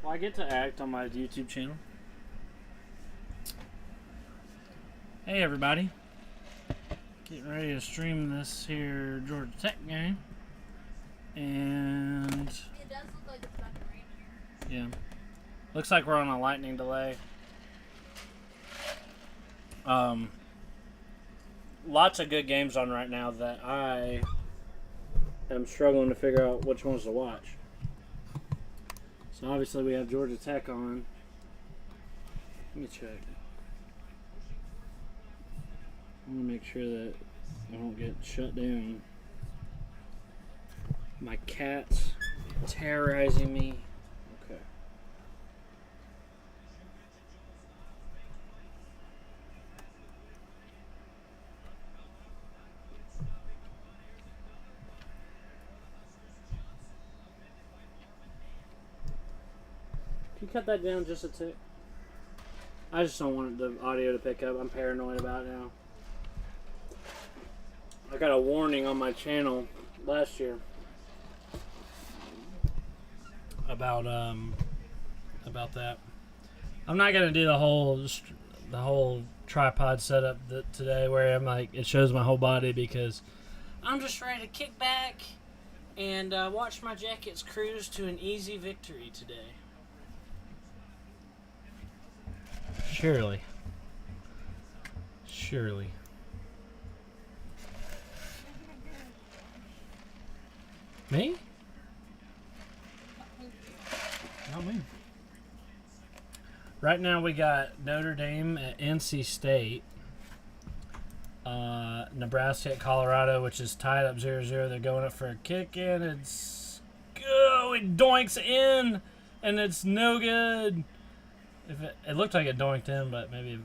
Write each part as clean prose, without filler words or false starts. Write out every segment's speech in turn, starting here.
Well, I get to act on my YouTube channel. Hey, everybody. Getting ready to stream this here Georgia Tech game. And it does look like it's about to rain here. Yeah. Looks like we're on a lightning delay. Lots of good games on right now that I am struggling to figure out which ones to watch. So obviously we have Georgia Tech on. Let me check. I want to make sure that I don't get shut down. My cat's terrorizing me. Okay. Can you cut that down just a tick? I just don't want the audio to pick up. I'm paranoid about it now. I got a warning on my channel last year about that. I'm not gonna do the whole tripod setup today where I'm like it shows my whole body because I'm just ready to kick back and watch my Jackets cruise to an easy victory today. Surely. Me? Not me. Right now we got Notre Dame at NC State. Nebraska at Colorado, which is tied up 0-0. They're going up for a kick, and it's go. It doinks in, and it's no good. If it looked like it doinked in, but maybe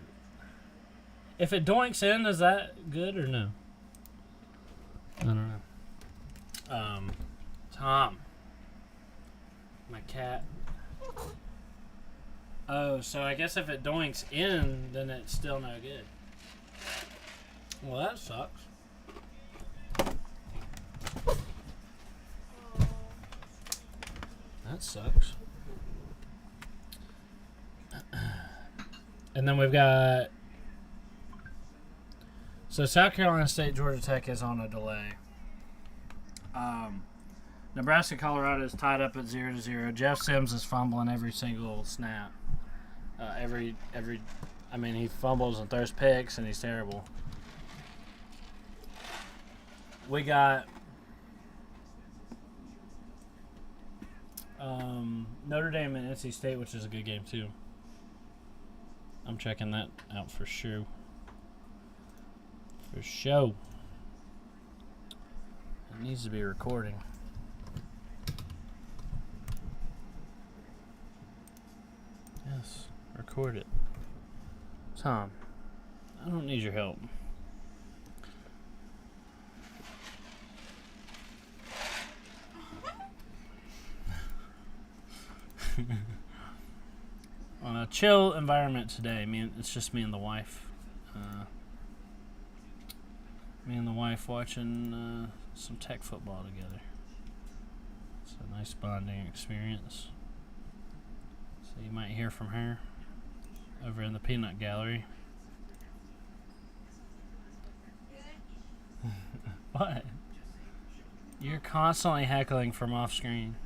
if it doinks in, is that good or no? I don't know. Tom, my cat. Oh, so I guess if it doinks in, then it's still no good. Well, that sucks. That sucks. And then we've got... So South Carolina State, Georgia Tech is on a delay. Nebraska, Colorado is tied up at 0-0. Jeff Sims is fumbling every single snap. I mean, he fumbles and throws picks, and he's terrible. We got Notre Dame and NC State, which is a good game too. I'm checking that out for sure. For sure. It needs to be recording. Yes, record it. Tom, I don't need your help. On a chill environment today. It's just me and the wife. Me and the wife watching some Tech football together. It's a nice bonding experience. So you might hear from her over in the peanut gallery. What? You're constantly heckling from off screen.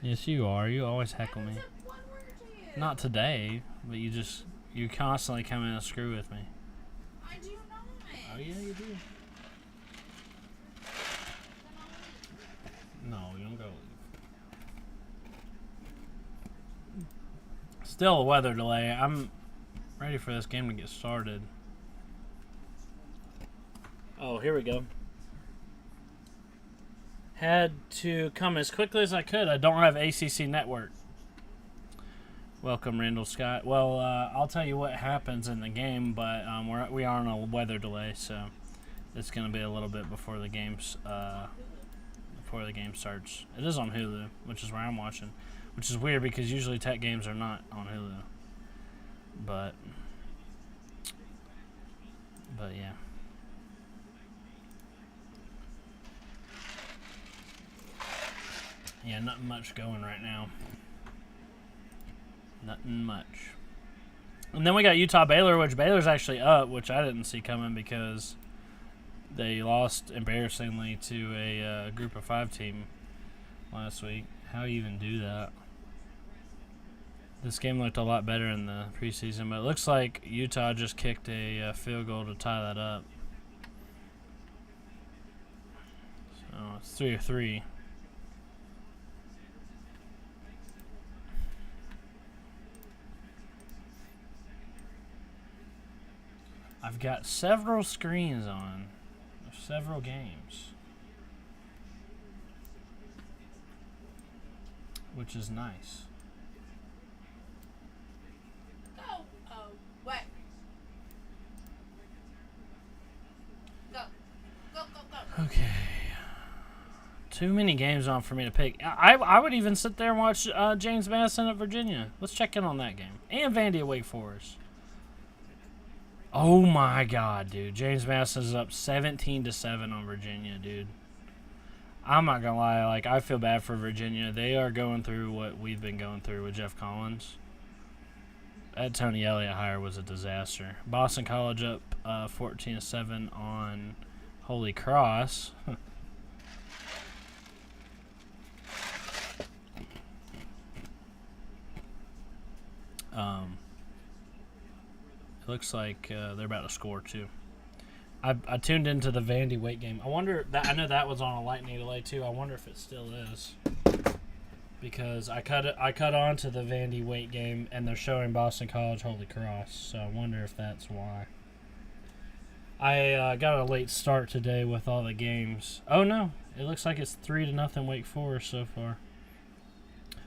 Yes, you are. You always heckle me. Not today, but you constantly come in and screw with me. I do not. Oh yeah, you do. No, you don't go. Still a weather delay. I'm ready for this game to get started. Oh, here we go. Had to come as quickly as I could. I don't have ACC network. Welcome, Randall Scott. Well, I'll tell you what happens in the game, but we are on a weather delay, so it's going to be a little bit before the game starts. It is on Hulu, which is where I'm watching, which is weird because usually Tech games are not on Hulu. But yeah. Yeah, not much going right now. Nothing much. And then we got Utah-Baylor, which Baylor's actually up, which I didn't see coming because they lost embarrassingly to a Group of 5 team last week. How you even do that? This game looked a lot better in the preseason, but it looks like Utah just kicked a field goal to tie that up. So it's 3-3. I've got several screens on several games, which is nice. Go. Oh, what? Go. Go, go, go. Okay. Too many games on for me to pick. I would even sit there and watch James Madison at Virginia. Let's check in on that game. And Vandy at Wake Forest. Oh my God, dude. James Madison's up 17-7 on Virginia, dude. I'm not gonna lie, like, I feel bad for Virginia. They are going through what we've been going through with Jeff Collins. That Tony Elliott hire was a disaster. Boston College up 14-7 on Holy Cross. It looks like they're about to score too. I tuned into the Vandy Wake game. I wonder that I know that was on a lightning delay too. I wonder if it still is, because I cut on to the Vandy Wake game and they're showing Boston College Holy Cross. So I wonder if that's why. I got a late start today with all the games. Oh no, it looks like it's 3-0 Wake Forest so far.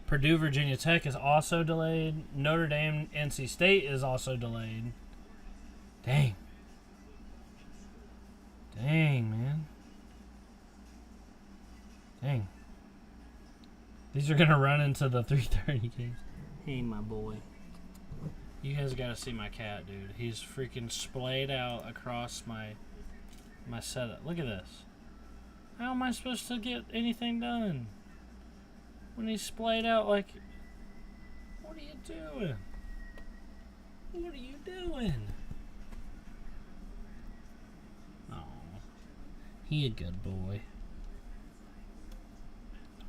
Purdue Virginia Tech is also delayed. Notre Dame NC State is also delayed. Dang. Dang, man. Dang. These are going to run into the 3:30 games. Hey, my boy. You guys got to see my cat, dude. He's freaking splayed out across my setup. Look at this. How am I supposed to get anything done when he's splayed out like... What are you doing? What are you doing? He a good boy.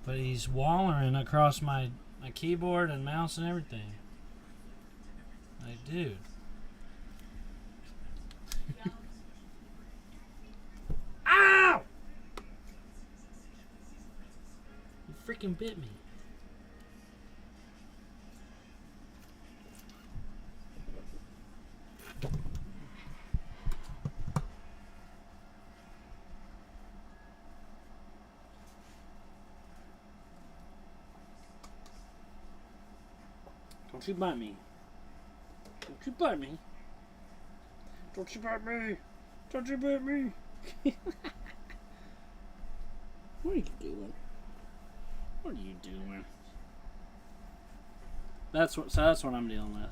But he's wallering across my keyboard and mouse and everything. Like, dude. Ow! You freaking bit me. Don't you bite me. Don't you bite me. Don't you bite me. Don't you bite me. What are you doing? What are you doing? That's what I'm dealing with.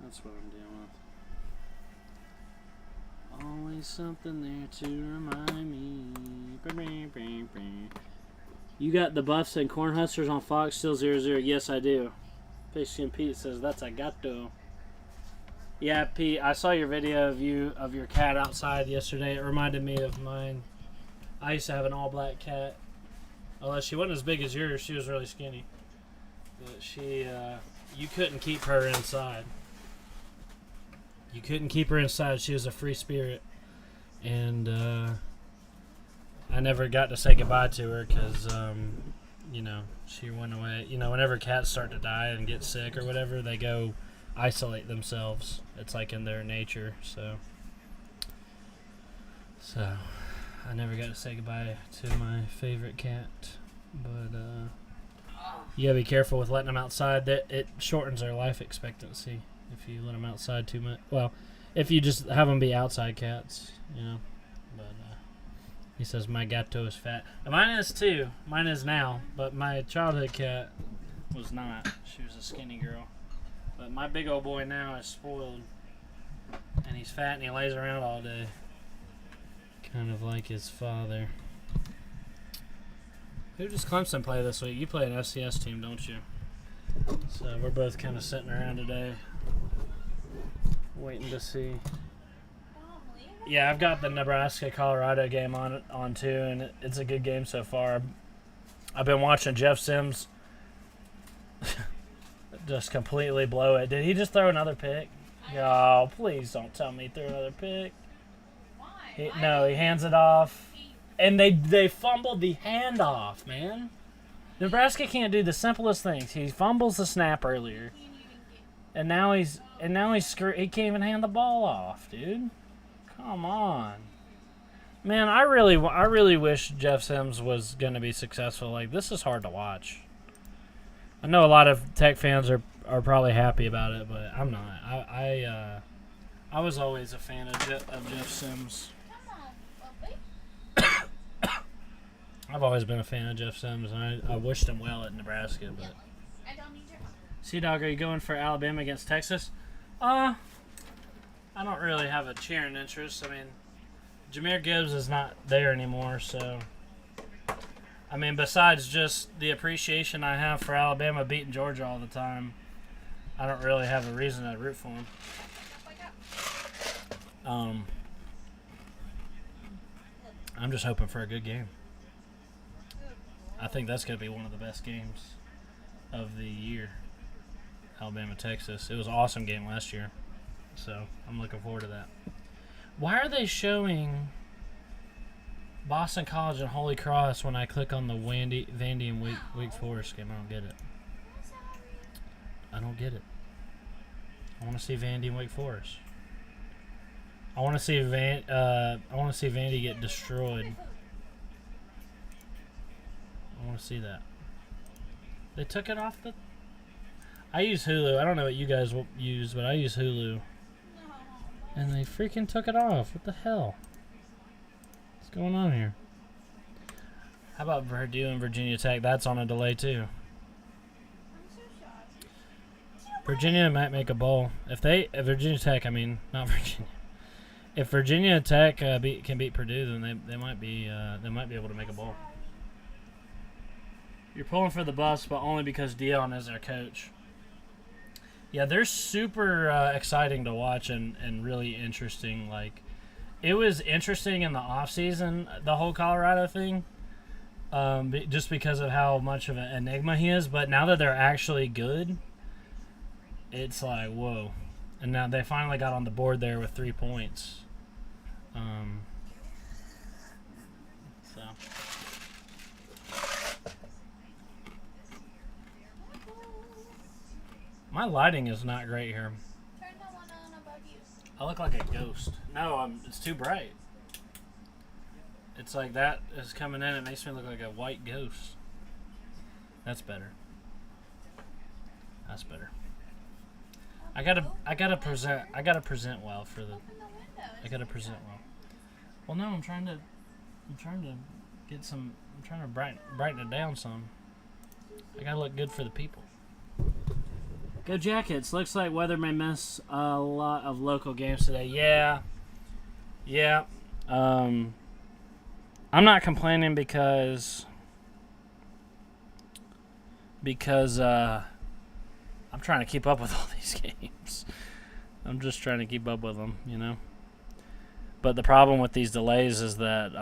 That's what I'm dealing with. Always something there to remind me. You got the Buffs and Cornhuskers on Fox still 0-0. Yes, I do. Pigskin Pete says that's a gato. Yeah, Pete, I saw your video of your cat outside yesterday. It reminded me of mine. I used to have an all-black cat. Although she wasn't as big as yours, she was really skinny. But she, you couldn't keep her inside. You couldn't keep her inside. She was a free spirit. And, I never got to say goodbye to her because, she went away. Whenever cats start to die and get sick or whatever, they go isolate themselves. It's like in their nature. So I never got to say goodbye to my favorite cat. But you gotta be careful with letting them outside. That it shortens their life expectancy if you let them outside too much. Well, if you just have them be outside cats, But he says my gato is fat. And mine is too. Mine is now. But my childhood cat was not. She was a skinny girl. But my big old boy now is spoiled. And he's fat and he lays around all day. Kind of like his father. Who does Clemson play this week? You play an FCS team, don't you? So we're both kind of sitting around today, waiting to see. Yeah, I've got the Nebraska-Colorado game on too, and it's a good game so far. I've been watching Jeff Sims just completely blow it. Did he just throw another pick? Oh, please don't tell me he threw another pick. No, he hands it off. And they fumbled the handoff, man. Nebraska can't do the simplest things. He fumbles the snap earlier. And now he can't even hand the ball off, dude. Come on. Man, I really wish Jeff Sims was going to be successful. Like, this is hard to watch. I know a lot of Tech fans are probably happy about it, but I'm not. I was always a fan of Jeff Sims. I've always been a fan of Jeff Sims, and I wished him well at Nebraska. But Sea Dog, are you going for Alabama against Texas? I don't really have a cheering interest. I mean, Jahmyr Gibbs is not there anymore, so I mean, besides just the appreciation I have for Alabama beating Georgia all the time, I don't really have a reason to root for them. I'm just hoping for a good game. I think that's going to be one of the best games of the year. Alabama-Texas. It was an awesome game last year, so I'm looking forward to that. Why are they showing Boston College and Holy Cross when I click on the Vandy and Wake Forest game? I don't get it. I don't get it. I want to see Vandy and Wake Forest. I want to see Vandy get destroyed. I want to see that. They took it off the. I use Hulu. I don't know what you guys use, but I use Hulu. And they freaking took it off. What the hell? What's going on here? How about Purdue and Virginia Tech? That's on a delay too. Virginia might make a bowl. If Virginia Tech, I mean, not Virginia. If Virginia Tech can beat Purdue, then they might be able to make a bowl. You're pulling for the bus, but only because Dion is their coach. Yeah, they're super exciting to watch and really interesting. Like, it was interesting in the offseason, the whole Colorado thing, just because of how much of an enigma he is. But now that they're actually good, it's like, whoa. And now they finally got on the board there with 3 points. So. My lighting is not great here. Turn the one on above you. I look like a ghost. No, it's too bright. It's like that is coming in. It makes me look like a white ghost. That's better. That's better. I gotta present well for the. I gotta present well. Well, no, I'm trying to get some. I'm trying to brighten it down some. I gotta look good for the people. Go Jackets. Looks like weather may miss a lot of local games today. Yeah. I'm not complaining because I'm trying to keep up with all these games. I'm just trying to keep up with them, you know. But the problem with these delays is that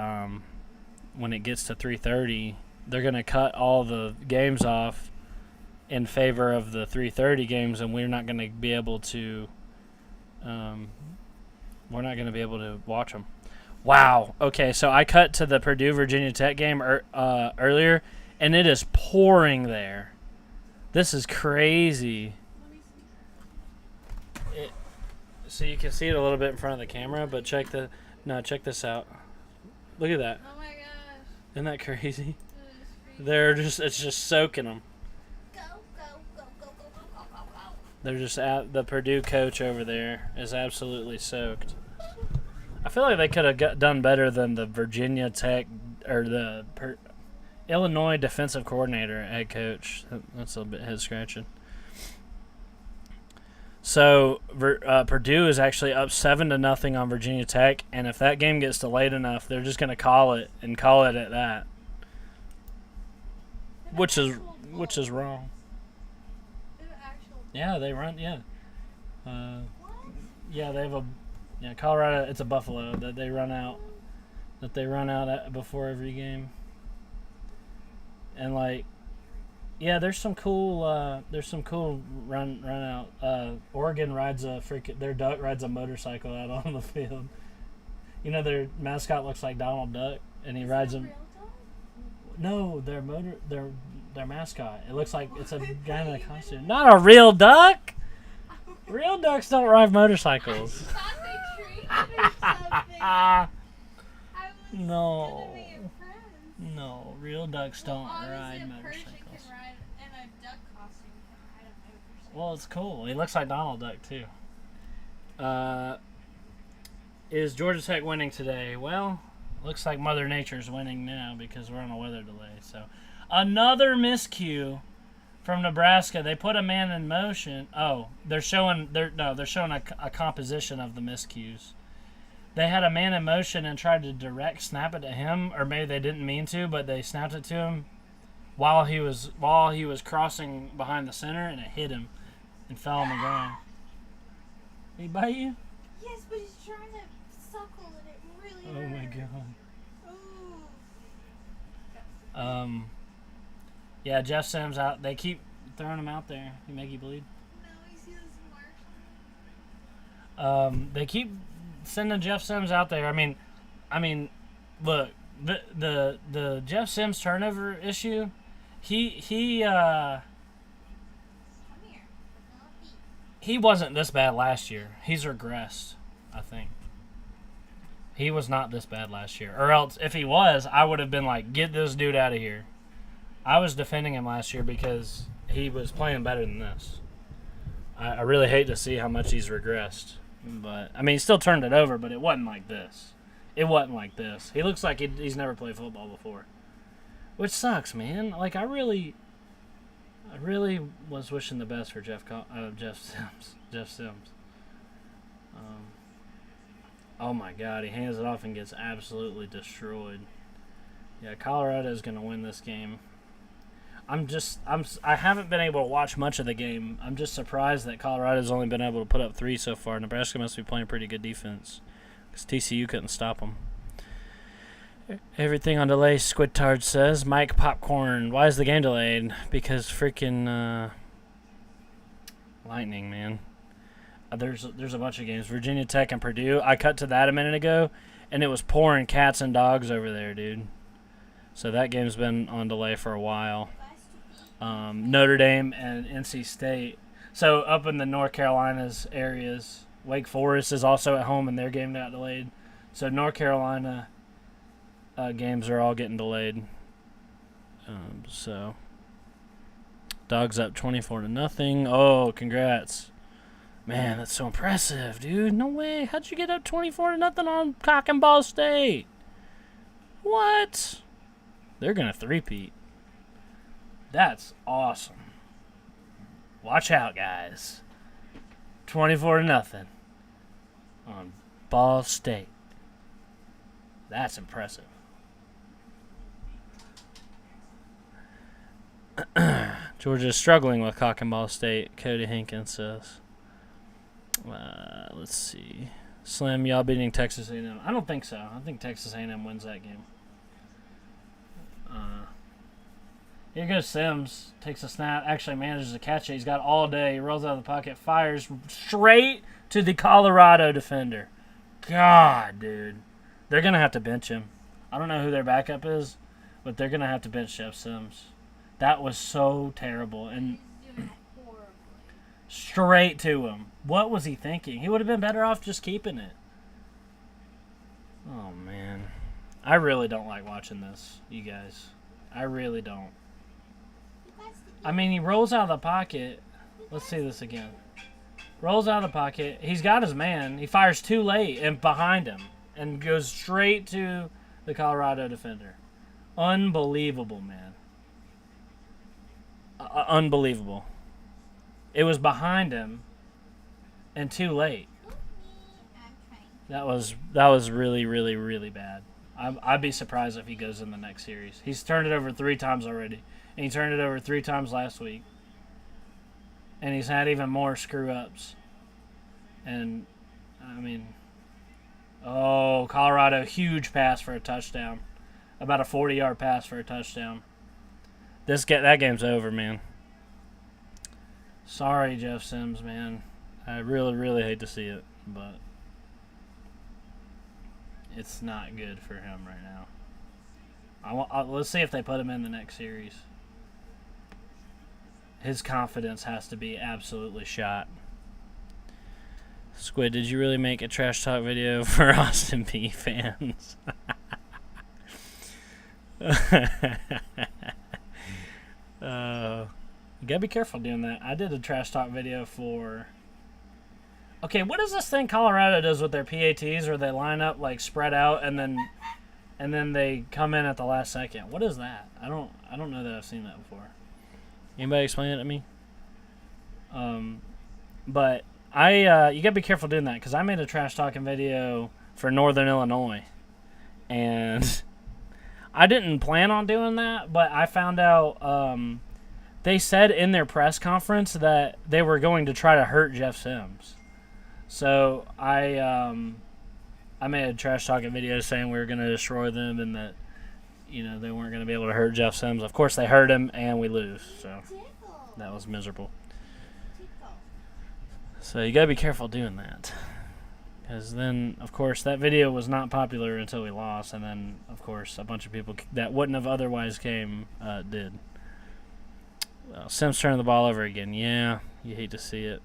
when it gets to 3:30, they're going to cut all the games off in favor of the 3:30 games, and we're not going to be able to watch them. Wow. Okay, so I cut to the Purdue Virginia Tech game earlier, and it is pouring there. This is crazy. So you can see it a little bit in front of the camera, but check this out. Look at that. Oh my gosh. Isn't that crazy? It's It's just soaking them. Go, go, go, go, go, go, go, go, go. They're just the Purdue coach over there is absolutely soaked. I feel like they could have done better than the Virginia Tech or the Illinois defensive coordinator, head coach. That's a bit head scratching. So Purdue is actually up 7-0 on Virginia Tech, and if that game gets delayed enough, they're just going to call it at that, which is wrong. Yeah, they run. Yeah. What? Yeah, they have a. Yeah, Colorado. It's a buffalo that they run out. That they run out at before every game. And like, yeah, there's some cool. There's some cool run out. Oregon rides a freaking. Their duck rides a motorcycle out on the field. You know their mascot looks like Donald Duck, and he rides Is him. that real dog? No, their mascot. It looks like it's a guy in a costume. Not a real duck. Real ducks don't ride motorcycles. Thought they treated or something. Ah, I was no. gonna be impressed. No, real ducks don't Obviously, ride a Persian motorcycles. can ride, and a duck costume can ride a motorcycle. Well, it's cool. He looks like Donald Duck too. Is Georgia Tech winning today? Well, looks like Mother Nature's winning now because we're on a weather delay. So, another miscue from Nebraska. They put a man in motion. Oh, they're showing a composition of the miscues. They had a man in motion and tried to direct snap it to him, or maybe they didn't mean to, but they snapped it to him while he was crossing behind the center, and it hit him and fell on the ground. Did he bite you? Yes, but he's trying to suckle and it really Oh my hurt. god. Ooh. Yeah, Jeff Sims out. They keep throwing him out there. He make you bleed. No, you see this mark? They keep sending Jeff Sims out there. I mean, look, the Jeff Sims turnover issue. He Come here. Not eat. he wasn't this bad last year. He's regressed, I think. He was not this bad last year. Or else, if he was, I would have been like, get this dude out of here. I was defending him last year because he was playing better than this. I really hate to see how much he's regressed. But, I mean, he still turned it over, but it wasn't like this. It wasn't like this. He looks like he's never played football before. Which sucks, man. Like, I really was wishing the best for Jeff Sims. Jeff Sims. Oh my God, he hands it off and gets absolutely destroyed. Yeah, Colorado is going to win this game. I haven't been able to watch much of the game. I'm just surprised that Colorado's only been able to put up 3 so far. Nebraska must be playing pretty good defense because TCU couldn't stop them. Everything on delay, Squidtard says. Mike Popcorn, why is the game delayed? Because freaking lightning, man. There's a bunch of games. Virginia Tech and Purdue. I cut to that a minute ago, and it was pouring cats and dogs over there, dude. So that game's been on delay for a while. Notre Dame and NC State. So up in the North Carolina's areas, Wake Forest is also at home, and their game got delayed. So North Carolina games are all getting delayed. So Dogs up 24-0. Oh, congrats. Man, that's so impressive, dude. No way. How'd you get up 24-0 on Cock and Ball State? What? They're going to three-peat. That's awesome. Watch out, guys. 24-0 on Ball State. That's impressive. Georgia's struggling with Cock and Ball State, Cody Hankins says. Let's see. Slim, y'all beating Texas A&M? I don't think so. I think Texas A&M wins that game. Here goes Sims. Takes a snap. Actually manages to catch it. He's got all day. He rolls out of the pocket. Fires straight to the Colorado defender. God, dude. They're going to have to bench him. I don't know who their backup is, but they're going to have to bench Jeff Sims. That was so terrible. And He's doing horribly. straight to him. What was he thinking? He would have been better off just keeping it. Oh, man. I really don't like watching this, you guys. I really don't. I mean, he rolls out of the pocket. Let's see this again. Rolls out of the pocket. He's got his man. He fires too late and behind him and goes straight to the Colorado defender. Unbelievable, man. Unbelievable. It was behind him and too late. That was really, really, really bad. I'd be surprised if he goes in the next series. He's turned it over 3 times already, and he turned it over 3 times last week. And he's had even more screw-ups. And, I mean... Oh, Colorado, huge pass for a touchdown. About a 40-yard pass for a touchdown. That game's over, man. Sorry, Jeff Sims, man. I really, really hate to see it, but it's not good for him right now. Let's see if they put him in the next series. His confidence has to be absolutely shot. Squid, did you really make a trash talk video for Austin Peay fans? You gotta be careful doing that. I did a trash talk video for... Okay, what is this thing Colorado does with their PATs where they line up like spread out and then they come in at the last second? What is that? I don't know that I've seen that before. Anybody explain it to me? But you gotta be careful doing that because I made a trash talking video for Northern Illinois, and I didn't plan on doing that, but I found out they said in their press conference that they were going to try to hurt Jeff Sims. So I made a trash talking video saying we were going to destroy them and that they weren't going to be able to hurt Jeff Sims. Of course, they hurt him and we lose. So that was miserable. So you got to be careful doing that. Because then, of course, that video was not popular until we lost. And then, of course, a bunch of people that wouldn't have otherwise came did. Well, Sims turning the ball over again. Yeah, you hate to see it.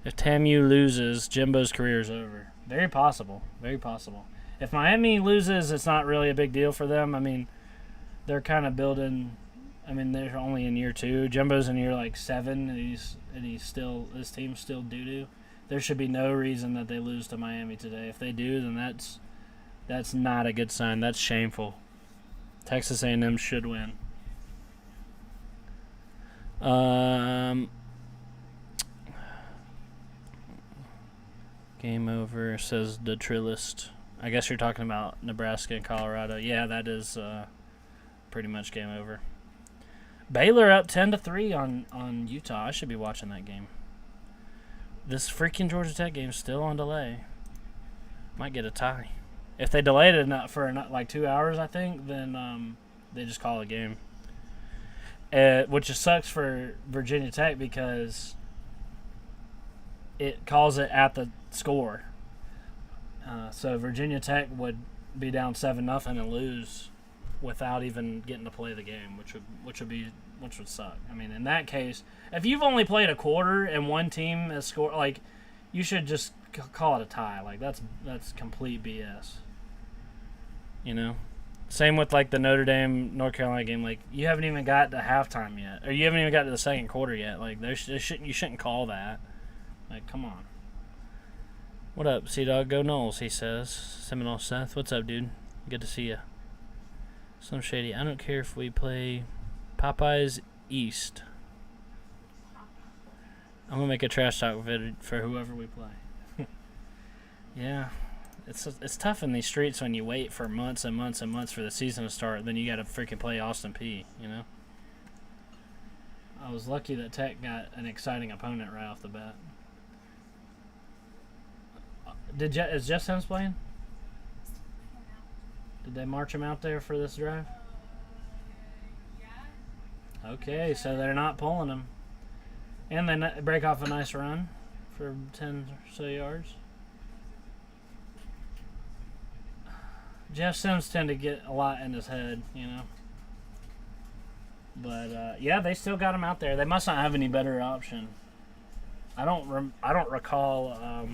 If TAMU loses, Jimbo's career is over. Very possible. Very possible. If Miami loses, it's not really a big deal for them. I mean, they're kind of building. I mean, they're only in year 2. Jimbo's in year like 7, and his team's still doo-doo. There should be no reason that they lose to Miami today. If they do, then that's not a good sign. That's shameful. Texas A&M should win. Game over, says the Trillist. I guess you're talking about Nebraska and Colorado. Yeah, that is pretty much game over. Baylor up 10-3 on Utah. I should be watching that game. This freaking Georgia Tech game's still on delay. Might get a tie. If they delayed it for like 2 hours, I think, then they just call it a game. Which just sucks for Virginia Tech because it calls it at the score. So Virginia Tech would be down 7-0 and lose without even getting to play the game, which would suck. I mean, in that case, if you've only played a quarter and one team has scored, like, you should just call it a tie. Like, that's complete BS. Same with like the Notre Dame North Carolina game. Like, you haven't even got to halftime yet, or you haven't even got to the second quarter yet. Like, you shouldn't call that. Like, come on. What up, Sea-Dog? Go Knowles, he says. Seminole Seth, what's up, dude? Good to see you. Slim Shady, I don't care if we play Popeyes East. I'm going to make a trash talk vid for whoever we play. Yeah. It's tough in these streets when you wait for months and months and months for the season to start. Then you got to freaking play Austin Peay, I was lucky that Tech got an exciting opponent right off the bat. Is Jeff Sims playing? Did they march him out there for this drive? Yeah. Okay, so they're not pulling him. And they break off a nice run for 10 or so yards. Jeff Sims tend to get a lot in his head, But, yeah, they still got him out there. They must not have any better option. I don't recall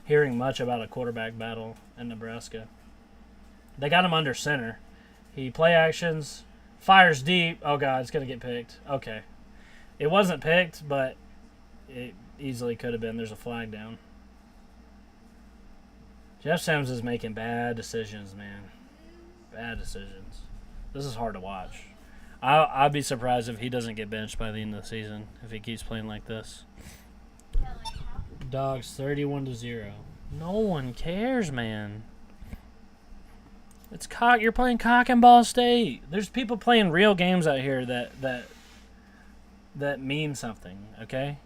hearing much about a quarterback battle in Nebraska. They got him under center. He play actions, fires deep. Oh, God, it's going to get picked. Okay. It wasn't picked, but it easily could have been. There's a flag down. Jeff Sims is making bad decisions, man. Bad decisions. This is hard to watch. I'd be surprised if he doesn't get benched by the end of the season if he keeps playing like this. Dogs 31-0. No one cares, man. It's You're playing cock and Ball State. There's people playing real games out here that that mean something, okay?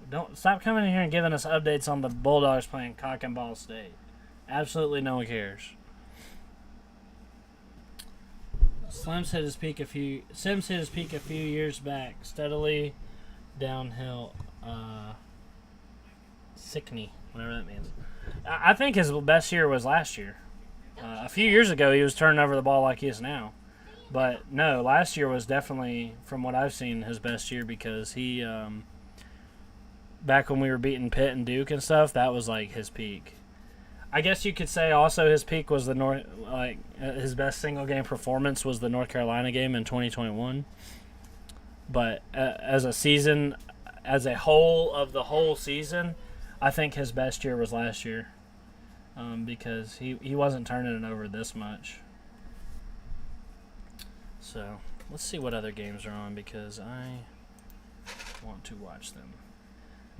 Don't stop coming in here and giving us updates on the Bulldogs playing cock and ball state. Absolutely no one cares. Sims hit his peak a few years back, steadily downhill. Sickney, whatever that means. I think his best year was last year. A few years ago, he was turning over the ball like he is now. But no, last year was definitely, from what I've seen, his best year because he, back when we were beating Pitt and Duke and stuff, that was like his peak. I guess you could say also his peak was his best single game performance was the North Carolina game in 2021. But as a season, as a whole of the whole season, I think his best year was last year because he wasn't turning it over this much. So let's see what other games are on because I want to watch them.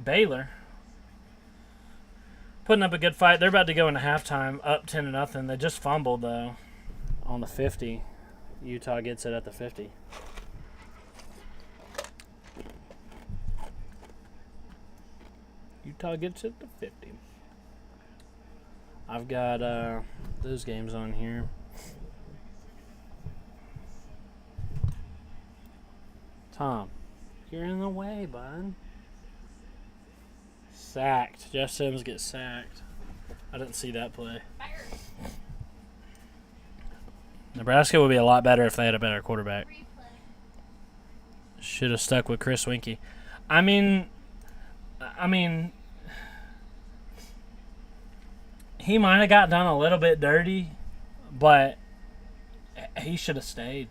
Baylor putting up a good fight. They're about to go into halftime, up 10-0. They just fumbled though on the 50. Utah gets it at the 50. Utah gets it at the 50. I've got those games on here. Tom, you're in the way, bud. Sacked. Jeff Sims gets sacked. I didn't see that play. Nebraska would be a lot better if they had a better quarterback. Should have stuck with Chris Winkie. I mean, he might have got done a little bit dirty, but he should have stayed.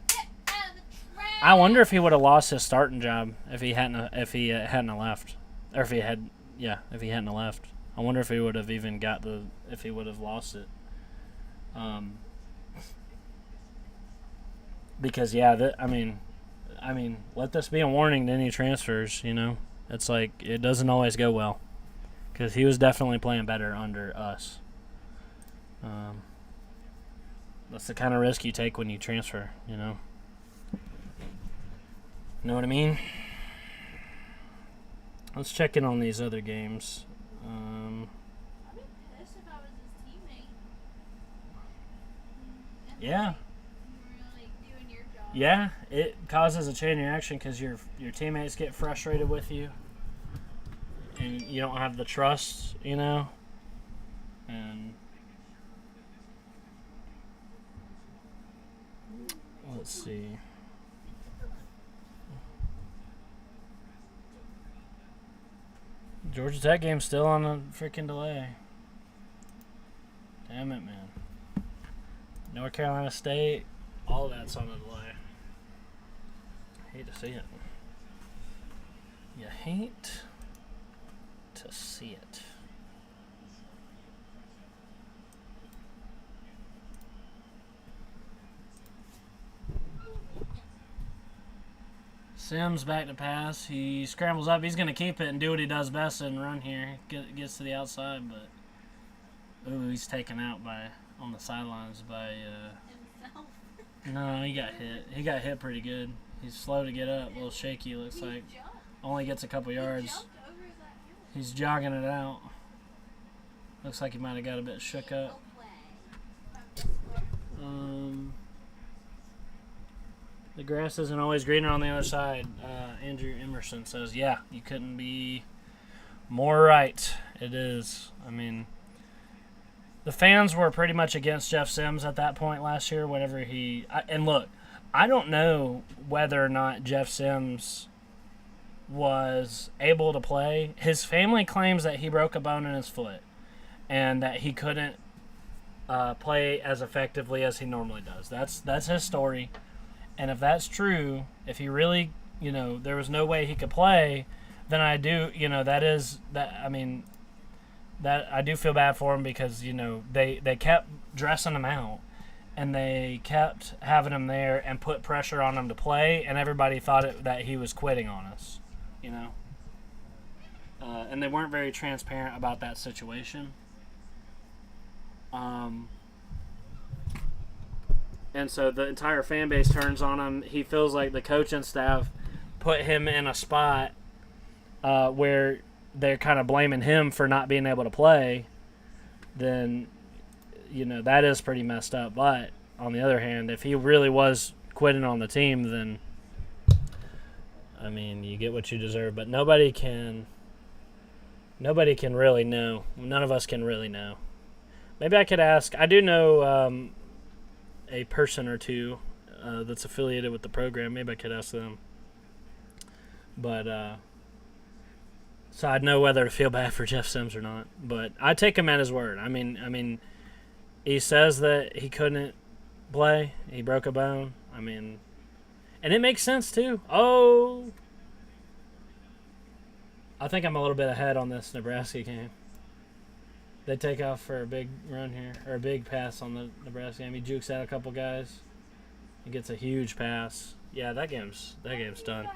I wonder if he would have lost his starting job if he hadn't left, or if he hadn't left. I wonder if he would have even if he would have lost it. Because let this be a warning to any transfers. You know, it's like it doesn't always go well. Because he was definitely playing better under us. That's the kind of risk you take when you transfer. You know. Know what I mean? Let's check in on these other games. I'd be pissed if I was his teammate. Yeah. You were like doing your job. Yeah, it causes a chain reaction because your teammates get frustrated with you, and you don't have the trust, you know. And let's see. Georgia Tech game's still on a freaking delay. Damn it, man. North Carolina State, all that's on a delay. Hate to see it. You hate to see it. Sims back to pass. He scrambles up. He's going to keep it and do what he does best and run here. Gets to the outside, but he's taken out on the sidelines by Himself. No, he got hit. He got hit pretty good. He's slow to get up, a little shaky looks like. Only gets a couple yards. He's jogging it out. Looks like he might have got a bit shook up. The grass isn't always greener on the other side. Andrew Emerson says, yeah, you couldn't be more right. It is. I mean, the fans were pretty much against Jeff Sims at that point last year whenever and look, I don't know whether or not Jeff Sims was able to play. His family claims that he broke a bone in his foot and that he couldn't play as effectively as he normally does. That's his story. And if that's true, if he really, there was no way he could play, then I do, that I do feel bad for him because, they kept dressing him out and they kept having him there and put pressure on him to play, and everybody thought that he was quitting on us, and they weren't very transparent about that situation. And so the entire fan base turns on him. He feels like the coaching staff put him in a spot where they're kind of blaming him for not being able to play, then, that is pretty messed up. But on the other hand, if he really was quitting on the team, then, I mean, you get what you deserve. But nobody can really know. None of us can really know. Maybe I could ask. I do know a person or two that's affiliated with the program. Maybe I could ask them. But so I'd know whether to feel bad for Jeff Sims or not. But I take him at his word. I mean, he says that he couldn't play. He broke a bone. I mean, and it makes sense too. Oh, I think I'm a little bit ahead on this Nebraska game. They take off for a big run here, or a big pass on the Nebraska game. He jukes out a couple guys. He gets a huge pass. Yeah, that game's done.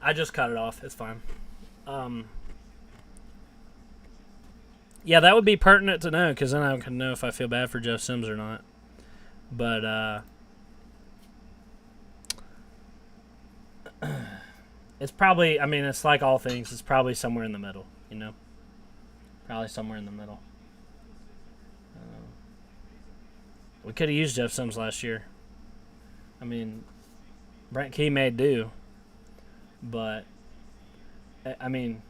I just cut it off. It's fine. Yeah, that would be pertinent to know, because then I can know if I feel bad for Jeff Sims or not. But it's probably, I mean, it's like all things. It's probably somewhere in the middle, Probably somewhere in the middle. We could have used Jeff Sims last year. I mean, Brent Key made do. But, I mean,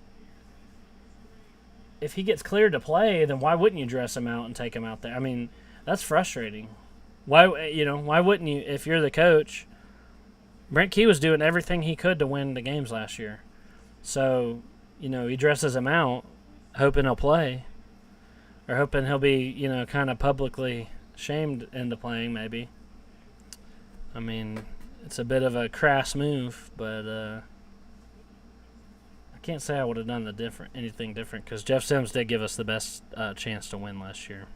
if he gets cleared to play, then why wouldn't you dress him out and take him out there? I mean, that's frustrating. Why wouldn't you, if you're the coach? Brent Key was doing everything he could to win the games last year. So, he dresses him out, hoping he'll play, or hoping he'll be, kind of publicly shamed into playing, maybe. I mean, it's a bit of a crass move, but I can't say I would have done anything different, because Jeff Sims did give us the best chance to win last year.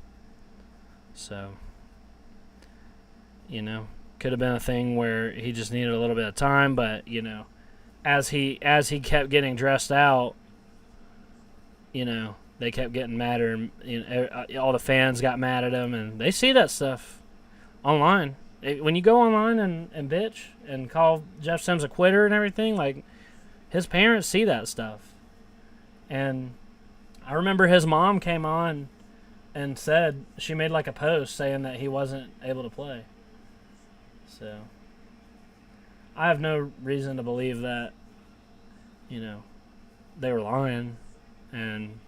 So, could have been a thing where he just needed a little bit of time, but as he kept getting dressed out, they kept getting madder. All the fans got mad at him, and they see that stuff online. When you go online and bitch and call Jeff Sims a quitter and everything, like, his parents see that stuff. And I remember his mom came on and said, she made like a post saying that he wasn't able to play. So I have no reason to believe that, they were lying. And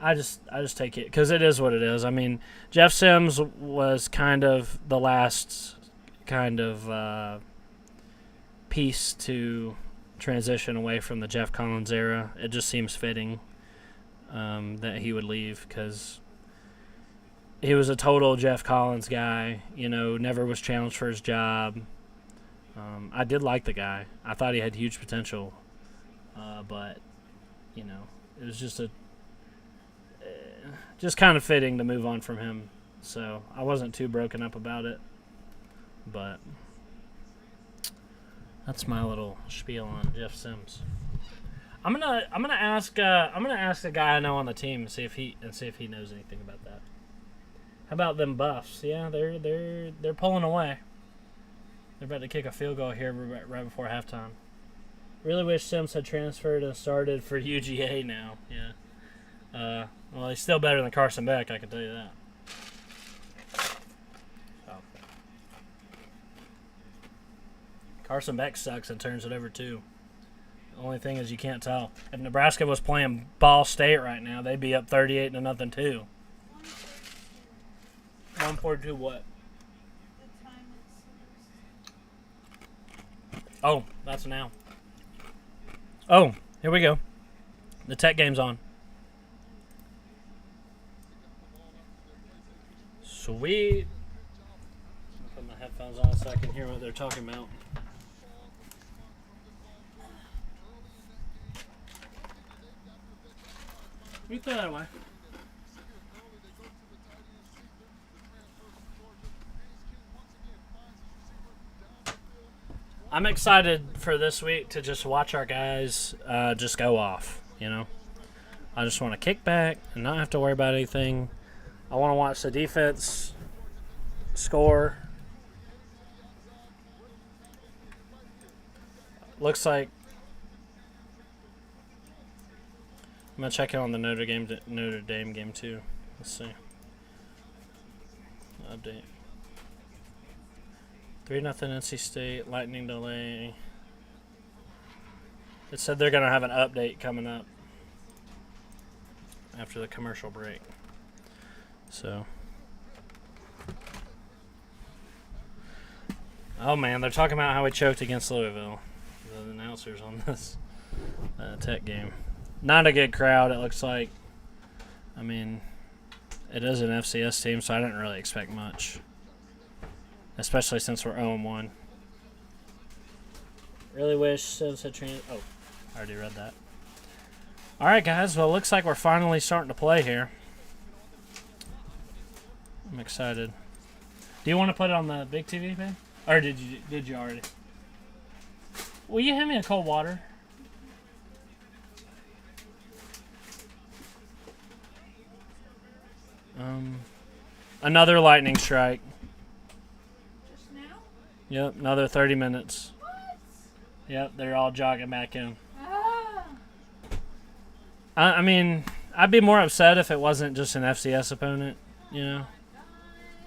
I just take it, because it is what it is. I mean, Jeff Sims was kind of the last kind of piece to transition away from the Jeff Collins era. It just seems fitting that he would leave, because he was a total Jeff Collins guy, never was challenged for his job. I did like the guy. I thought he had huge potential, but, it was just kind of fitting to move on from him. So I wasn't too broken up about it, but that's my little spiel on Jeff Sims. I'm gonna ask the guy I know on the team and see if he knows anything about that. How about them Buffs? Yeah, they're pulling away. They're about to kick a field goal here right before halftime. Really wish Sims had transferred and started for UGA now. Yeah. Well, he's still better than Carson Beck, I can tell you that. So. Carson Beck sucks and turns it over too. The only thing is you can't tell. If Nebraska was playing Ball State right now, they'd be up 38-0 too. 142 what? The time it's Oh, that's now. Oh, here we go. The Tech game's on. Sweet. I'll put my headphones on so I can hear what they're talking about. You throw that away. I'm excited for this week to just watch our guys just go off, I just want to kick back and not have to worry about anything. I want to watch the defense score Looks like I'm gonna check in on the Notre Dame game too. Let's see. Update. 3-0 NC State. Lightning delay. It said they're gonna have an update coming up after the commercial break. So. Oh man, they're talking about how we choked against Louisville. The announcers on this Tech game. Not a good crowd, it looks like. I mean, it is an FCS team, so I didn't really expect much. Especially since we're 0-1. Really wish Sivs had Oh, I already read that. Alright, guys. Well, it looks like we're finally starting to play here. I'm excited. Do you want to put it on the big TV, man? Or did you already? Will you hand me a cold water? Another lightning strike. Just now? Yep, another 30 minutes. What? Yep, they're all jogging back in. Ah. I mean, I'd be more upset if it wasn't just an FCS opponent, you know?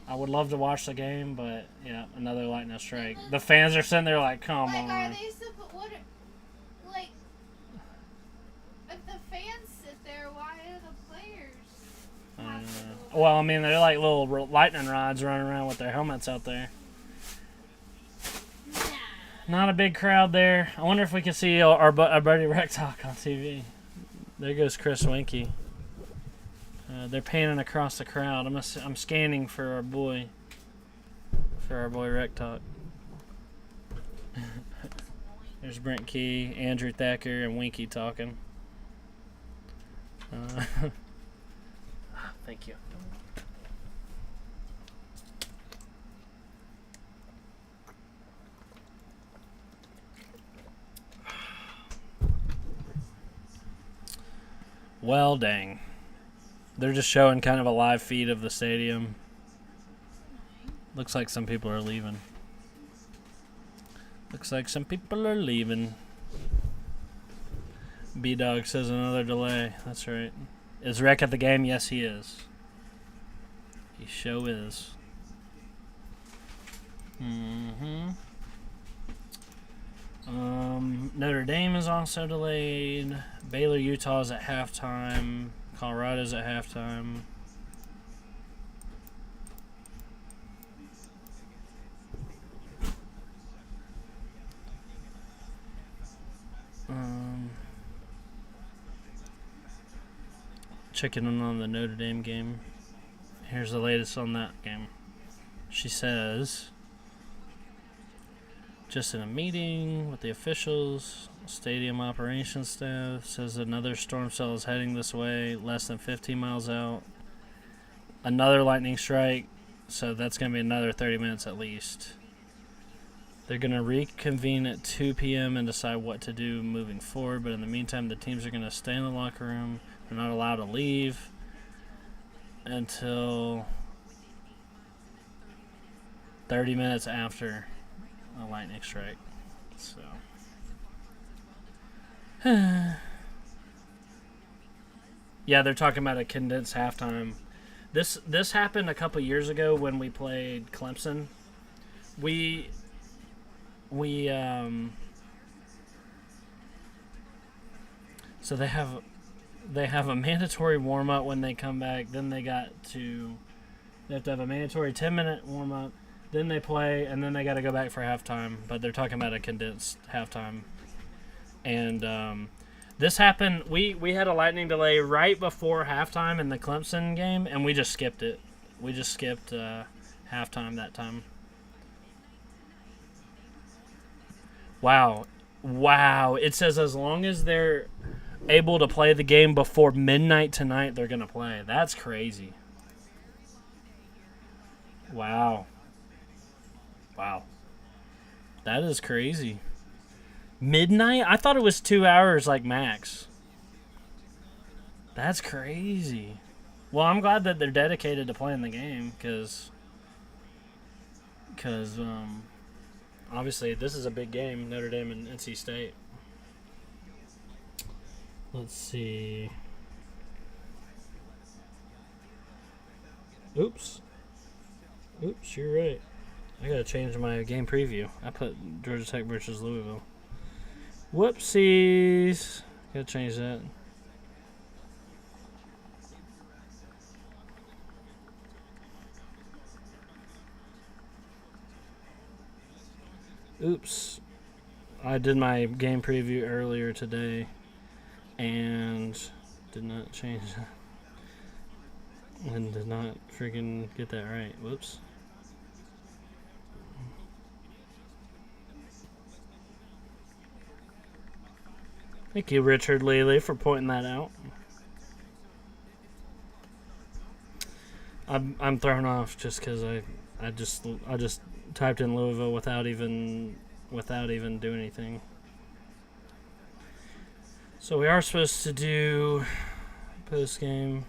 I would love to watch the game, but, yeah, another lightning strike. The fans are sitting there like, come on. Are they like, if the fans sit there, why do the players have to go? Well, I mean, they're like little lightning rods running around with their helmets out there. Nah. Not a big crowd there. I wonder if we can see our buddy Rec Talk on TV. There goes Chris Winky. They're panning across the crowd. I'm scanning for our boy Rec Talk. There's Brent Key, Andrew Thacker, and Winky talking. Thank you. Well, dang. They're just showing kind of a live feed of the stadium. Looks like some people are leaving. B-Dog says another delay. That's right. Is Rec at the game? Yes, he is. He sure is. Notre Dame is also delayed. Baylor, Utah is at halftime. Colorado's at halftime. Checking in on the Notre Dame game. Here's the latest on that game. She says, just in a meeting with the officials, stadium operations staff, says another storm cell is heading this way, less than 15 miles out. Another lightning strike, so that's going to be another 30 minutes at least. They're going to reconvene at 2 p.m. and decide what to do moving forward, but in the meantime, the teams are going to stay in the locker room. They're not allowed to leave until 30 minutes after a lightning strike. So, yeah, they're talking about a condensed halftime. This happened a couple years ago when we played Clemson. So they have a mandatory warm up when they come back. Then they have to have a mandatory 10-minute warm up. Then they play, and then they got to go back for halftime. But they're talking about a condensed halftime. And this happened. We had a lightning delay right before halftime in the Clemson game, and we just skipped it. We just skipped halftime that time. Wow. It says as long as they're able to play the game before midnight tonight, they're going to play. That's crazy. Wow. That is crazy. Midnight? I thought it was 2 hours like max. That's crazy. Well, I'm glad that they're dedicated to playing the game because obviously, this is a big game, Notre Dame and NC State. Let's see. Oops, you're right. I gotta change my game preview. I put Georgia Tech versus Louisville. Whoopsies. Gotta change that. Oops. I did my game preview earlier today and did not change that. And did not freaking get that right. Whoops. Thank you, Richard Lely, for pointing that out. I'm thrown off just because I just typed in Louisville without even doing anything. So we are supposed to do post game.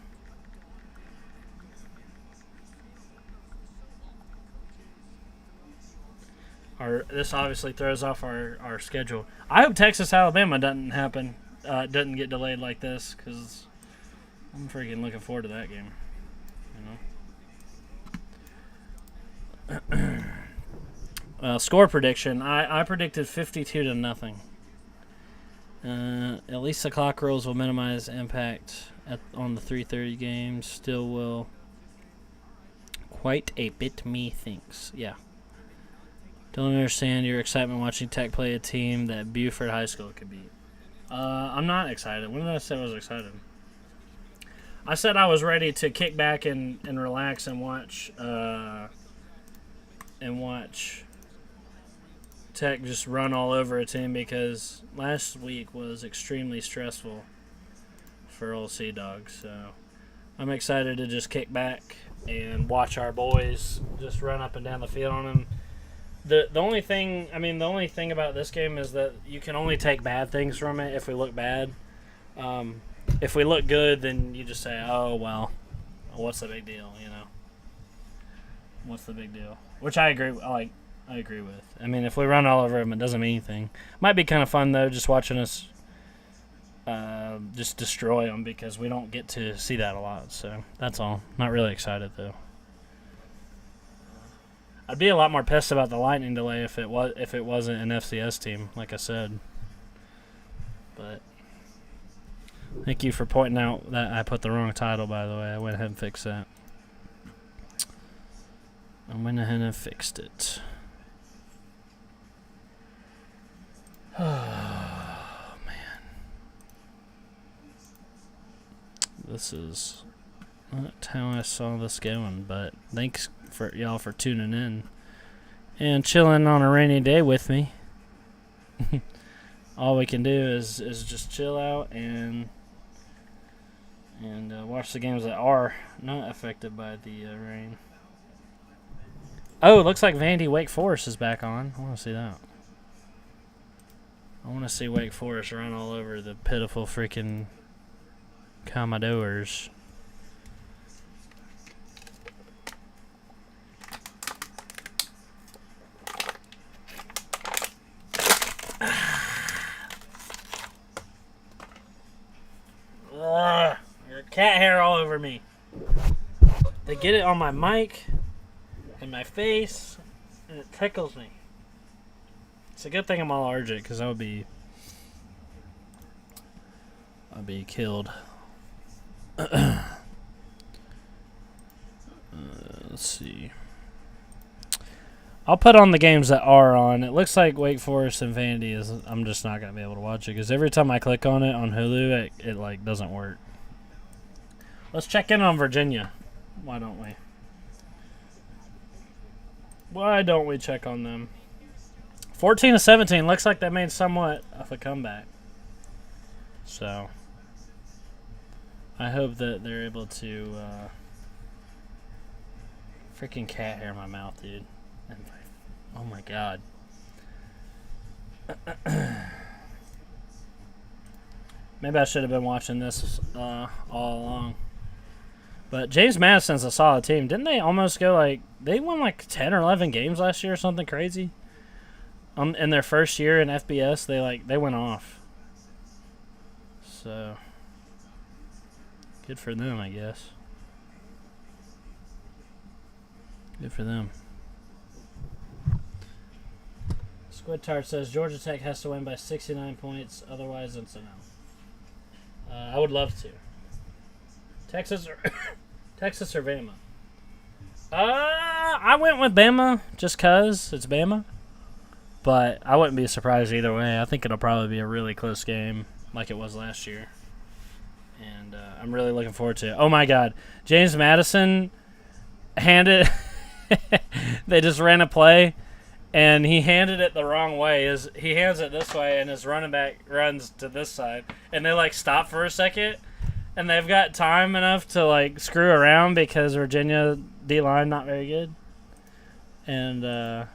This obviously throws off our schedule. I hope Texas Alabama doesn't happen, doesn't get delayed like this, because I'm freaking looking forward to that game. You know. Score prediction. I predicted 52-0. At least the clock rolls will minimize impact on the 3:30 games. Still will. Quite a bit, methinks. Yeah. Don't understand your excitement watching Tech play a team that Buford High School could beat. I'm not excited. When did I say I was excited? I said I was ready to kick back and relax and watch Tech just run all over a team, because last week was extremely stressful for old Sea Dogs. So I'm excited to just kick back and watch our boys just run up and down the field on them. The only thing about this game is that you can only take bad things from it if we look bad. If we look good, then you just say, oh, well, what's the big deal, you know? What's the big deal? Which I agree with. I mean, if we run all over them, it doesn't mean anything. Might be kind of fun, though, just watching us just destroy them, because we don't get to see that a lot. So that's all. Not really excited, though. I'd be a lot more pissed about the Lightning delay if it wasn't an FCS team, like I said. But thank you for pointing out that I put the wrong title, by the way. I went ahead and fixed that. I went ahead and fixed it. Oh, man. This is not how I saw this going, but thanks for y'all for tuning in and chilling on a rainy day with me. All we can do is just chill out and watch the games that are not affected by the rain. Oh, it looks like Vandy Wake Forest is back on. I want to see that. I want to see Wake Forest run all over the pitiful freaking Commodores. Ugh, your cat hair all over me. They get it on my mic and my face, and it tickles me. It's a good thing I'm allergic, because I'd be killed. Let's see. I'll put on the games that are on. It looks like Wake Forest and Vandy is. I'm just not gonna be able to watch it, because every time I click on it on Hulu, it like doesn't work. Let's check in on Virginia. Why don't we? Why don't we check on them? 14-17. Looks like they made somewhat of a comeback. So I hope that they're able to. Freaking cat hair in my mouth, dude. Oh my god. Maybe I should have been watching this all along. But James Madison's a solid team. Didn't they almost go they won 10 or 11 games last year or something crazy? in their first year in FBS, they went off. So good for them, I guess. Good for them. Squid Tart says Georgia Tech has to win by 69 points, otherwise it's a no. I would love to. Texas or Texas or Bama? I went with Bama just cause it's Bama, but I wouldn't be surprised either way. I think it'll probably be a really close game, like it was last year, and I'm really looking forward to it. Oh my God, James Madison handed. They just ran a play. And he handed it the wrong way. He hands it this way, and his running back runs to this side. And they, stop for a second. And they've got time enough to, screw around because Virginia D-line not very good. And that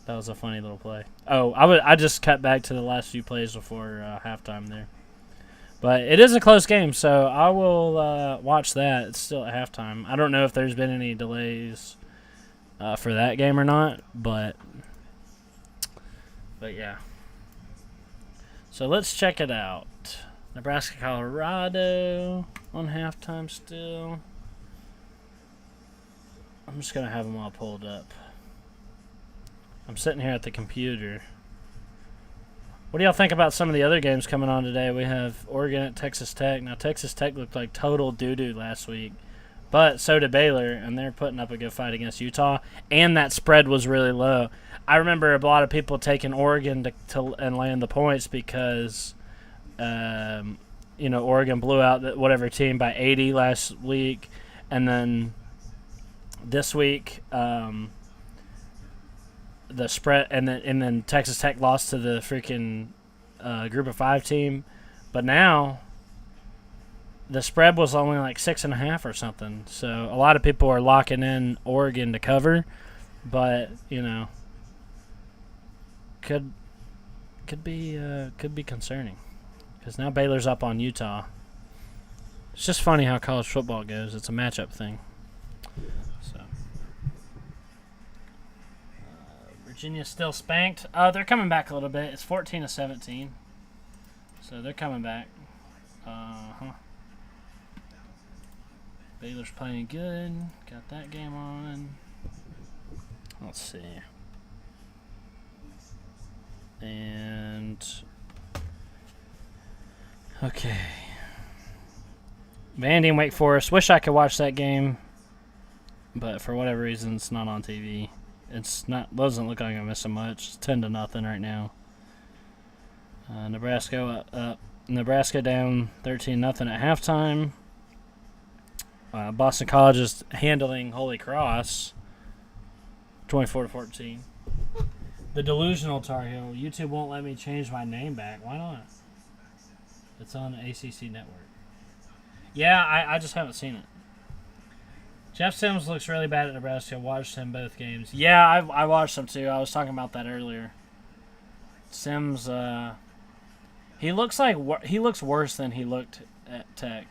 was a funny little play. Oh, I just cut back to the last few plays before halftime there. But it is a close game, so I will watch that. It's still at halftime. I don't know if there's been any delays for that game or not, but yeah. So let's check it out. Nebraska, Colorado on halftime still. I'm just gonna have them all pulled up. I'm sitting here at the computer. What do y'all think about some of the other games coming on today? We have Oregon at Texas Tech. Now Texas Tech looked like total doo-doo last week. But so did Baylor, and they're putting up a good fight against Utah. And that spread was really low. I remember a lot of people taking Oregon and laying the points because, Oregon blew out whatever team by 80 last week. And then this week, the spread, and then Texas Tech lost to the freaking Group of 5 team. But now the spread was only 6.5 or something. So a lot of people are locking in Oregon to cover, but could be concerning because now Baylor's up on Utah. It's just funny how college football goes. It's a matchup thing. So Virginia's still spanked. They're coming back a little bit. It's 14-17, so they're coming back. Baylor's playing good. Got that game on. Let's see. And okay. Vandy and Wake Forest. Wish I could watch that game, but for whatever reason, it's not on TV. It's not. Doesn't look like I'm missing much. It's 10-0 right now. Nebraska up. Nebraska down 13-0 at halftime. Boston College is handling Holy Cross 24-14. The delusional Tar Heel. YouTube won't let me change my name back. Why not? It's on the ACC network. Yeah, I just haven't seen it. Jeff Sims looks really bad at Nebraska. Watched him both games. Yeah, I watched him too. I was talking about that earlier. Sims, he looks worse than he looked at Tech.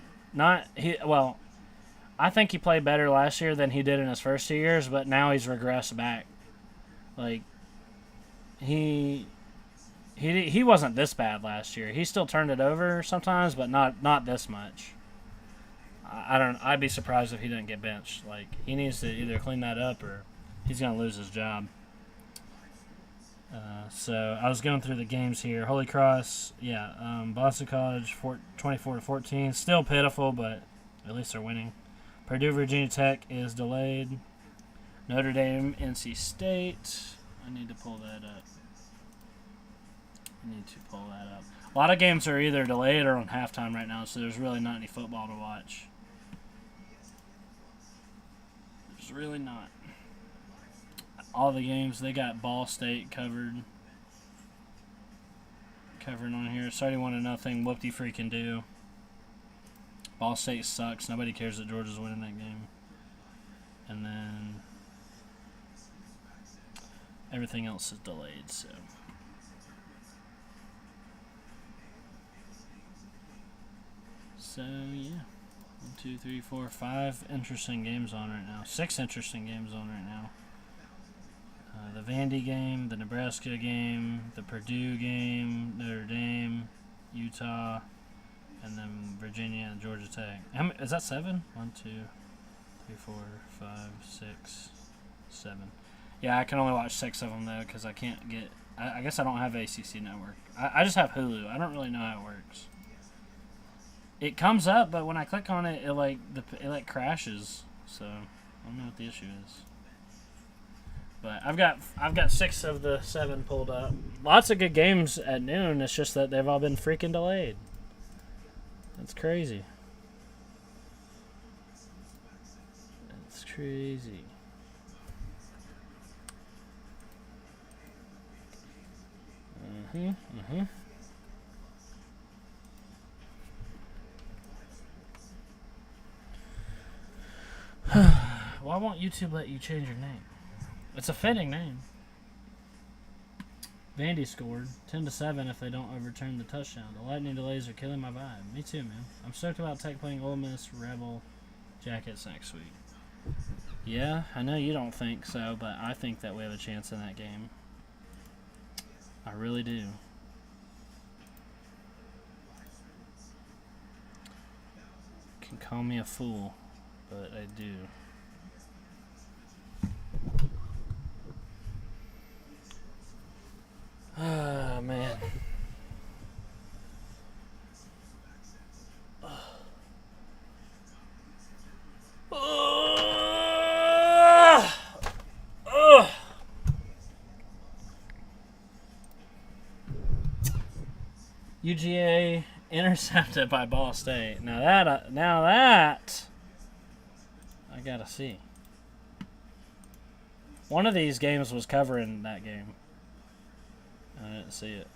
I think he played better last year than he did in his first 2 years, but now he's regressed back. He wasn't this bad last year. He still turned it over sometimes, but not this much. I'd be surprised if he didn't get benched. He needs to either clean that up or he's gonna lose his job. So I was going through the games here. Holy Cross, Boston College 24-14, still pitiful, but at least they're winning. Purdue, Virginia Tech is delayed. Notre Dame, NC State. I need to pull that up. A lot of games are either delayed or on halftime right now, so there's really not any football to watch. There's really not. All the games, they got Ball State covered on here. It's 31-0. Whoop-de freaking do. Ball State sucks. Nobody cares that Georgia's winning that game. And then everything else is delayed, so. So, yeah. 1, 2, 3, 4, 5 interesting games on right now. 6 interesting games on right now. The Vandy game, the Nebraska game, the Purdue game, Notre Dame, Utah, and then Virginia and Georgia Tech. Is that 7? 1, 2, 3, 4, 5, 6, 7. Yeah, I can only watch 6 of them, though, because I can't get... I guess I don't have ACC Network. I just have Hulu. I don't really know how it works. It comes up, but when I click on it, it crashes. So, I don't know what the issue is. But I've got 6 of the 7 pulled up. Lots of good games at noon. It's just that they've all been freaking delayed. That's crazy. That's crazy. Why won't YouTube let you change your name? It's a fitting name. Vandy scored 10-7 if they don't overturn the touchdown. The lightning delays are killing my vibe. Me too, man. I'm stoked about Tech playing Ole Miss Rebel Jackets next week. Yeah, I know you don't think so, but I think that we have a chance in that game. I really do. You can call me a fool, but I do. Ah, man. UGA intercepted by Ball State. Now that I gotta see. One of these games was covering that game. I didn't see it.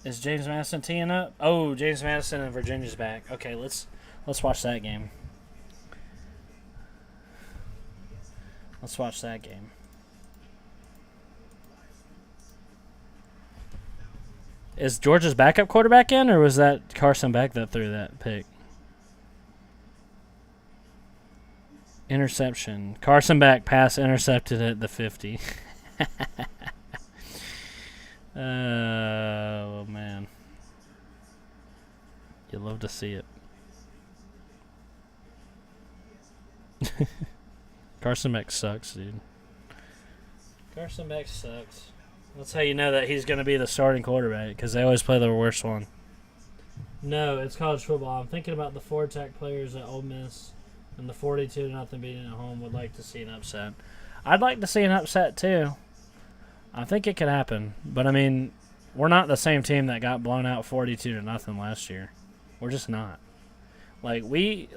Is James Madison teeing up? Oh, James Madison and Virginia's back. Okay, let's watch that game. Let's watch that game. Is Georgia's backup quarterback in, or was that Carson Beck that threw that pick? Interception. Carson Beck pass intercepted at the 50. Oh, man. You love to see it. Carson Beck sucks, dude. Carson Beck sucks. That's how you know that he's going to be the starting quarterback, because they always play the worst one. No, it's college football. I'm thinking about the 4 Tech players at Ole Miss and the 42-0 beating at home. Would like to see an upset. I'd like to see an upset, too. I think it could happen. But, I mean, we're not the same team that got blown out 42-0 last year. We're just not. We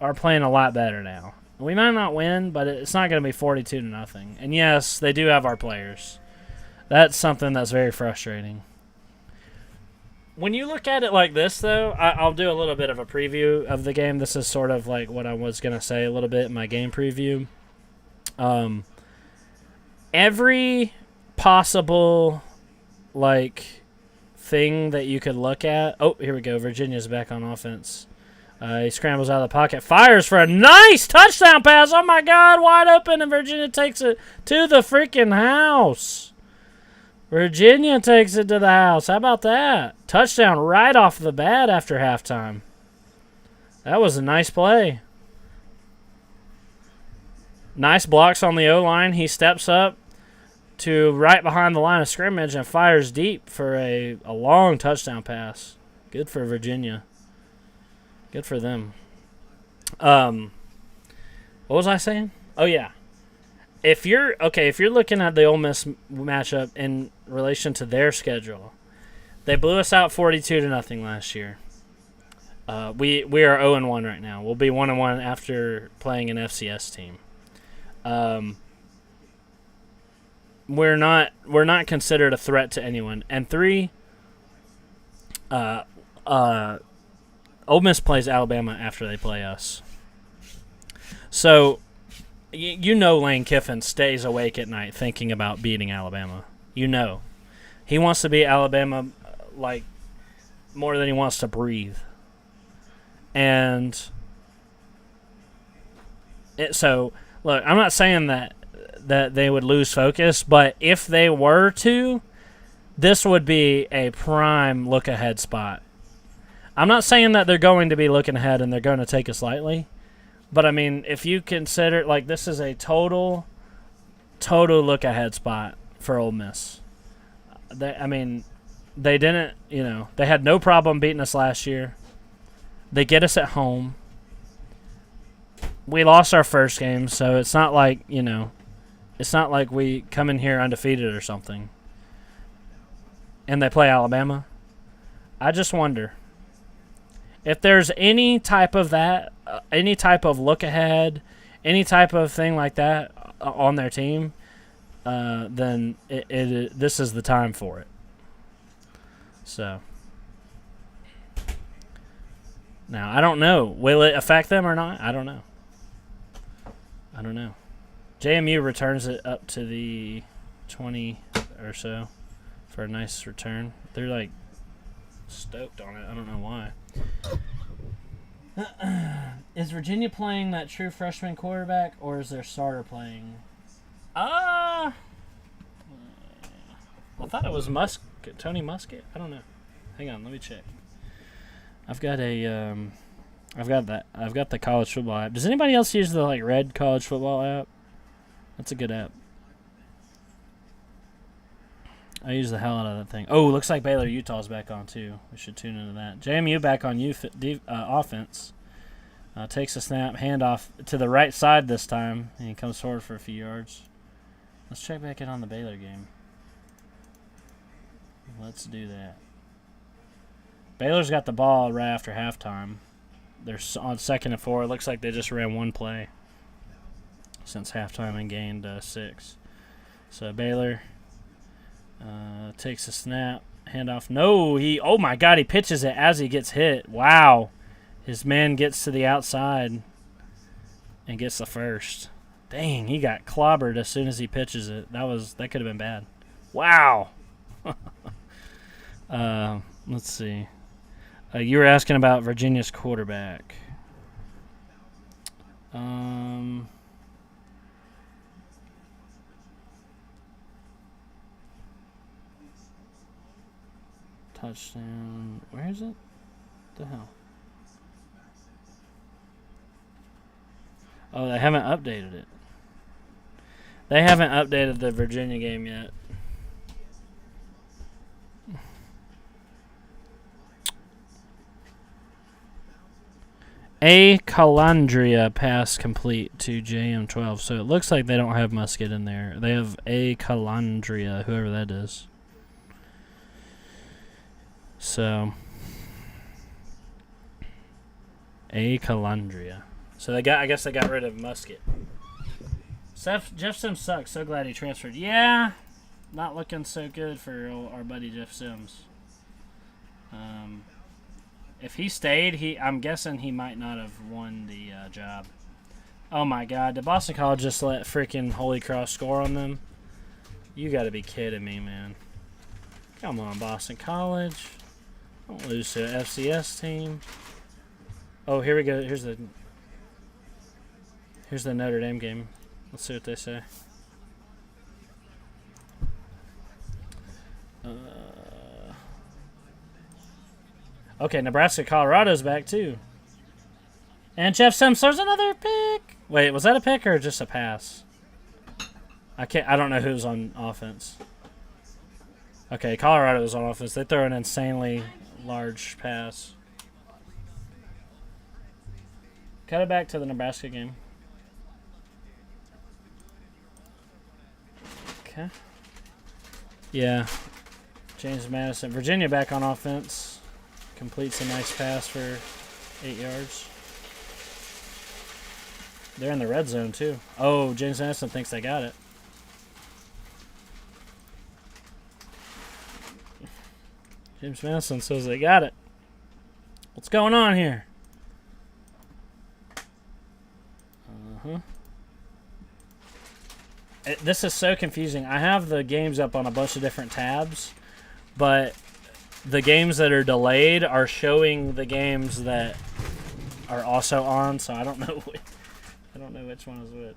are playing a lot better now. We might not win, but it's not going to be 42-0. And yes, they do have our players. That's something that's very frustrating. When you look at it like this, though, I'll do a little bit of a preview of the game. This is sort of like what I was going to say a little bit in my game preview. Every possible, thing that you could look at. Oh, here we go. Virginia's back on offense. He scrambles out of the pocket, fires for a nice touchdown pass. Oh, my God, wide open, and Virginia takes it to the freaking house. Virginia takes it to the house. How about that? Touchdown right off the bat after halftime. That was a nice play. Nice blocks on the O-line. He steps up to right behind the line of scrimmage and fires deep for a long touchdown pass. Good for Virginia. Good for them. What was I saying? Oh, yeah. If you're looking at the Ole Miss matchup in relation to their schedule, they blew us out 42-0 last year. We are 0-1 right now. We'll be 1-1 after playing an FCS team. We're not considered a threat to anyone. And 3, Ole Miss plays Alabama after they play us. So, you know Lane Kiffin stays awake at night thinking about beating Alabama. You know. He wants to beat Alabama, more than he wants to breathe. And so, Look, I'm not saying that they would lose focus, but if they were to, this would be a prime look-ahead spot. I'm not saying that they're going to be looking ahead and they're going to take us lightly, but, I mean, if you consider, like, this is a total look-ahead spot for Ole Miss. They didn't, they had no problem beating us last year. They get us at home. We lost our first game, so it's not like, it's not like we come in here undefeated or something. And they play Alabama. I just wonder if there's any type of that, any type of look ahead, any type of thing like that on their team, then this is the time for it. So now I don't know. Will it affect them or not? I don't know. JMU returns it up to the 20 or so for a nice return. They're like stoked on it. I don't know why. Is Virginia playing that true freshman quarterback, or is their starter playing? I thought it was Tony Musket. I don't know. Hang on, let me check. I've got the college football app. Does anybody else use the red college football app? That's a good app. I use the hell out of that thing. Oh, looks like Baylor Utah's back on too. We should tune into that. JMU back on offense. Takes a snap, handoff to the right side this time, and he comes forward for a few yards. Let's check back in on the Baylor game. Let's do that. Baylor's got the ball right after halftime. They're on 2nd and 4. It looks like they just ran one play since halftime and gained 6. So Baylor takes a snap, handoff. No, oh my God, he pitches it as he gets hit. Wow. His man gets to the outside and gets the first. Dang, he got clobbered as soon as he pitches it. That could have been bad. Wow. Let's see. You were asking about Virginia's quarterback. Touchdown. Where is it? The hell? Oh, they haven't updated it. They haven't updated the Virginia game yet. A Calandria pass complete to JM12. So it looks like they don't have Musket in there. They have A Calandria, whoever that is. So A Calandria. So I guess they got rid of Musket. Jeff Sims sucks. So glad he transferred. Yeah, not looking so good for our buddy Jeff Sims. If he stayed, I'm guessing he might not have won the job. Oh my God! Did Boston College just let freaking Holy Cross score on them? You got to be kidding me, man! Come on, Boston College! Don't lose to an FCS team. Oh, here we go. Here's the Notre Dame game. Let's see what they say. Okay, Nebraska, Colorado's back too. And Jeff Sims throws another pick. Wait, was that a pick or just a pass? I don't know who's on offense. Okay, Colorado's on offense. They throw an insanely large pass. Cut it back to the Nebraska game. Okay. Yeah. James Madison. Virginia back on offense. Completes a nice pass for 8 yards. They're in the red zone, too. Oh, James Madison thinks they got it. James Madison says they got it. What's going on here? This is so confusing. I have the games up on a bunch of different tabs, but the games that are delayed are showing the games that are also on, so I don't know which one is which.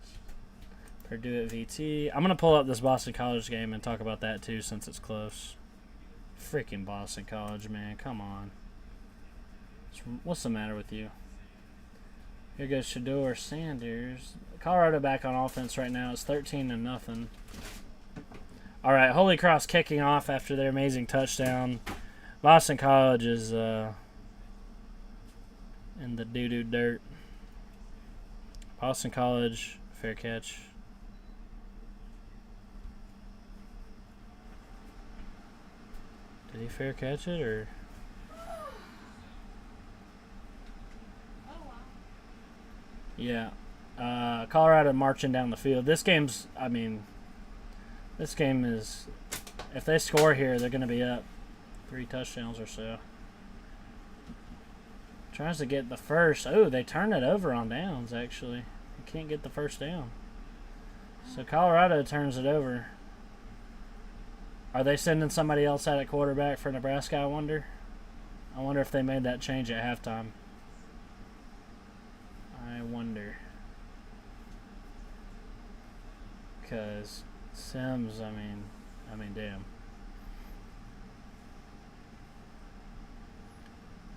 Purdue at VT. I'm going to pull up this Boston College game and talk about that too since it's close. Freaking Boston College, man. Come on. What's the matter with you? Here goes Shador Sanders. Colorado back on offense right now. It's 13-0. All right, Holy Cross kicking off after their amazing touchdown. Boston College is in the doo-doo dirt. Boston College, fair catch. Did he fair catch it or? Yeah. Colorado marching down the field. This game is, if they score here, they're going to be up 3 touchdowns or so. Tries to get the first. Oh, they turn it over on downs, actually. You can't get the first down. So Colorado turns it over. Are they sending somebody else out at quarterback for Nebraska, I wonder? I wonder if they made that change at halftime. I wonder. Because Sims, I mean, damn.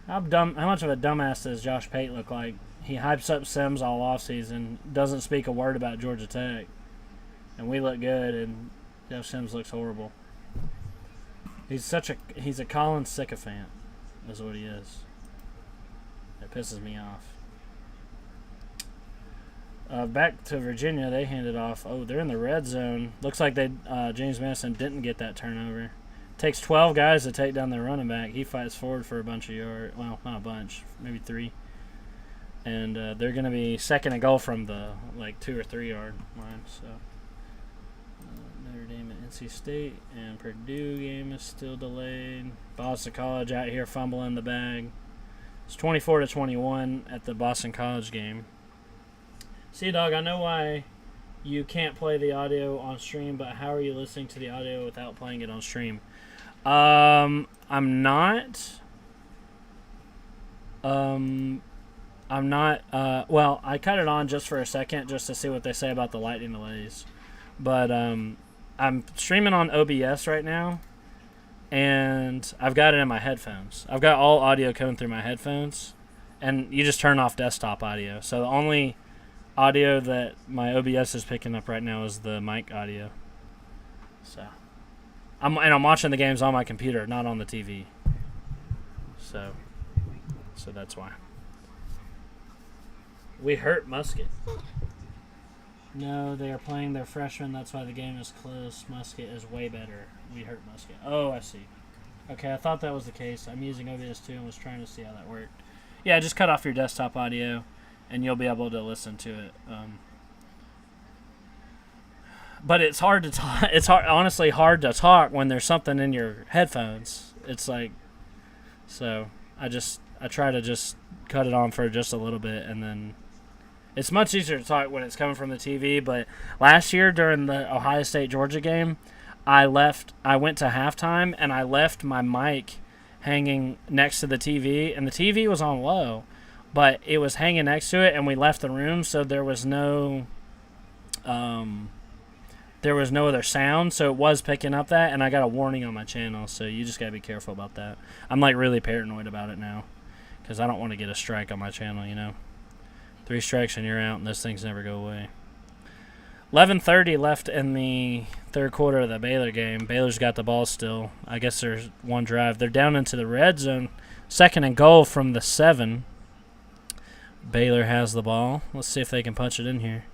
How much of a dumbass does Josh Pate look like? He hypes up Sims all offseason, doesn't speak a word about Georgia Tech. And we look good, and Jeff Sims looks horrible. He's a Colin sycophant, is what he is. It pisses me off. Back to Virginia, they handed off. Oh, they're in the red zone. Looks like James Madison didn't get that turnover. Takes 12 guys to take down their running back. He fights forward for a bunch of yards. Well, not a bunch, maybe 3. And they're going to be second and goal from the 2 or 3 yard line. So Notre Dame at NC State and Purdue game is still delayed. Boston College out here fumbling the bag. It's 24-21 at the Boston College game. See, Dog, I know why you can't play the audio on stream, but how are you listening to the audio without playing it on stream? I'm not. Well, I cut it on just for a second just to see what they say about the lightning delays. But I'm streaming on OBS right now, and I've got it in my headphones. I've got all audio coming through my headphones, and you just turn off desktop audio. So the only audio that my OBS is picking up right now is the mic audio. So I'm watching the games on my computer, not on the TV. So that's why. We hurt Musket. No, they are playing their freshmen. That's why the game is close. Musket is way better. We hurt Musket. Oh, I see. Okay, I thought that was the case. I'm using OBS too and was trying to see how that worked. Yeah, just cut off your desktop audio, and you'll be able to listen to it. But it's hard to talk. It's honestly hard to talk when there's something in your headphones. It's like, so I try to just cut it on for just a little bit, and then it's much easier to talk when it's coming from the TV. But last year during the Ohio State-Georgia game, I went to halftime, and I left my mic hanging next to the TV, and the TV was on low, but it was hanging next to it, and we left the room, so there was no other sound, so it was picking up that, and I got a warning on my channel, so you just gotta be careful about that. I'm really paranoid about it now, because I don't want to get a strike on my channel, 3 strikes and you're out, and those things never go away. 11:30 left in the third quarter of the Baylor game. Baylor's got the ball still. I guess there's one drive. They're down into the red zone. Second and goal from the 7. Baylor has the ball. Let's see if they can punch it in here.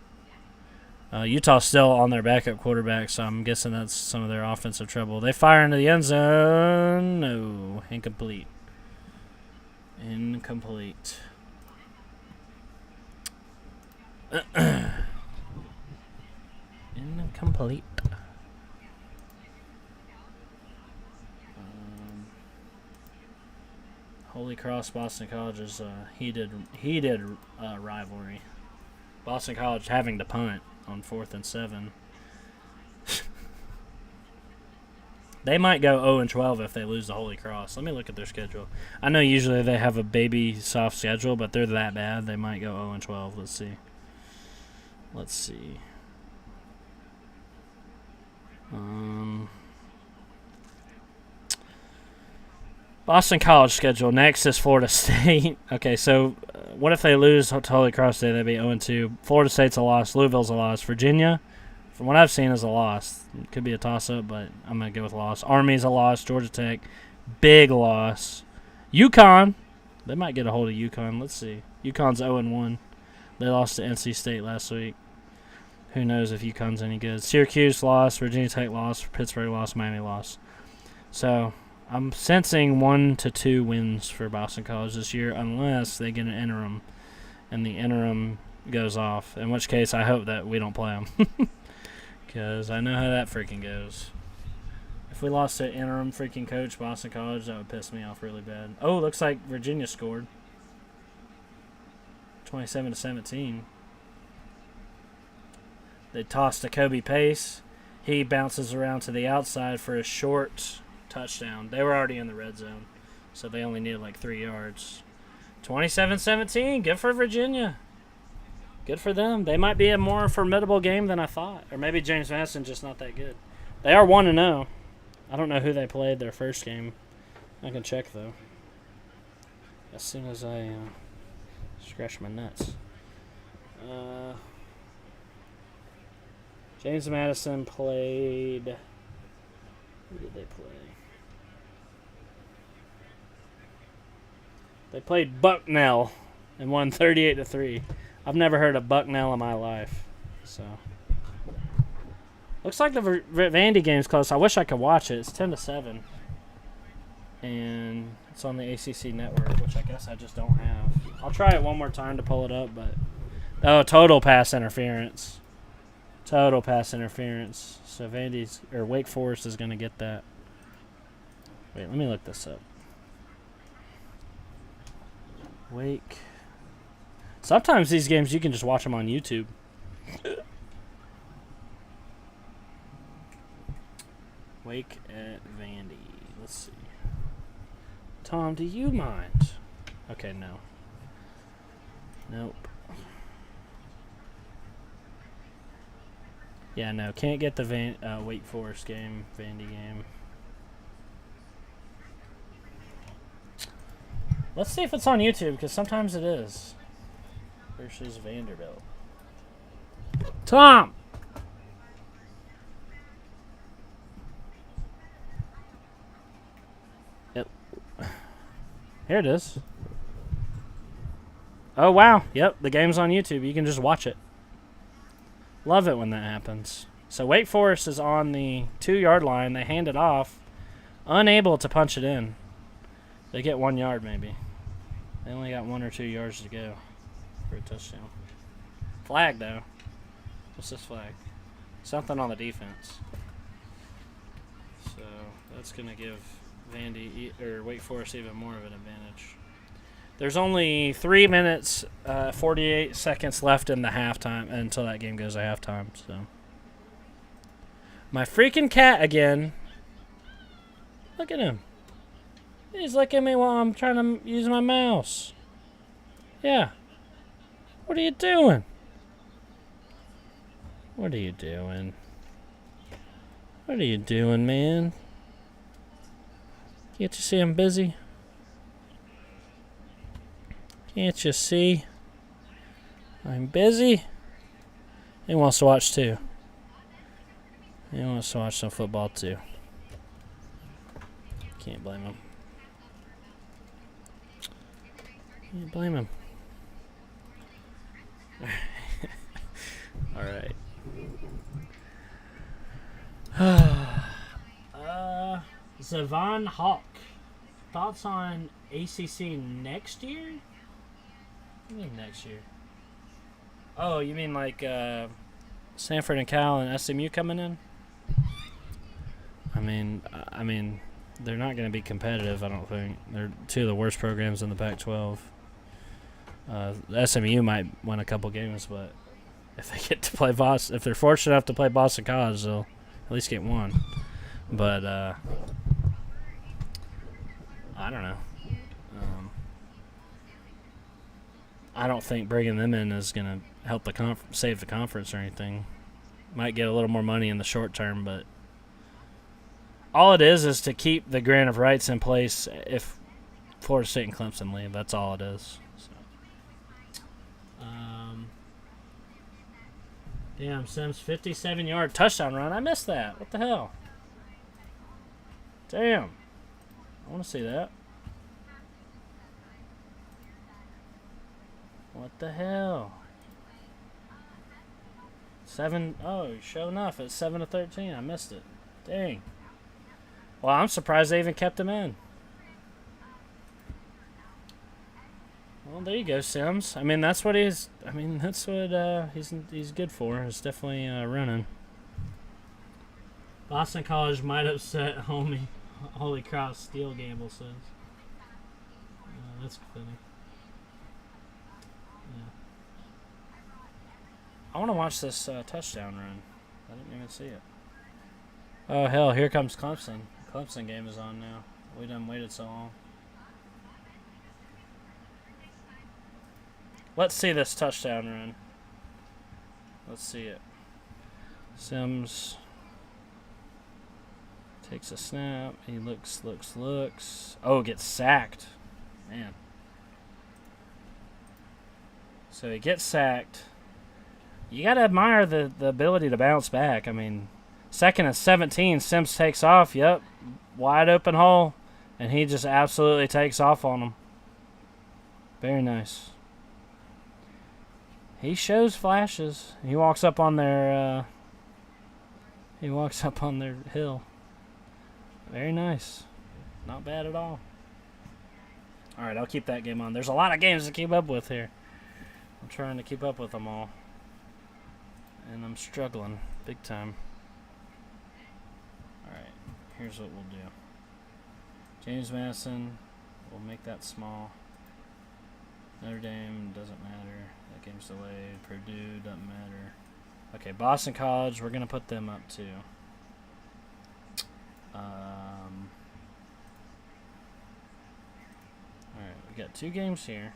Utah's still on their backup quarterback, so I'm guessing that's some of their offensive trouble. They fire into the end zone. No, incomplete. Incomplete. Incomplete. Holy Cross Boston College is a heated rivalry. Boston College having to punt on 4th and 7. They might go 0-12 if they lose the Holy Cross. Let me look at their schedule. I know usually they have a baby soft schedule, but they're that bad. They might go 0-12. Let's see. Boston College schedule. Next is Florida State. Okay, so what if they lose to Holy Cross State? They'd be 0-2. Florida State's a loss. Louisville's a loss. Virginia, from what I've seen, is a loss. It could be a toss-up, but I'm going to go with loss. Army's a loss. Georgia Tech, big loss. UConn, they might get a hold of UConn. Let's see. UConn's 0-1. They lost to NC State last week. Who knows if UConn's any good. Syracuse lost. Virginia Tech lost. Pittsburgh lost. Miami lost. So I'm sensing 1 to 2 wins for Boston College this year unless they get an interim and the interim goes off, in which case I hope that we don't play them because I know how that freaking goes. If we lost to interim freaking coach Boston College, that would piss me off really bad. Oh, looks like Virginia scored 27-17. They tossed to Kobe Pace. He bounces around to the outside for a short touchdown. They were already in the red zone, so they only needed like 3 yards. 27-17. Good for Virginia. Good for them. They might be a more formidable game than I thought. Or maybe James Madison's just not that good. They are 1-0. I don't know who they played their first game. I can check, though, as soon as I scratch my nuts. James Madison played... Who did they play? They played Bucknell and won 38-3. I've never heard of Bucknell in my life. So looks like the Vandy game's close. I wish I could watch it. It's 10-7. And it's on the ACC network, which I guess I just don't have. I'll try it one more time to pull it up, but total pass interference. Total pass interference. So Wake Forest is going to get that. Wait, let me look this up. Wake. Sometimes these games you can just watch them on YouTube. Wake at Vandy. Let's see. Tom, do you mind? Okay, no. Nope. Yeah, no, can't get the Wake Forest game, Vandy game. Let's see if it's on YouTube, because sometimes it is. Versus Vanderbilt. Tom! Yep. Here it is. Oh, wow. Yep, the game's on YouTube. You can just watch it. Love it when that happens. So Wake Forest is on the 2-yard line. They hand it off. Unable to punch it in. They get 1 yard maybe. They only got 1 or 2 yards to go for a touchdown. Flag, though. What's this flag? Something on the defense. So that's going to give Wake Forest even more of an advantage. There's only 3 minutes, 48 seconds left in the halftime until that game goes to halftime. So my freaking cat again. Look at him. He's looking at me while I'm trying to use my mouse. Yeah. What are you doing? What are you doing? What are you doing, man? Can't you see I'm busy? Can't you see I'm busy? He wants to watch too. He wants to watch some football too. Can't blame him. Can't blame him. All right. Zavon Hawk. Thoughts on ACC next year? What do you mean next year? Oh, you mean like Stanford and Cal and SMU coming in? I mean, they're not going to be competitive, I don't think. They're two of the worst programs in the Pac-12. SMU might win a couple games, but if they get to play if they're fortunate enough to play Boston College, they'll at least get one. But I don't know. I don't think bringing them in is going to help the save the conference or anything. Might get a little more money in the short term, but all it is to keep the grant of rights in place if Florida State and Clemson leave. That's all it is. So. Damn, Sims, 57-yard touchdown run. I missed that. What the hell? Damn. I want to see that. What the hell? 7. Oh, sure enough, it's 7-13. I missed it. Dang. Well, I'm surprised they even kept him in. Well, there you go, Sims. I mean, that's what he's. I mean, that's what he's good for. It's definitely running. Boston College might upset Holy Cross. Steel Gamble says. That's funny. Yeah. I want to watch this touchdown run. I didn't even see it. Oh hell! Here comes Clemson. Clemson game is on now. We done waited so long. Let's see this touchdown run. Let's see it. Sims takes a snap. He looks. Oh, gets sacked. Man. So he gets sacked. You got to admire the ability to bounce back. I mean, 2nd and 17, Sims takes off. Yep. Wide open hole. And he just absolutely takes off on him. Very nice. He shows flashes. He walks up on their hill. Very nice. Not bad at all. All right, I'll keep that game on. There's a lot of games to keep up with here. I'm trying to keep up with them all. And I'm struggling big time. All right, here's what we'll do. James Madison, we'll make that small. Notre Dame, doesn't matter. That game's delayed. Purdue, doesn't matter. Okay, Boston College, we're going to put them up too. Alright, we got 2 games here.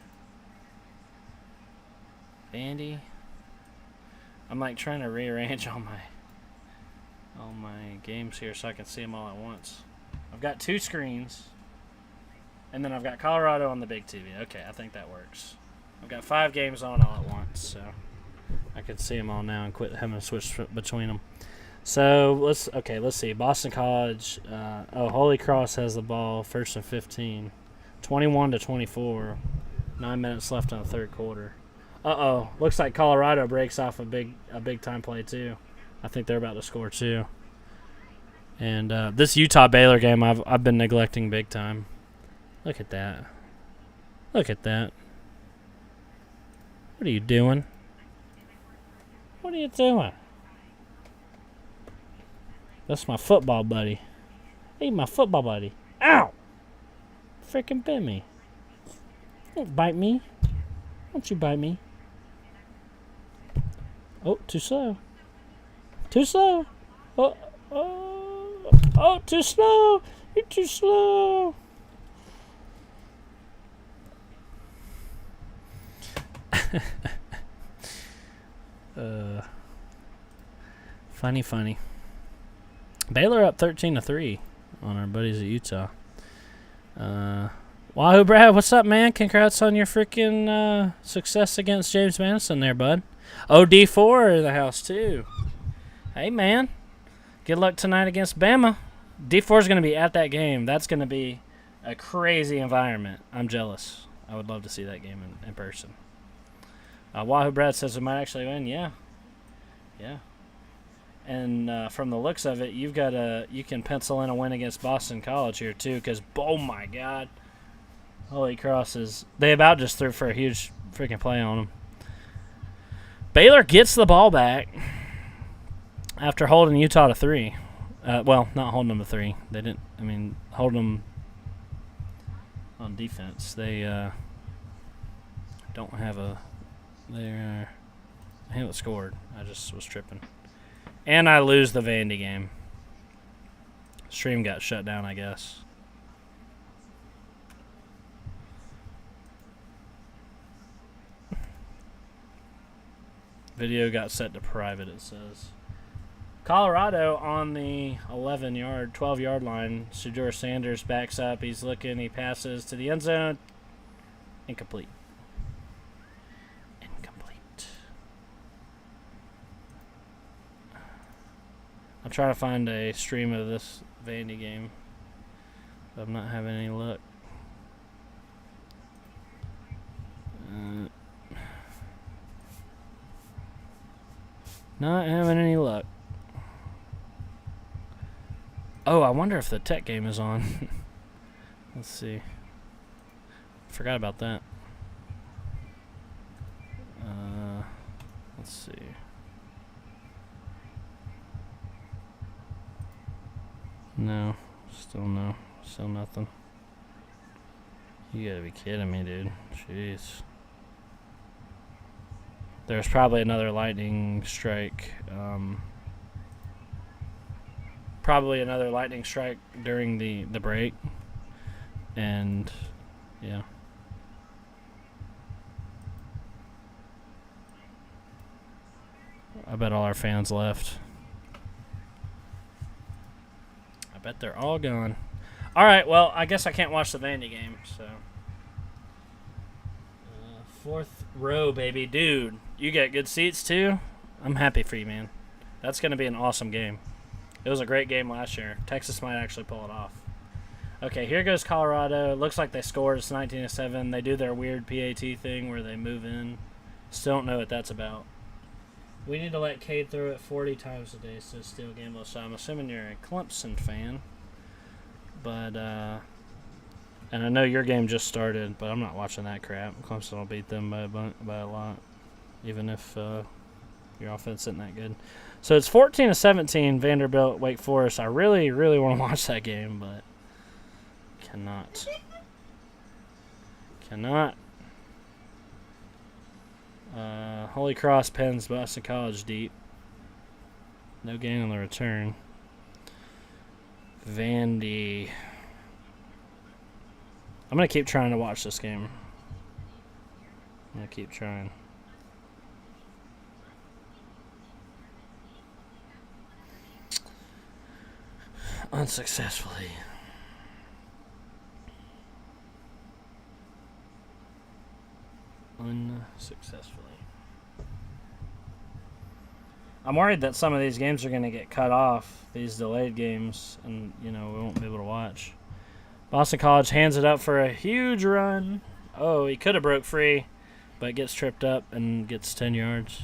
Vandy. I'm like trying to rearrange all my games here so I can see them all at once. I've got 2 screens. And then I've got Colorado on the big TV. Okay, I think that works. I've got 5 games on all at once, so I can see them all now and quit having to switch between them. So let's see. Boston College. Holy Cross has the ball. 1st and 15, 21-24. 9 minutes left in the 3rd quarter. Looks like Colorado breaks off a big time play too. I think they're about to score too. And this Utah Baylor game, I've been neglecting big time. Look at that. Look at that. What are you doing? What are you doing? That's my football buddy. Hey, my football buddy. Ow! Freaking bit me. Don't bite me. Don't you bite me. Oh, too slow. Too slow. Oh, too slow. You're too slow. Funny. Baylor up 13-3 on our buddies at Utah. Wahoo Brad, what's up, man? Congrats on your freaking success against James Madison there, bud. D4 in the house too. Hey, man. Good luck tonight against Bama. D4 is going to be at that game. That's going to be a crazy environment. I'm jealous. I would love to see that game in person. Wahoo Brad says we might actually win. Yeah. And from the looks of it, you can pencil in a win against Boston College here too, because oh my God, Holy Cross they about just threw for a huge freaking play on them. Baylor gets the ball back after holding Utah to 3. Well, not holding them to 3. They didn't. I mean, holding them on defense. They don't have a. They haven't scored. I just was tripping. And I lose the Vandy game. Stream got shut down, I guess. Video got set to private, it says. Colorado on the 12-yard line. Shedeur Sanders backs up. He's looking. He passes to the end zone. Incomplete. I'm trying to find a stream of this Vandy game, but I'm not having any luck. Not having any luck. Oh, I wonder if the Tech game is on. Let's see. Forgot about that. Let's see. No. Still no. Still nothing. You gotta be kidding me, dude. Jeez. There's probably another lightning strike. Probably another lightning strike during the break. And, yeah. I bet all our fans left. I bet they're all gone. All right, well, I guess I can't watch the Vandy game, so. Fourth row, baby. Dude, you get good seats, too? I'm happy for you, man. That's going to be an awesome game. It was a great game last year. Texas might actually pull it off. Okay, here goes Colorado. It looks like they scored. It's 19-7. They do their weird PAT thing where they move in. Still don't know what that's about. We need to let Cade throw it 40 times a day, so still gamble. So I'm assuming you're a Clemson fan. But, and I know your game just started, but I'm not watching that crap. Clemson will beat them by a lot, even if your offense isn't that good. So it's 14-17, Vanderbilt, Wake Forest. I really, really want to watch that game, but cannot. Holy Cross pens Boston College deep. No gain on the return. Vandy. I'm going to keep trying to watch this game. I'm going to keep trying. Unsuccessfully. I'm worried that some of these games are going to get cut off, these delayed games, and, we won't be able to watch. Boston College hands it up for a huge run. Oh, he could have broke free, but gets tripped up and gets 10 yards.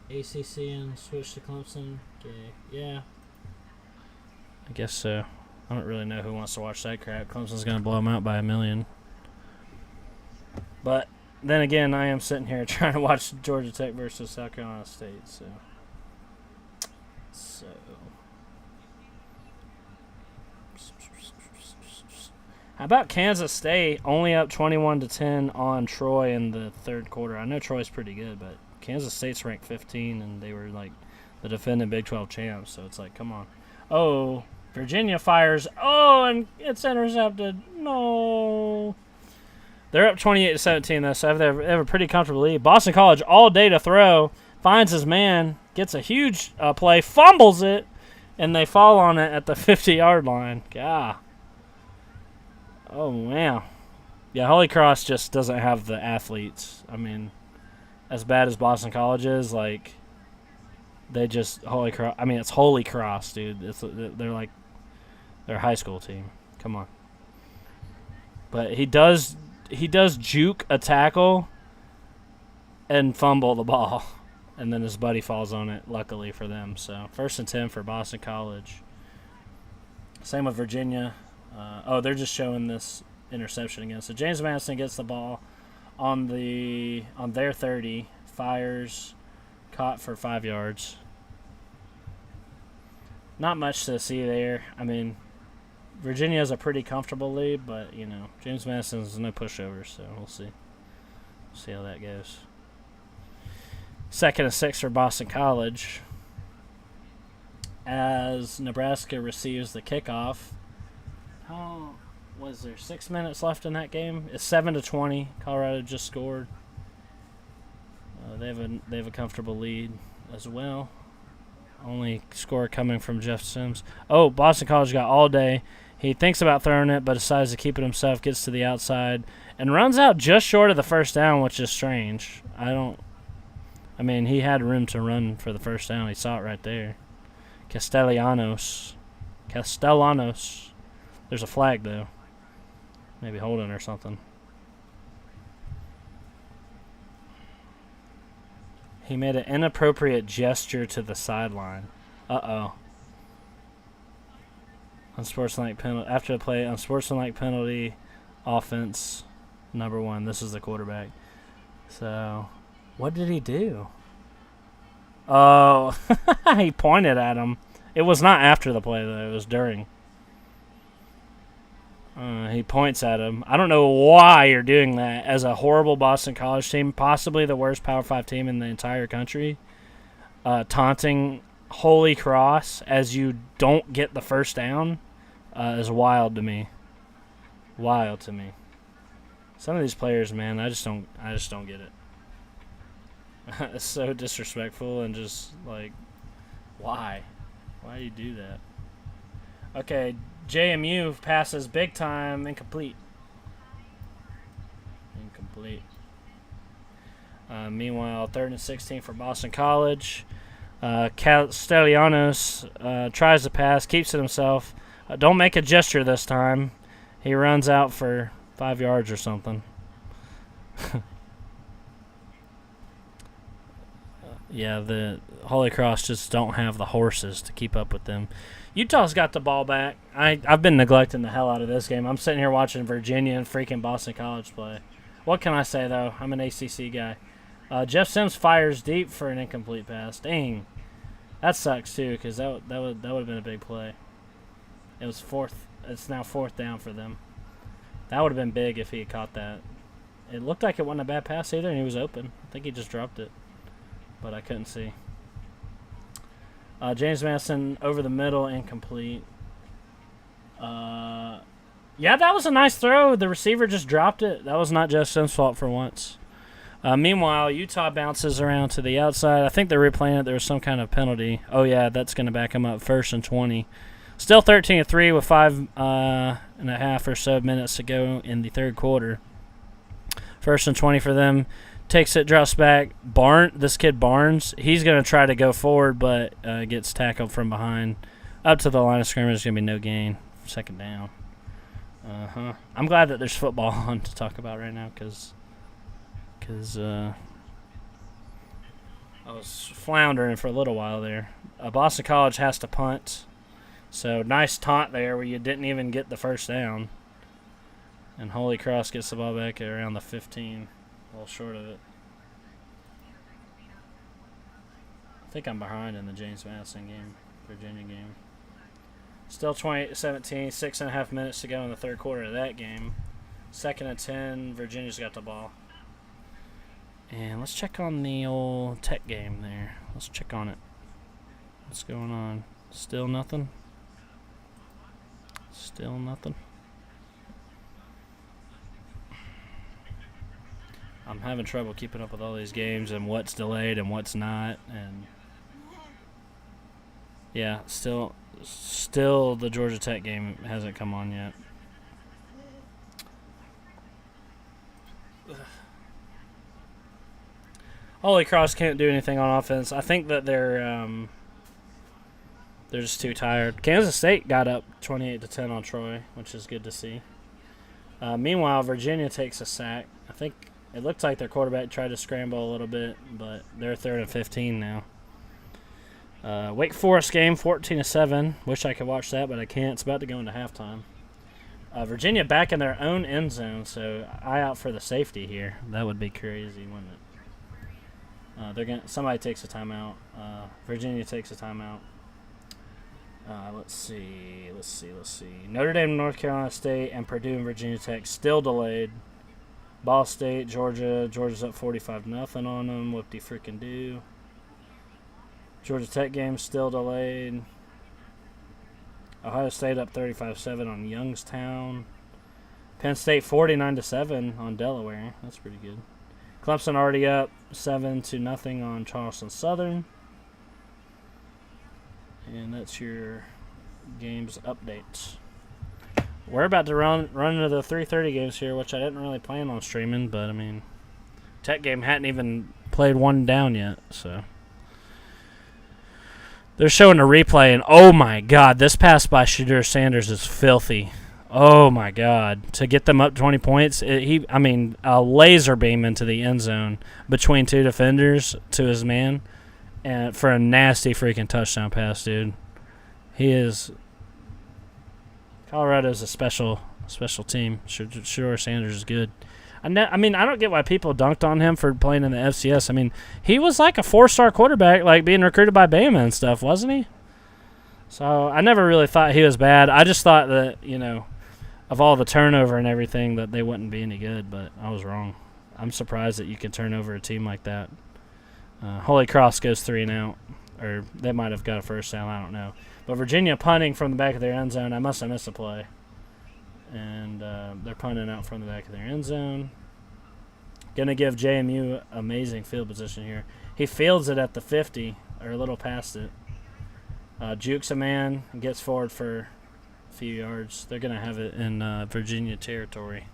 ACC and switch to Clemson. Okay, yeah. I guess so. I don't really know who wants to watch that crap. Clemson's going to blow them out by 1 million. But then again, I am sitting here trying to watch Georgia Tech versus South Carolina State. So. How about Kansas State only up 21-10 on Troy in the third quarter? I know Troy's pretty good, but Kansas State's ranked 15, and they were like the defending Big 12 champs. So it's like, come on. Oh, Virginia fires. Oh, and it's intercepted. No. They're up 28-17 though, so they have a pretty comfortable lead. Boston College all day to throw, finds his man, gets a huge play, fumbles it, and they fall on it at the 50-yard line. God. Oh, wow. Yeah, Holy Cross just doesn't have the athletes. I mean, as bad as Boston College is, like, they just Holy Cross. I mean, it's Holy Cross, dude. They're a high school team. Come on. But he does juke a tackle and fumble the ball, and then his buddy falls on it. Luckily for them. So 1st and 10 for Boston College. Same with Virginia. They're just showing this interception again. So James Madison gets the ball on their 30, fires, caught for 5 yards. Not much to see there. I mean, Virginia has a pretty comfortable lead, but, James Madison's no pushover, so we'll see. See how that goes. 2nd and 6 for Boston College as Nebraska receives the kickoff. was there 6 minutes left in that game? It's 7-20. Colorado just scored. They have a comfortable lead as well. Only score coming from Jeff Sims. Oh, Boston College got all day. He thinks about throwing it, but decides to keep it himself. Gets to the outside and runs out just short of the first down, which is strange. I mean, he had room to run for the first down. He saw it right there. Castellanos. There's a flag, though. Maybe holding or something. He made an inappropriate gesture to the sideline. Uh-oh. Unsportsmanlike penalty. After the play, unsportsmanlike penalty, offense, number 1. This is the quarterback. So, what did he do? Oh, he pointed at him. It was not after the play, though. It was during. He points at him. I don't know why you're doing that as a horrible Boston College team, possibly the worst Power 5 team in the entire country, taunting Holy Cross as you don't get the first down is wild to me. Wild to me. Some of these players, man, I just don't get it. It's so disrespectful and just like, why? Why do you do that? Okay, JMU passes big time, incomplete. Meanwhile, 3rd and 16 for Boston College. Castellanos tries to pass, keeps it himself. Don't make a gesture this time. He runs out for 5 yards or something. Yeah, the Holy Cross just don't have the horses to keep up with them. Utah's got the ball back. I've been neglecting the hell out of this game. I'm sitting here watching Virginia and freaking Boston College play. What can I say, though? I'm an ACC guy. Jeff Sims fires deep for an incomplete pass. Dang. That sucks, too, because that would have been a big play. It was fourth. It's now 4th down for them. That would have been big if he had caught that. It looked like it wasn't a bad pass either, and he was open. I think he just dropped it, but I couldn't see. James Madison over the middle, incomplete. Yeah, that was a nice throw. The receiver just dropped it. That was not Jeff Sims' fault for once. Meanwhile, Utah bounces around to the outside. I think they're replaying it. There was some kind of penalty. Oh, yeah, that's going to back him up. 1st and 20. Still 13-3 with 5.5 or so minutes to go in the third quarter. 1st and 20 for them. Takes it, drops back. This kid Barnes, he's going to try to go forward, but gets tackled from behind. Up to the line of scrimmage, going to be no gain. 2nd down. I'm glad that there's football on to talk about right now because I was floundering for a little while there. Boston College has to punt. So, nice taunt there where you didn't even get the first down. And Holy Cross gets the ball back at around the 15. A little short of it. I think I'm behind in the James Madison game, Virginia game. Still 20-17, 6.5 minutes to go in the third quarter of that game. 2nd and 10, Virginia's got the ball. And let's check on the old Tech game there. Let's check on it. What's going on? Still nothing? Still nothing? I'm having trouble keeping up with all these games and what's delayed and what's not. And yeah, still the Georgia Tech game hasn't come on yet. Holy Cross can't do anything on offense. I think that they're just too tired. Kansas State got up 28-10 on Troy, which is good to see. Meanwhile, Virginia takes a sack. I think it looked like their quarterback tried to scramble a little bit, but they're 3rd and 15 now. Wake Forest game, 14-7. Wish I could watch that, but I can't. It's about to go into halftime. Virginia back in their own end zone, so eye out for the safety here. That would be crazy, wouldn't it? Somebody takes a timeout. Virginia takes a timeout. Let's see. Notre Dame, North Carolina State, and Purdue and Virginia Tech still delayed. Ball State, Georgia. Georgia's up 45-0 on them. Whoop-de-freaking-do. Georgia Tech game still delayed. Ohio State up 35-7 on Youngstown. Penn State 49-7 on Delaware. That's pretty good. Clemson already up 7-0 on Charleston Southern. And that's your games update. We're about to run into the 3:30 games here, which I didn't really plan on streaming, but I mean, Tech game hadn't even played one down yet, so. They're showing a replay, and oh my God, this pass by Shadur Sanders is filthy. Oh my God, to get them up 20 points, a laser beam into the end zone between two defenders to his man, and for a nasty freaking touchdown pass, dude. Colorado's a special team. Shadur Sanders is good. I don't get why people dunked on him for playing in the FCS. I mean, he was like a 4-star quarterback, like being recruited by Bama and stuff, wasn't he? So I never really thought he was bad. I just thought that, of all the turnover and everything, that they wouldn't be any good, but I was wrong. I'm surprised that you can turn over a team like that. Holy Cross goes 3-and-out, or they might have got a first down, I don't know. But Virginia punting from the back of their end zone, I must have missed a play. And they're punting out from the back of their end zone. Going to give JMU amazing field position here. He fields it at the 50, or a little past it. Jukes a man and gets forward for a few yards. They're going to have it in Virginia territory.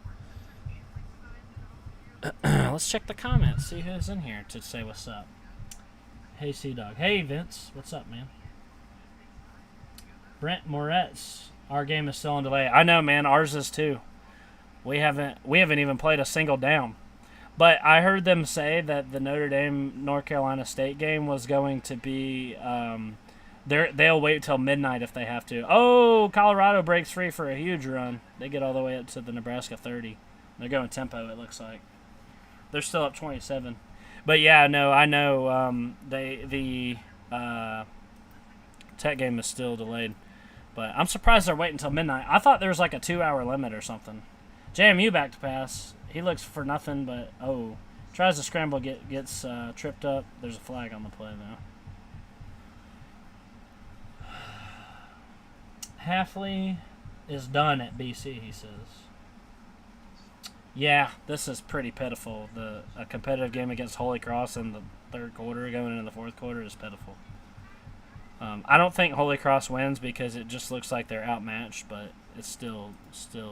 Let's check the comments, see who's in here to say what's up. Hey, Sea-Dog. Hey, Vince. What's up, man? Brent Moretz. Our game is still in delay. I know, man. Ours is too. We haven't even played a single down. But I heard them say that the Notre Dame North Carolina State game was going to be they'll wait till midnight if they have to. Oh, Colorado breaks free for a huge run. They get all the way up to the Nebraska 30. They're going tempo, it looks like. They're still up 27. But yeah, no, I know the Tech game is still delayed. But I'm surprised they're waiting until midnight. I thought there was like a 2-hour limit or something. JMU back to pass. He looks for nothing, but, tries to scramble, gets tripped up. There's a flag on the play, though. Halfley is done at BC, he says. Yeah, this is pretty pitiful. A competitive game against Holy Cross in the third quarter going into the fourth quarter is pitiful. I don't think Holy Cross wins because it just looks like they're outmatched, but it's still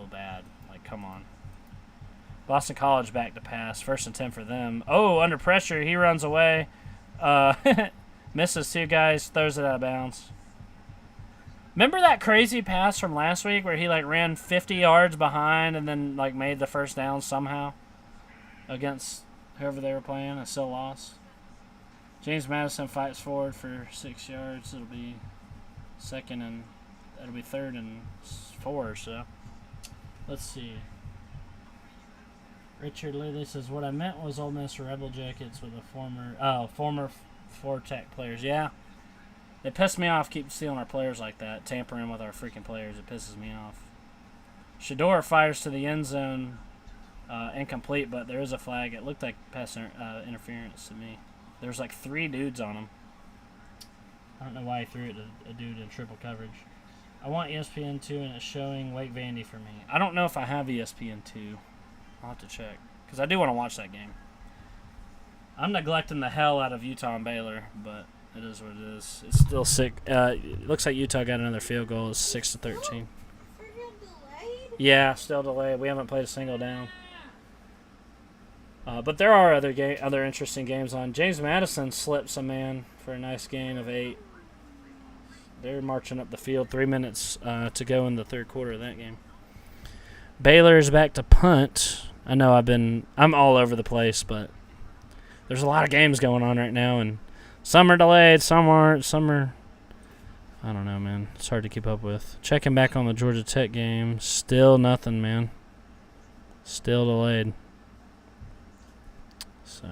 bad. Like, come on. Boston College back to pass. 1st and 10 for them. Oh, under pressure. He runs away. Misses two guys. Throws it out of bounds. Remember that crazy pass from last week where he, ran 50 yards behind and then, made the first down somehow against whoever they were playing and still lost? James Madison fights forward for 6 yards. It'll be 3rd and 4, so let's see. Richard Lilly says, what I meant was Ole Miss Rebel Jackets with a former 4 Tech players. Yeah, it pissed me off, keep stealing our players like that, tampering with our freaking players. It pisses me off. Shador fires to the end zone, incomplete, but there is a flag. It looked like pass interference to me. There's 3 dudes on him. I don't know why he threw it to a dude in triple coverage. I want ESPN2 and it's showing Wake Vandy for me. I don't know if I have ESPN2. I'll have to check. Because I do want to watch that game. I'm neglecting the hell out of Utah and Baylor, but it is what it is. It's still sick. It looks like Utah got another field goal. It's 6-13. Yeah, still delayed. We haven't played a single down. But there are other interesting games on. James Madison slips a man for a nice gain of 8. They're marching up the field. 3 minutes to go in the third quarter of that game. Baylor's back to punt. I know I'm all over the place, but there's a lot of games going on right now, and some are delayed, some aren't, some are, I don't know, man. It's hard to keep up with. Checking back on the Georgia Tech game. Still nothing, man. Still delayed. So,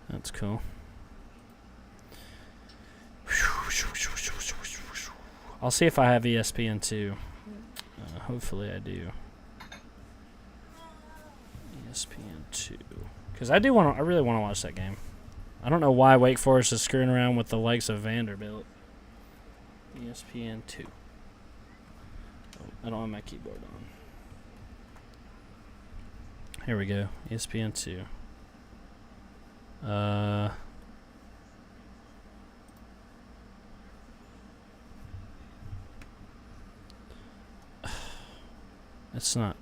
that's cool. I'll see if I have ESPN2. Hopefully I do. ESPN2. Because I really want to watch that game. I don't know why Wake Forest is screwing around with the likes of Vanderbilt. ESPN2. Oh, I don't have my keyboard on. Here we go. ESPN 2. It's not.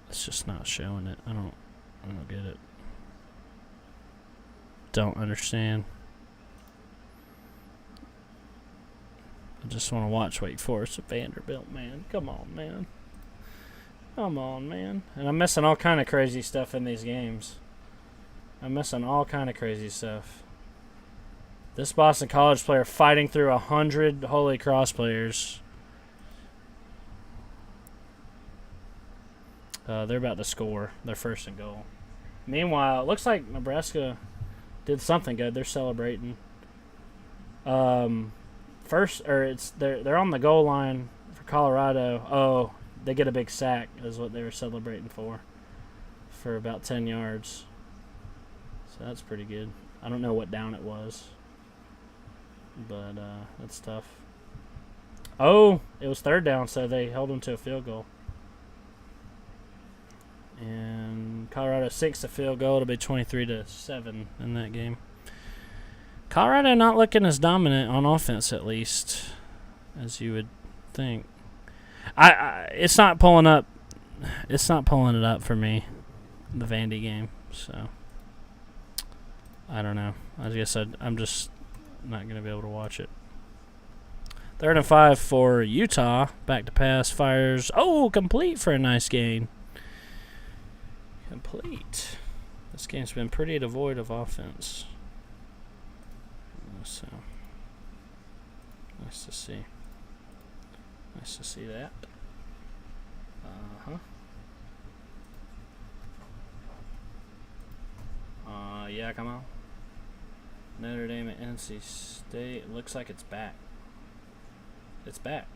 It's just not showing it. I don't get it. Don't understand. I just want to watch Wake Forest at Vanderbilt, man. Come on, man. Come on, man. And I'm missing all kind of crazy stuff in these games. I'm missing all kind of crazy stuff. This Boston College player fighting through 100 Holy Cross players. They're about to score their first and goal. Meanwhile, it looks like Nebraska did something good. They're celebrating. They're on the goal line for Colorado. Oh, they get a big sack is what they were celebrating for about 10 yards. So that's pretty good. I don't know what down it was, but that's tough. Oh, it was third down, so they held them to a field goal. And Colorado 6 a field goal. It'll be 23-7 in that game. Colorado not looking as dominant on offense, at least, as you would think. It's not pulling up. It's not pulling it up for me, the Vandy game. So I don't know. I guess I'm just not going to be able to watch it. 3rd and 5 for Utah. Back to pass. Fires. Oh, complete for a nice gain. Complete. This game's been pretty devoid of offense. So, nice to see. Nice to see that. Yeah, come on. Notre Dame at NC State. It looks like it's back. It's back.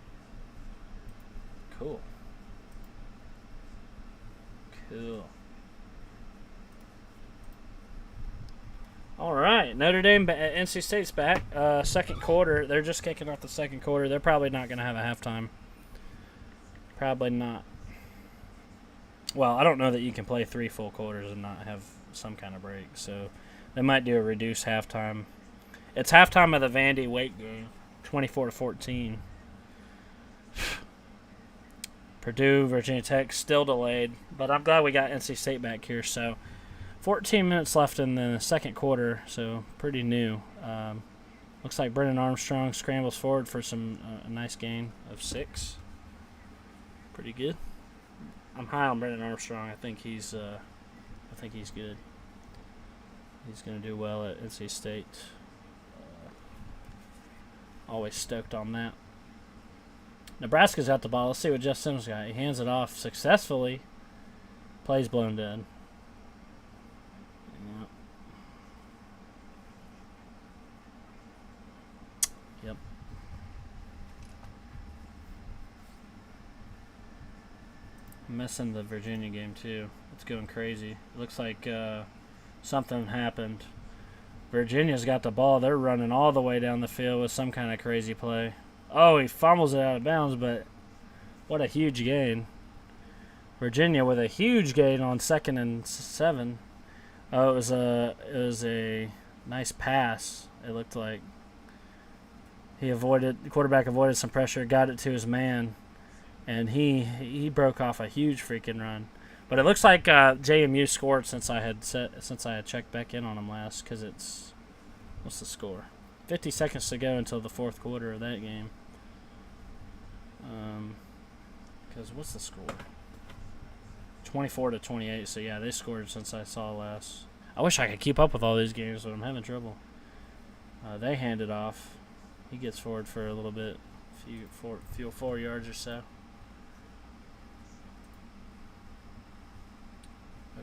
Cool. Cool. All right, Notre Dame, NC State's back. Second quarter, they're just kicking off the second quarter. They're probably not going to have a halftime. Probably not. Well, I don't know that you can play 3 full quarters and not have some kind of break. So they might do a reduced halftime. It's halftime of the Vandy Wake game, 24-14. Purdue, Virginia Tech still delayed, but I'm glad we got NC State back here. So 14 minutes left in the second quarter, so pretty new. Looks like Brennan Armstrong scrambles forward for a nice gain of 6. Pretty good. I'm high on Brennan Armstrong. I think he's good. He's going to do well at NC State. Always stoked on that. Nebraska's got the ball. Let's see what Jeff Sims got. He hands it off successfully. Plays blown dead. Yep. I'm missing the Virginia game too. It's going crazy. It looks like something happened. Virginia's got the ball. They're running all the way down the field with some kind of crazy play. Oh, he fumbles it out of bounds, but what a huge gain. Virginia with a huge gain on 2nd and 7. Oh, it was a nice pass. It looked like the quarterback avoided some pressure, got it to his man, and he broke off a huge freaking run. But it looks like JMU scored since I had checked back in on them last, because what's the score? 50 seconds to go until the fourth quarter of that game. Because what's the score? 24-28. So yeah, they scored since I saw last. I wish I could keep up with all these games, but I'm having trouble. They hand it off. He gets forward for a little bit, few 4 yards or so.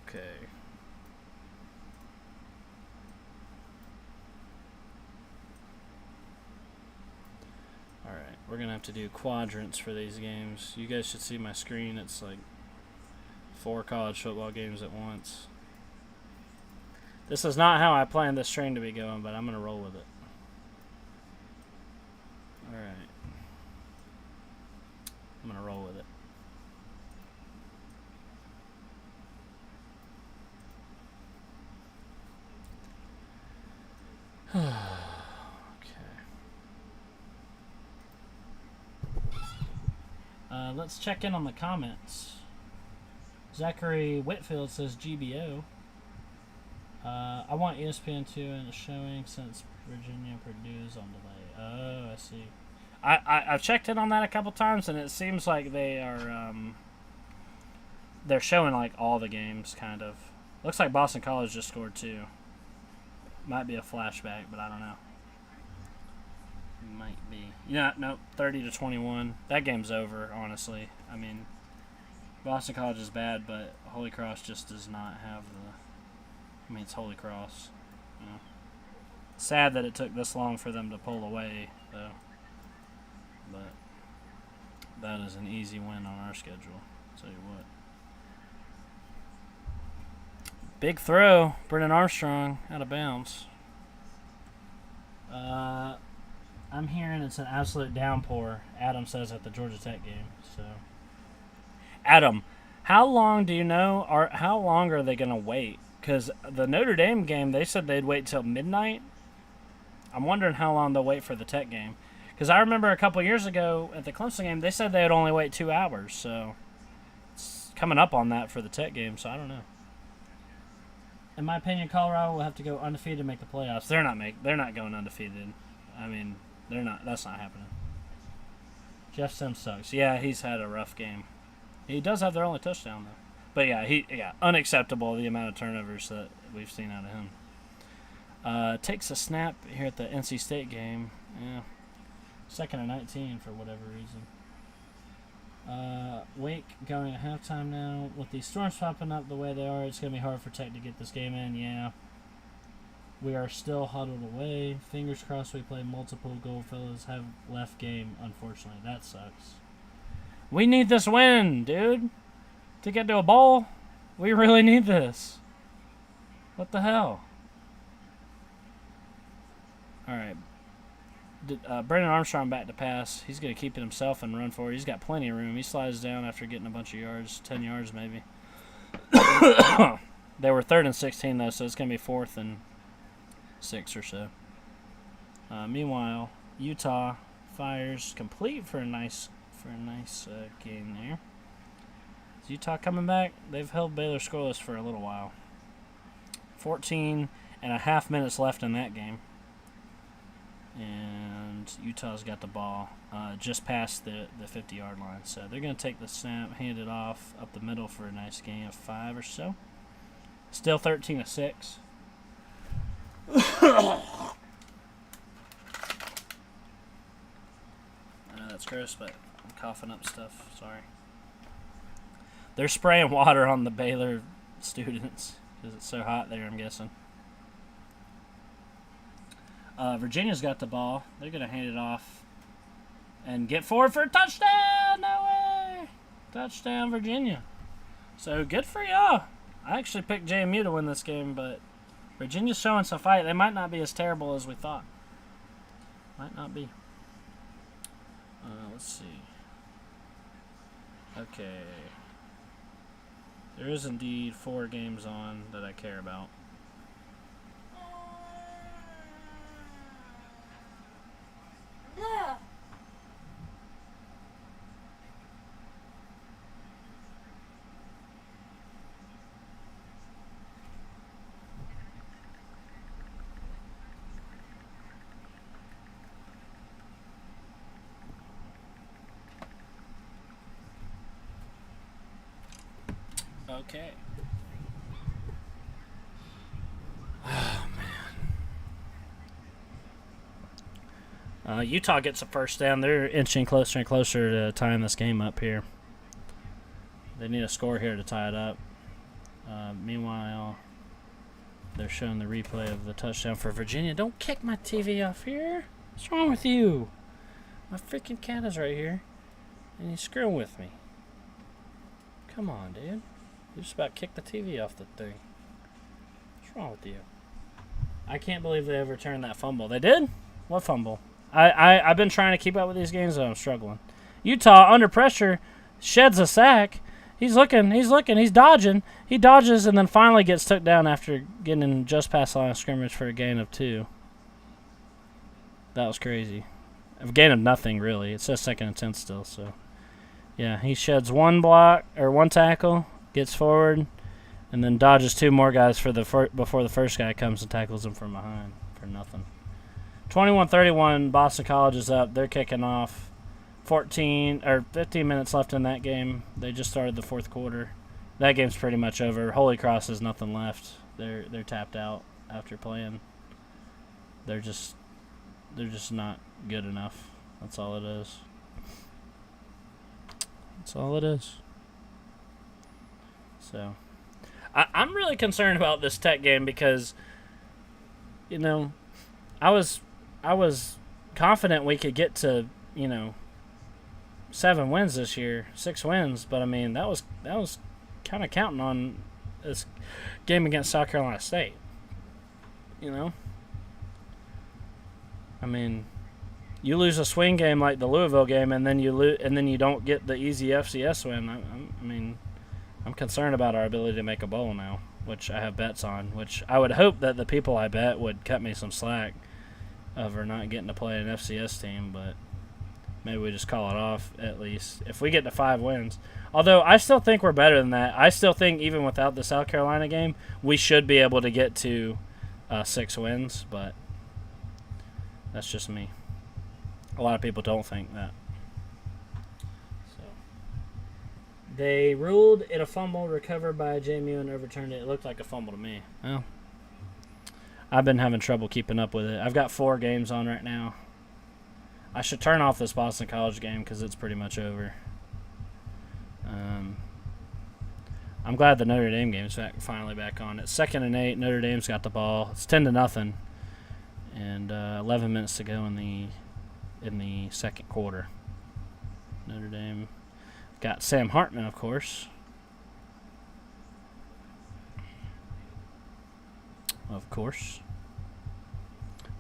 Okay. Alright, we're going to have to do quadrants for these games. You guys should see my screen. It's like 4 college football games at once. This is not how I planned this train to be going, but I'm going to roll with it. Alright. I'm going to roll with it. Okay. Let's check in on the comments. Zachary Whitfield says GBO. I want ESPN2 in a showing since Virginia Purdue's on delay. Oh, I see. I've checked in on that a couple times, and it seems like they are they're showing like all the games, kind of. Looks like Boston College just scored 2. Might be a flashback, but I don't know. Might be. Yeah, nope. 30-21. That game's over. Honestly, I mean, Boston College is bad, but Holy Cross just does not have the. I mean, it's Holy Cross. You know. Sad that it took this long for them to pull away, though. But that is an easy win on our schedule. I'll tell you what. Big throw, Brennan Armstrong out of bounds. I'm hearing it's an absolute downpour, Adam says, at the Georgia Tech game. So, Adam, how long do you know, or how long are they going to wait? Because the Notre Dame game, they said they'd wait till midnight. I'm wondering how long they'll wait for the Tech game. Because I remember a couple years ago at the Clemson game, they said they would only wait 2 hours. So, it's coming up on that for the Tech game, so I don't know. In my opinion, Colorado will have to go undefeated to make the playoffs. They're not going undefeated. I mean, they're not. That's not happening. Jeff Sims sucks. Yeah, he's had a rough game. He does have their only touchdown though. But yeah, unacceptable the amount of turnovers that we've seen out of him. Takes a snap here at the NC State game. Yeah, 2nd and 19 for whatever reason. Wake going at halftime now. With these storms popping up the way they are, it's going to be hard for Tech to get this game in. Yeah. We are still huddled away. Fingers crossed we play multiple goal fellas have left game, unfortunately. That sucks. We need this win, dude. To get to a bowl. We really need this. What the hell? Alright. Brennan Armstrong back to pass. He's going to keep it himself and run for it. He's got plenty of room. He slides down after getting a bunch of yards. 10 yards maybe. They were 3rd and 16 though, so it's going to be 4th and 6 or so. Meanwhile, Utah fires complete for a nice game there. Is Utah coming back? They've held Baylor scoreless for a little while. 14.5 minutes left in that game. And Utah's got the ball just past the 50-yard line. So they're going to take the snap, hand it off up the middle for a nice gain of 5 or so. Still 13-6. I know that's gross, but I'm coughing up stuff. Sorry. They're spraying water on the Baylor students because it's so hot there, I'm guessing. Virginia's got the ball. They're going to hand it off and get forward for a touchdown. No way. Touchdown, Virginia. So good for y'all. I actually picked JMU to win this game, but Virginia's showing some fight. They might not be as terrible as we thought. Might not be. Let's see. Okay. There is indeed 4 games on that I care about. Yeah. Okay. Oh, man. Utah gets a first down. They're inching closer and closer to tying this game up here. They need a score here to tie it up. Meanwhile, they're showing the replay of the touchdown for Virginia. Don't kick my TV off here. What's wrong with you? My freaking cat is right here, and he's screwing with me. Come on, dude. You just about kicked the TV off the thing. What's wrong with you? I can't believe they overturned that fumble. They did? What fumble? I've been trying to keep up with these games, and I'm struggling. Utah, under pressure, sheds a sack. He's looking, he's dodging. He dodges and then finally gets took down after getting just past the line of scrimmage for a gain of 2. That was crazy. A gain of nothing, really. It says 2nd and 10 still, so. Yeah, he sheds one tackle, gets forward, and then dodges 2 more guys before the first guy comes and tackles him from behind for nothing. 21-31, Boston College is up. They're kicking off. 15 minutes left in that game. They just started the 4th quarter. That game's pretty much over. Holy Cross has nothing left. They're tapped out after playing. They're just not good enough. That's all it is. That's all it is. So, I'm really concerned about this Tech game because, I was confident we could get to 7 wins this year, 6 wins, but I mean that was kind of counting on this game against South Carolina State. I mean, you lose a swing game like the Louisville game, and then you don't get the easy FCS win. I'm concerned about our ability to make a bowl now, which I have bets on. Which I would hope that the people I bet would cut me some slack over not getting to play an FCS team, but maybe we just call it off at least if we get to 5 wins. Although I still think we're better than that. I still think even without the South Carolina game, we should be able to get to 6 wins, but that's just me. A lot of people don't think that. So they ruled it a fumble recovered by JMU and overturned it. It looked like a fumble to me. Well, I've been having trouble keeping up with it. I've got 4 games on right now. I should turn off this Boston College game because it's pretty much over. I'm glad the Notre Dame game is finally back on. It's 2nd and 8. Notre Dame's got the ball. It's 10-0, and 11 minutes to go in the 2nd quarter. Notre Dame got Sam Hartman, of course.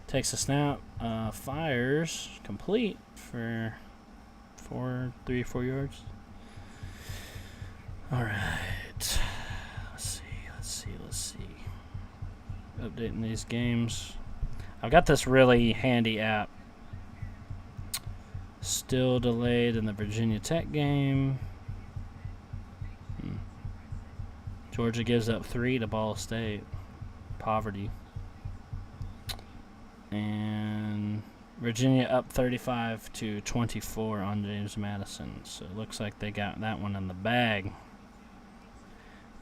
Takes a snap, fires, complete for 4 yards. All right. Let's see. Updating these games. I've got this really handy app. Still delayed in the Virginia Tech game. Georgia gives up 3 to Ball State. Poverty. And Virginia up 35-24 on James Madison. So it looks like they got that one in the bag.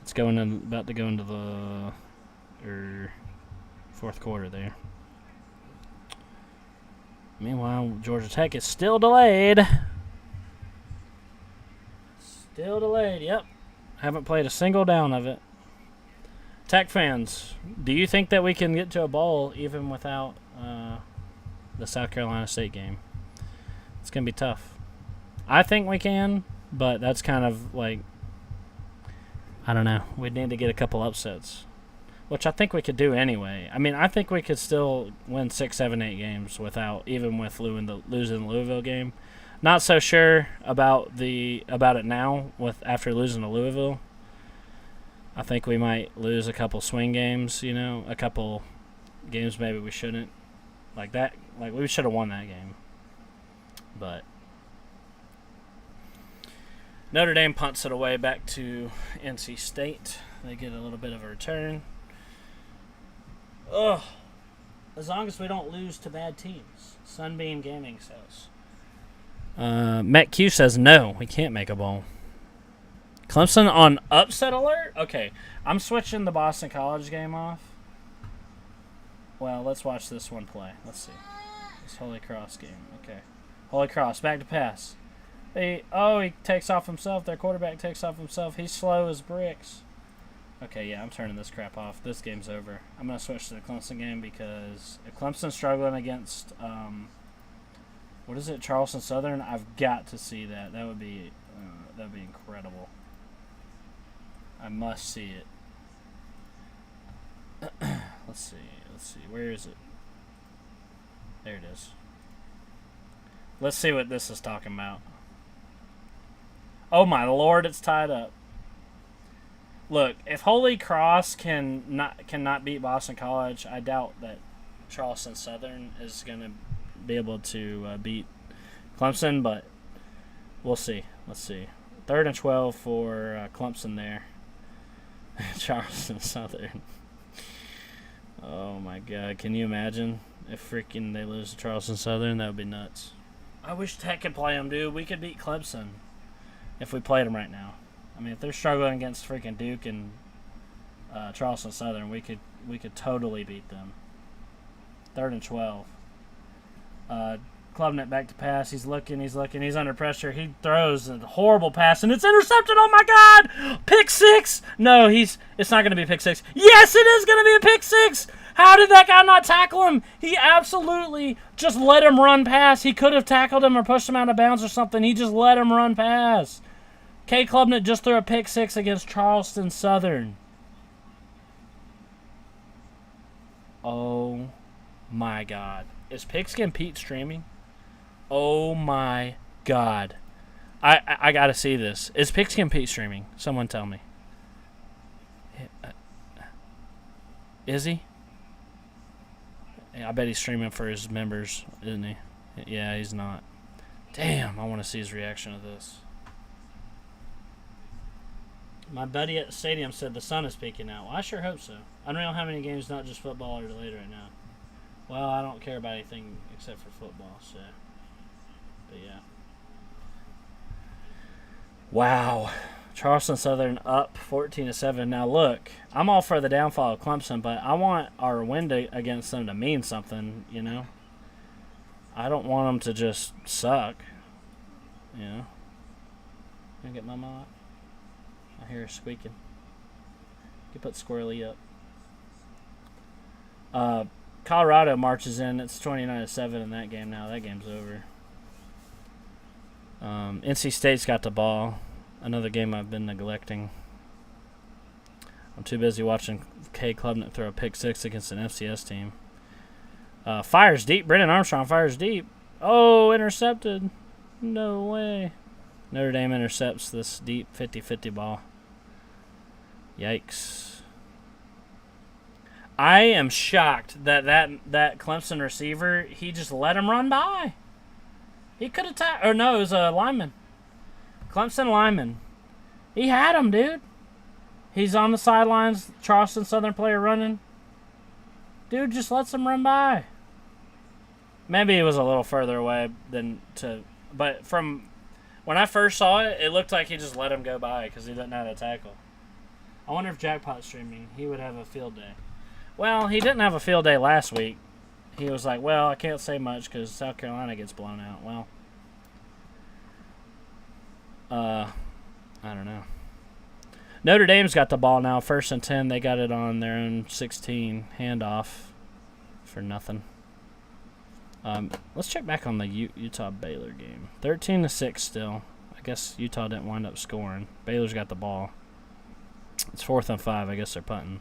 It's about to go into the 4th quarter there. Meanwhile, Georgia Tech is still delayed. Yep. Haven't played a single down of it. Tech fans, do you think that we can get to a bowl even without the South Carolina State game? It's going to be tough. I think we can, but that's kind of like, I don't know. We'd need to get a couple upsets, which I think we could do anyway. I mean, I think we could still win 6, 7, 8 games even with losing the Louisville game. Not so sure about it now after losing to Louisville. I think we might lose a couple swing games, a couple games maybe we shouldn't. Like that, like we should have won that game. But Notre Dame punts it away back to NC State. They get a little bit of a return. Ugh. As long as we don't lose to bad teams. Sunbeam Gaming says. Matt Q says no, we can't make a bowl. Clemson on upset alert? Okay, I'm switching the Boston College game off. Well, let's watch this one play. Let's see. This Holy Cross game. Okay. Holy Cross, back to pass. He takes off himself. Their quarterback takes off himself. He's slow as bricks. Okay, yeah, I'm turning this crap off. This game's over. I'm going to switch to the Clemson game because if Clemson's struggling against, Charleston Southern, I've got to see that. That would be incredible. I must see it. Let's see. Where is it? There it is. Let's see what this is talking about. Oh my Lord, it's tied up. Look, if Holy Cross cannot beat Boston College, I doubt that Charleston Southern is going to be able to beat Clemson, but we'll see. Let's see. 3rd and 12 for Clemson there. Charleston Southern. Oh my God! Can you imagine if freaking they lose to Charleston Southern? That would be nuts. I wish Tech could play them, dude. We could beat Clemson if we played them right now. I mean, if they're struggling against freaking Duke and Charleston Southern, we could totally beat them. 3rd and 12. Klubnik back to pass. He's looking. He's under pressure. He throws a horrible pass, and it's intercepted. Oh, my God. Pick 6. No, it's not going to be a pick 6. Yes, it is going to be a pick 6. How did that guy not tackle him? He absolutely just let him run past. He could have tackled him or pushed him out of bounds or something. He just let him run past. K. Klubnik just threw a pick 6 against Charleston Southern. Oh, my God. Is Pigskin Pete streaming? Oh my God. I gotta see this. Is Pigskin Pete streaming? Someone tell me. Is he? Yeah, I bet he's streaming for his members, isn't he? Yeah, he's not. Damn, I want to see his reaction to this. My buddy at the stadium said the sun is peeking out. Well, I sure hope so. Unreal how many games, not just football, are delayed right now. Well, I don't care about anything except for football, so... But yeah. Wow. Charleston Southern up 14-7. Now look, I'm all for the downfall of Clemson, but I want our win against them to mean something, you know? I don't want them to just suck, you know? Can I get my mod? I hear her squeaking. You put Squirrely up. Colorado marches in. It's 29-7 in that game now. That game's over. NC State's got the ball. Another game I've been neglecting. I'm too busy watching K. Klubnik throw a pick 6 against an FCS team. Fires deep. Brennan Armstrong fires deep. Oh, intercepted. No way. Notre Dame intercepts this deep 50-50 ball. Yikes. I am shocked that Clemson receiver, he just let him run by. He could have or no, it was a lineman. Clemson lineman. He had him, dude. He's on the sidelines, Charleston Southern player running. Dude just lets him run by. Maybe it was a little further away but from when I first saw it, it looked like he just let him go by because he didn't know how to tackle. I wonder if Jackpot's streaming. He would have a field day. Well, he didn't have a field day last week. He was like, well, I can't say much because South Carolina gets blown out. Well, I don't know. Notre Dame's got the ball now. 1st and 10. They got it on their own 16. Handoff for nothing. Let's check back on the Utah-Baylor game. 13-6 still. I guess Utah didn't wind up scoring. Baylor's got the ball. It's 4th and 5. I guess they're punting.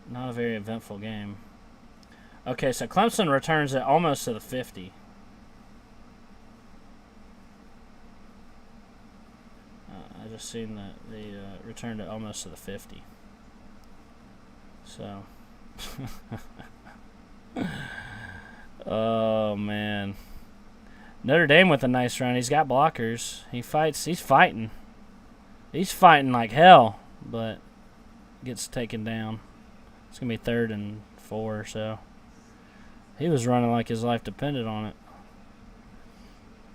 Not a very eventful game. Okay, so Clemson returns it almost to the 50. I just seen that they returned it almost to the 50. So. Oh, man. Notre Dame with a nice run. He's got blockers. He fights. He's fighting. He's fighting like hell, but gets taken down. It's going to be 3rd and 4 or so. He was running like his life depended on it.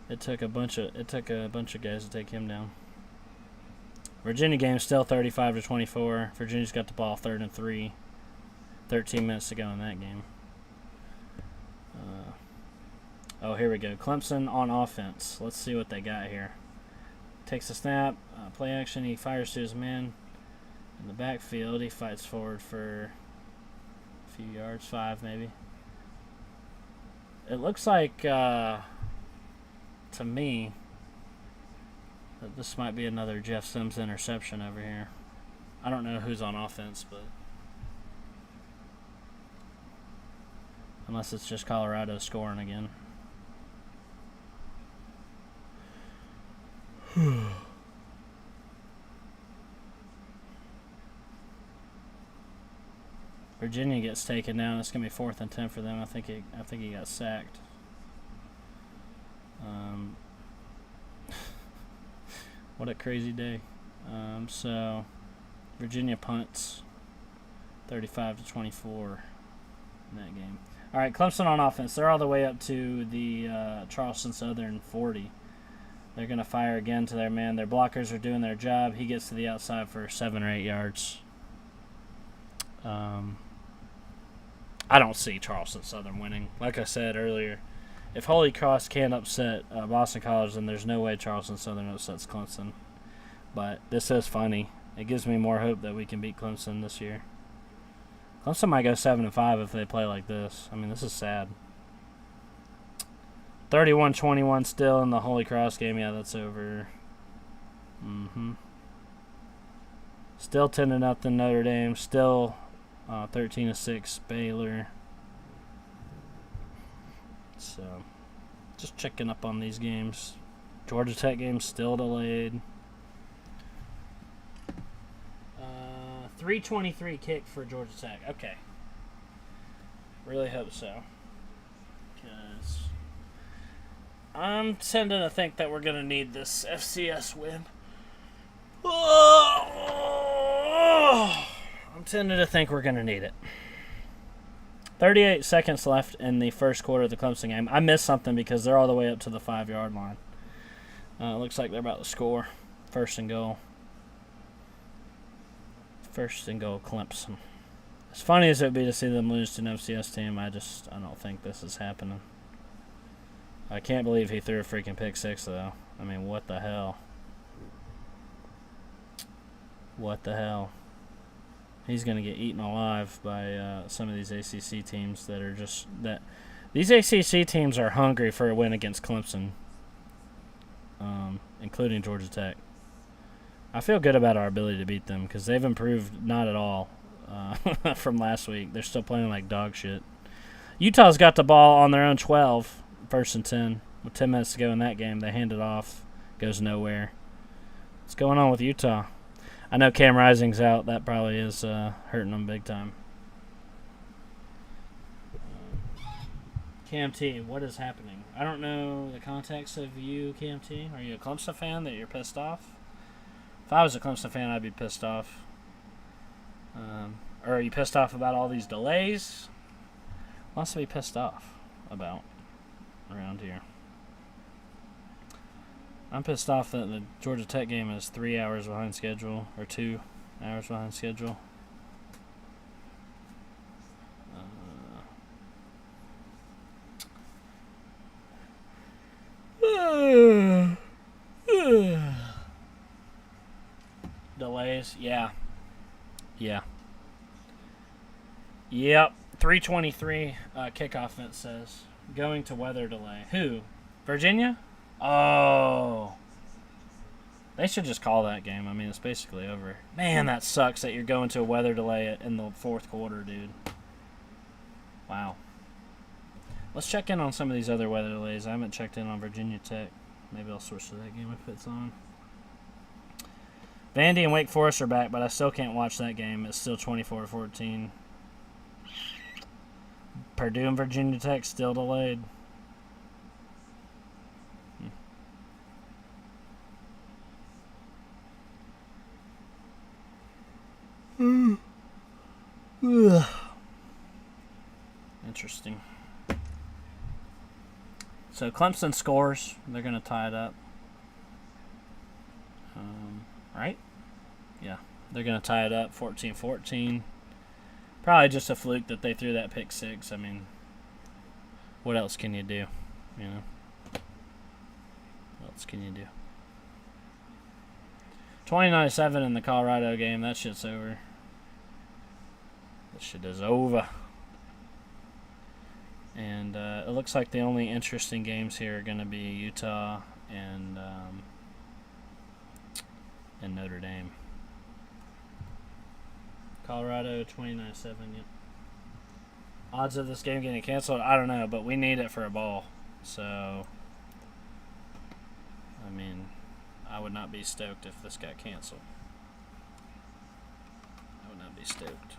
It took a bunch of guys to take him down. Virginia game still 35-24. Virginia's got the ball 3rd and 3. 13 minutes to go in that game. Oh, here we go. Clemson on offense. Let's see what they got here. Takes a snap, play action. He fires to his man in the backfield. He fights forward for a few yards, 5 maybe. It looks like, to me, that this might be another Jeff Sims interception over here. I don't know who's on offense, but unless it's just Colorado scoring again. Virginia gets taken down. It's gonna be 4th and 10 for them. I think he got sacked. What a crazy day. So Virginia punts 35-24 in that game. All right, Clemson on offense. They're all the way up to the Charleston Southern 40. They're going to fire again to their man. Their blockers are doing their job. He gets to the outside for 7 or 8 yards. I don't see Charleston Southern winning. Like I said earlier, if Holy Cross can't upset Boston College, then there's no way Charleston Southern upsets Clemson. But this is funny. It gives me more hope that we can beat Clemson this year. Clemson might go 7-5 if they play like this. I mean, this is sad. 31-21 still in the Holy Cross game. Yeah, that's over. Still 10-0 Notre Dame. Still 13-6 Baylor. So, just checking up on these games. Georgia Tech game still delayed. 3:23 kick for Georgia Tech. Okay. Really hope so. Because I'm tending to think that we're going to need this FCS win. I'm tending to think we're going to need it. 38 seconds left in the first quarter of the Clemson game. I missed something because they're all the way up to the 5-yard line. Looks like they're about to score. 1st and goal. 1st and goal, Clemson. As funny as it would be to see them lose to an FCS team, I don't think this is happening. I can't believe he threw a freaking pick 6, though. I mean, what the hell? What the hell? He's going to get eaten alive by some of these ACC teams that are just that. These ACC teams are hungry for a win against Clemson, including Georgia Tech. I feel good about our ability to beat them because they've improved not at all from last week. They're still playing like dog shit. Utah's got the ball on their own 12, 1st and 10. With 10 minutes to go in that game, they hand it off. Goes nowhere. What's going on with Utah? I know Cam Rising's out. That probably is hurting them big time. Cam T, what is happening? I don't know the context of you, Cam T. Are you a Clemson fan that you're pissed off? If I was a Clemson fan, I'd be pissed off. Or are you pissed off about all these delays? What's to be pissed off about around here? I'm pissed off that the Georgia Tech game is 3 hours behind schedule, or 2 hours behind schedule. Delays, yeah. Yep, 3:23 kickoff, it says. Going to weather delay. Who? Virginia? Oh. They should just call that game. I mean, it's basically over. Man, that sucks that you're going to a weather delay in the 4th quarter, dude. Wow. Let's check in on some of these other weather delays. I haven't checked in on Virginia Tech. Maybe I'll switch to that game if it's on. Vandy and Wake Forest are back, but I still can't watch that game. It's still 24-14. Purdue and Virginia Tech still delayed. Interesting. So Clemson scores. They're going to tie it up. Right? Yeah. They're going to tie it up 14-14. Probably just a fluke that they threw that pick 6. I mean, what else can you do? You know? What else can you do? 29-7 in the Colorado game. That shit's over. That shit is over. And it looks like the only interesting games here are going to be Utah and Notre Dame. Colorado 29-7. Yep. Odds of this game getting canceled? I don't know, but we need it for a ball. So, I mean, I would not be stoked if this got canceled. I would not be stoked.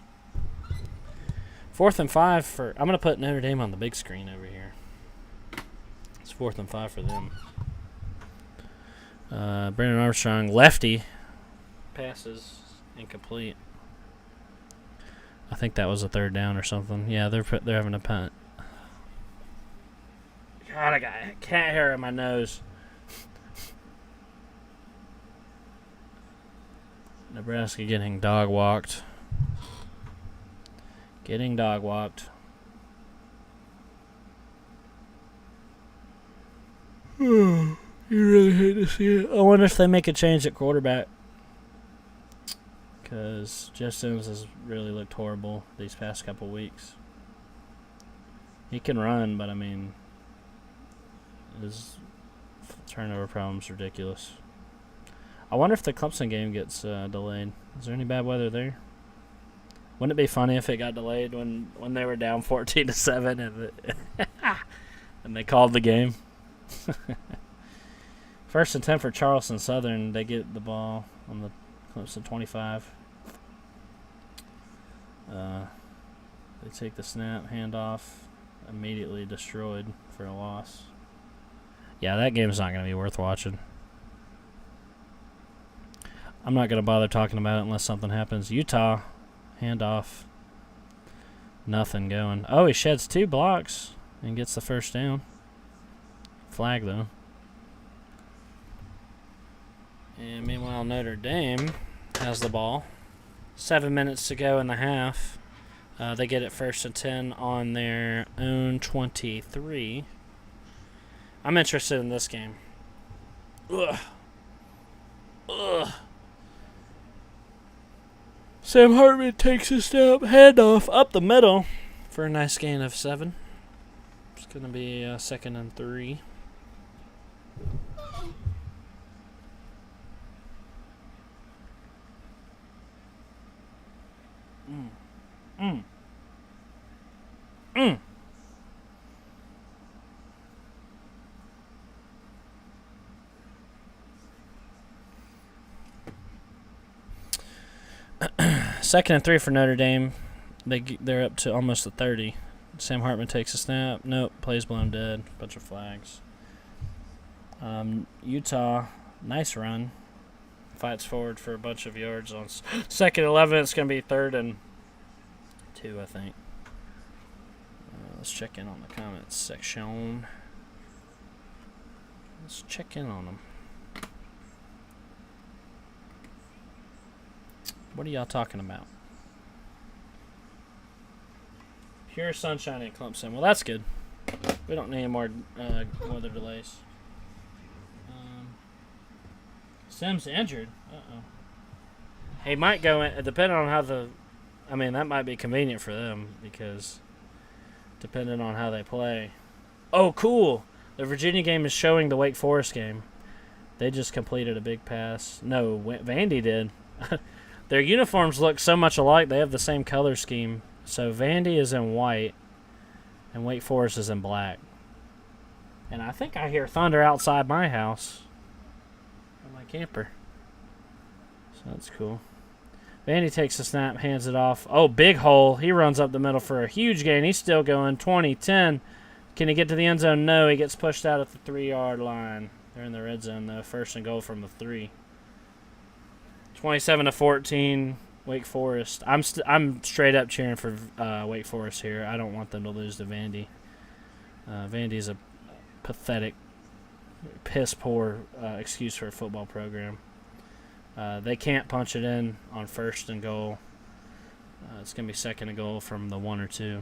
4th and 5 for. I'm going to put Notre Dame on the big screen over here. It's 4th and 5 for them. Brandon Armstrong, lefty, passes incomplete. I think that was a 3rd down or something. Yeah, they're having a punt. God, I got cat hair in my nose. Nebraska getting dog walked. Getting dog walked. You really hate to see it. I wonder if they make a change at quarterback. Because Jeff Sims has really looked horrible these past couple weeks. He can run, but I mean, his turnover problem's ridiculous. I wonder if the Clemson game gets delayed. Is there any bad weather there? Wouldn't it be funny if it got delayed when they were down 14-7 and they called the game? 1st and 10 for Charleston Southern. They get the ball on the Clemson 25. They take the snap, handoff, immediately destroyed for a loss. Yeah, that game's not going to be worth watching. I'm not going to bother talking about it unless something happens. Utah, handoff. Nothing going. Oh, he sheds 2 blocks and gets the 1st down. Flag, though. And meanwhile, Notre Dame has the ball. 7 minutes to go in the half. They get it 1st and 10 on their own 23. I'm interested in this game. Ugh. Sam Hartman takes a step, handoff up the middle for a nice gain of 7. It's going to be 2nd and 3. Second and 3 for Notre Dame. They're up to almost the 30. Sam Hartman takes a snap. Nope, play's blown dead. Bunch of flags. Utah, nice run. Fights forward for a bunch of yards on 2nd and 11. It's going to be 3rd and 2, I think. Let's check in on the comments section. Let's check in on them. What are y'all talking about? Pure sunshine in Clemson. Well, that's good. We don't need any more weather delays. Sims injured. Uh-oh. He might go in, depending on how that might be convenient for them because depending on how they play. Oh, cool. The Virginia game is showing the Wake Forest game. They just completed a big pass. No, Vandy did. Their uniforms look so much alike. They have the same color scheme. So Vandy is in white, and Wake Forest is in black. And I think I hear thunder outside my house on my camper. So that's cool. Vandy takes the snap, hands it off. Oh, big hole. He runs up the middle for a huge gain. He's still going 20-10. Can he get to the end zone? No, he gets pushed out at the 3-yard line. They're in the red zone, though. 1st and goal from the 3. 27-14, Wake Forest. I'm straight up cheering for Wake Forest here. I don't want them to lose to Vandy. Vandy's a pathetic, piss-poor excuse for a football program. They can't punch it in on 1st and goal. It's going to be 2nd and goal from the 1 or 2.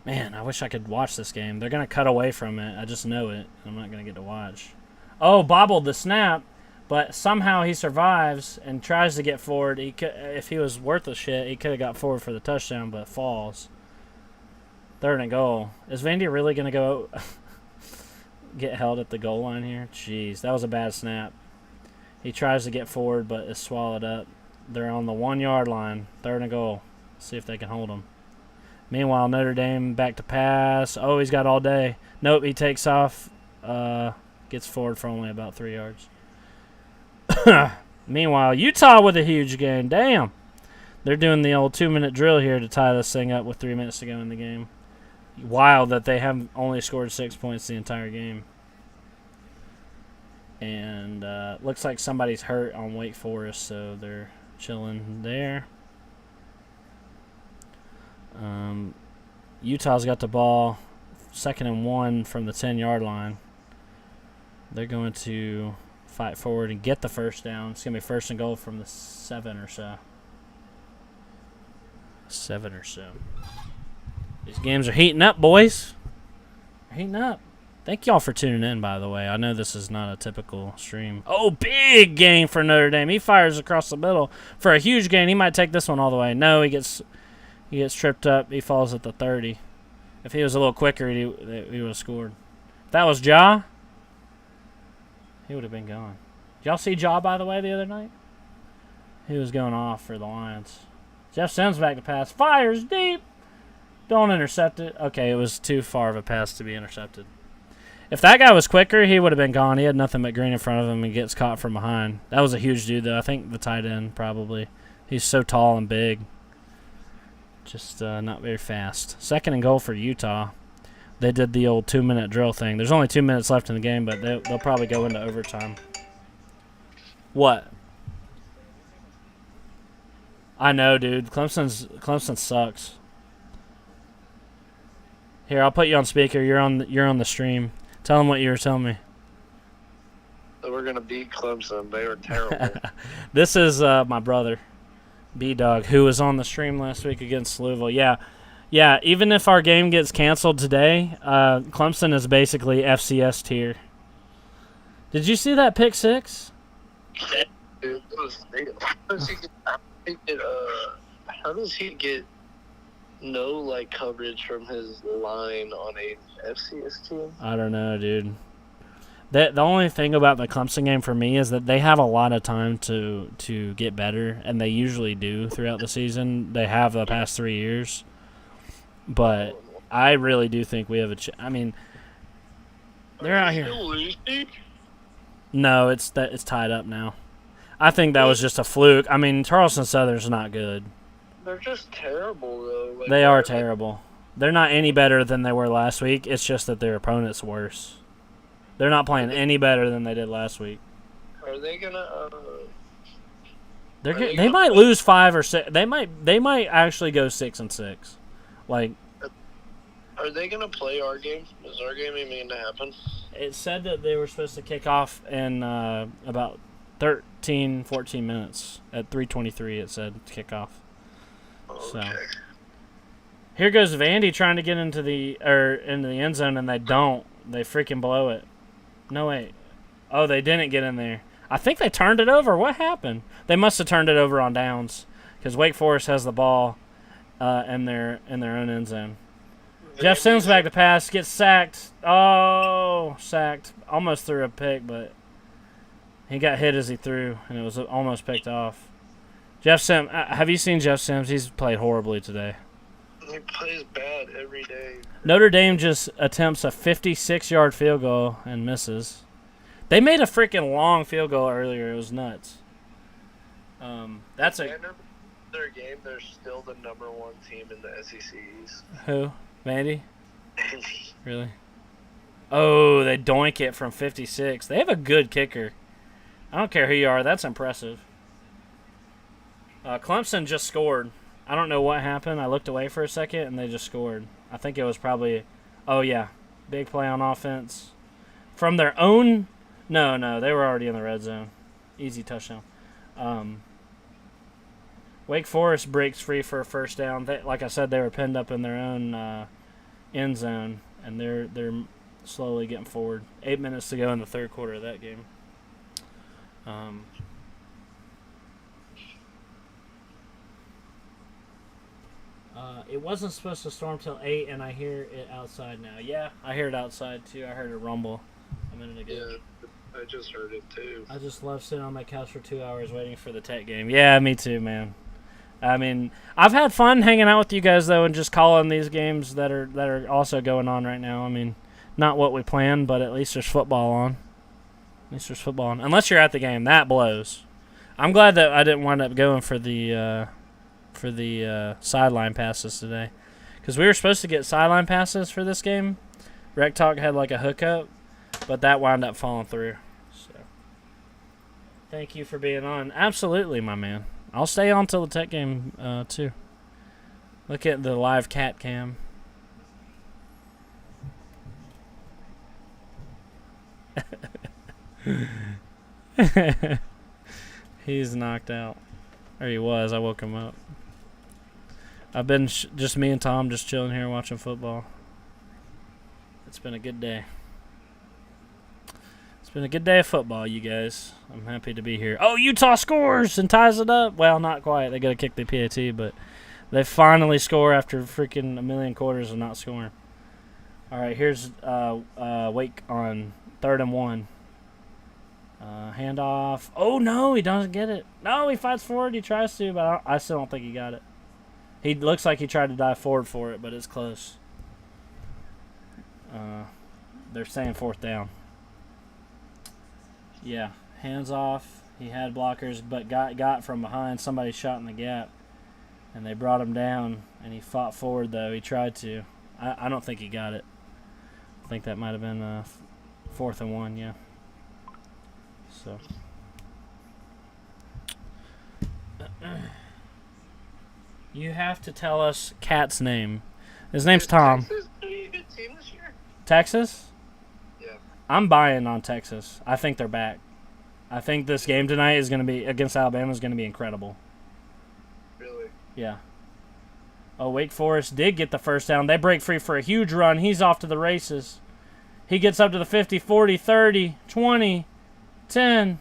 Man, I wish I could watch this game. They're going to cut away from it. I just know it. I'm not going to get to watch. Oh, bobbled the snap, but somehow he survives and tries to get forward. If he was worth a shit, he could have got forward for the touchdown, but falls. 3rd and goal. Is Vandy really going to go get held at the goal line here? Jeez, that was a bad snap. He tries to get forward, but is swallowed up. They're on the 1-yard line. 3rd and goal. See if they can hold him. Meanwhile, Notre Dame back to pass. Oh, he's got all day. Nope, he takes off. Gets forward for only about 3 yards. Meanwhile, Utah with a huge game. Damn. They're doing the old 2-minute drill here to tie this thing up with 3 minutes to go in the game. Wild that they have only scored 6 points the entire game. And looks like somebody's hurt on Wake Forest, so they're chilling there. Utah's got the ball, 2nd and 1 from the 10-yard line. They're going to fight forward and get the first down. It's going to be 1st and goal from the 7 or so. 7 or so. These games are heating up, boys. They're heating up. Thank y'all for tuning in, by the way. I know this is not a typical stream. Oh, big gain for Notre Dame. He fires across the middle for a huge gain. He might take this one all the way. No, he gets tripped up. He falls at the 30. If he was a little quicker, he would have scored. If that was Ja, he would have been gone. Did y'all see Ja, by the way, the other night? He was going off for the Lions. Jeff Sims back to pass. Fires deep. Don't intercept it. Okay, it was too far of a pass to be intercepted. If that guy was quicker, he would have been gone. He had nothing but green in front of him and gets caught from behind. That was a huge dude, though. I think the tight end, probably. He's so tall and big. Just not very fast. 2nd and goal for Utah. They did the old 2-minute drill thing. There's only 2 minutes left in the game, but they'll probably go into overtime. What? I know, dude. Clemson sucks. Here, I'll put you on speaker. You're on the stream. Tell them what you were telling me. So we're gonna beat Clemson. They were terrible. This is my brother, B-Dog, who was on the stream last week against Louisville. Yeah. Even if our game gets canceled today, Clemson is basically FCS tier. Did you see that pick six? Dude, how does he get no coverage from his line on a FCS team? I don't know, dude. The only thing about the Clemson game for me is that they have a lot of time to get better, and they usually do throughout the season. They have the past 3 years. But I really do think we have a I mean, they're out here. No, it's tied up now. I think that was just a fluke. I mean, Charleston Southern's not good. They're just terrible, though. They are terrible. They're not any better than they were last week. It's just that their opponent's worse. They're not playing any better than they did last week. Are they gonna? They might lose 5 or 6. They might actually go 6-6. Are they gonna play our game? Is our game even gonna happen? It said that they were supposed to kick off in about 13, 14 minutes. At 3:23, it said kick off. So here goes Vandy trying to get into the end zone, and they don't. They freaking blow it. No, wait. Oh, they didn't get in there. I think they turned it over. What happened? They must have turned it over on downs because Wake Forest has the ball in their own end zone. Jeff Sims back to pass, gets sacked. Oh, sacked. Almost threw a pick, but he got hit as he threw, and it was almost picked off. Jeff Sims, have you seen Jeff Sims? He's played horribly today. He plays bad every day. Notre Dame just attempts a 56-yard field goal and misses. They made a freaking long field goal earlier. It was nuts. That's a their game. They're still the #1 team in the SEC East. Who? Vandy? Really? Oh, they doink it from 56. They have a good kicker. I don't care who you are. That's impressive. Clemson just scored. I don't know what happened. I looked away for a second, and they just scored. I think it was probably – oh, yeah. Big play on offense. From their own – no, they were already in the red zone. Easy touchdown. Wake Forest breaks free for a first down. Like I said, they were pinned up in their own end zone, and they're slowly getting forward. 8 minutes to go in the third quarter of that game. It wasn't supposed to storm till 8, and I hear it outside now. Yeah, I hear it outside, too. I heard a rumble a minute ago. Yeah, I just heard it, too. I just love sitting on my couch for 2 hours waiting for the Tech game. Yeah, me too, man. I mean, I've had fun hanging out with you guys, though, and just calling these games that are also going on right now. I mean, not what we planned, but at least there's football on. Unless you're at the game. That blows. I'm glad that I didn't wind up going for the sideline passes today, because we were supposed to get sideline passes for this game. Rec Talk had like a hookup, but that wound up falling through. So, thank you for being on. Absolutely, my man. I'll stay on till the Tech game too. Look at the live cat cam. He's knocked out. Or he was. I woke him up. I've been just me and Tom just chilling here watching football. It's been a good day. It's been a good day of football, you guys. I'm happy to be here. Oh, Utah scores and ties it up. Well, not quite. They got to kick the PAT, but they finally score after freaking a million quarters of not scoring. All right, here's Wake on 3rd and 1. Handoff. Oh, no, he doesn't get it. No, he fights forward. He tries to, but I still don't think he got it. He looks like he tried to dive forward for it, but it's close. They're saying 4th down. Yeah, hands off. He had blockers, but got from behind. Somebody shot in the gap, and they brought him down, and he fought forward, though. He tried to. I don't think he got it. I think that might have been 4th and 1, yeah. So. You have to tell us Cat's name. His name's Tom. Texas be a good team this year? Texas? Yeah. I'm buying on Texas. I think they're back. I think this game tonight is going to be against Alabama is going to be incredible. Really? Yeah. Oh, Wake Forest did get the first down. They break free for a huge run. He's off to the races. He gets up to the 50, 40, 30, 20, 10.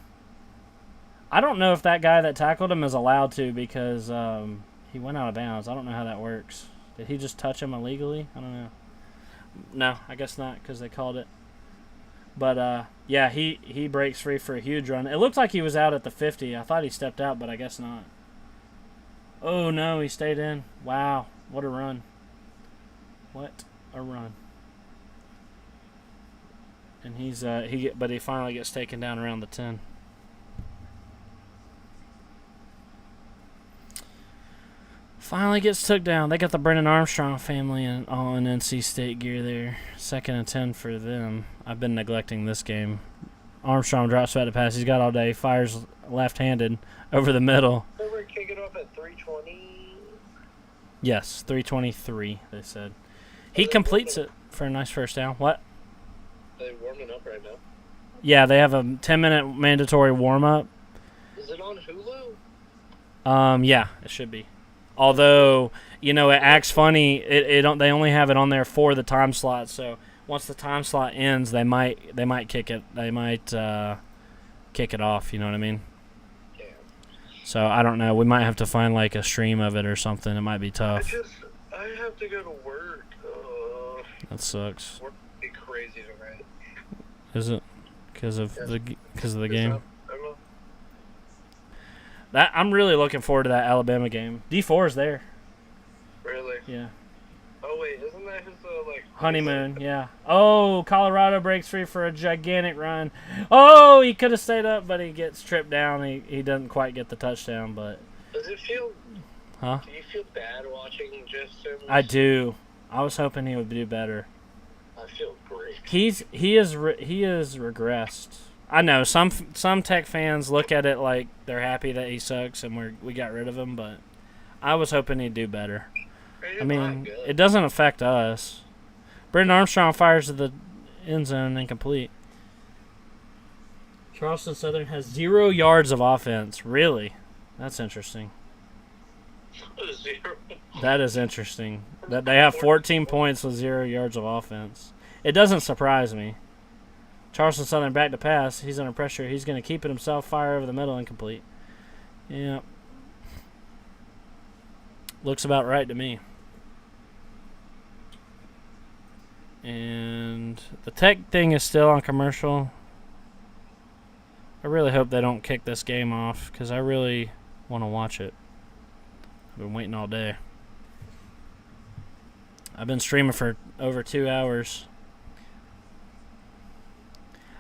I don't know if that guy that tackled him is allowed to because he went out of bounds. I don't know how that works. Did he just touch him illegally? I don't know. No, I guess not because they called it. But, yeah, he breaks free for a huge run. It looked like he was out at the 50. I thought he stepped out, but I guess not. Oh, no, he stayed in. Wow, what a run. What a run. And but he finally gets taken down around the 10. Finally gets took down. They got the Brennan Armstrong family all in NC State gear there. 2nd and 10 for them. I've been neglecting this game. Armstrong drops back to pass. He's got all day. Fires left-handed over the middle. They were kicking off at 3:20. Yes, 3:23, they said. He completes it for a nice first down. What? Are they warming up right now? Yeah, they have a 10-minute mandatory warm-up. Is it on Hulu? Yeah, it should be. Although, it acts funny. They only have it on there for the time slot. So once the time slot ends, they might kick it. They might kick it off. You know what I mean? Yeah. So I don't know. We might have to find like a stream of it or something. It might be tough. I have to go to work. That sucks. Work would be crazy tonight. Is it? Because of the game. I don't know. I'm really looking forward to that Alabama game. D4's there. Really? Yeah. Oh wait, isn't that his honeymoon? Yeah. Oh, Colorado breaks free for a gigantic run. Oh, he could have stayed up, but he gets tripped down. He doesn't quite get the touchdown, but. Does it feel? Huh? Do you feel bad watching Jeff Sims? I do. I was hoping he would do better. I feel great. He is regressed. I know some Tech fans look at it like they're happy that he sucks and we got rid of him, but I was hoping he'd do better. I mean, it doesn't affect us. Brendan Armstrong fires to the end zone incomplete. Charleston Southern has 0 yards of offense. Really? That's interesting. 0. That is interesting. That they have 14 points with 0 yards of offense. It doesn't surprise me. Charleston Southern back to pass. He's under pressure. He's going to keep it himself. Fire over the middle. Incomplete. Yeah. Looks about right to me. And the Tech thing is still on commercial. I really hope they don't kick this game off because I really want to watch it. I've been waiting all day. I've been streaming for over 2 hours.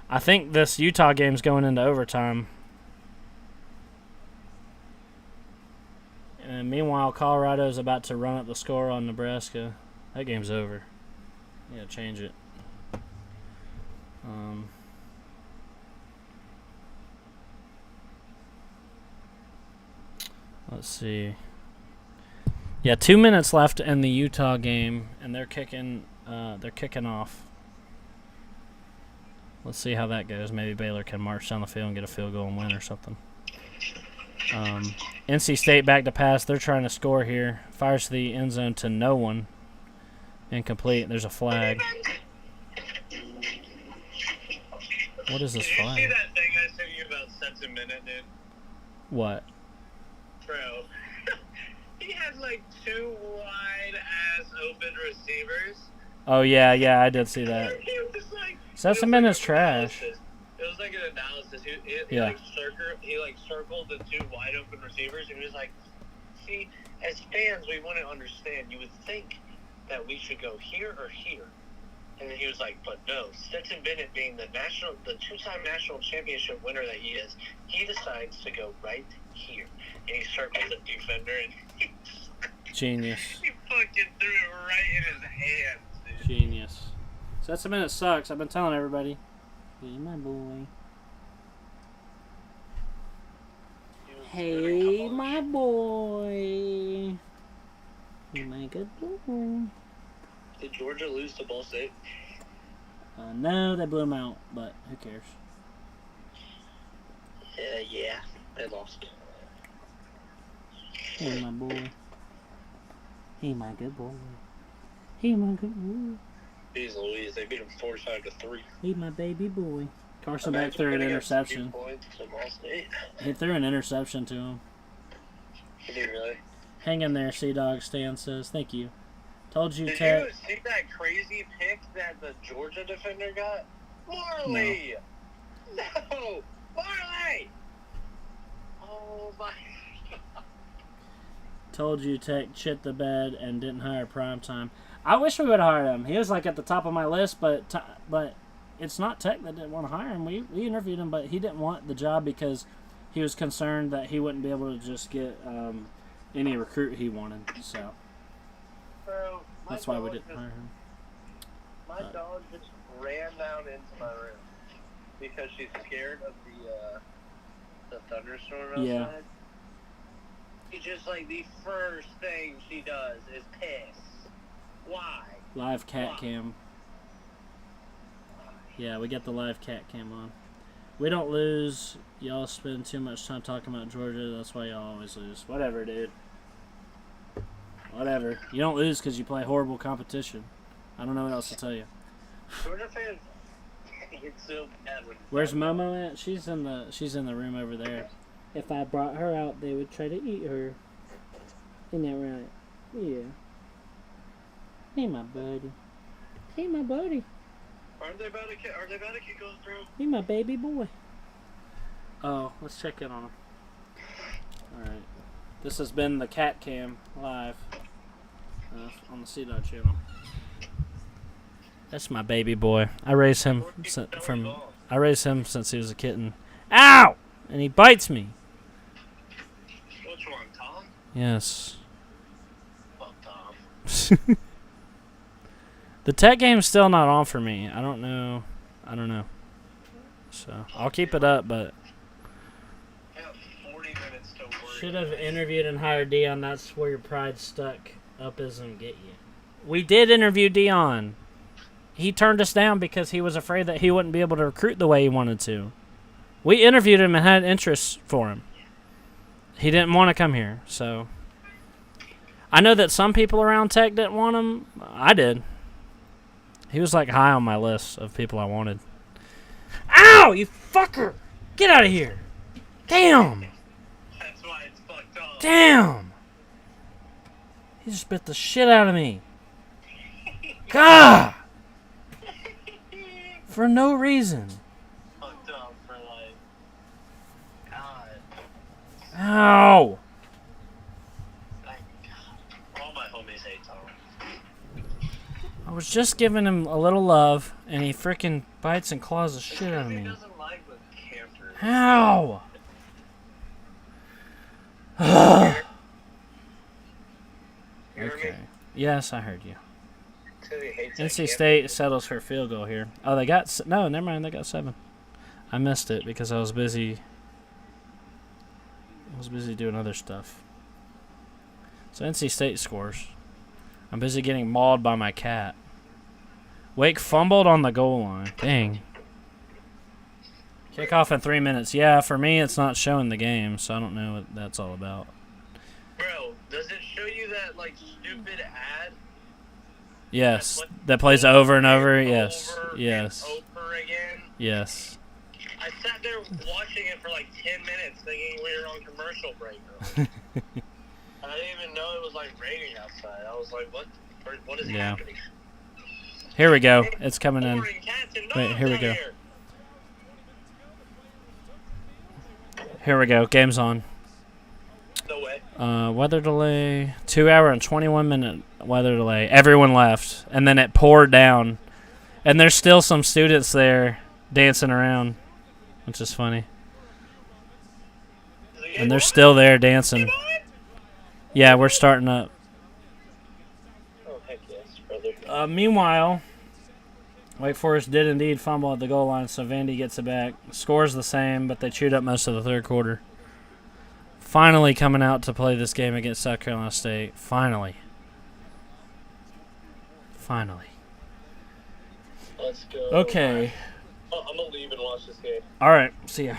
I think this Utah game's going into overtime. And meanwhile, Colorado's about to run up the score on Nebraska. That game's over. Yeah, change it. Let's see. Yeah, 2 minutes left in the Utah game, and they're kicking off. Let's see how that goes. Maybe Baylor can march down the field and get a field goal and win or something. NC State back to pass. They're trying to score here. Fires to the end zone to no one. Incomplete. There's a flag. What is this flag? Did you see that thing I sent you about Stetson Bennett, dude? What? Bro. He had like 2 wide-ass open receivers. Oh, yeah, I did see that. He was like... Stetson Bennett's trash. It was like an analysis. He circled the 2 wide open receivers, and he was like, see, as fans, we want to understand. You would think that we should go here or here. And then he was like, but no, Stetson Bennett being the 2-time national championship winner that he is, he decides to go right here. And he circles the defender, and Genius. He fucking threw it right in his hands, dude. Genius. Stetson Bennett sucks. I've been telling everybody. Hey, my boy. Hey, my boy. My good boy. Did Georgia lose to Ball State? No, they blew him out, but who cares? Yeah, they lost. Hey, my boy. Hey, my good boy. Hey, my good boy. Jeez Louise, they beat him 45-3. Hey, my baby boy. Carson back threw an interception. He threw an interception to him. Did he really? Hang in there, Sea Dog. Stan says, thank you. Told you, Did Ted. you see that crazy pick that the Georgia defender got? Marley! No! Marley! Oh my God. Told you Tech shit the bed and didn't hire Primetime. I wish we would have hired him. He was like at the top of my list, but it's not Tech that didn't want to hire him. We interviewed him, but he didn't want the job because he was concerned that he wouldn't be able to just get any recruit he wanted. So Bro, that's why we didn't hire him. My dog just ran down into my room because she's scared of the thunderstorm outside. Yeah. She just like the first thing she does is piss. Why? Live cat cam. Yeah, we got the live cat cam on. We don't lose. Y'all spend too much time talking about Georgia. That's why y'all always lose. Whatever, dude. Whatever. You don't lose because you play horrible competition. I don't know what else to tell you. Georgia fans get so bad when. Where's Momo at? She's in the room over there. If I brought her out, they would try to eat her. Isn't that right? Yeah. Hey, my buddy. Hey, my buddy. Are they about to get goes through? Hey, my baby boy. Oh, let's check in on him. Alright. This has been the Cat Cam live on the C-Dot channel. That's my baby boy. I raised him since he was a kitten. Ow! And he bites me. Which one, Tom? Yes. Fuck Tom. The Tech game's still not on for me. I don't know. So I'll keep it up, but I have 40 minutes to work. should have interviewed and hired Dion. That's where your pride stuck upism get you. We did interview Dion. He turned us down because he was afraid that he wouldn't be able to recruit the way he wanted to. We interviewed him and had interest for him. He didn't want to come here, so I know that some people around Tech didn't want him. I did. He was like high on my list of people I wanted. Ow, you fucker! Get out of here! Damn! That's why it's fucked up. Damn! He just bit the shit out of me. God! For no reason. Fucked up for like. God. Ow! Thank God. All my homies hate Tom. I was just giving him a little love, and he freaking bites and claws the shit out of He me. doesn't like with campers. Ow! You heard Okay. me? Yes, I heard you. Says he hates that NC camp. State settles for a field goal here. Oh, they got no. Never mind. They got 7. I missed it because I was busy. Doing other stuff. So NC State scores. I'm busy getting mauled by my cat. Wake fumbled on the goal line. Dang. Kickoff in 3 minutes. Yeah, for me, it's not showing the game, so I don't know what that's all about. Bro, does it show you that, like, stupid ad? Yes, that plays over and over. And Yes, over yes, and over again? yes. I sat there watching it for like 10 minutes thinking we were on commercial break. I didn't even know it was like raining outside. I was like, what is Yeah. happening? Here we go. It's coming in. Boring cats and Wait, dogs here we out go. Here. Here we go. Game's on. No way. Weather delay. 2 hour and 21 minute weather delay. Everyone left, and then it poured down, and there's still some students there dancing around, which is funny. Is the game And they're on? still there dancing. Game on? Yeah, we're starting up. Oh, heck yes, brother. Meanwhile, Wake Forest did indeed fumble at the goal line, so Vandy gets it back. Score's the same, but they chewed up most of the third quarter. Finally coming out to play this game against South Carolina State. Finally. Let's go. Okay. Oh, I'm going to leave and watch this game. All right. See ya.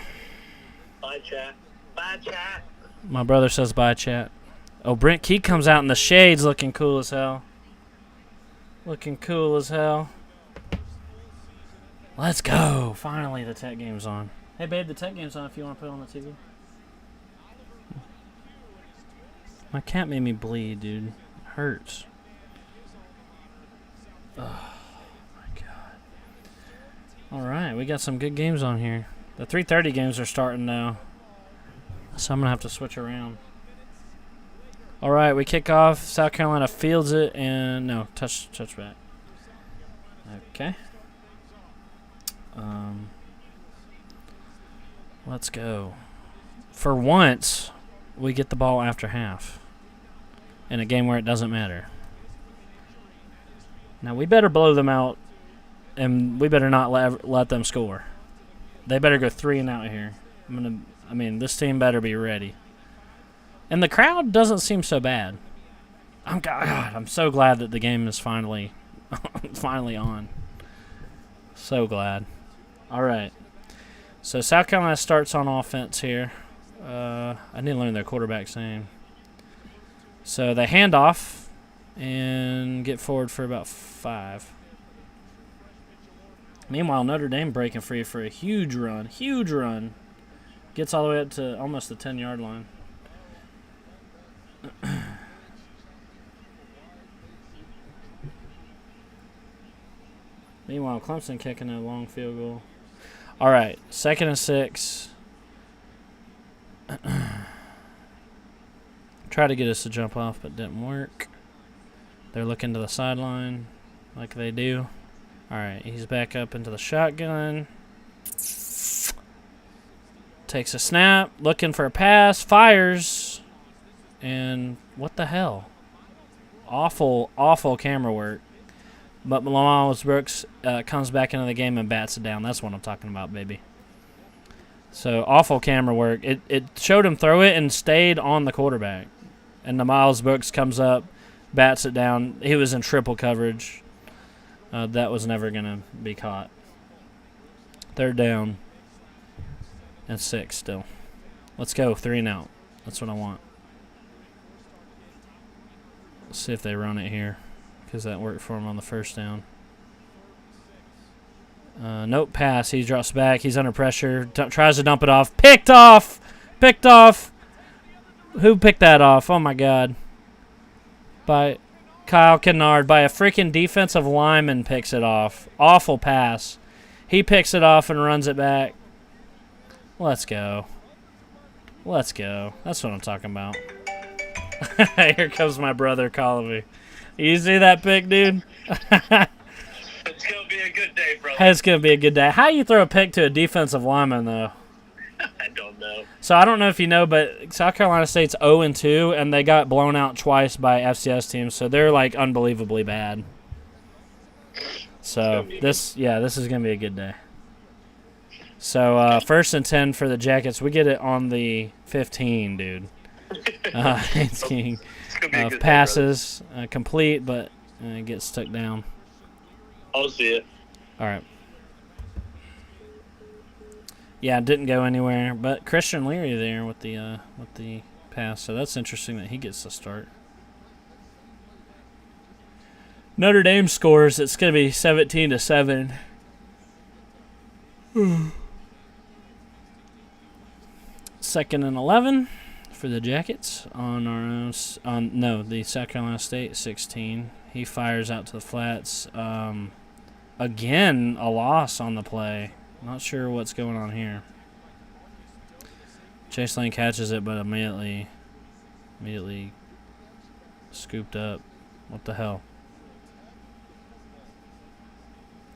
Bye, chat. Bye, chat. My brother says bye, chat. Oh, Brent Key comes out in the shades looking cool as hell. Let's go. Finally, the Tech game's on. Hey, babe, the Tech game's on if you want to put it on the TV. My cat made me bleed, dude. It hurts. Oh, my God. All right, we got some good games on here. The 3:30 games are starting now, so I'm going to have to switch around. All right, we kick off. South Carolina fields it, and no, touchback. Okay. Let's go. For once, we get the ball after half in a game where it doesn't matter. Now, we better blow them out, and we better not let them score. They better go 3 and out here. This team better be ready. And the crowd doesn't seem so bad. I'm so glad that the game is finally on. So glad. All right. So South Carolina starts on offense here. I need to learn their quarterback's name. So they hand off and get forward for about 5. Meanwhile, Notre Dame breaking free for a huge run. Gets all the way up to almost the 10-yard line. Meanwhile, Clemson kicking a long field goal. All right, 2nd and 6. Tried to get us to jump off, but didn't work. They're looking to the sideline like they do. All right, he's back up into the shotgun. Takes a snap, looking for a pass, fires, and what the hell? Awful camera work. But Miles Brooks comes back into the game and bats it down. That's what I'm talking about, baby. So, awful camera work. It showed him throw it and stayed on the quarterback. And the Miles Brooks comes up, bats it down. He was in triple coverage. That was never going to be caught. 3rd down and 6 still. Let's go, 3 and out. That's what I want. Let's see if they run it here, because that worked for him on the 1st down. Nope, pass. He drops back. He's under pressure. Tries to dump it off. Picked off! Who picked that off? Oh, my God. By Kyle Kennard. By a freaking defensive lineman picks it off. Awful pass. He picks it off and runs it back. Let's go. That's what I'm talking about. Here comes my brother calling me. You see that pick, dude? It's going to be a good day, brother. It's going to be a good day. How you throw a pick to a defensive lineman, though? I don't know. So I don't know if you know, but South Carolina State's 0-2, and they got blown out twice by FCS teams, so they're like unbelievably bad. So this is gonna be a good day. So 1st and 10 for the Jackets. We get it on the 15, dude. Haynes King passes complete, but gets stuck down. I'll see it. All right. Yeah, didn't go anywhere, but Christian Leary there with the pass. So that's interesting that he gets the start. Notre Dame scores. It's going to be 17-7. 2nd and 11 for the Jackets on our own. The South Carolina State 16. He fires out to the flats. Again, a loss on the play. Not sure what's going on here. Chase Lane catches it, but immediately scooped up. What the hell?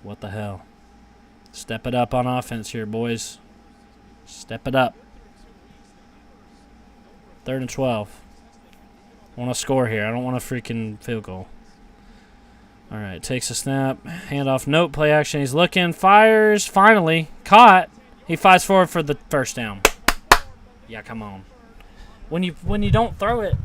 What the hell? Step it up on offense here, boys. Step it up. 3rd and 12. I want to score here. I don't want a freaking field goal. All right, takes a snap, handoff, nope, play action. He's looking, fires, finally, caught. He fights forward for the first down. Yeah, come on. When you don't throw it,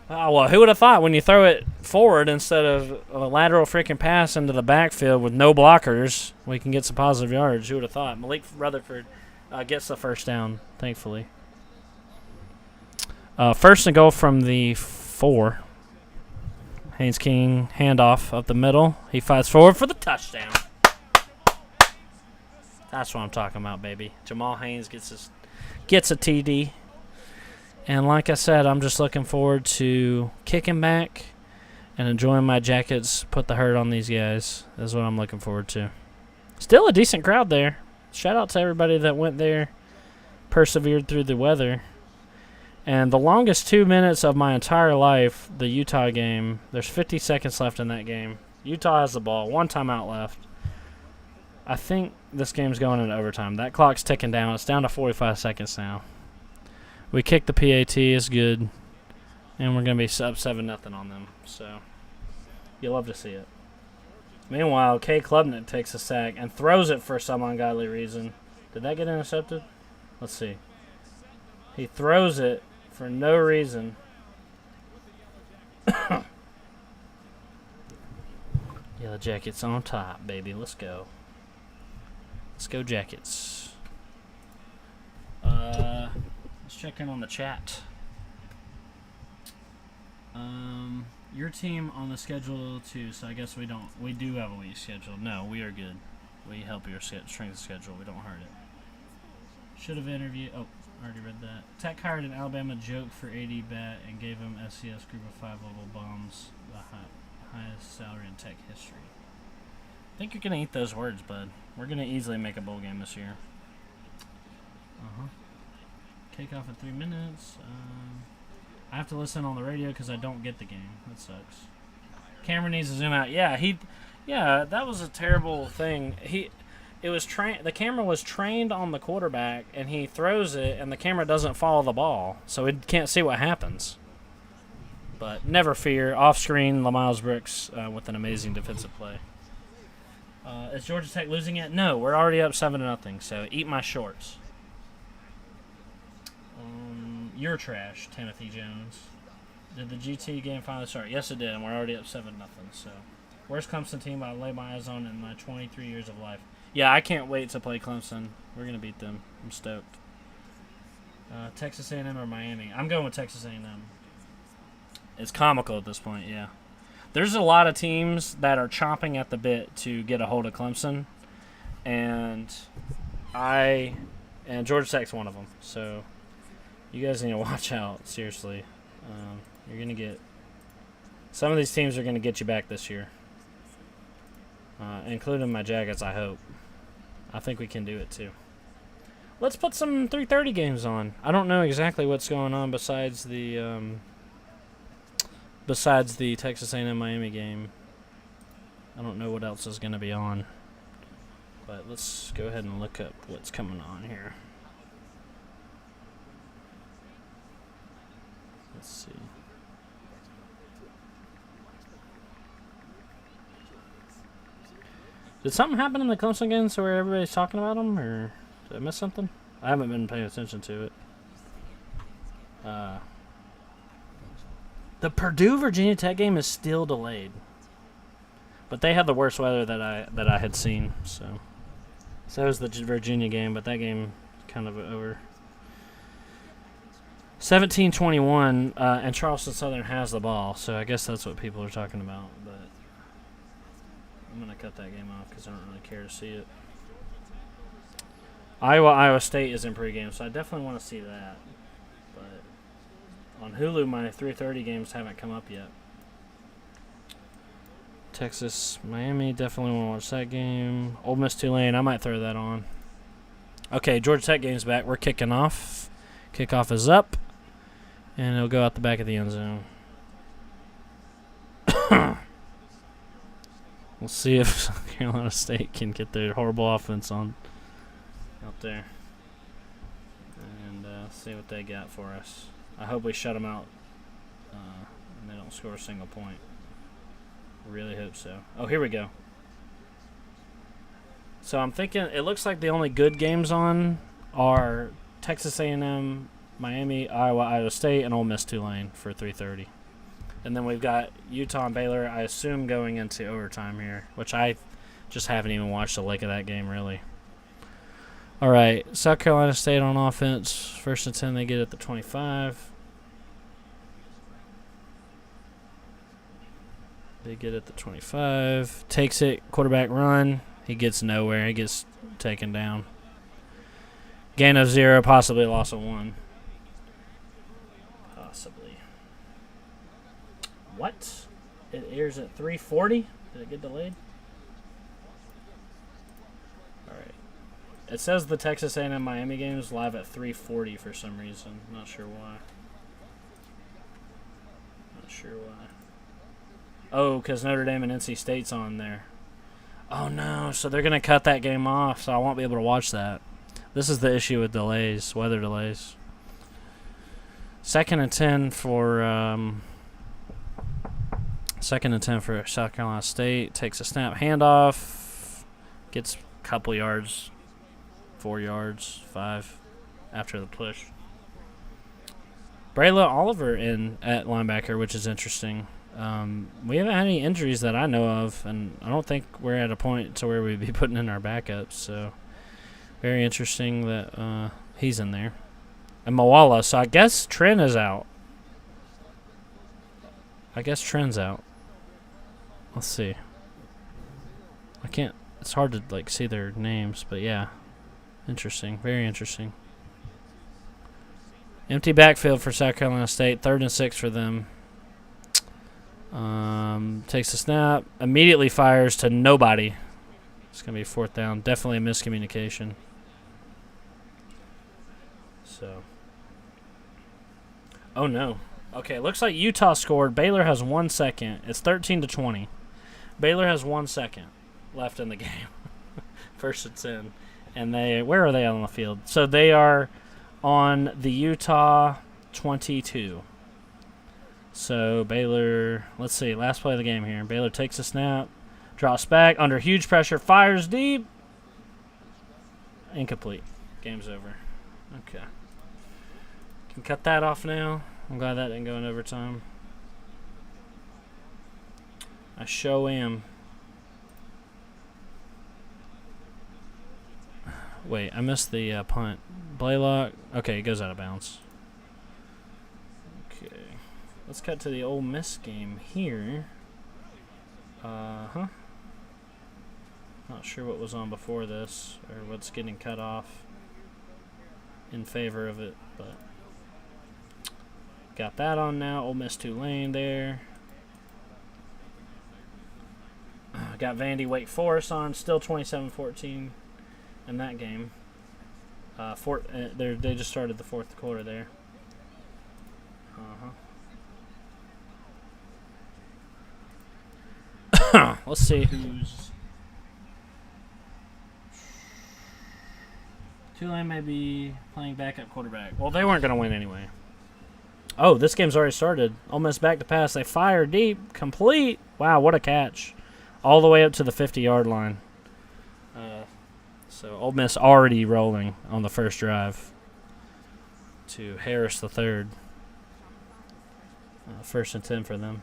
oh, well, who would have thought when you throw it forward instead of a lateral freaking pass into the backfield with no blockers, we can get some positive yards? Who would have thought? Malik Rutherford gets the first down, thankfully. 1st and goal from the 4. Haynes King, handoff up the middle. He fights forward for the touchdown. That's what I'm talking about, baby. Jamal Haynes gets a TD. And like I said, I'm just looking forward to kicking back and enjoying my Jackets. Put the hurt on these guys. That's what I'm looking forward to. Still a decent crowd there. Shout out to everybody that went there, persevered through the weather. And the longest 2 minutes of my entire life, the Utah game, there's 50 seconds left in that game. Utah has the ball, 1 timeout left. I think this game's going into overtime. That clock's ticking down. It's down to 45 seconds now. We kicked the PAT, it's good. And we're going to be sub 7-0 on them. So, you'll love to see it. Meanwhile, Kay Klubnik takes a sack and throws it for some ungodly reason. Did that get intercepted? Let's see. He throws it for no reason. Yeah, the Jackets on top, baby. Let's go. Let's go, Jackets. Let's check in on the chat. Your team on the schedule too, so I guess we don't. We do have a week schedule. No, we are good. We help your strength schedule. We don't hurt it. Should have interviewed. Oh, already read that. Tech hired an Alabama joke for AD Bat and gave him SCS Group of 5 level bombs, the highest salary in Tech history. I think you're gonna eat those words, bud. We're gonna easily make a bowl game this year. Kickoff in 3 minutes. I have to listen on the radio because I don't get the game. That sucks. Camera needs to zoom out. Yeah, that was a terrible thing. The camera was trained on the quarterback, and he throws it, and the camera doesn't follow the ball, so it can't see what happens. But never fear, off screen, LaMiles Brooks with an amazing defensive play. Is Georgia Tech losing it? No, we're already up 7-0. So eat my shorts. You're trash, Timothy Jones. Did the GT game finally start? Yes, it did, and we're already up 7-0. So, worst Clemson team I lay my eyes on in my 23 years of life. Yeah, I can't wait to play Clemson. We're gonna beat them. I'm stoked. Texas A&M or Miami? I'm going with Texas A&M. It's comical at this point. Yeah, there's a lot of teams that are chomping at the bit to get a hold of Clemson, and Georgia Tech's one of them. So. You guys need to watch out, seriously. You're going to get... Some of these teams are going to get you back this year. Including my Jackets, I hope. I think we can do it, too. Let's put some 3:30 games on. I don't know exactly what's going on besides the Texas A&M Miami game. I don't know what else is going to be on. But let's go ahead and look up what's coming on here. Let's see. Did something happen in the Clemson game so where everybody's talking about them, or did I miss something? I haven't been paying attention to it. The Purdue-Virginia Tech game is still delayed, but they had the worst weather that I had seen. So was the Virginia game, but that game kind of over. 17-21, and Charleston Southern has the ball, so I guess that's what people are talking about. But I'm gonna cut that game off because I don't really care to see it. Iowa State is in pregame, so I definitely want to see that. But on Hulu, my 3:30 games haven't come up yet. Texas, Miami, definitely want to watch that game. Ole Miss, Tulane, I might throw that on. Okay, Georgia Tech game's back. We're kicking off. Kickoff is up, and it'll go out the back of the end zone. We'll see if South Carolina State can get their horrible offense on out there. And see what they got for us. I hope we shut them out and they don't score a single point. Really hope so. Oh, here we go. So I'm thinking it looks like the only good games on are Texas A&M, Miami, Iowa State, and Ole Miss Tulane for 3:30. And then we've got Utah and Baylor, I assume, going into overtime here, which I just haven't even watched the lick of that game, really. All right, South Carolina State on offense. 1st and 10, they get at the 25. They get at the 25. Takes it, quarterback run. He gets nowhere. He gets taken down. Gain of 0, possibly loss of 1. Possibly. What? It airs at 3:40? Did it get delayed? All right. It says the Texas A&M Miami game is live at 3:40 for some reason. Not sure why. Oh, because Notre Dame and NC State's on there. Oh, no. So they're going to cut that game off, so I won't be able to watch that. This is the issue with delays, weather delays. 2nd and 10 for South Carolina State. Takes a snap, handoff, gets a couple yards, 4 yards, 5 after the push. Braylon Oliver in at linebacker, which is interesting. We haven't had any injuries that I know of, and I don't think we're at a point to where we'd be putting in our backups. So very interesting that he's in there. And Moala, so I guess Trent is out. Trent's out. Let's see. I can't. It's hard to see their names, but yeah, interesting. Very interesting. Empty backfield for South Carolina State. 3rd and 6 for them. Takes a snap. Immediately fires to nobody. It's going to be 4th down. Definitely a miscommunication. So. Oh, no. Okay, looks like Utah scored. Baylor has 1 second. It's 13-20. Baylor has 1 second left in the game. 1st and 10. And where are they on the field? So they are on the Utah 22. So Baylor, let's see, last play of the game here. Baylor takes a snap, drops back, under huge pressure, fires deep. Incomplete. Game's over. Okay. Can cut that off now. I'm glad that didn't go in overtime. I sure am. Wait, I missed the punt. Blaylock. Okay, it goes out of bounds. Okay. Let's cut to the Ole Miss game here. Not sure what was on before this or what's getting cut off in favor of it, but got that on now. Ole Miss Tulane there. Got Vandy Wake Forest on, still 27-14 in that game. They just started the 4th quarter there. Let's see who's. Tulane may be playing backup quarterback. Well, they weren't going to win anyway. Oh, this game's already started. Ole Miss back to pass. They fire deep. Complete. Wow, what a catch. All the way up to the 50-yard line. So Ole Miss already rolling on the first drive to Harris the third. First and 10 for them.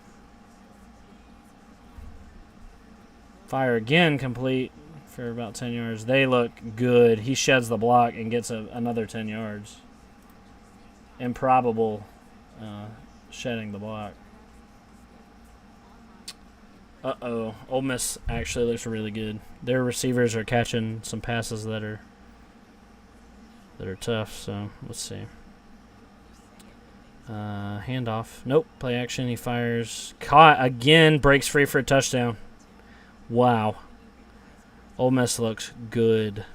Fire again, complete for about 10 yards. They look good. He sheds the block and gets another 10 yards. Improbable shedding the block. Uh-oh. Ole Miss actually looks really good. Their receivers are catching some passes that are tough, so let's see. Handoff. Nope. Play action. He fires. Caught again. Breaks free for a touchdown. Wow. Ole Miss looks good.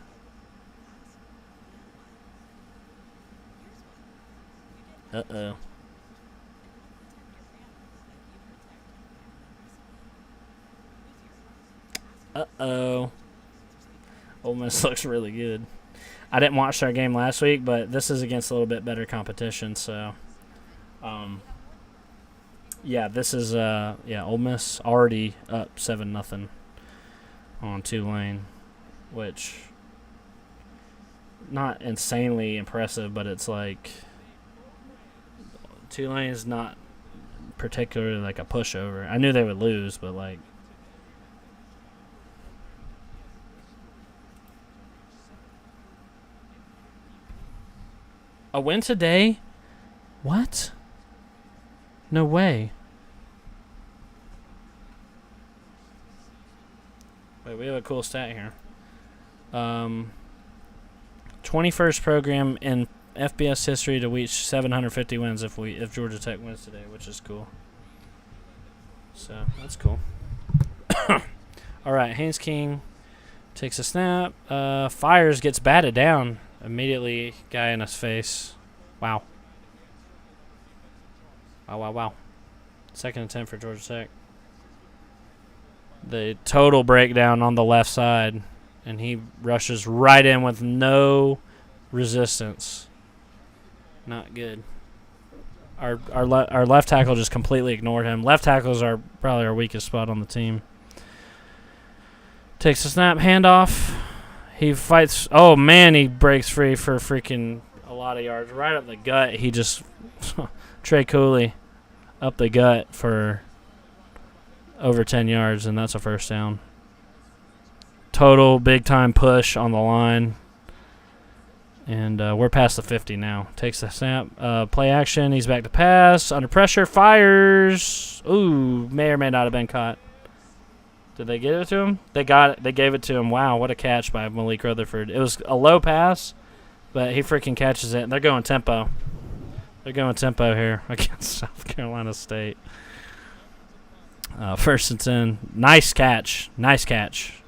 Uh-oh. Uh-oh. Ole Miss looks really good. I didn't watch their game last week, but this is against a little bit better competition, so yeah, this is Ole Miss already up 7-0 on Tulane, which not insanely impressive, but it's like Tulane is not particularly like a pushover. I knew they would lose, but like a win today? What? No way. Wait, we have a cool stat here. 21st program in FBS history to reach 750 wins if Georgia Tech wins today, which is cool. So that's cool. All right, Haynes King takes a snap, fires, gets batted down immediately. Guy in his face. Wow. Wow. Second and 10 for Georgia Tech. The total breakdown on the left side, and he rushes right in with no resistance. Not good. Our left tackle just completely ignored him. Left tackles are probably our weakest spot on the team. Takes a snap, handoff. He fights. Oh, man, he breaks free for freaking a lot of yards. Right up the gut. He just Trey Cooley up the gut for over 10 yards, and that's a first down. Total big-time push on the line. And we're past the 50 now. Takes the snap. Play action. He's back to pass. Under pressure. Fires. Ooh, may or may not have been caught. Did they give it to him? They got it. They gave it to him. Wow, what a catch by Malik Rutherford. It was a low pass, but he freaking catches it. And they're going tempo. They're going tempo here against South Carolina State. First and 10. Nice catch. Nice catch.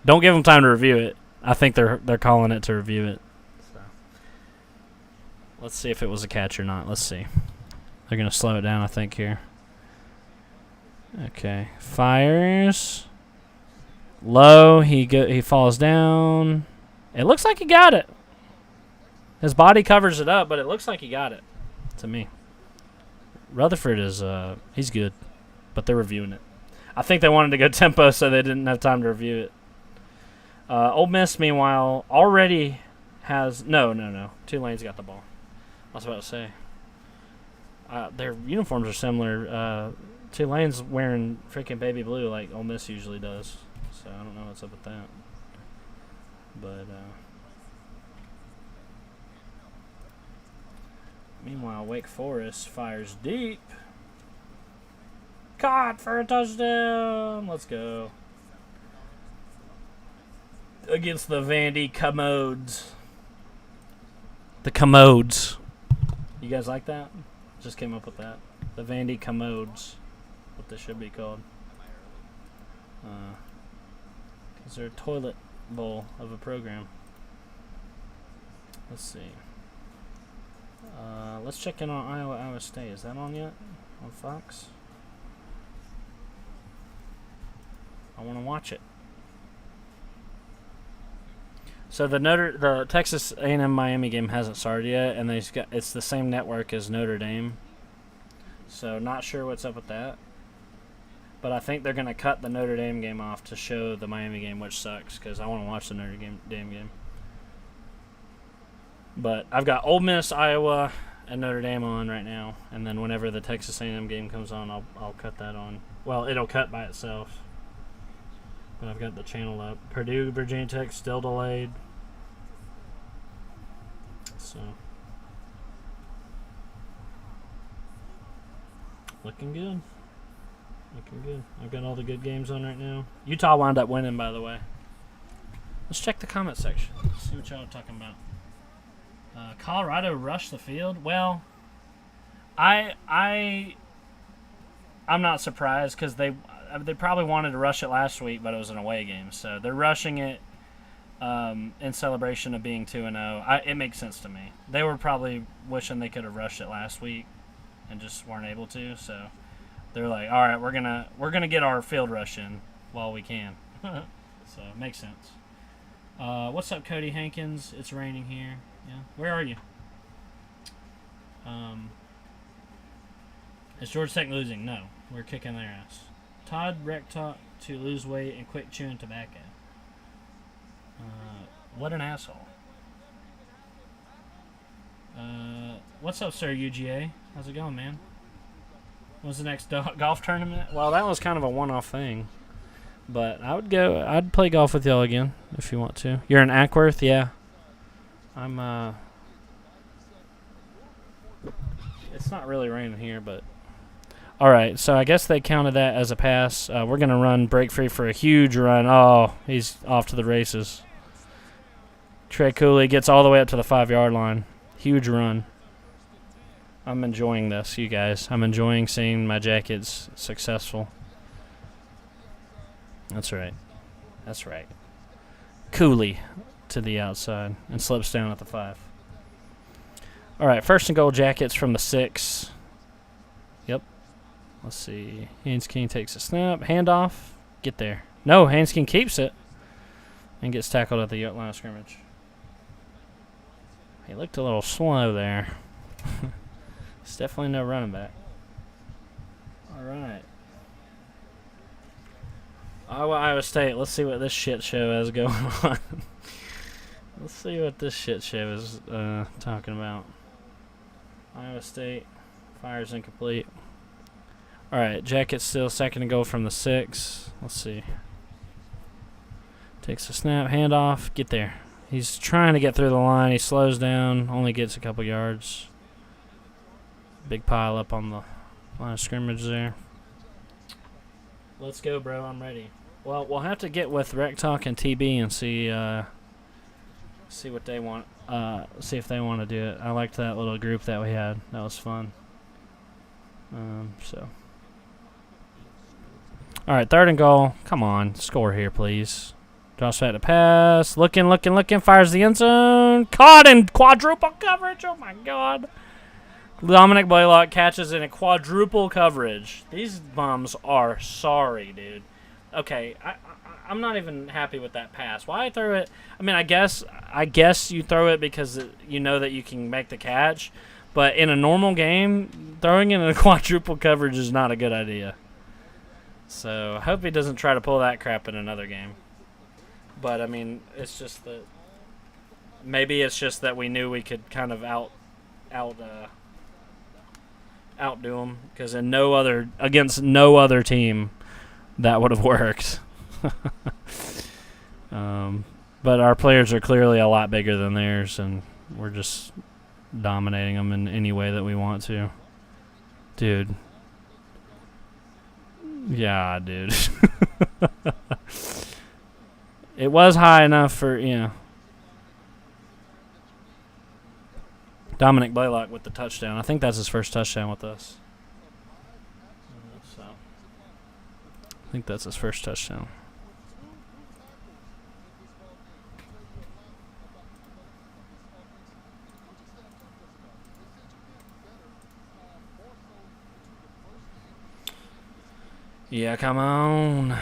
Don't give them time to review it. I think they're calling it to review it. So let's see if it was a catch or not. Let's see. They're going to slow it down, I think, here. Okay. Fires. Low. He falls down. It looks like he got it. His body covers it up, but it looks like he got it to me. Rutherford is he's good, but they're reviewing it. I think they wanted to go tempo, so they didn't have time to review it. Ole Miss, meanwhile, already has no. Tulane's got the ball. I was about to say. Their uniforms are similar. Tulane's wearing freaking baby blue like Ole Miss usually does. So I don't know what's up with that. But meanwhile, Wake Forest fires deep. Caught for a touchdown. Let's go. Against the Vandy Commodes. The Commodes. You guys like that? Just came up with that. The Vandy Commodes. What this should be called. Because they're a toilet bowl of a program. Let's see. Let's check in on Iowa State. Is that on yet? On Fox? I want to watch it. So the Texas A&M Miami game hasn't started yet, and it's the same network as Notre Dame, So not sure what's up with that. But I think they're going to cut the Notre Dame game off to show the Miami game, which sucks because I want to watch the Notre Dame game. But I've got Ole Miss, Iowa, and Notre Dame on right now. And then whenever the Texas A&M game comes on, I'll cut that on. Well, it'll cut by itself. But I've got the channel up. Purdue, Virginia Tech still delayed. So, looking good. Looking good. I've got all the good games on right now. Utah wound up winning, by the way. Let's check the comment section. See what y'all are talking about. Colorado rushed the field. Well, I'm not surprised because they probably wanted to rush it last week, but it was an away game, so they're rushing it in celebration of being 2-0. It makes sense to me. They were probably wishing they could have rushed it last week and just weren't able to, so they're like, all right, we're gonna get our field rush in while we can. So it makes sense. What's up, Cody Hankins? It's raining here. Yeah, where are you? Is Georgia Tech losing? No, we're kicking their ass. Todd Reck taught to lose weight and quit chewing tobacco. What an asshole. What's up, sir, UGA? How's it going, man? When's the next golf tournament? Well, that was kind of a one-off thing. But I'd play golf with y'all again if you want to. You're in Ackworth? Yeah. I'm, it's not really raining here, but. All right, so I guess they counted that as a pass. We're going to run break free for a huge run. Oh, he's off to the races. Trey Cooley gets all the way up to the 5-yard line. Huge run. I'm enjoying this, you guys. I'm enjoying seeing my Jackets successful. That's right. That's right. Cooley to the outside and slips down at the 5. All right, first and goal, Jackets from the 6. Yep. Let's see. Haynes King takes a snap. Handoff. Get there. No, Haynes King keeps it and gets tackled at the line of scrimmage. He looked a little slow there. It's definitely no running back. All right. Iowa State. Let's see what this shit show has going on. Let's see what this shit show is talking about. Iowa State fires incomplete. All right, Jackets still second and goal from the 6. Let's see. Takes a snap, handoff, get there. He's trying to get through the line. He slows down, only gets a couple yards. Big pile up on the line of scrimmage there. Let's go, bro. I'm ready. Well, we'll have to get with Rec Talk and TB and see what they want. See if they want to do it. I liked that little group that we had. That was fun. So. All right, third and goal. Come on, score here, please. Josh back to pass. Looking. Fires the end zone. Caught in quadruple coverage. Oh, my God. Dominic Blaylock catches in a quadruple coverage. These bums are sorry, dude. Okay, I'm not even happy with that pass. Why I throw it? I mean, I guess you throw it because you know that you can make the catch. But in a normal game, throwing it in a quadruple coverage is not a good idea. So I hope he doesn't try to pull that crap in another game. But, I mean, it's just that maybe it's just that we knew we could kind of outdo him, because against no other team that would have worked. But our players are clearly a lot bigger than theirs, and we're just dominating them in any way that we want to. Dude. Yeah, dude. It was high enough for, Dominic Blaylock with the touchdown. I think that's his first touchdown with us. So, I think that's his first touchdown. Yeah, come on.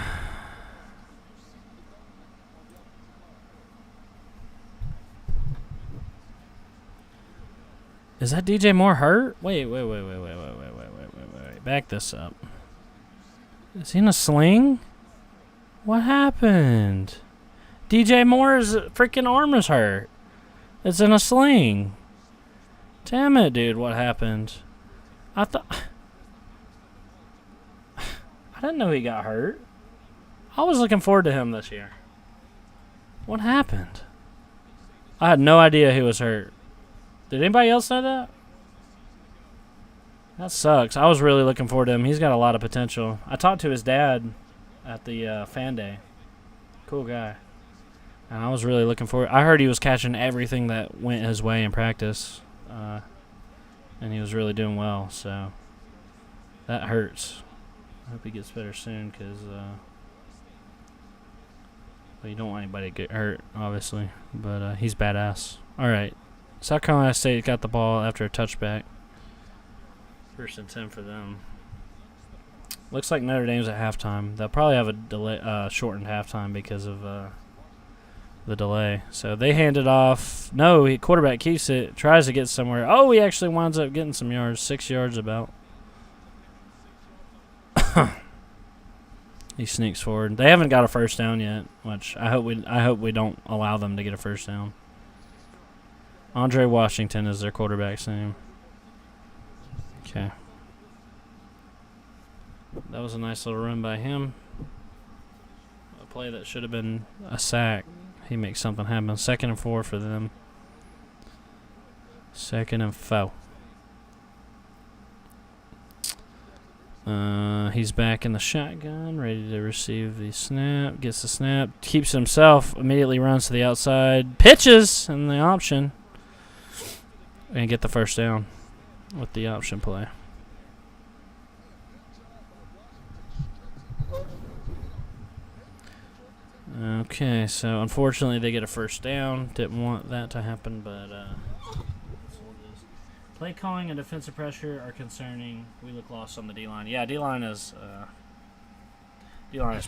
Is that DJ Moore hurt? Wait. back this up. Is he in a sling? What happened? DJ Moore's freaking arm is hurt. It's in a sling. Damn it, dude. What happened? I didn't know he got hurt. I was looking forward to him this year. What happened? I had no idea he was hurt. Did anybody else know that? That sucks. I was really looking forward to him. He's got a lot of potential. I talked to his dad at the fan day. Cool guy. And I was really looking forward. I heard he was catching everything that went his way in practice. And he was really doing well. So that hurts. I hope he gets better soon because well, you don't want anybody to get hurt, obviously. But he's badass. All right. South Carolina State got the ball after a touchback. 1st and 10 for them. Looks like Notre Dame's at halftime. They'll probably have a delay, shortened halftime because of the delay. So they hand it off. No, quarterback keeps it, tries to get somewhere. Oh, he actually winds up getting some yards, 6 yards about. He sneaks forward. They haven't got a first down yet, which I hope we don't allow them to get a first down. Andre Washington is their quarterback's name. Okay. That was a nice little run by him. A play that should have been a sack. He makes something happen. 2nd and 4 for them. 2nd and 4. He's back in the shotgun, ready to receive the snap. Gets the snap. Keeps it himself. Immediately runs to the outside. Pitches in the option. And get the first down with the option play. Okay, so unfortunately they get a first down. Didn't want that to happen, but play calling and defensive pressure are concerning. We look lost on the D-line. Yeah, D-line is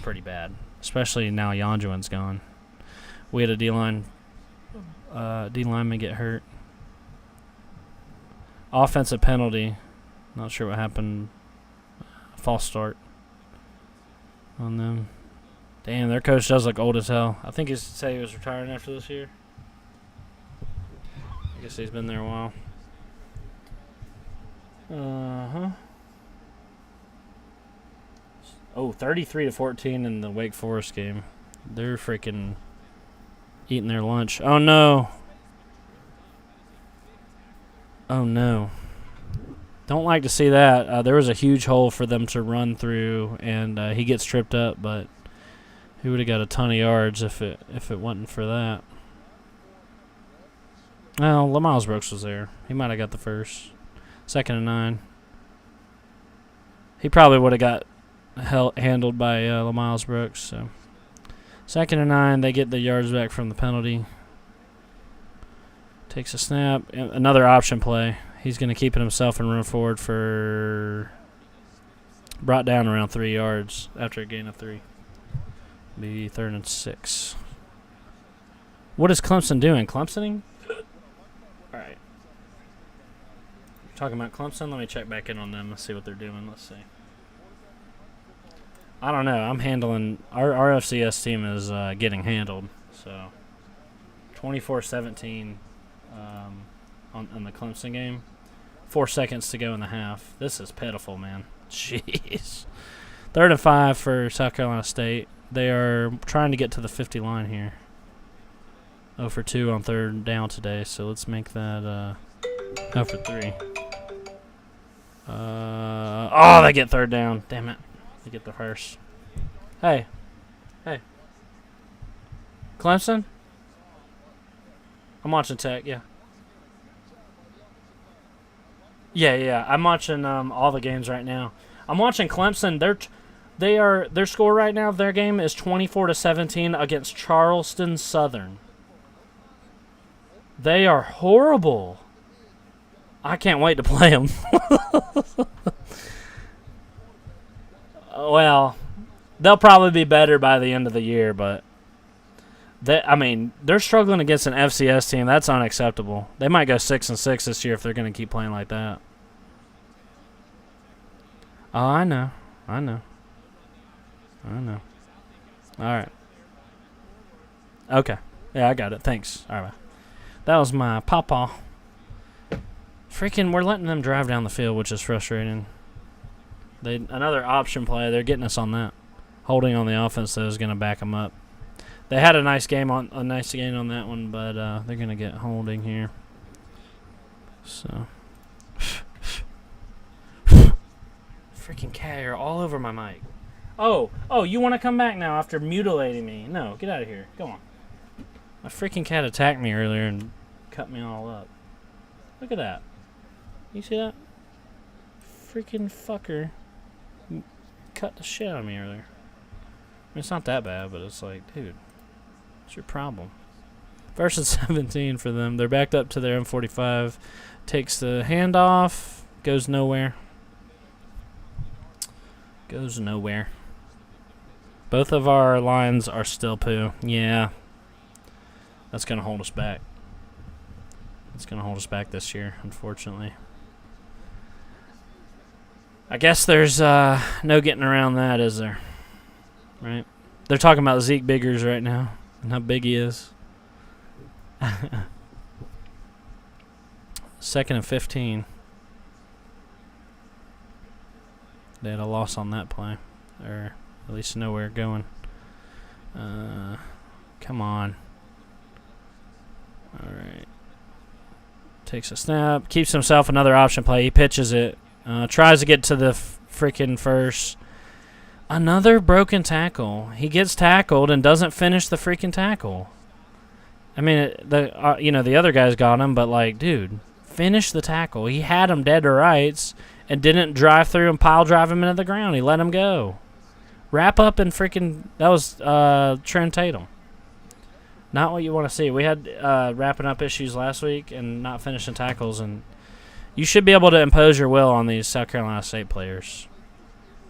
pretty bad, especially now Yonjuan's gone. We had a D-lineman get hurt. Offensive penalty. Not sure what happened. False start on them. Damn, their coach does look old as hell. I think he said he was retiring after this year. I guess he's been there a while. Oh, 33-14 in the Wake Forest game. They're freaking eating their lunch. Oh, no. Oh, no. Don't like to see that. There was a huge hole for them to run through, and he gets tripped up, but he would have got a ton of yards if it wasn't for that. Well, LaMiles Brooks was there. He might have got the first. 2nd and 9. He probably would have got handled by LaMiles Brooks. So 2nd and 9, they get the yards back from the penalty. Takes a snap. Another option play. He's going to keep it himself and run forward for brought down around 3 yards after a gain of 3. Be 3rd and 6. What is Clemson doing? Clemsoning? All right. Talking about Clemson, let me check back in on them. Let's see what they're doing. Let's see. I don't know. I'm handling our FCS team is getting handled. So 24-17 on the Clemson game. 4 seconds to go in the half. This is pitiful, man. Jeez. 3rd and 5 for South Carolina State. They are trying to get to the 50 line here. 0 for 2 on 3rd down today, so let's make that 0 for 3. Oh, they get 3rd down. Damn it. They get the first. Hey. Clemson? I'm watching Tech, yeah. Yeah. I'm watching all the games right now. I'm watching Clemson. Their score right now of their game is 24-17 against Charleston Southern. They are horrible. I can't wait to play them. Well, they'll probably be better by the end of the year, but they're struggling against an FCS team. That's unacceptable. They might go 6-6 this year if they're going to keep playing like that. Oh, I know. All right. Okay. Yeah, I got it. Thanks. All right. That was my pawpaw. Freaking, we're letting them drive down the field, which is frustrating. Another option play. They're getting us on that. Holding on the offense, though, is going to back them up. They had a nice game on that one, but they're going to get holding here. So, freaking cat hair all over my mic. Oh, you want to come back now after mutilating me? No, get out of here. Go on. My freaking cat attacked me earlier and cut me all up. Look at that. You see that? Freaking fucker cut the shit out of me earlier. I mean, it's not that bad, but it's like, dude, what's your problem? 1st and 17 for them. They're backed up to their M45. Takes the handoff. Goes nowhere. Both of our lines are still poo. Yeah. That's going to hold us back. It's going to hold us back this year, unfortunately. I guess there's no getting around that, is there? Right? They're talking about Zeke Biggers right now and how big he is. 2nd and 15. They had a loss on that play. Or at least nowhere going. Come on. All right. Takes a snap. Keeps himself another option play. He pitches it. Tries to get to the freaking first. Another broken tackle. He gets tackled and doesn't finish the freaking tackle. I mean, the other guys got him, but like, dude, finish the tackle. He had him dead to rights and didn't drive through and pile drive him into the ground. He let him go. Wrap up and freaking. That was Trent Tatum. Not what you want to see. We had wrapping up issues last week and not finishing tackles, and you should be able to impose your will on these South Carolina State players.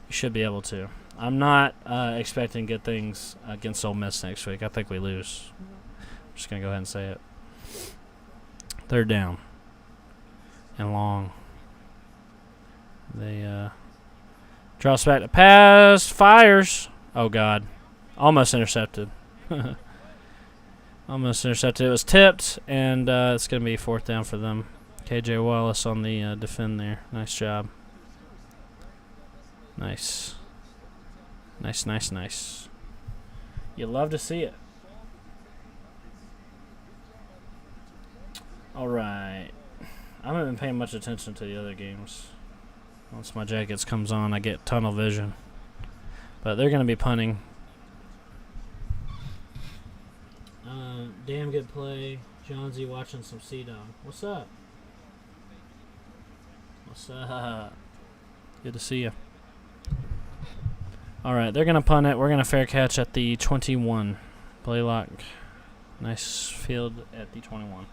You should be able to. I'm not expecting good things against Ole Miss next week. I think we lose. I'm just going to go ahead and say it. 3rd down. And long. They drops back to pass. Fires. Oh, God. Almost intercepted. Almost intercepted. It was tipped, and it's going to be 4th down for them. KJ Wallace on the defend there. Nice job. Nice. Nice. You love to see it. All right. I haven't been paying much attention to the other games. Once my Jackets comes on, I get tunnel vision. But they're going to be punting. Damn good play. John Z watching some Sea-Dog. What's up? Good to see you. All right, they're going to punt it. We're going to fair catch at the 21. Blaylock. Nice field at the 21.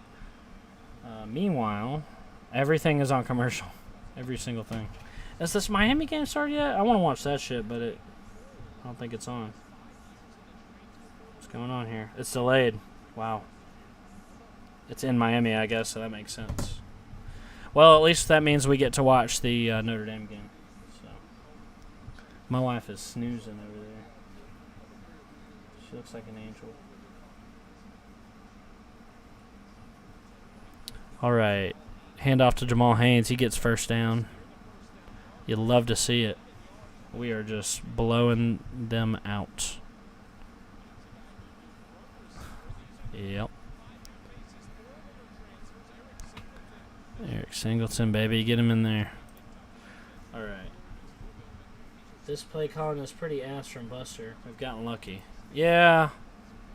Meanwhile, everything is on commercial. Every single thing. Has this Miami game started yet? I want to watch that shit, but I don't think it's on. What's going on here? It's delayed. Wow. It's in Miami, I guess, so that makes sense. Well, at least that means we get to watch the Notre Dame game. So, my wife is snoozing over there. She looks like an angel. All right. Handoff to Jamal Haynes. He gets 1st down. You'd love to see it. We are just blowing them out. Yep. Eric Singleton, baby. Get him in there. All right. This play calling is pretty ass from Buster. We've gotten lucky. Yeah.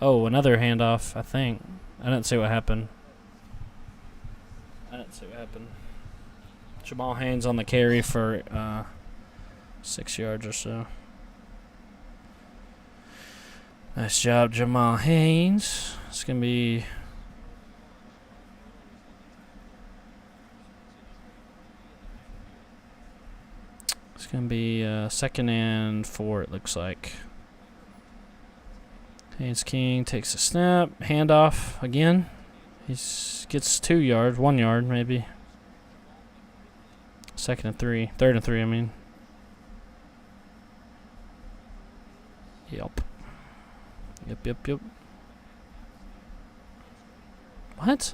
Oh, another handoff, I think. I didn't see what happened. Jamal Haynes on the carry for 6 yards or so. Nice job, Jamal Haynes. It's going to be... It's going to be 2nd and 4, it looks like. Haynes King takes a snap. Handoff again. He gets 2 yards, 1 yard maybe. 2nd and 3. 3rd and 3, I mean. Yep. Yep. What?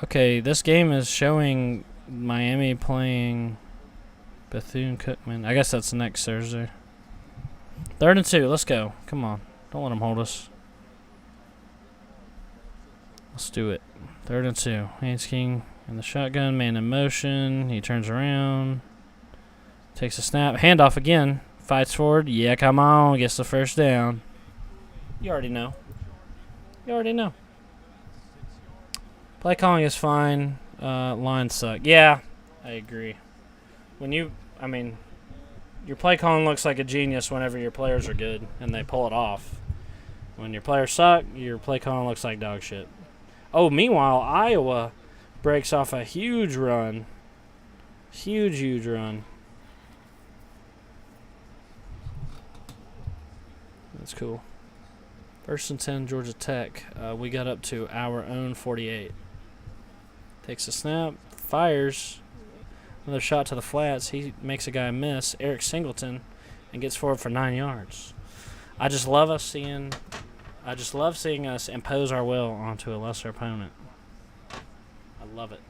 Okay, this game is showing Miami playing Bethune-Cookman. I guess that's next Thursday. 3rd and 2. Let's go. Come on. Don't let them hold us. Let's do it. 3rd and 2. Haynes King in the shotgun. Man in motion. He turns around. Takes a snap. Handoff again. Fights forward. Yeah, come on. Gets the first down. You already know. Play calling is fine. Lines suck. Yeah, I agree. Your play calling looks like a genius whenever your players are good and they pull it off. When your players suck, your play calling looks like dog shit. Oh, meanwhile, Iowa breaks off a huge run. Huge run. That's cool. 1st and 10, Georgia Tech. We got up to our own 48. Takes a snap, fires. Another shot to the flats. He makes a guy miss. Eric Singleton, and gets forward for 9 yards. I just love seeing us impose our will onto a lesser opponent. I love it.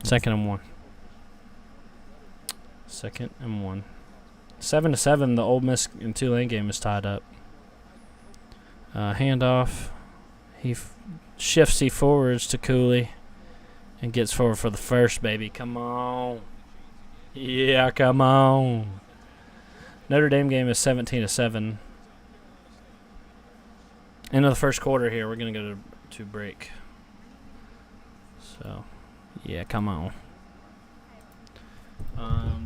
2nd and 1. 2nd and 1. 7-7. The Ole Miss and Tulane game is tied up. Handoff. He shifts forwards to Cooley and gets forward for the first, baby. Come on. Yeah, come on. Notre Dame game is 17-7. End of the first quarter here. We're going to go to break. So, yeah, come on.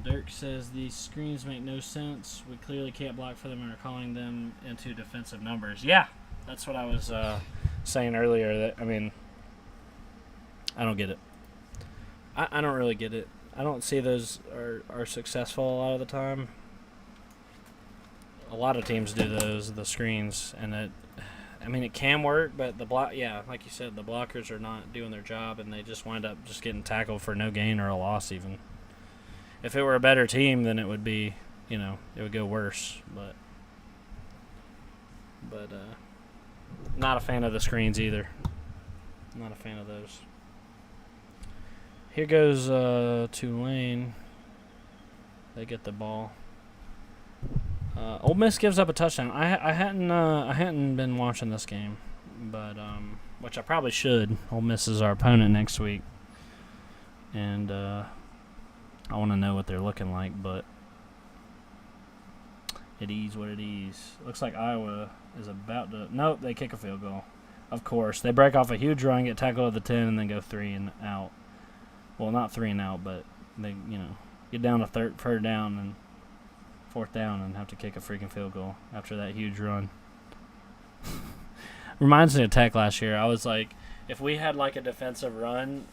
Dirk says these screens make no sense. We clearly can't block for them and are calling them into defensive numbers. Yeah, that's what I was saying earlier. I don't get it. I don't really get it. I don't see those are successful a lot of the time. A lot of teams do the screens, and it can work, but like you said, the blockers are not doing their job, and they just wind up just getting tackled for no gain or a loss even. If it were a better team, then it would be, it would go worse. But not a fan of the screens either. Not a fan of those. Here goes Tulane. They get the ball. Ole Miss gives up a touchdown. I hadn't been watching this game, but which I probably should. Ole Miss is our opponent next week, and I want to know what they're looking like, but it is what it is. Looks like Iowa is about to. Nope, they kick a field goal. Of course, they break off a huge run, get tackled at the 10, and then go 3 and out. Well, not 3 and out, but they get down to third down and 4th down and have to kick a freaking field goal after that huge run. Reminds me of Tech last year. I was like, if we had like a defensive run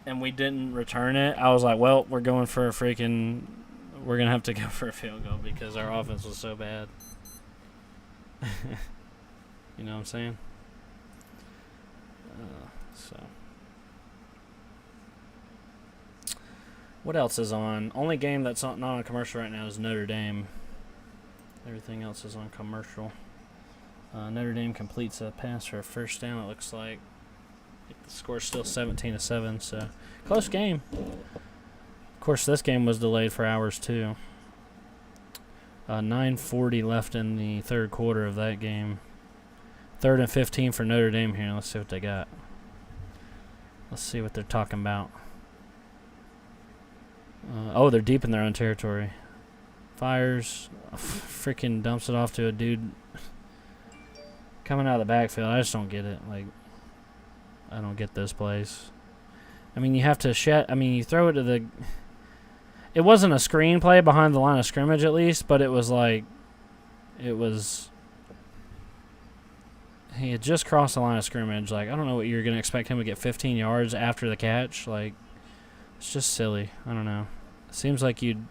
and we didn't return it, I was like, well, we're going to have to go for a field goal because our offense was so bad. You know what I'm saying? What else is on? Only game that's not on commercial right now is Notre Dame. Everything else is on commercial. Notre Dame completes a pass for a first down, it looks like. The score's still 17-7, so close game. Of course, this game was delayed for hours, too. 9:40 left in the third quarter of that game. 3rd and 15 for Notre Dame here. Let's see what they got. Let's see what they're talking about. They're deep in their own territory. Fires. Freaking dumps it off to a dude coming out of the backfield. I just don't get it. I don't get those plays. You have to you throw it to the. It wasn't a screen play behind the line of scrimmage, at least, but it was he had just crossed the line of scrimmage. I don't know what you're going to expect him to get 15 yards after the catch. It's just silly. I don't know. It seems like you'd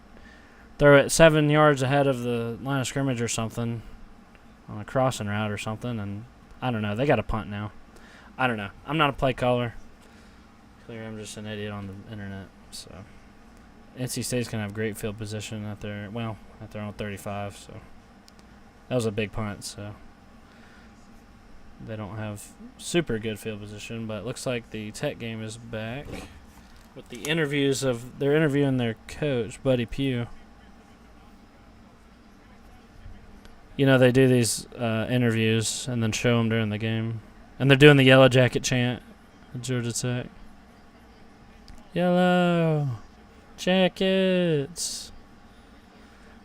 throw it 7 yards ahead of the line of scrimmage or something on a crossing route or something, and I don't know. They got a punt now. I don't know. I'm not a play caller. Clear, I'm just an idiot on the internet. So NC State's gonna have great field position at their own 35. So that was a big punt. So they don't have super good field position, but it looks like the Tech game is back with the interviews of they're interviewing their coach, Buddy Pugh. You know, they do these interviews and then show them during the game. And they're doing the Yellow Jacket chant at Georgia Tech. Yellow Jackets.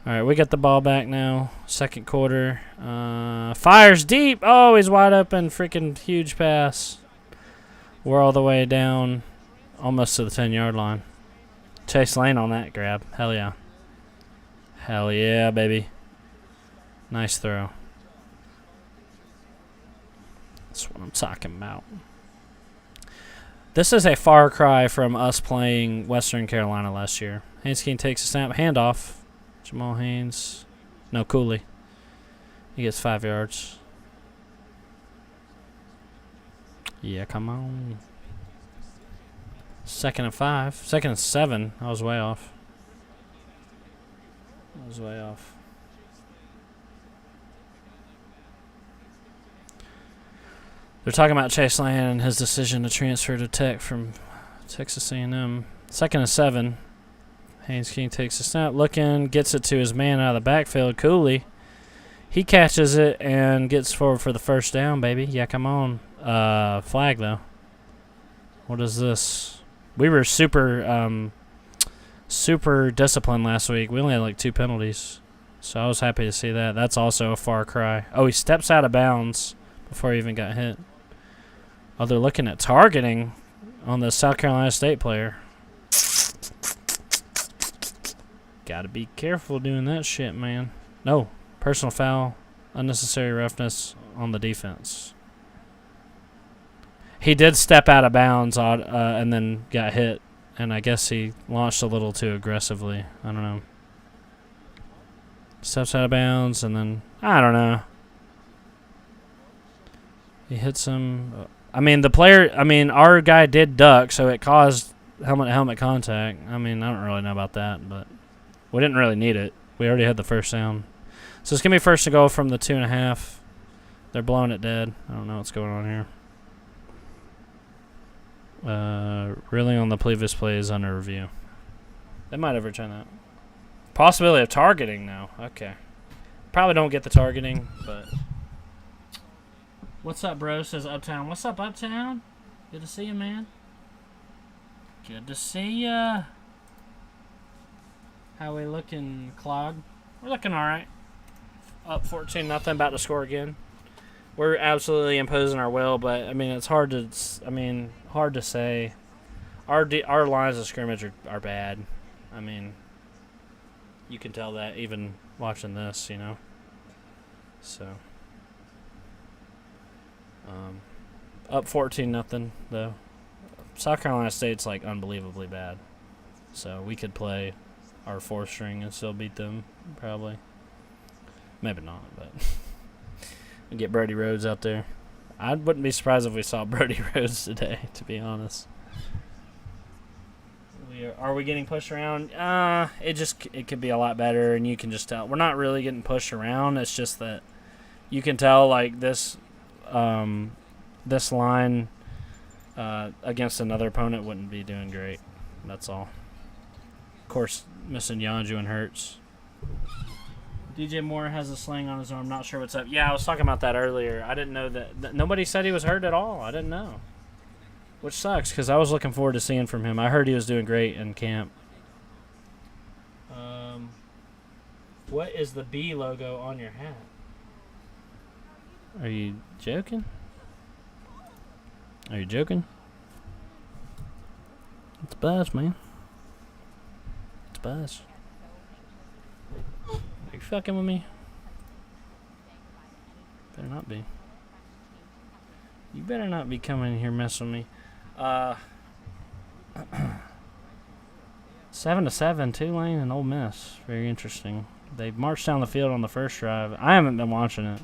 All right, we got the ball back now. Second quarter. Fires deep. Oh, he's wide open. Freaking huge pass. We're all the way down almost to the 10-yard line. Chase Lane on that grab. Hell yeah. Hell yeah, baby. Nice throw. That's what I'm talking about. This is a far cry from us playing Western Carolina last year. Haynes King takes a snap. Handoff. Jamal Haynes. No, Cooley. He gets 5 yards. Yeah, come on. 2nd and 5. 2nd and 7. I was way off. They're talking about Chase Lane and his decision to transfer to Tech from Texas A&M. 2nd and 7. Haynes King takes a snap, looking, gets it to his man out of the backfield, Cooley. He catches it and gets forward for the first down, baby. Yeah, come on. Flag, though. What is this? We were super disciplined last week. We only had like 2 penalties. So I was happy to see that. That's also a far cry. Oh, he steps out of bounds before he even got hit. Oh, they're looking at targeting on the South Carolina State player. Gotta be careful doing that shit, man. No. Personal foul. Unnecessary roughness on the defense. He did step out of bounds and then got hit. And I guess he launched a little too aggressively. I don't know. Steps out of bounds and then, I don't know. He hits him. Our guy did duck, so it caused helmet contact. I don't really know about that, but we didn't really need it. We already had the first down. So it's going to be first to go from the 2.5. They're blowing it dead. I don't know what's going on here. Really on the previous play is under review. They might have returned that. Possibility of targeting now. Okay. Probably don't get the targeting, but... What's up, bro? Says Uptown. What's up, Uptown? Good to see you, man. Good to see ya. How we looking, Clog? We're looking all right. Up 14-0, about to score again. We're absolutely imposing our will, but it's hard to say. Our lines of scrimmage are bad. You can tell that even watching this, you know. So. Up 14-0 though. South Carolina State's like unbelievably bad, so we could play our 4th string and still beat them probably. Maybe not, but we get Brody Rhodes out there. I wouldn't be surprised if we saw Brody Rhodes today, to be honest. Are we getting pushed around? It could be a lot better, and you can just tell we're not really getting pushed around. It's just that you can tell like this line against another opponent wouldn't be doing great. That's all. Of course, missing Yanju and Hurts. DJ Moore has a sling on his arm. Not sure what's up. Yeah, I was talking about that earlier. I didn't know that nobody said he was hurt at all. I didn't know. Which sucks, because I was looking forward to seeing from him. I heard he was doing great in camp. What is the B logo on your hat? Are you joking? It's Buzz, man. It's Buzz. Are you fucking with me? Better not be. You better not be coming in here messing with me. 7-7, Tulane and Ole Miss. Very interesting. They marched down the field on the first drive. I haven't been watching it.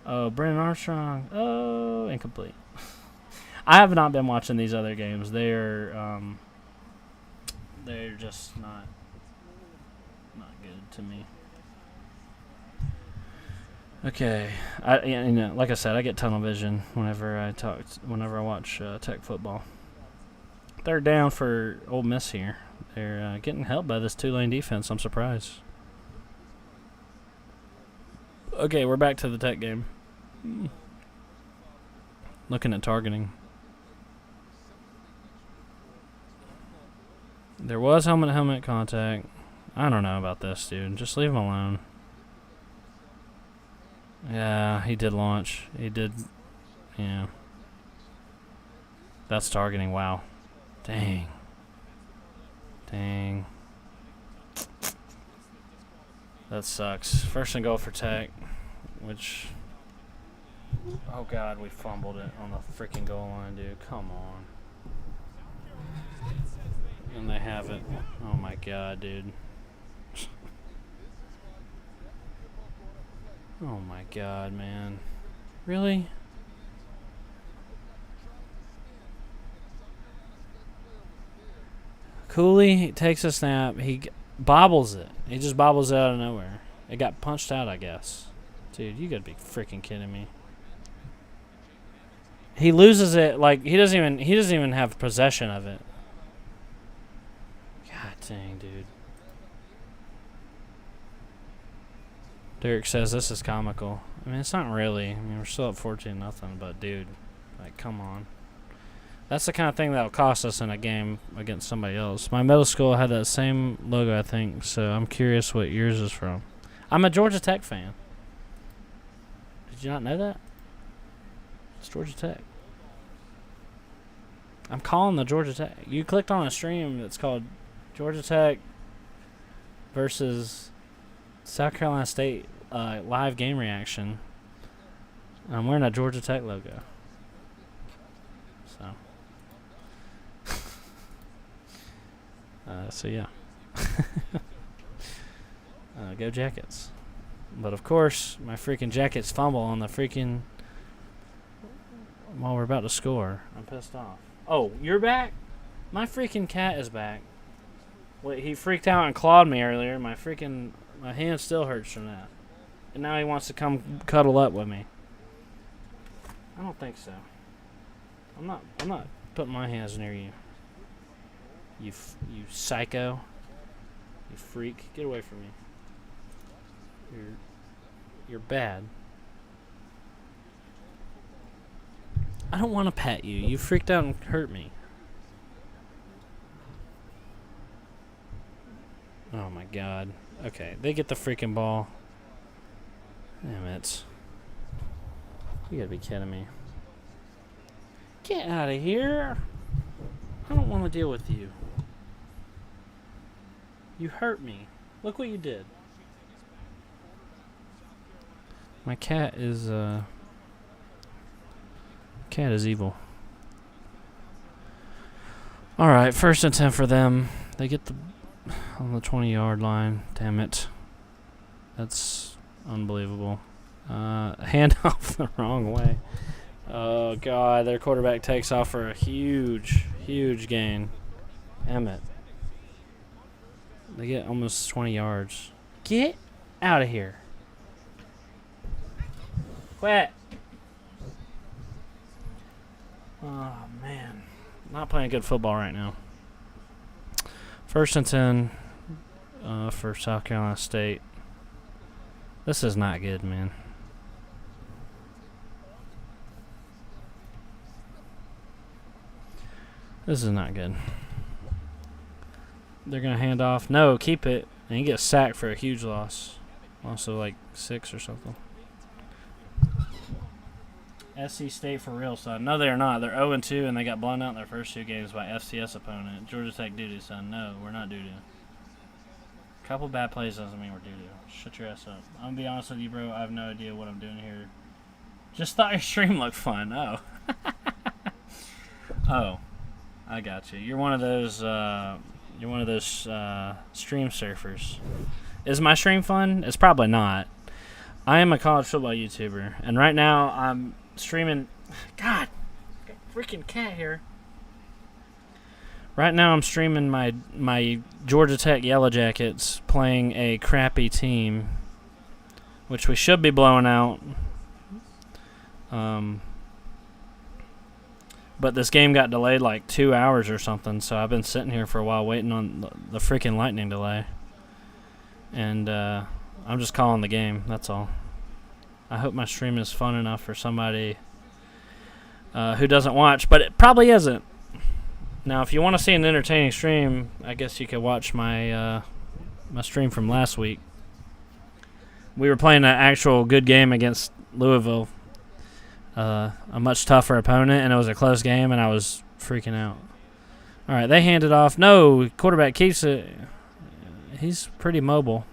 Oh, Brennan Armstrong. Oh, incomplete. I have not been watching these other games. They're just not good to me. Okay, like I said, I get tunnel vision whenever I watch Tech football. Third down for Ole Miss here. They're getting helped by this two-lane defense. I'm surprised. Okay, we're back to the Tech game. Looking at targeting. There was helmet-to-helmet contact. I don't know about this, dude. Just leave him alone. Yeah, he did launch. He did. Yeah. That's targeting. Wow. Dang. That sucks. First and goal for Tech, which... Oh, God, we fumbled it on the freaking goal line, dude. Come on. And they have it. Oh, my God, dude. Oh, my God, man. Really? Cooley takes a snap. He bobbles it. He just bobbles it out of nowhere. It got punched out, I guess. Dude, you gotta be freaking kidding me. He loses it like he doesn't even have possession of it. God dang, dude. Derek says this is comical. I mean, it's not really. I mean, we're still up 14-0, but dude, like, come on. That's the kind of thing that'll cost us in a game against somebody else. My middle school had that same logo, I think, so I'm curious what yours is from. I'm a Georgia Tech fan. Did you not know that? It's Georgia Tech. I'm calling the Georgia Tech. You clicked on a stream that's called Georgia Tech versus South Carolina State live game reaction. I'm wearing a Georgia Tech logo. So yeah. Go Jackets. But of course, my freaking Jackets fumble on the freaking... While we're about to score. I'm pissed off. Oh, you're back? My freaking cat is back. Wait, he freaked out and clawed me earlier. My hand still hurts from that. And now he wants to come cuddle up with me. I don't think so. I'm not putting my hands near you. You psycho. You freak. Get away from me. You're bad. I don't want to pet you. You freaked out and hurt me. Oh my God. Okay, they get the freaking ball. Damn it. You gotta be kidding me. Get out of here. I don't want to deal with you. You hurt me. Look what you did. My cat is evil. Alright, 1st and 10 for them. They get on the 20-yard line. Damn it. That's unbelievable. Hand off the wrong way. Oh, God. Their quarterback takes off for a huge gain. Emmett. They get almost 20 yards. Get out of here. Quit. Oh, man. Not playing good football right now. 1st and 10 for South Carolina State. This is not good, man. This is not good. They're going to hand off. No, keep it. And he gets sacked for a huge loss. Also like 6 or something. SC State for real, son. No, they're not. They're 0-2, and they got blown out in their first 2 games by FCS opponent. Georgia Tech doo-doo, son. No, we're not doo-doo. A couple bad plays doesn't mean we're doo-doo. Shut your ass up. I'm going to be honest with you, bro. I have no idea what I'm doing here. Just thought your stream looked fun. Oh. Oh. I got you. You're one of those stream surfers. Is my stream fun? It's probably not. I am a college football YouTuber, and right now I'm streaming. God, Freaking cat hair. Right now I'm streaming my Georgia Tech Yellow Jackets playing a crappy team, which we should be blowing out. But this game got delayed like 2 hours or something, so I've been sitting here for a while waiting on the freaking lightning delay. And I'm just calling the game, that's all. I hope my stream is fun enough for somebody who doesn't watch, but it probably isn't. Now, if you want to see an entertaining stream, I guess you could watch my my stream from last week. We were playing an actual good game against Louisville, a much tougher opponent, and it was a close game, and I was freaking out. All right, they hand it off. No, quarterback keeps it. He's pretty mobile.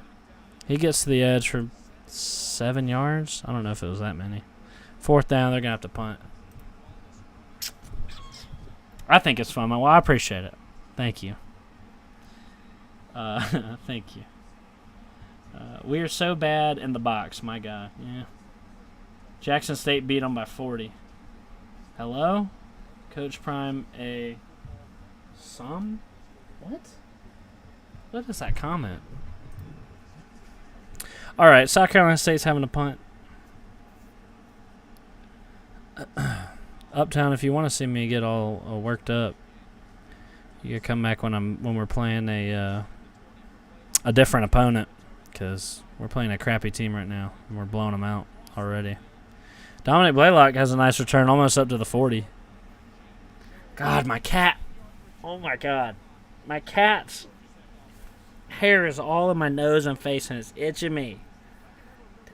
He gets to the edge for 7 yards. I don't know if it was that many. 4th down, they're going to have to punt. I think it's fun. Well, I appreciate it. Thank you. Thank you. We are so bad in the box, my God. Yeah. Jackson State beat them by 40. Hello? Coach Prime a some? What? What is that comment? All right, South Carolina State's having a punt. Uptown, if you want to see me get all worked up, you can come back when we're playing a different opponent, because we're playing a crappy team right now and we're blowing them out already. Dominic Blaylock has a nice return, almost up to the 40. God, my cat! Oh my God, my cat's hair is all in my nose and face and it's itching me.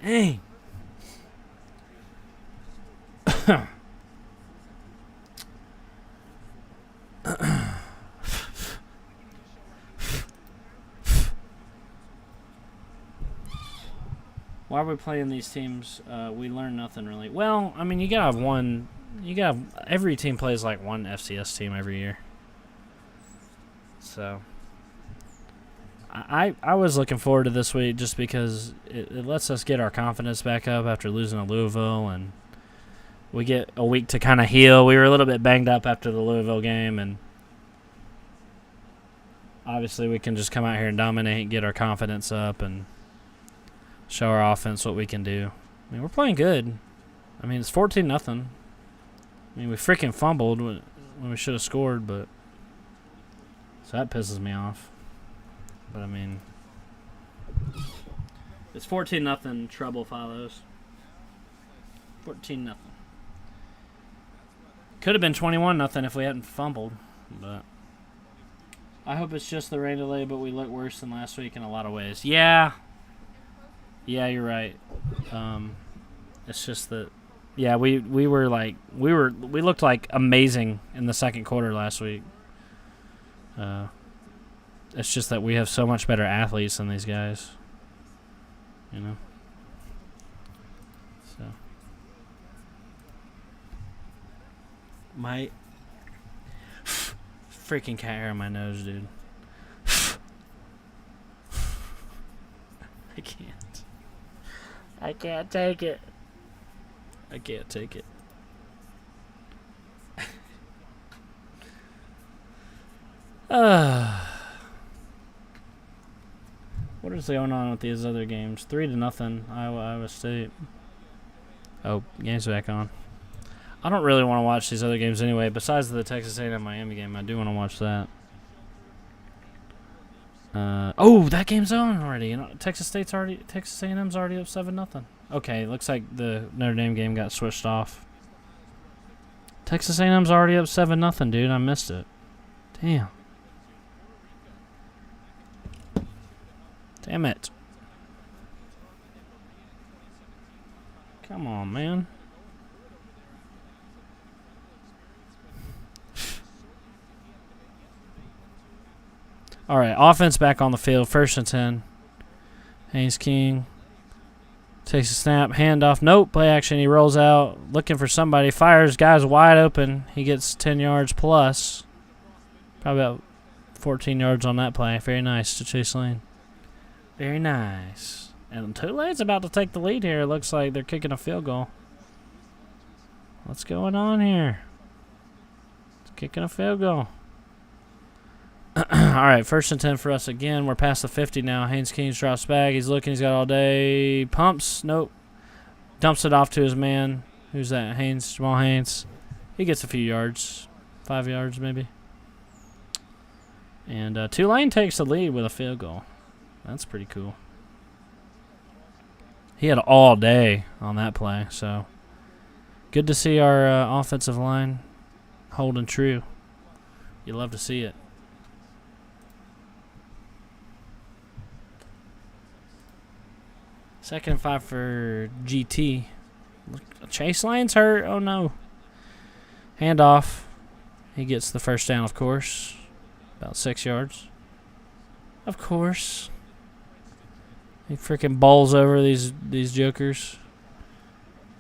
Dang. Why are we playing these teams? We learn nothing really. Well, I mean, you gotta have one. Every team plays like one FCS team every year. So I was looking forward to this week just because it lets us get our confidence back up after losing to Louisville, and we get a week to kind of heal. We were a little bit banged up after the Louisville game, and obviously we can just come out here and dominate, get our confidence up, and show our offense what we can do. I mean, we're playing good. I mean, it's 14-0. I mean, we freaking fumbled when we should have scored, but so that pisses me off. But I mean, it's 14-0. Trouble follows. 14-0. Could have been 21-0 if we hadn't fumbled, but I hope it's just the rain delay. But we look worse than last week in a lot of ways. Yeah, you're right. It's just that. Yeah, we looked like amazing in the second quarter last week. It's just that we have so much better athletes than these guys. You know? So. My freaking cat hair on my nose, dude. I can't. I can't take it. I can't take it. What is going on with these other games? 3-0, Iowa State. Oh, game's back on. I don't really want to watch these other games anyway. Besides the Texas A&M Miami game, I do want to watch that. Oh, that game's on already. You know, Texas A&M's already up 7-0. Okay, looks like the Notre Dame game got switched off. Texas A&M's already up 7-0, dude. I missed it. Damn. Damn it. Come on, man. All right, offense back on the field. 1st and 10. Haynes King takes a snap, handoff. Nope, play action. He rolls out, looking for somebody. Fires, guy's wide open. He gets 10 yards plus. Probably about 14 yards on that play. Very nice to Chase Lane. Very nice. And Tulane's about to take the lead here. It looks like they're kicking a field goal. What's going on here? Kicking a field goal. All right, 1st and 10 for us again. We're past the 50 now. Haynes Kings drops back. He's looking. He's got all day. Pumps. Nope. Dumps it off to his man. Who's that? Haynes. Jamal Haynes. He gets a few yards. 5 yards maybe. And Tulane takes the lead with a field goal. That's pretty cool. He had all day on that play, so good to see our offensive line holding true. You love to see it. Second and 5 for GT. Chase Lane's hurt. Oh, no. Handoff. He gets the first down, of course. About 6 yards. Of course. He freaking bowls over these jokers.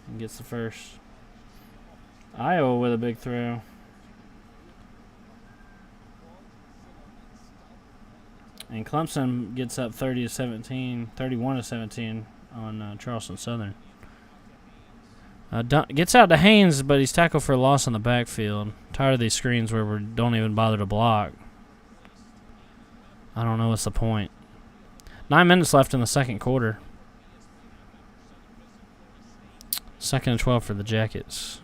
And gets the first. Iowa with a big throw. And Clemson gets up 31 to 17 on Charleston Southern. Gets out to Haynes, but he's tackled for a loss in the backfield. Tired of these screens where we don't even bother to block. I don't know what's the point. 9 minutes left in the second quarter. 2nd and 12 for the Jackets.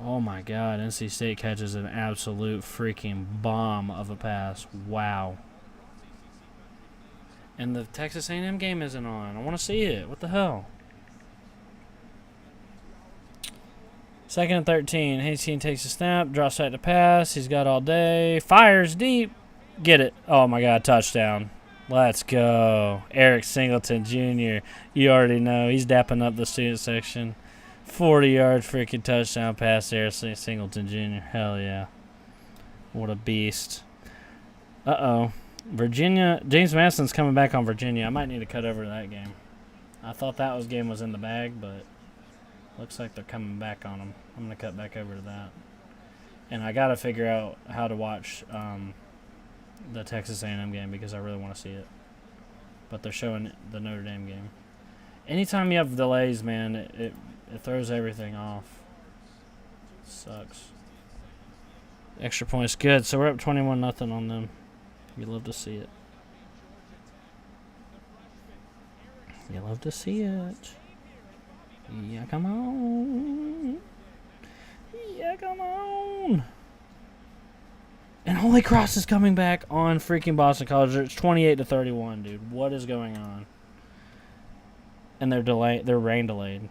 Oh my God, NC State catches an absolute freaking bomb of a pass. Wow. And the Texas A&M game isn't on. I want to see it. What the hell? 2nd and 13. Haynes takes a snap, drops back to pass. He's got all day. Fires deep. Get it. Oh my God, touchdown. Let's go. Eric Singleton Jr. You already know. He's dapping up the student section. 40-yard freaking touchdown pass there, Singleton Jr. Hell yeah. What a beast. Uh-oh. Virginia. James Madison's coming back on Virginia. I might need to cut over to that game. I thought that game was in the bag, but looks like they're coming back on them. I'm going to cut back over to that. And I got to figure out how to watch the Texas A&M game because I really want to see it. But they're showing the Notre Dame game. Anytime you have delays, man, it throws everything off. Sucks. Extra points, good. So we're up 21-0 on them. You love to see it. You love to see it. Yeah, come on. Yeah, come on. And Holy Cross is coming back on freaking Boston College. It's 28-31, dude. What is going on? And they're rain delayed.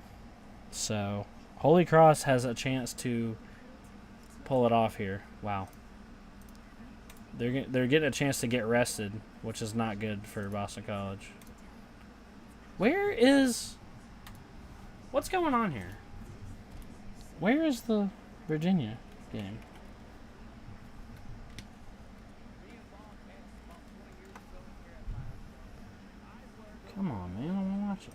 So, Holy Cross has a chance to pull it off here. Wow. They're getting a chance to get rested, which is not good for Boston College. What's going on here? Where is the Virginia game? Come on, man. I want to watch it.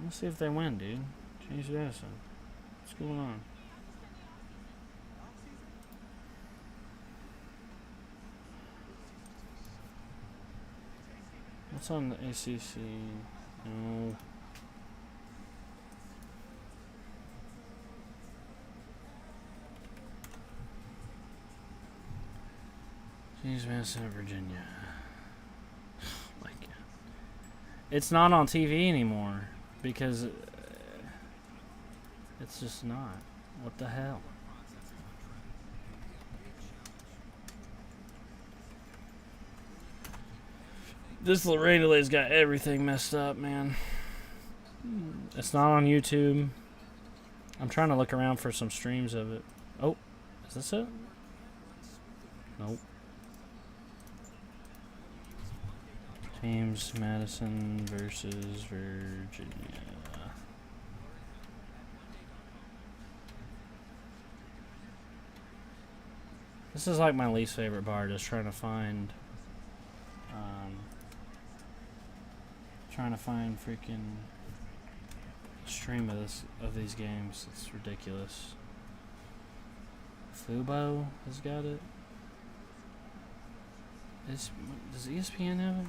Let's see if they win, dude. James Madison. What's going on? What's on the ACC? No. James Madison, Virginia. Oh my God. It's not on TV anymore because it's just not. What the hell? This rain delay's got everything messed up, man. It's not on YouTube. I'm trying to look around for some streams of it. Oh, is this it? Nope. James Madison versus Virginia. This is like my least favorite part, is trying to find freaking stream of these games. It's ridiculous. Fubo has got it. Does ESPN have it?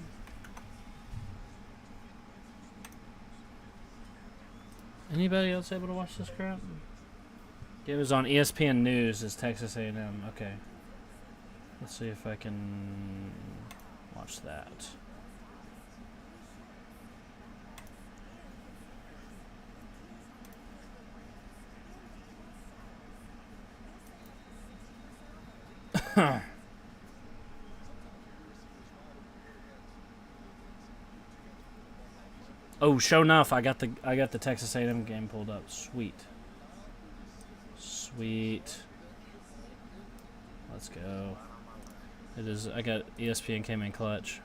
Anybody else able to watch this crap? It was on ESPN News. Is Texas A&M? Okay. Let's see if I can watch that. Oh, sure enough, I got the Texas A&M game pulled up. Sweet. Let's go. It is. I got ESPN came in clutch.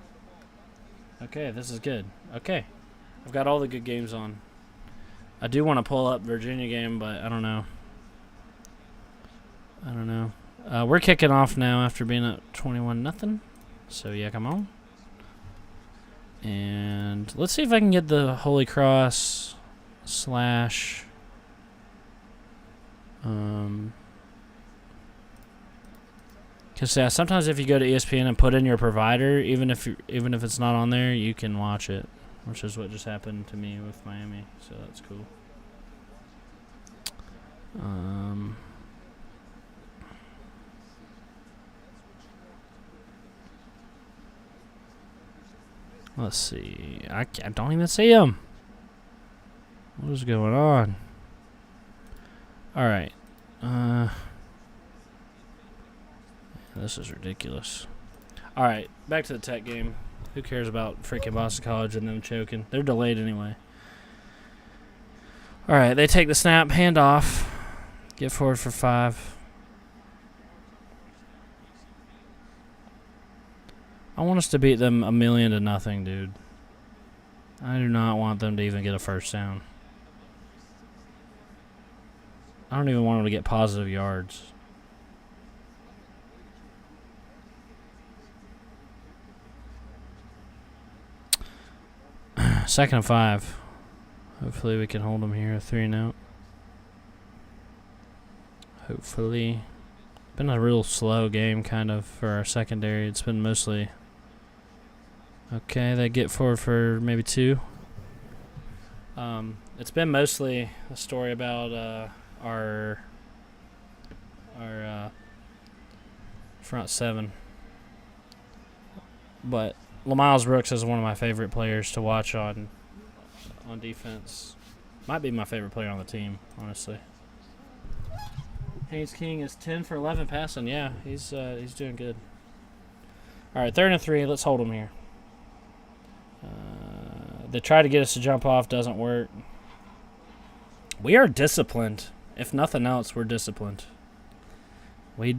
Okay, this is good. Okay, I've got all the good games on. I do want to pull up Virginia game, but I don't know. We're kicking off now after being up 21-0. So yeah, come on. And let's see if I can get the Holy Cross / because yeah, sometimes if you go to ESPN and put in your provider, even if it's not on there, you can watch it, which is what just happened to me with Miami. So that's cool. Let's see. I don't even see him. What is going on? All right. This is ridiculous. All right, back to the Tech game. Who cares about freaking Boston College and them choking? They're delayed anyway. All right, they take the snap, hand off, get forward for 5. I want us to beat them 1,000,000-0, dude. I do not want them to even get a first down. I don't even want them to get positive yards. Second and 5. Hopefully we can hold them here, 3-0. Hopefully. Been a real slow game, kind of, for our secondary. It's been mostly... Okay, they get forward for maybe 2. It's been mostly a story about our front 7. But Lamiles Brooks is one of my favorite players to watch on defense. Might be my favorite player on the team, honestly. Haynes King is 10 for 11 passing. Yeah, he's doing good. All right, 3rd and 3. Let's hold him here. They try to get us to jump off. Doesn't work. We are disciplined. If nothing else, we're disciplined. We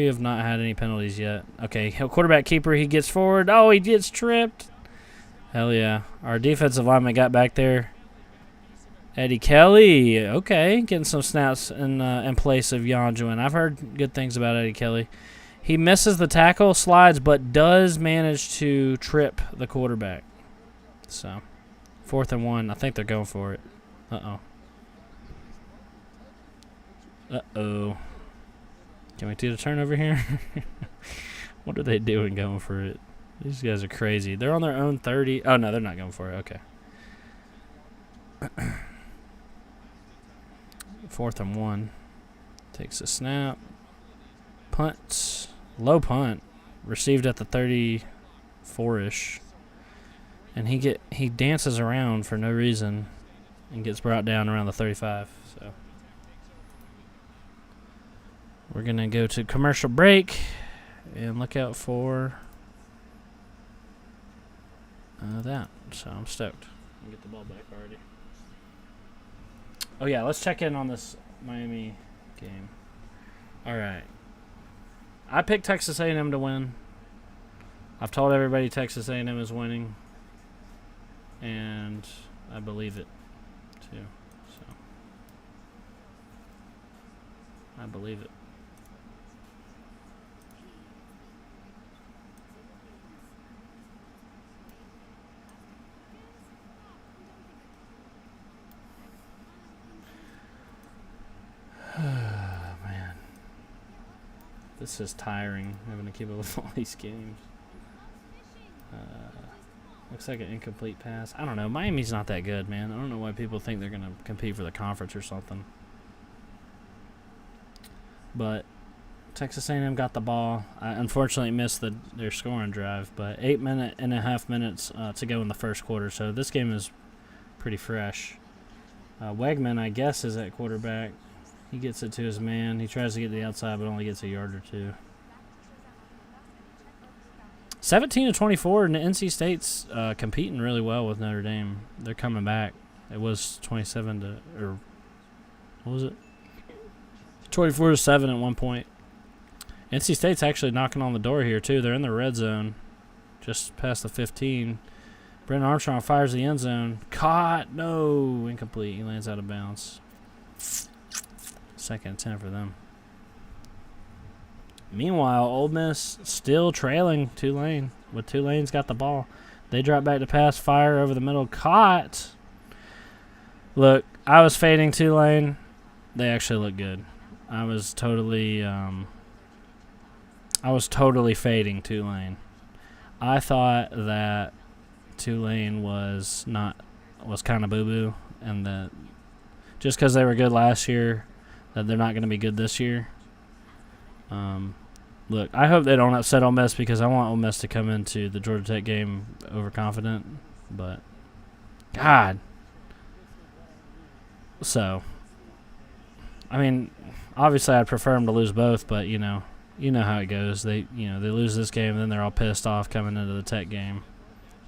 have not had any penalties yet. Okay, quarterback keeper. He gets forward. Oh, he gets tripped. Hell yeah. Our defensive lineman got back there. Eddie Kelly. Okay, getting some snaps in place of Yanjuan. I've heard good things about Eddie Kelly. He misses the tackle, slides, but does manage to trip the quarterback. So, 4th and 1. I think they're going for it. Uh-oh. Can we do the turnover here? What are they doing going for it? These guys are crazy. They're on their own 30. Oh, no, they're not going for it. Okay. 4th and 1. Takes a snap. Punts. Low punt. Received at the 34-ish. And he dances around for no reason and gets brought down around the 35. So we're going to go to commercial break and look out for that. So I'm stoked. I'll get the ball back already. Oh, yeah, let's check in on this Miami game. All right. I picked Texas A&M to win. I've told everybody Texas A&M is winning. And I believe it, too. So I believe it. Man. This is tiring, having to keep up with all these games. Looks like an incomplete pass. I don't know. Miami's not that good, man. I don't know why people think they're going to compete for the conference or something. But Texas A&M got the ball. I unfortunately missed their scoring drive, but 8.5 minutes to go in the first quarter. So this game is pretty fresh. Wegman, I guess, is at quarterback. He gets it to his man. He tries to get to the outside, but only gets a yard or two. 17-24, and NC State's competing really well with Notre Dame. They're coming back. It was 27 or what was it? 24-7 at one point. NC State's actually knocking on the door here too. They're in the red zone, just past the 15. Brennan Armstrong fires the end zone. Caught. No, incomplete. He lands out of bounds. Second and 10 for them. Meanwhile, Ole Miss still trailing Tulane. With Tulane's got the ball. They drop back to pass, fire over the middle. Caught. Look, I was fading Tulane. They actually look good. I was totally fading Tulane. I thought that Tulane was kind of boo-boo, and that just because they were good last year, that they're not going to be good this year. Look, I hope they don't upset Ole Miss because I want Ole Miss to come into the Georgia Tech game overconfident. But, God. So, I mean, obviously I'd prefer them to lose both, but, you know how it goes. They lose this game, and then they're all pissed off coming into the Tech game.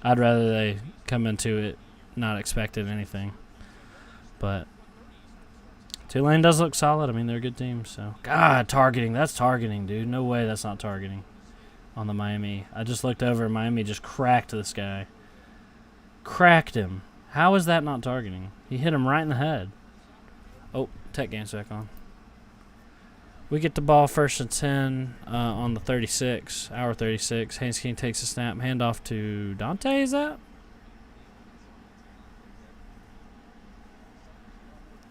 I'd rather they come into it not expecting anything. But Tulane does look solid. I mean, they're a good team. So, God, targeting. That's targeting, dude. No way that's not targeting on the Miami. I just looked over, and Miami just cracked this guy. Cracked him. How is that not targeting? He hit him right in the head. Oh, Tech game's back on. We get the ball 1st and 10 on the 36, hour 36. Haynes King takes a snap, handoff to Dante, is that?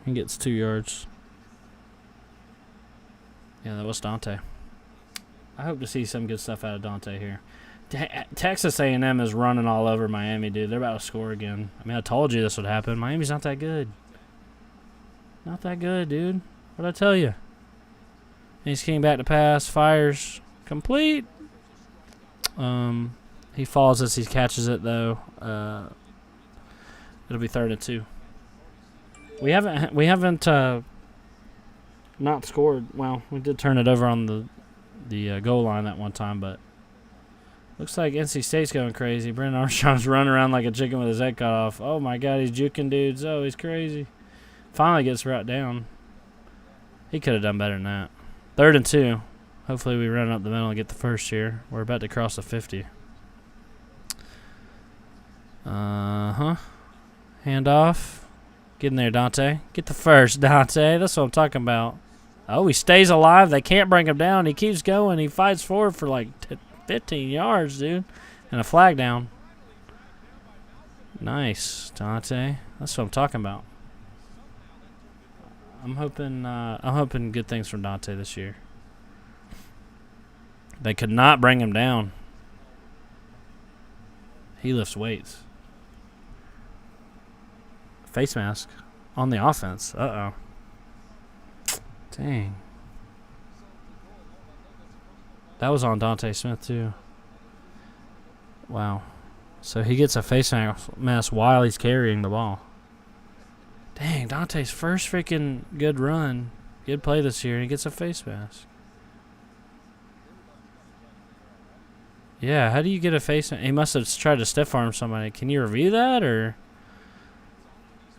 He gets 2 yards. Yeah, that was Dante. I hope to see some good stuff out of Dante here. Texas A&M is running all over Miami, dude. They're about to score again. I mean, I told you this would happen. Miami's not that good. Not that good, dude. What'd I tell you? He's came back to pass, fires, complete. He falls as he catches it though. It'll be 3rd and 2. We haven't not scored. Well, we did turn it over on the goal line that one time, but looks like NC State's going crazy. Brennan Armstrong's running around like a chicken with his head cut off. Oh my God, he's juking dudes. Oh, he's crazy. Finally gets brought down. He could have done better than that. 3rd and 2. Hopefully we run up the middle and get the first here. We're about to cross the 50. Hand off. Get in there, Dante. Get the first, Dante. That's what I'm talking about. Oh, he stays alive. They can't bring him down. He keeps going. He fights forward for like 15 yards, dude. And a flag down. Nice, Dante. That's what I'm talking about. I'm hoping good things from Dante this year. They could not bring him down. He lifts weights. Face mask on the offense. Uh-oh. Dang. That was on Dante Smith, too. Wow. So he gets a face mask while he's carrying the ball. Dang, Dante's first freaking good run. Good play this year, and he gets a face mask. Yeah, how do you get a face mask? He must have tried to stiff arm somebody. Can you review that, or?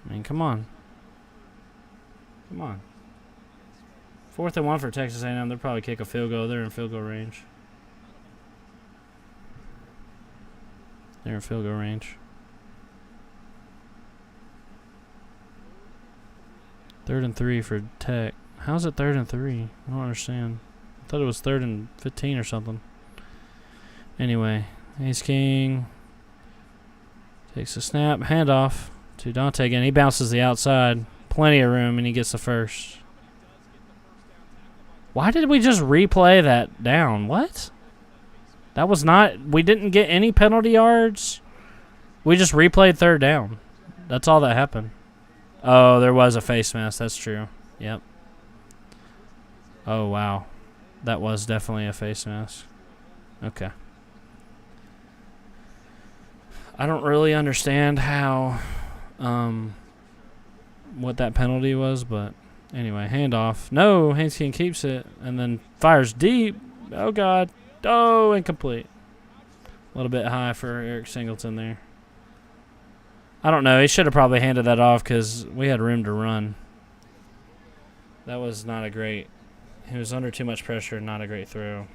I mean, come on. Come on. 4th and 1 for Texas A&M. They'll probably kick a field goal. They're in field goal range. They're in field goal range. 3rd and 3 for Tech. How's it 3rd and 3? I don't understand. I thought it was 3rd and 15 or something. Anyway, Ace King takes a snap, handoff to Dante again. He bounces the outside. Plenty of room, and he gets the first. Why did we just replay that down? What? That was not... We didn't get any penalty yards? We just replayed third down. That's all that happened. Oh, there was a face mask. That's true. Yep. Oh, wow. That was definitely a face mask. Okay. I don't really understand how, what that penalty was, but anyway, handoff. No, Hanskin keeps it and then fires deep. Oh, God. Oh, incomplete. A little bit high for Eric Singleton there. I don't know. He should have probably handed that off because we had room to run. That was not a great. He was under too much pressure. Not a great throw.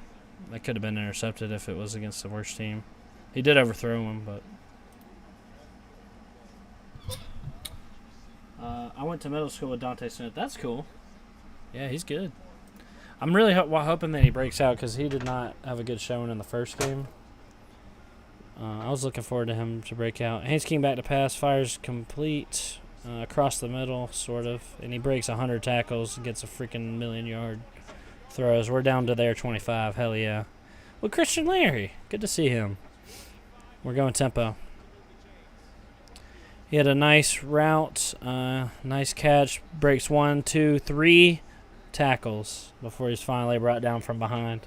That could have been intercepted if it was against the worst team. He did overthrow him, but. I went to middle school with Dante Smith. That's cool. Yeah, he's good. I'm really hoping that he breaks out because he did not have a good showing in the first game. I was looking forward to him to break out. Haynes King back to pass, fires complete across the middle, sort of, and he breaks 100 tackles and gets a freaking million-yard throws. We're down to their 25. Hell yeah. Well, Christian Larry, good to see him. We're going tempo. He had a nice route, nice catch, breaks 1, 2, 3 tackles before he's finally brought down from behind.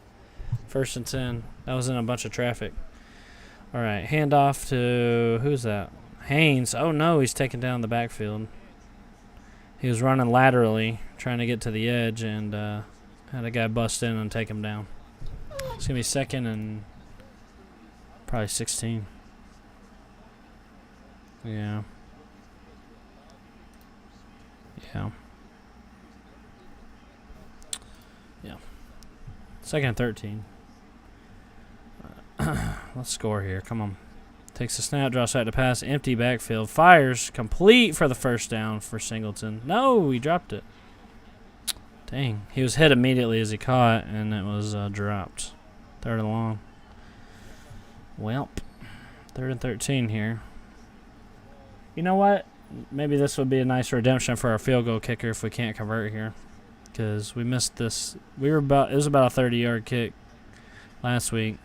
1st and 10. That was in a bunch of traffic. All right, handoff to, who's that? Haynes. Oh, no, he's taken down the backfield. He was running laterally, trying to get to the edge, and had a guy bust in and take him down. It's going to be 2nd and probably 16. Yeah. Yeah. Yeah. 2nd and 13. Let's score here. Come on. Takes a snap, draws back to pass, empty backfield, fires, complete for the 1st down for Singleton. No, he dropped it. Dang. He was hit immediately as he caught, and it was dropped. 3rd and long. Welp. 3rd and 13 here. You know what? Maybe this would be a nice redemption for our field goal kicker if we can't convert here. Because we missed this. It was about a 30-yard kick last week.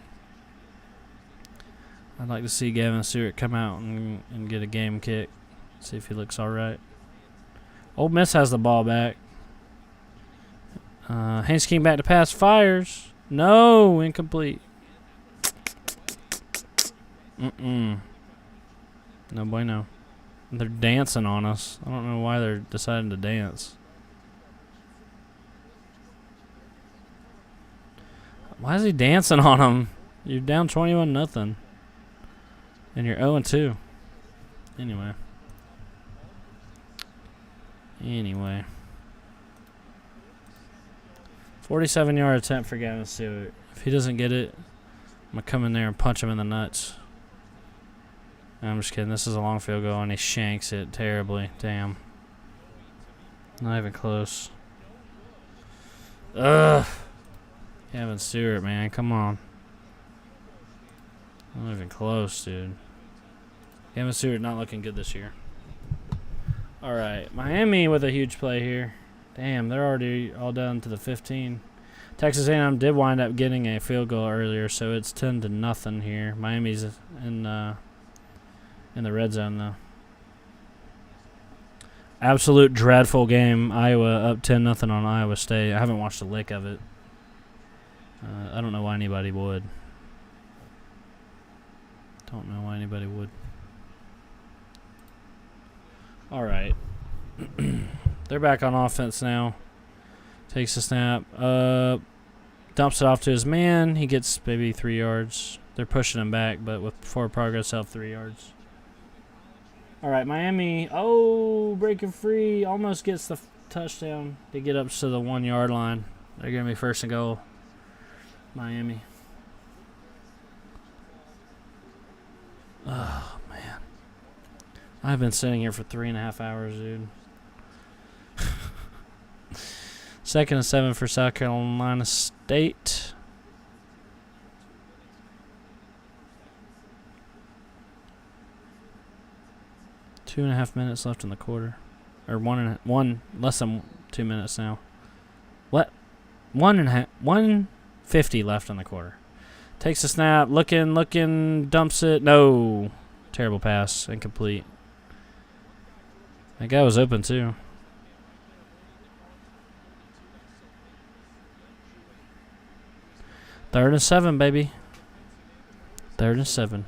I'd like to see Gavin Stewart come out and get a game kick. See if he looks all right. Ole Miss has the ball back. Haynes King back to pass. Fires. No. Incomplete. No bueno. They're dancing on us. I don't know why they're deciding to dance. Why is he dancing on them? You're down 21-0. And you're 0-2. Anyway. 47-yard attempt for Gavin Stewart. If he doesn't get it, I'm going to come in there and punch him in the nuts. I'm just kidding. This is a long field goal, and he shanks it terribly. Damn. Not even close. Ugh. Gavin Stewart, man. Come on. Not even close, dude. Gavin Stewart not looking good this year. All right. Miami with a huge play here. Damn, they're already all down to the 15. Texas A&M did wind up getting a field goal earlier, so it's 10-0 here. Miami's in the red zone, though. Absolute dreadful game. Iowa up 10-0 on Iowa State. I haven't watched a lick of it. I don't know why anybody would. Don't know why anybody would. All right. They're back on offense now. Takes a snap. Dumps it off to his man. He gets maybe 3 yards. They're pushing him back, but with forward progress, up 3 yards. All right, Miami. Oh, breaking free. Almost gets the touchdown to get up to the 1 yard line. They're going to be 1st and goal. Miami. Oh, man. I've been sitting here for 3.5 hours, dude. 2nd and 7 for South Carolina State. Two and a half minutes left in the quarter. Or less than 2 minutes now. What? 1:50 left in the quarter. Takes a snap, looking, dumps it. No. Terrible pass. Incomplete. That guy was open, too. Third and 7, baby. 3rd and 7.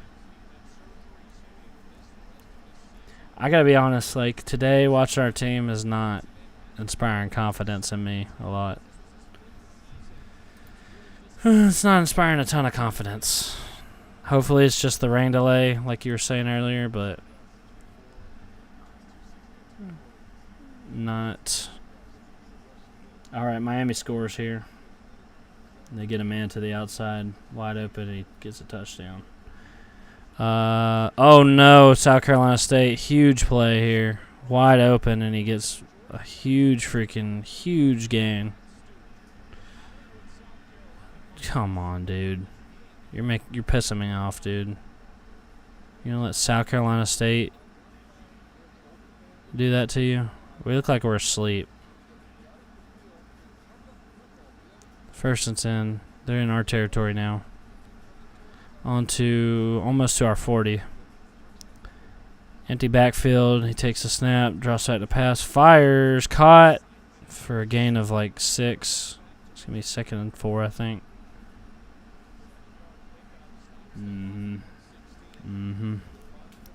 I gotta be honest, like, today watching our team is not inspiring confidence in me a lot. It's not inspiring a ton of confidence. Hopefully it's just the rain delay, like you were saying earlier, but not. All right, Miami scores here. They get a man to the outside, wide open. He gets a touchdown. Oh no, South Carolina State, huge play here, wide open, and he gets a huge gain. Come on, dude. You're pissing me off, dude. You gonna let South Carolina State do that to you? We look like we're asleep. 1st and 10. They're in our territory now. On to almost to our 40. Empty backfield. He takes a snap, drops back to pass, fires, caught for a gain of like 6. It's gonna be 2nd and 4, I think.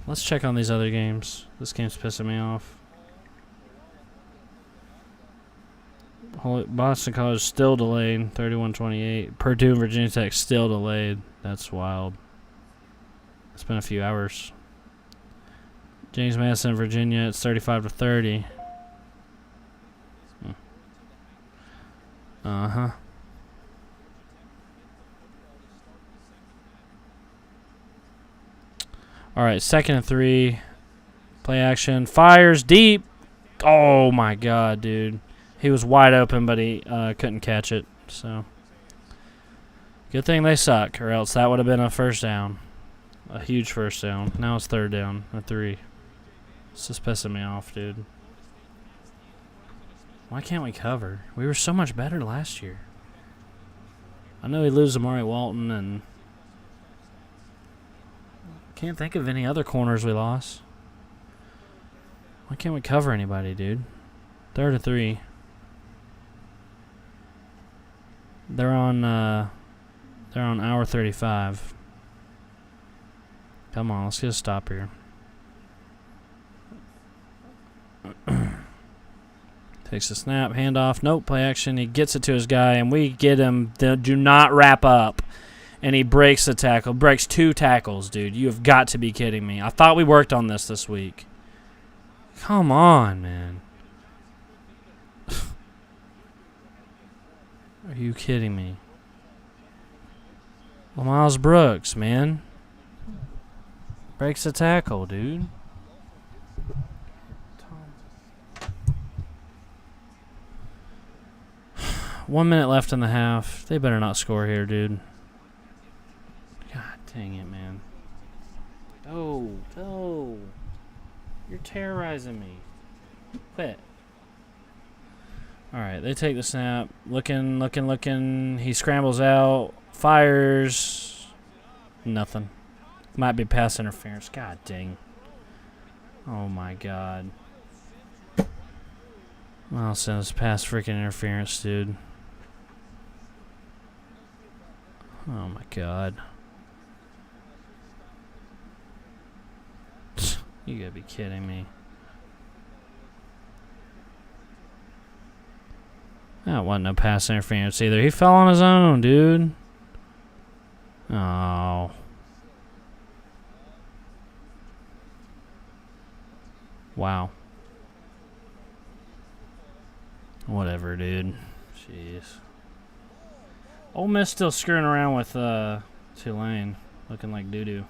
Let's check on these other games. This game's pissing me off. Boston College still delayed, 31-28. Purdue and Virginia Tech still delayed. That's wild. It's been a few hours. James Madison, Virginia, it's 35-30. Uh-huh. All right, 2nd and 3. Play action. Fires deep. Oh, my God, dude. He was wide open, but he couldn't catch it. So, good thing they suck, or else that would have been a first down. A huge first down. Now it's 3rd down at 3. It's just pissing me off, dude. Why can't we cover? We were so much better last year. I know we lose Amari Walton, and can't think of any other corners we lost. Why can't we cover anybody, dude? 3rd and 3. They're on hour 35. Come on, let's get a stop here. Takes a snap, handoff, nope, play action. He gets it to his guy, and we get him. Do not wrap up. And he breaks the tackle. Breaks 2 tackles, dude. You have got to be kidding me. I thought we worked on this week. Come on, man. Are you kidding me? Well, Miles Brooks, man. Breaks the tackle, dude. 1 minute left in the half. They better not score here, dude. God dang it, man. Oh. You're terrorizing me. Quit. All right, they take the snap. Looking. He scrambles out. Fires. Nothing. Might be pass interference. God dang. Oh, my God. Well, it's pass freaking interference, dude. Oh, my God. You gotta be kidding me. That wasn't no pass interference either. He fell on his own, dude. Oh. Wow. Whatever, dude. Jeez. Ole Miss still screwing around with Tulane, looking like doo-doo.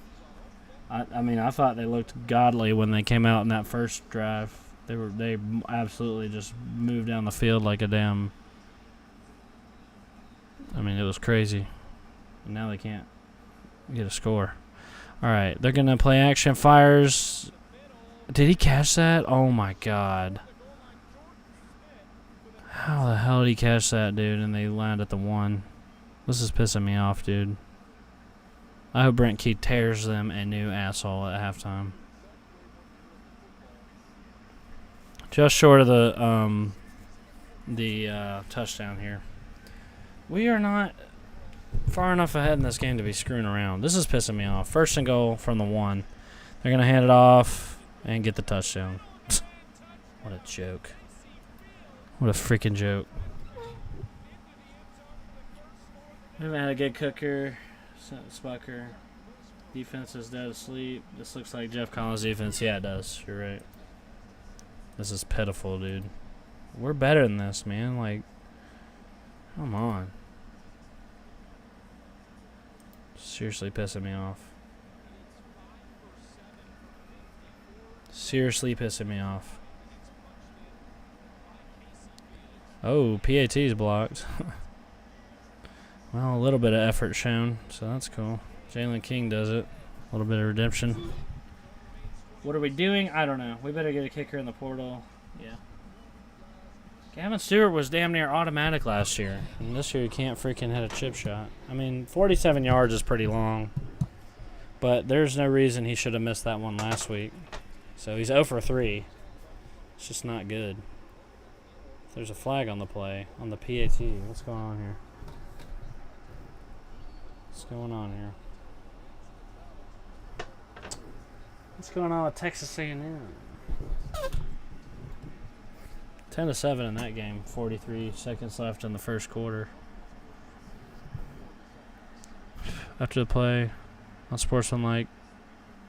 I mean, I thought they looked godly when they came out in that first drive. They absolutely just moved down the field like a damn. I mean, it was crazy. And now they can't get a score. All right, they're gonna play action. Fires. Did he catch that? Oh my God. How the hell did he catch that, dude? And they landed at the 1. This is pissing me off, dude. I hope Brent Key tears them a new asshole at halftime. Just short of the touchdown here. We are not far enough ahead in this game to be screwing around. This is pissing me off. 1st and goal from the 1. They're going to hand it off and get the touchdown. What a joke. What a freaking joke. We haven't had a good cooker. Spucker. Defense is dead asleep. This looks like Jeff Collins' defense. Yeah, it does. You're right. This is pitiful, dude. We're better than this, man. Like, come on. Seriously pissing me off. Seriously pissing me off. Oh, PAT's blocked. Well, a little bit of effort shown, so that's cool. Jalen King does it. A little bit of redemption. What are we doing? I don't know. We better get a kicker in the portal. Yeah. Gavin Stewart was damn near automatic last year. And this year he can't freaking hit a chip shot. I mean, 47 yards is pretty long. But there's no reason he should have missed that one last week. So he's 0 for 3. It's just not good. There's a flag on the play, on the PAT. What's going on here? What's going on here? What's going on with Texas A&M? 10-7 in that game. 43 seconds left in the first quarter. After the play, on sportsmanlike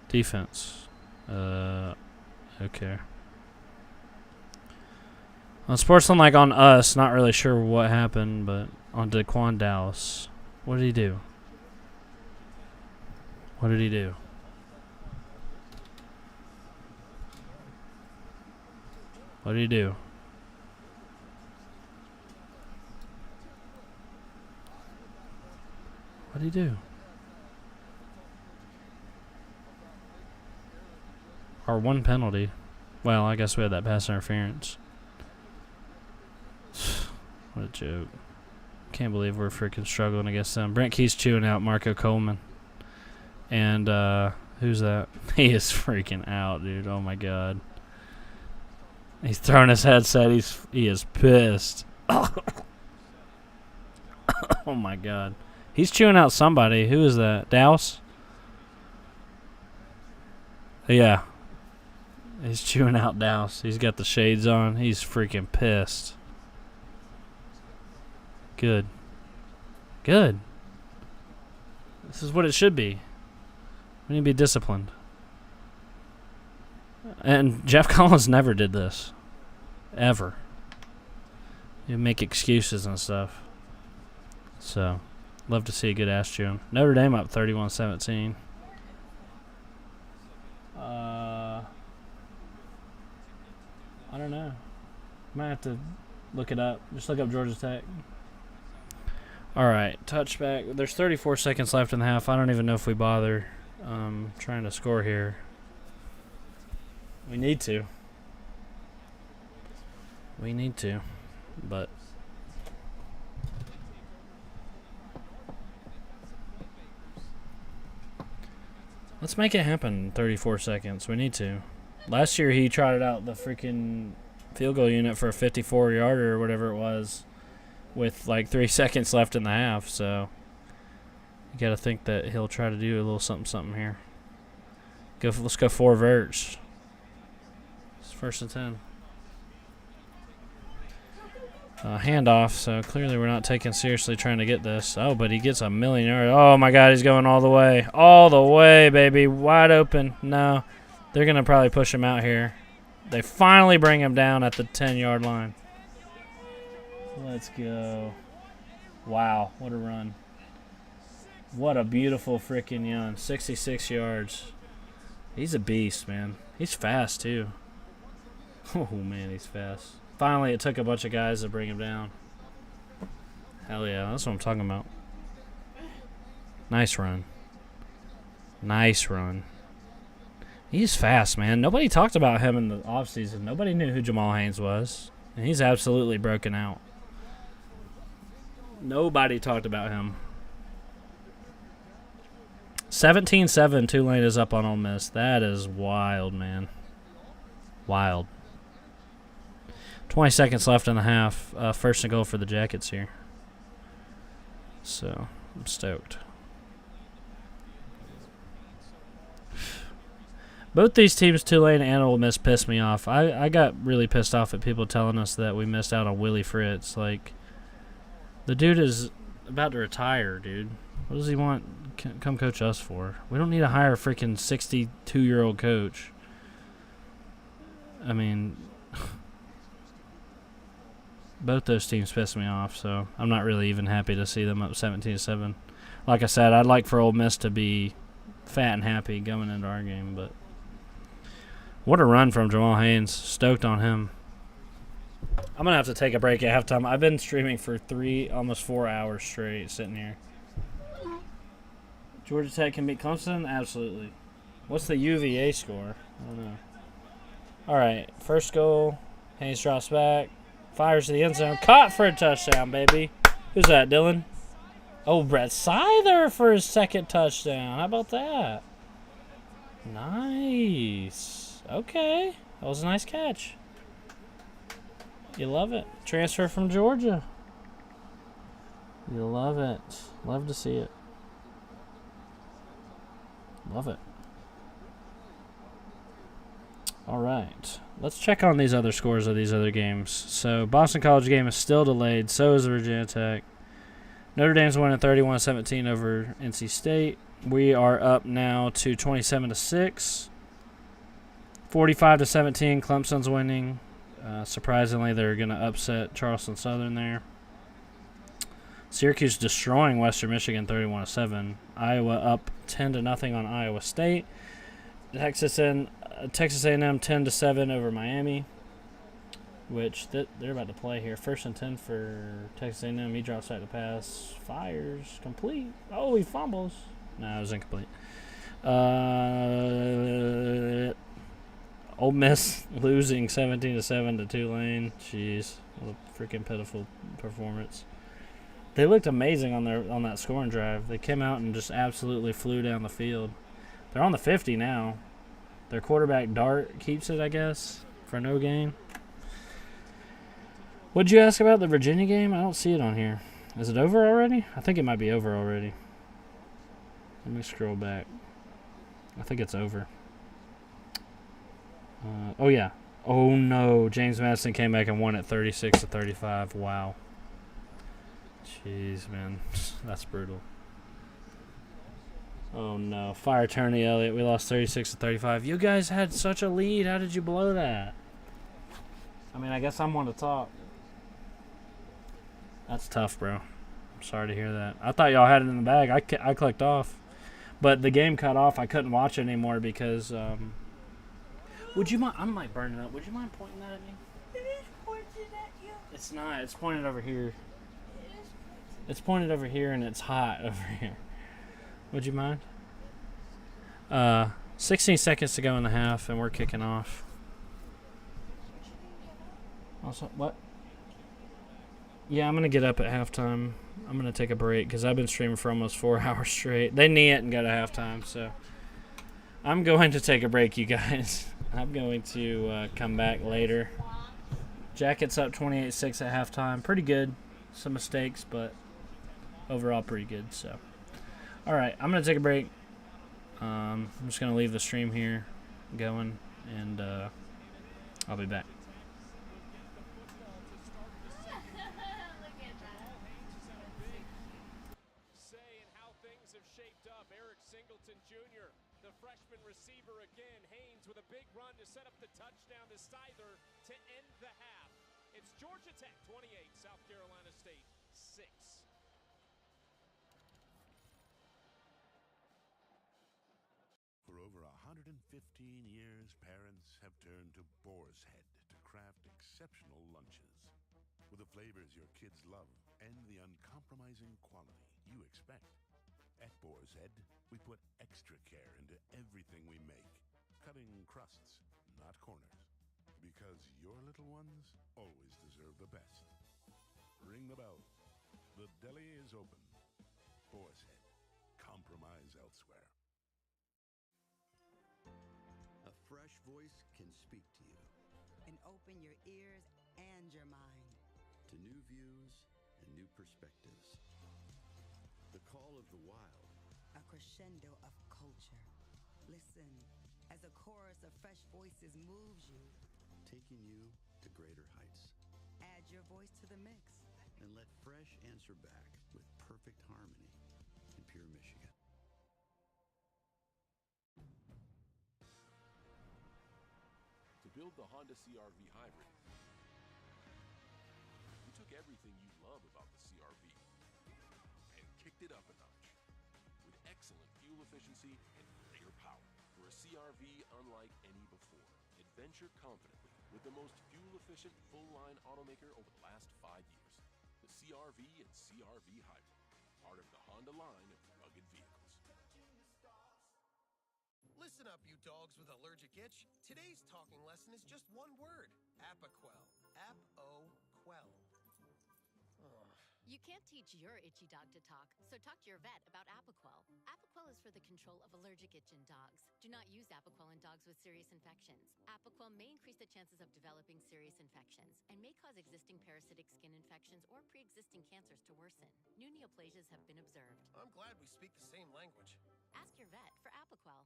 defense. Okay. On sportsmanlike on us, not really sure what happened, but on Daquan Dallas. What did he do? What did he do? What did he do? What did he do? Our one penalty. Well, I guess we had that pass interference. What a joke. Can't believe we're freaking struggling against them. Brent Key's chewing out Marco Coleman. And, who's that? He is freaking out, dude. Oh, my God. He's throwing his headset. He is pissed. Oh, my God. He's chewing out somebody. Who is that? Douse? Yeah. He's chewing out Douse. He's got the shades on. He's freaking pissed. Good. Good. This is what it should be. We need to be disciplined. And Jeff Collins never did this. Ever. You make excuses and stuff. So, love to see a good ass June. Notre Dame up 31-17. I don't know. Might have to look it up. Just look up Georgia Tech. All right, touchback. There's 34 seconds left in the half. I don't even know if we bother trying to score here. We need to. We need to, but let's make it happen in 34 seconds. We need to. Last year he trotted out the freaking field goal unit for a 54-yarder or whatever it was with like 3 seconds left in the half, so you got to think that he'll try to do a little something here. Let's go 4 verts. It's 1st and 10. Handoff, so clearly we're not taking seriously trying to get this. Oh, but he gets a million yards. Oh, my God, he's going all the way. All the way, baby. Wide open. No, they're going to probably push him out here. They finally bring him down at the 10-yard line. Let's go. Wow, what a run. What a beautiful freaking run. 66 yards. He's a beast, man. He's fast, too. Oh, man, he's fast. Finally, it took a bunch of guys to bring him down. Hell yeah, that's what I'm talking about. Nice run. Nice run. He's fast, man. Nobody talked about him in the offseason. Nobody knew who Jamal Haynes was. And he's absolutely broken out. Nobody talked about him. 17-7, Tulane is up on Ole Miss. That is wild, man. Wild. 20 seconds left in the half. First and goal for the Jackets here. So, I'm stoked. Both these teams, Tulane and Ole Miss, pissed me off. I got really pissed off at people telling us that we missed out on Willie Fritz. Like, the dude is about to retire, dude. What does he want come coach us for? We don't need to hire a freaking 62-year-old coach. I mean, both those teams pissed me off, so I'm not really even happy to see them up 17-7. Like I said, I'd like for Ole Miss to be fat and happy going into our game, but what a run from Jamal Haynes. Stoked on him. I'm going to have to take a break at halftime. I've been streaming for almost 4 hours straight sitting here. Georgia Tech can beat Clemson? Absolutely. What's the UVA score? I don't know. All right, first goal. Haynes drops back. Fires to the end zone. Caught for a touchdown, baby. Who's that, Dylan? Oh, Brett Seither for his second touchdown. How about that? Nice. Okay. That was a nice catch. You love it. Transfer from Georgia. You love it. Love to see it. Love it. All right. Let's check on these other scores of these other games. So, Boston College game is still delayed. So is Virginia Tech. Notre Dame's winning 31-17 over NC State. We are up now to 27-6. 45-17, Clemson's winning. Surprisingly, they're going to upset Charleston Southern there. Syracuse destroying Western Michigan 31-7. Iowa up 10-0 on Iowa State. Texas A&M 10-7 over Miami, which they're about to play here. 1st and 10 for Texas A&M. He drops back to pass, fires, complete. Oh, he fumbles. No, it was incomplete. Ole Miss losing 17-7 to Tulane. Jeez, what a freaking pitiful performance. They looked amazing on that scoring drive. They came out and just absolutely flew down the field. They're on the 50 now. Their quarterback Dart keeps it, I guess, for no gain. What'd you ask about the Virginia game? I don't see it on here. Is it over already? I think it might be over already. Let me scroll back. I think it's over. Oh, yeah. Oh, no. James Madison came back and won it 36-35. Wow. Jeez, man. That's brutal. Oh, no. Fire Turney Elliott. We lost 36-35. You guys had such a lead. How did you blow that? I mean, I guess I'm one to talk. That's tough, bro. I'm sorry to hear that. I thought y'all had it in the bag. I clicked off. But the game cut off. I couldn't watch it anymore because would you mind? I'm like burning up. Would you mind pointing that at me? It is pointed at you. It's not. It's pointed over here. It is pointed. It's pointed over here and it's hot over here. Would you mind? 16 seconds to go in the half and we're kicking off. Also, what? Yeah, I'm going to get up at halftime. I'm going to take a break because I've been streaming for almost 4 hours straight. They knee it and go to halftime, so I'm going to take a break, you guys. I'm going to come back later. Jackets up 28-6 at halftime. Pretty good. Some mistakes, but overall pretty good. So, all right, I'm going to take a break. I'm just going to leave the stream here going, and I'll be back. Receiver again, Haynes with a big run to set up the touchdown to Seither to end the half. It's Georgia Tech 28, South Carolina State 6. For over 115 years, parents have turned to Boar's Head to craft exceptional lunches. With the flavors your kids love and the uncompromising quality you expect. At Boar's Head, we put extra care into everything we make, cutting crusts, not corners, because your little ones always deserve the best. Ring the bell. The deli is open. Boar's Head. Compromise elsewhere. voice can speak to you. And open your ears and your mind to new views and new perspectives. The call of the wild. A crescendo of culture. Listen as a chorus of fresh voices moves you. Taking you to greater heights. Add your voice to the mix. And let fresh answer back with perfect harmony in pure Michigan. To build the Honda CR-V Hybrid, we took everything you love about the CR-V and kicked it up a notch with excellent fuel efficiency and greater power. For a CR-V unlike any before, adventure confidently with the most fuel-efficient full-line automaker over the last 5 years. The CR-V and CR-V Hybrid, part of the Honda line of rugged vehicles. Listen up, you dogs with allergic itch. Today's talking lesson is just one word. Apoquel. Ap-O-Quel. You can't teach your itchy dog to talk, so talk to your vet about Apoquel. Apoquel is for the control of allergic itch in dogs. Do not use Apoquel in dogs with serious infections. Apoquel may increase the chances of developing serious infections and may cause existing parasitic skin infections or pre-existing cancers to worsen. New neoplasias have been observed. I'm glad we speak the same language. Ask your vet for Apoquel.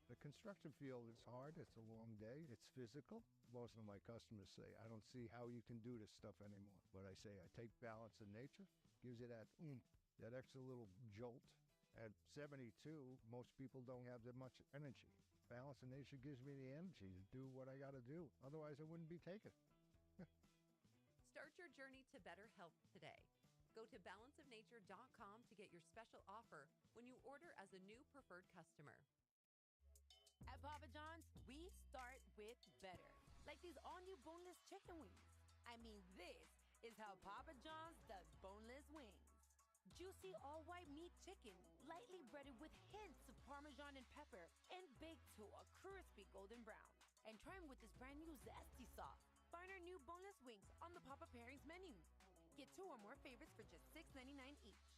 The construction field is hard. It's a long day. It's physical. Most of my customers say, I don't see how you can do this stuff anymore. But I say, I take balance in nature, gives you that that extra little jolt. At 72, most people don't have that much energy. Balance in nature gives me the energy to do what I got to do. Otherwise, I wouldn't be taking it. Start your journey to better health today. Go to balanceofnature.com to get your special offer when you order as a new preferred customer. At Papa John's, we start with better. Like these all-new boneless chicken wings. I mean, this is how Papa John's does boneless wings. Juicy all-white meat chicken, lightly breaded with hints of Parmesan and pepper, and baked to a crispy golden brown. And try them with this brand new zesty sauce. Find our new boneless wings on the Papa Pairings menu. Get 2 or more favorites for just $6.99 each.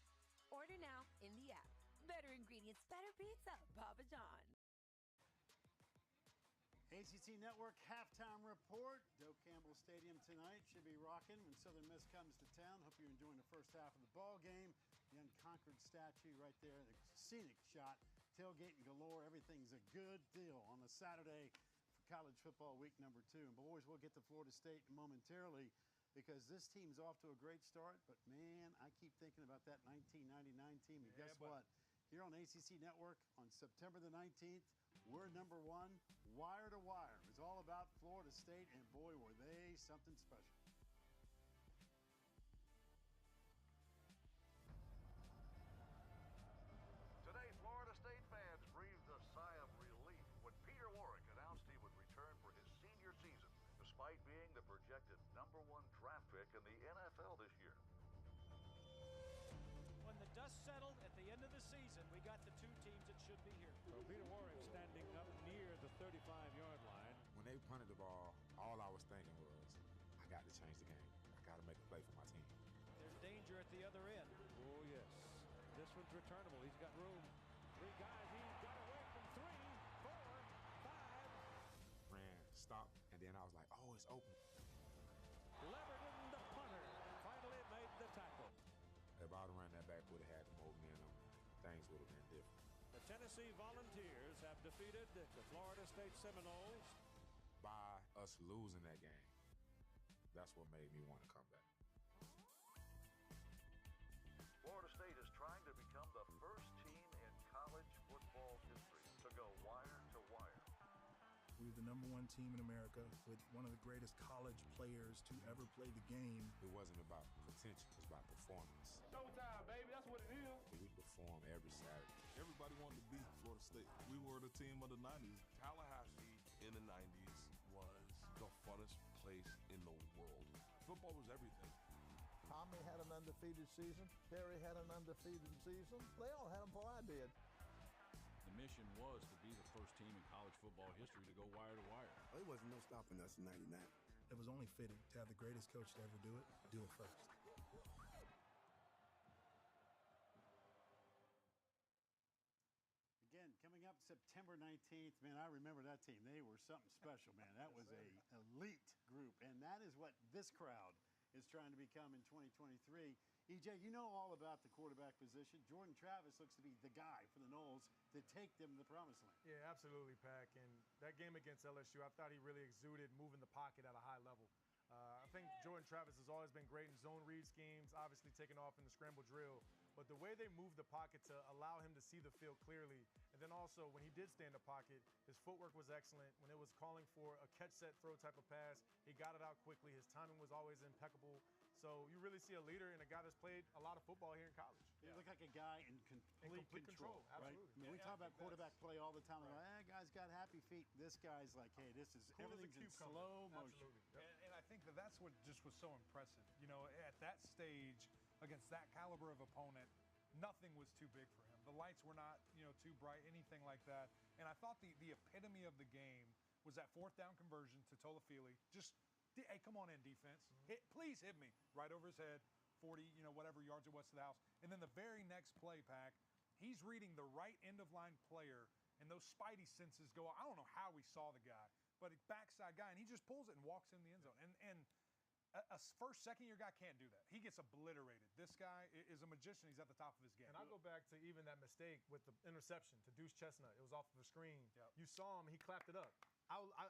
Order now in the app. Better ingredients, better pizza. Papa John's. ACC Network halftime report. Doak Campbell Stadium tonight should be rocking when Southern Miss comes to town. Hope you're enjoying the first half of the ball game. The unconquered statue right there, the scenic shot, tailgating galore. Everything's a good deal on a Saturday for college football week number 2. And boys, we'll get to Florida State momentarily because this team's off to a great start. But man, I keep thinking about that 1999 team. And guess what? Here on ACC Network on September the 19th, we're number 1, wire to wire. It's all about Florida State, and boy, were they something special. Today, Florida State fans breathed a sigh of relief when Peter Warrick announced he would return for his senior season, despite being the projected number 1 draft pick in the NFL this year. When the dust settled at the end of the season, we got the 2 teams that should be here. So Peter Warrick standing up near the 35-yard line. When they punted the ball, all I was thinking was, I got to change the game. I got to make a play for my team. There's danger at the other end. Oh, yes. This one's returnable. He's got room. 3 guys. He got away from 3, 4, 5. Ran, stopped, and then I was like, oh, it's open. Levered in the punter. Finally made the tackle. If I'd have run that back, would have had the momentum, things would have been different. The Tennessee Volunteers have defeated the Florida State Seminoles. By us losing that game, that's what made me want to come back. Florida State is trying to become the first team in college football history to go wire to wire. We're the number 1 team in America with one of the greatest college players to ever play the game. It wasn't about potential, it was about performance. Showtime, baby, that's what it is. We perform every Saturday. Everybody wanted to beat Florida State. We were the team of the 90s. Tallahassee in the 90s was the funnest place in the world. Football was everything. Tommy had an undefeated season. Terry had an undefeated season. They all had them before I did. The mission was to be the first team in college football history to go wire to wire. There wasn't no stopping us in 99. It was only fitting to have the greatest coach to ever do it first. Again, coming up September 19th, man, I remember that team. They were something special, man. That was a elite group, and that is what this crowd is trying to become in 2023. EJ, you know all about the quarterback position. Jordan Travis looks to be the guy for the Noles to take them to the promised land. Yeah, absolutely, Pack. And that game against LSU, I thought he really exuded moving the pocket at a high level. I think Jordan Travis has always been great in zone read schemes, obviously taking off in the scramble drill. But the way they moved the pocket to allow him to see the field clearly, and then also when he did stay in the pocket, his footwork was excellent. When it was calling for a catch, set, throw type of pass, he got it out quickly. His timing was always impeccable. So you really see a leader and a guy that's played a lot of football here in college. He looked like a guy in complete control. Right? Absolutely. I mean, we talk about quarterback play all the time. Like, guy's got happy feet. This guy's like, hey, this is Cool everything's in slow motion. Absolutely. Yep. And I think that's what just was so impressive. You know, at that stage, against that caliber of opponent, nothing was too big for him. The lights were not, too bright, anything like that. And I thought the epitome of the game was that fourth down conversion to Tolafili. Just, hey, come on in, defense. Please hit me. Right over his head, 40, whatever yards it was to the house. And then the very next play, Pack, he's reading the right end of line player, and those spidey senses go, I don't know how he saw the guy, but a backside guy, and he just pulls it and walks in the end zone. And a first, second-year guy can't do that. He gets obliterated. This guy is a magician. He's at the top of his game. And I'll go back to even that mistake with the interception to Deuce Chestnut. It was off of the screen. Yep. You saw him. He clapped it up.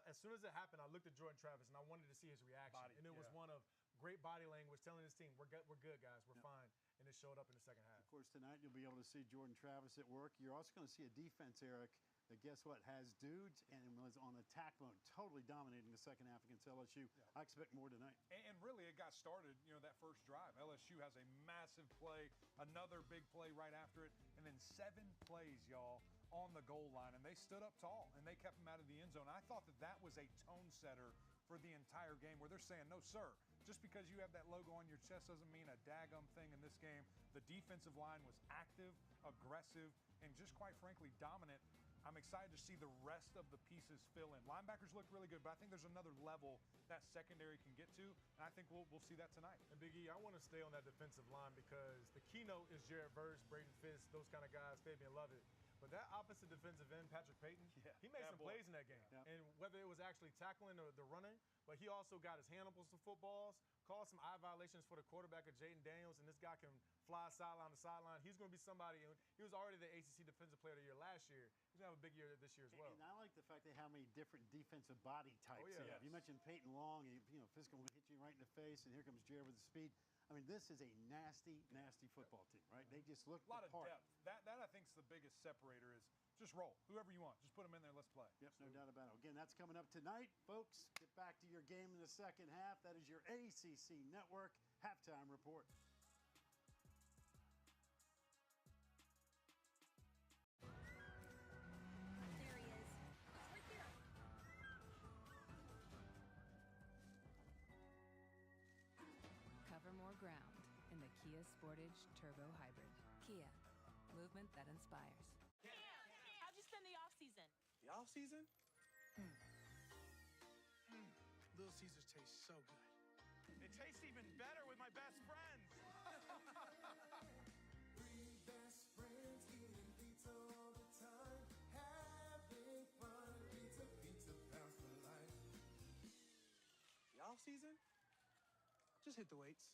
As soon as it happened, I looked at Jordan Travis, and I wanted to see his reaction. And it was one of great body language telling his team, we're good, guys. We're fine. And it showed up in the second half. Of course, tonight you'll be able to see Jordan Travis at work. You're also going to see a defense, Eric, that guess what, has dudes and was on attack mode, totally dominating the second half against LSU. Yeah. I expect more tonight. And really, it got started, that first drive. LSU has a massive play, another big play right after it, and then 7 plays, y'all, on the goal line. And they stood up tall, and they kept them out of the end zone. I thought that was a tone setter for the entire game where they're saying, no, sir, just because you have that logo on your chest doesn't mean a daggum thing in this game. The defensive line was active, aggressive, and just quite frankly dominant. I'm excited to see the rest of the pieces fill in. Linebackers look really good, but I think there's another level that secondary can get to, and I think we'll see that tonight. And Big E, I want to stay on that defensive line because the keynote is Jared Verse, Braden Fisk, those kind of guys, Fabian Lovett. But that opposite defensive end, Patrick Payton, he made some plays in that game. Yeah. And whether it was actually tackling or the running, but he also got his hand up on some footballs, caused some eye violations for the quarterback of Jaden Daniels, and this guy can fly sideline to sideline. He's going to be somebody, and he was already the ACC Defensive Player of the Year last year. He's going to have a big year this year as well. And I like the fact that how many different defensive body types they have. You mentioned Peyton Long, Fisk will hit you right in the face, and here comes Jared with the speed. I mean, this is a nasty, nasty football team, right? They just look a lot of depth. That I think is the biggest separator is just roll. Whoever you want. Just put them in there. Let's play. Yep, no doubt about it. Again, that's coming up tonight, folks. Get back to your game in the second half. That is your ACC Network halftime report. There he is. Right there. Cover more ground in the Kia Sportage Turbo Hybrid. Kia, movement that inspires. How'd you spend the off-season? The off-season? Little Caesars taste so good. It tastes even better with my best friends. Three best friends eating pizza all the time, having fun. Pizza, pizza, pounds for life. The off-season? Just hit the weights.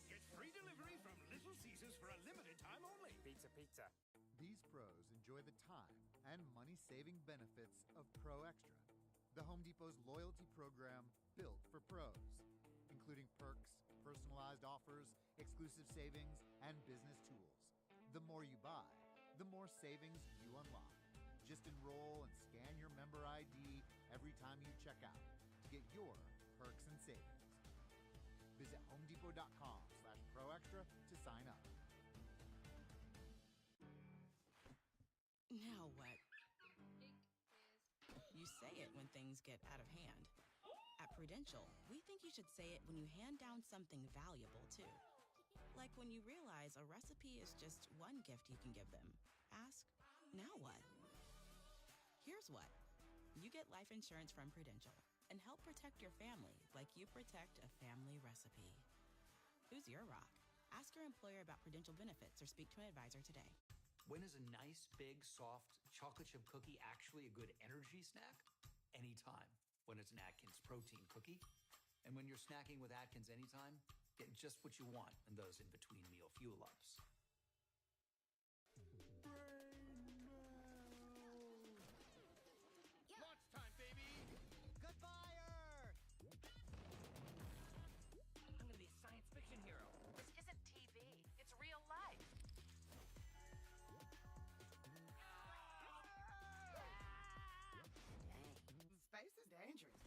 Get free delivery from Little Caesars for a limited time only. Pizza, pizza. These pros enjoy the time and money-saving benefits of Pro Extra, the Home Depot's loyalty program built for pros, including perks, personalized offers, exclusive savings, and business tools. The more you buy, the more savings you unlock. Just enroll and scan your member ID every time you check out to get your perks and savings. Visit homedepot.com/proextra to sign up. Now what? You say it when things get out of hand. At Prudential, we think you should say it when you hand down something valuable, too. Like when you realize a recipe is just one gift you can give them. Ask, now what? Here's what. You get life insurance from Prudential and help protect your family like you protect a family recipe. Who's your rock? Ask your employer about Prudential benefits or speak to an advisor today. When is a nice, big, soft chocolate chip cookie actually a good energy snack? Anytime. When it's an Atkins protein cookie. And when you're snacking with Atkins anytime, get just what you want in those in-between meal fuel-ups. Launch time, baby! Good fire! I'm gonna be a science fiction hero. This isn't TV. It's real life. Space is dangerous.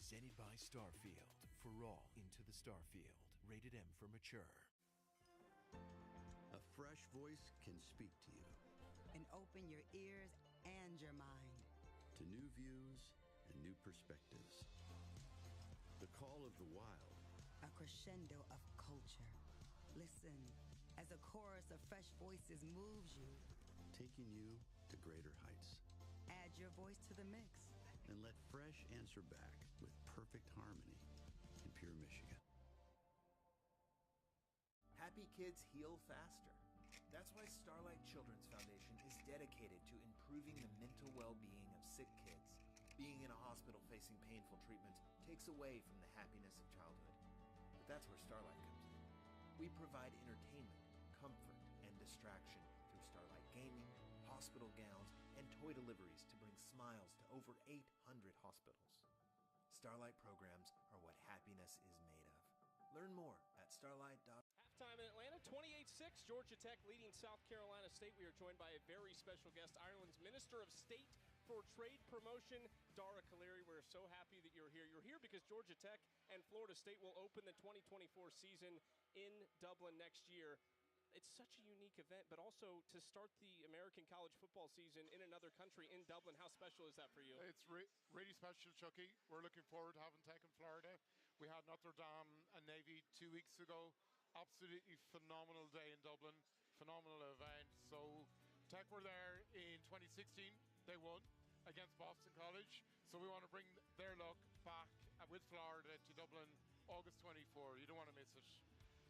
Presented by Starfield. For all into the Starfield. Rated M for mature. A fresh voice can speak to you. And open your ears and your mind. To new views and new perspectives. The call of the wild. A crescendo of culture. Listen as a chorus of fresh voices moves you. Taking you to greater heights. Add your voice to the mix. And let Fresh answer back with perfect harmony in pure Michigan. Happy kids heal faster. That's why Starlight Children's Foundation is dedicated to improving the mental well-being of sick kids. Being in a hospital facing painful treatment takes away from the happiness of childhood. But that's where Starlight comes in. We provide entertainment, comfort, and distraction through Starlight gaming, hospital gowns, and toy deliveries to bring smiles to over 800 hospitals. Starlight programs are what happiness is made of. Learn more at starlight.org. Halftime in Atlanta, 28-6, Georgia Tech leading South Carolina State. We are joined by a very special guest, Ireland's Minister of State for Trade Promotion, Dara Callery. We're so happy that you're here. You're here because Georgia Tech and Florida State will open the 2024 season in Dublin next year. It's such a unique event, but also to start the American college football season in another country, in Dublin. How special is that for you? It's really special, Chucky. We're looking forward to having Tech in Florida. We had Notre Dame and Navy 2 weeks ago. Absolutely phenomenal day in Dublin. Phenomenal event. So Tech were there in 2016. They won against Boston College. So we want to bring their luck back with Florida to Dublin August 24. You don't want to miss it.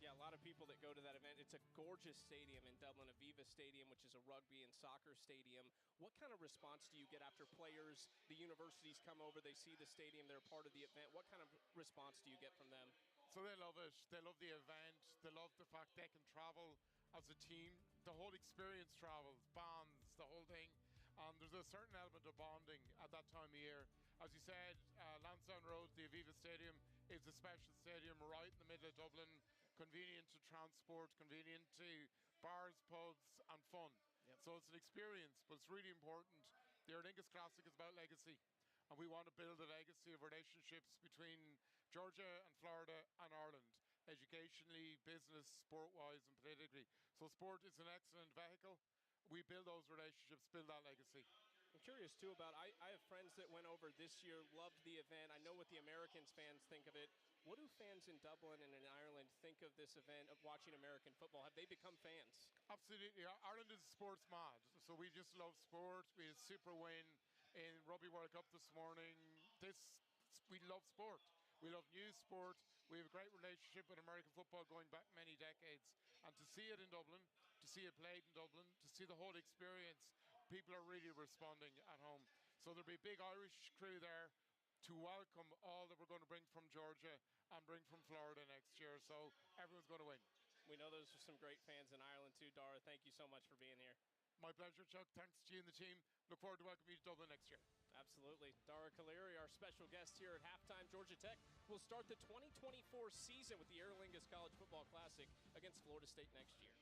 Yeah, a lot of people that go to that event. It's a gorgeous stadium in Dublin, Aviva Stadium, which is a rugby and soccer stadium. What kind of response do you get after players, the universities come over, they see the stadium, they're part of the event? What kind of response do you get from them? So they love it. They love the event. They love the fact they can travel as a team. The whole experience travels, bonds, the whole thing. There's a certain element of bonding at that time of year. As you said, Lansdowne Road, the Aviva Stadium, is a special stadium right in the middle of Dublin. Convenient to transport, convenient to bars, pubs, and fun. Yep. So it's an experience, but it's really important. The Aer Lingus Classic is about legacy, and we want to build a legacy of relationships between Georgia and Florida and Ireland, educationally, business, sport-wise, and politically. So sport is an excellent vehicle. We build those relationships, build that legacy. I'm curious, too, about I have friends that went over this year, loved the event. I know what the Americans fans think of it. What do fans in Dublin and in Ireland think of this event, of watching American football? Have they become fans? Absolutely. Ireland is sports mad, so we just love sport. We had a super win in Rugby World Cup this morning. We love sport. We love news sport. We have a great relationship with American football going back many decades. And to see it in Dublin, to see it played in Dublin, to see the whole experience, people are really responding at home. So there'll be a big Irish crew there to welcome all that we're going to bring from Georgia and bring from Florida next year. So everyone's going to win. We know those are some great fans in Ireland too. Dara, thank you so much for being here. My pleasure, Chuck. Thanks to you and the team. Look forward to welcoming you to Dublin next year. Absolutely. Dara Callery, our special guest here at halftime. Georgia Tech will start the 2024 season with the Aer Lingus College Football Classic against Florida State next year.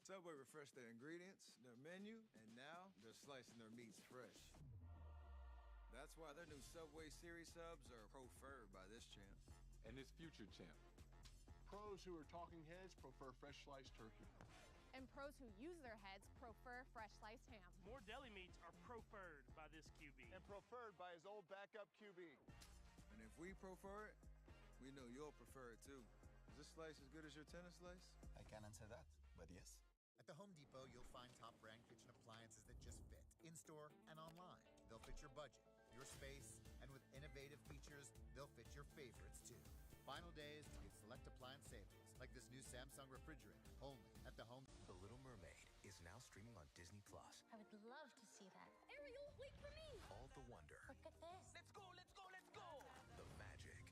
Subway refreshed their ingredients, their menu, and now they're slicing their meats fresh. That's why their new Subway Series subs are preferred by this champ. And this future champ. Pros who are talking heads prefer fresh sliced turkey. And pros who use their heads prefer fresh sliced ham. More deli meats are preferred by this QB. And preferred by his old backup QB. And if we prefer it, we know you'll prefer it too. Is this slice as good as your tennis slice? I can't answer that, but yes. At the Home Depot, you'll find top brand kitchen appliances that just fit, in-store and online. They'll fit your budget, your space, and with innovative features, they'll fit your favorites too. final days to get select appliance savings, like this new Samsung refrigerator, only at the home. The Little Mermaid is now streaming on Disney+. I would love to see that. Ariel, wait for me! All the wonder. Look at this. Let's go, let's go, let's go! The magic.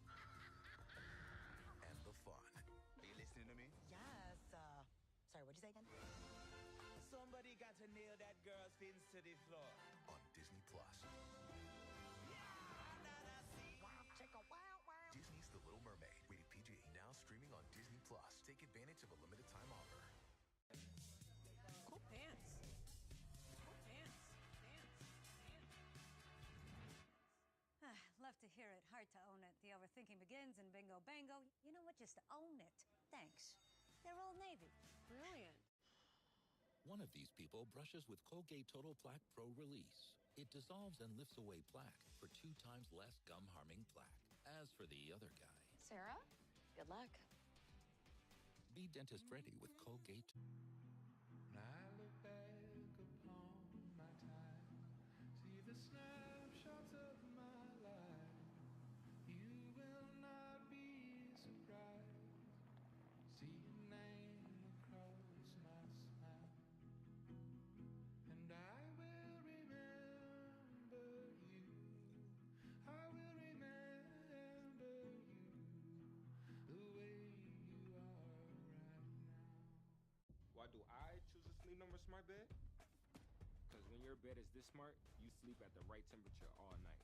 And the fun. Are you listening to me? Yes. Sorry, what'd you say again? Somebody got to nail that girl's fins to the floor. On Disney+. Disney's The Little Mermaid, rated PG, now streaming on Disney+. Take advantage of a limited time offer. Cool pants. Cool pants. Love to hear it. Hard to own it. The overthinking begins and bingo bango. You know what? Just own it. Thanks. They're Old Navy. Brilliant. One of these people brushes with Colgate Total Plaque Pro Release. It dissolves and lifts away plaque for 2 times less gum-harming plaque. As for the other guy, Sarah, good luck. be dentist ready with Colgate. When I look back upon my time, see the snapshots of my life, you will not be surprised. See your name across my smile, and I will remember you. I will remember you the way you are right now. Why do I choose a sleep number smart bed? Because when your bed is this smart, you sleep at the right temperature all night.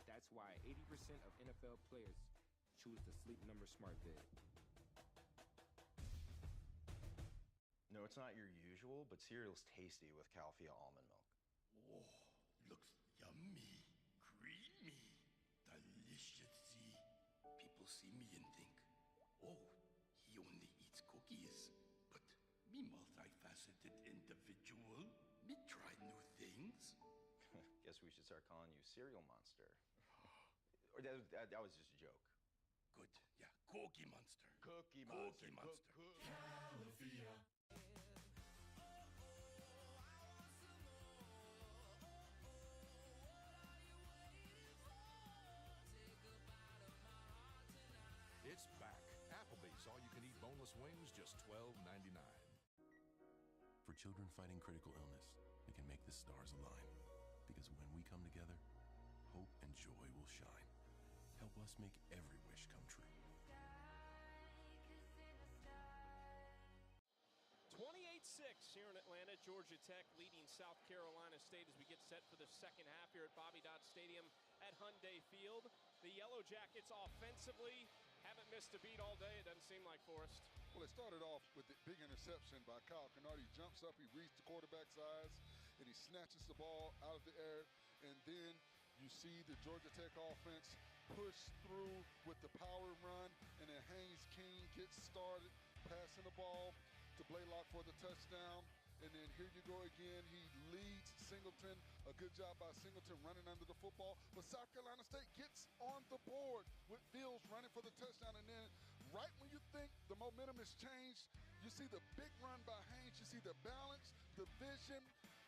That's why 80% of NFL players choose the Sleep Number Smart Bed. No, it's not your usual, but cereal's tasty with Calfia almond milk. Oh, looks yummy, creamy, delicious. See, people see me and think, oh, he only eats cookies. But me multifaceted individual, me try new things. Guess we should start calling you Cereal Monster. Or that was just a joke. Good, yeah, Cookie Monster. Cookie Monster. Cookie Monster. Calfia. It's back. Applebee's all-you-can-eat boneless wings, just $12.99. For children fighting critical illness, we can make the stars align. Because when we come together, hope and joy will shine. Help us make every wish come true. 28-6 here in Atlanta. Georgia Tech leading South Carolina State as we get set for the second half here at Bobby Dodd Stadium at Hyundai Field. The Yellow Jackets offensively haven't missed a beat all day, it doesn't seem like, Forrest. Well, it started off with the big interception by Kyle Kennard. He jumps up, he reads the quarterback's eyes, and he snatches the ball out of the air. And then you see the Georgia Tech offense push through with the power run, and then Haynes King gets started passing the ball to Blaylock for the touchdown. And then here you go again. He leads Singleton. A good job by Singleton running under the football. But South Carolina State gets on the board with Fields running for the touchdown. And then right when you think the momentum has changed, you see the big run by Haynes. You see the balance, the vision,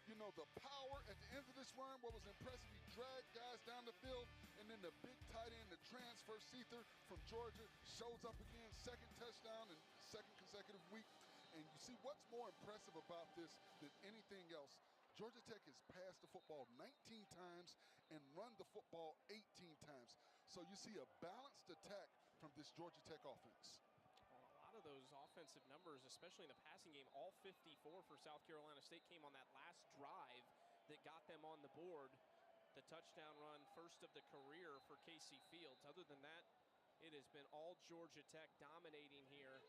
you know, the power at the end of this run. What was impressive, he dragged guys down the field. And then the big tight end, the transfer Seether from Georgia, shows up again. Second touchdown and second consecutive week. And you see what's more impressive about this than anything else. Georgia Tech has passed the football 19 times and run the football 18 times. So you see a balanced attack from this Georgia Tech offense. Well, a lot of those offensive numbers, especially in the passing game, all 54 for South Carolina State came on that last drive that got them on the board. The touchdown run, first of the career for Casey Fields. Other than that, it has been all Georgia Tech dominating here.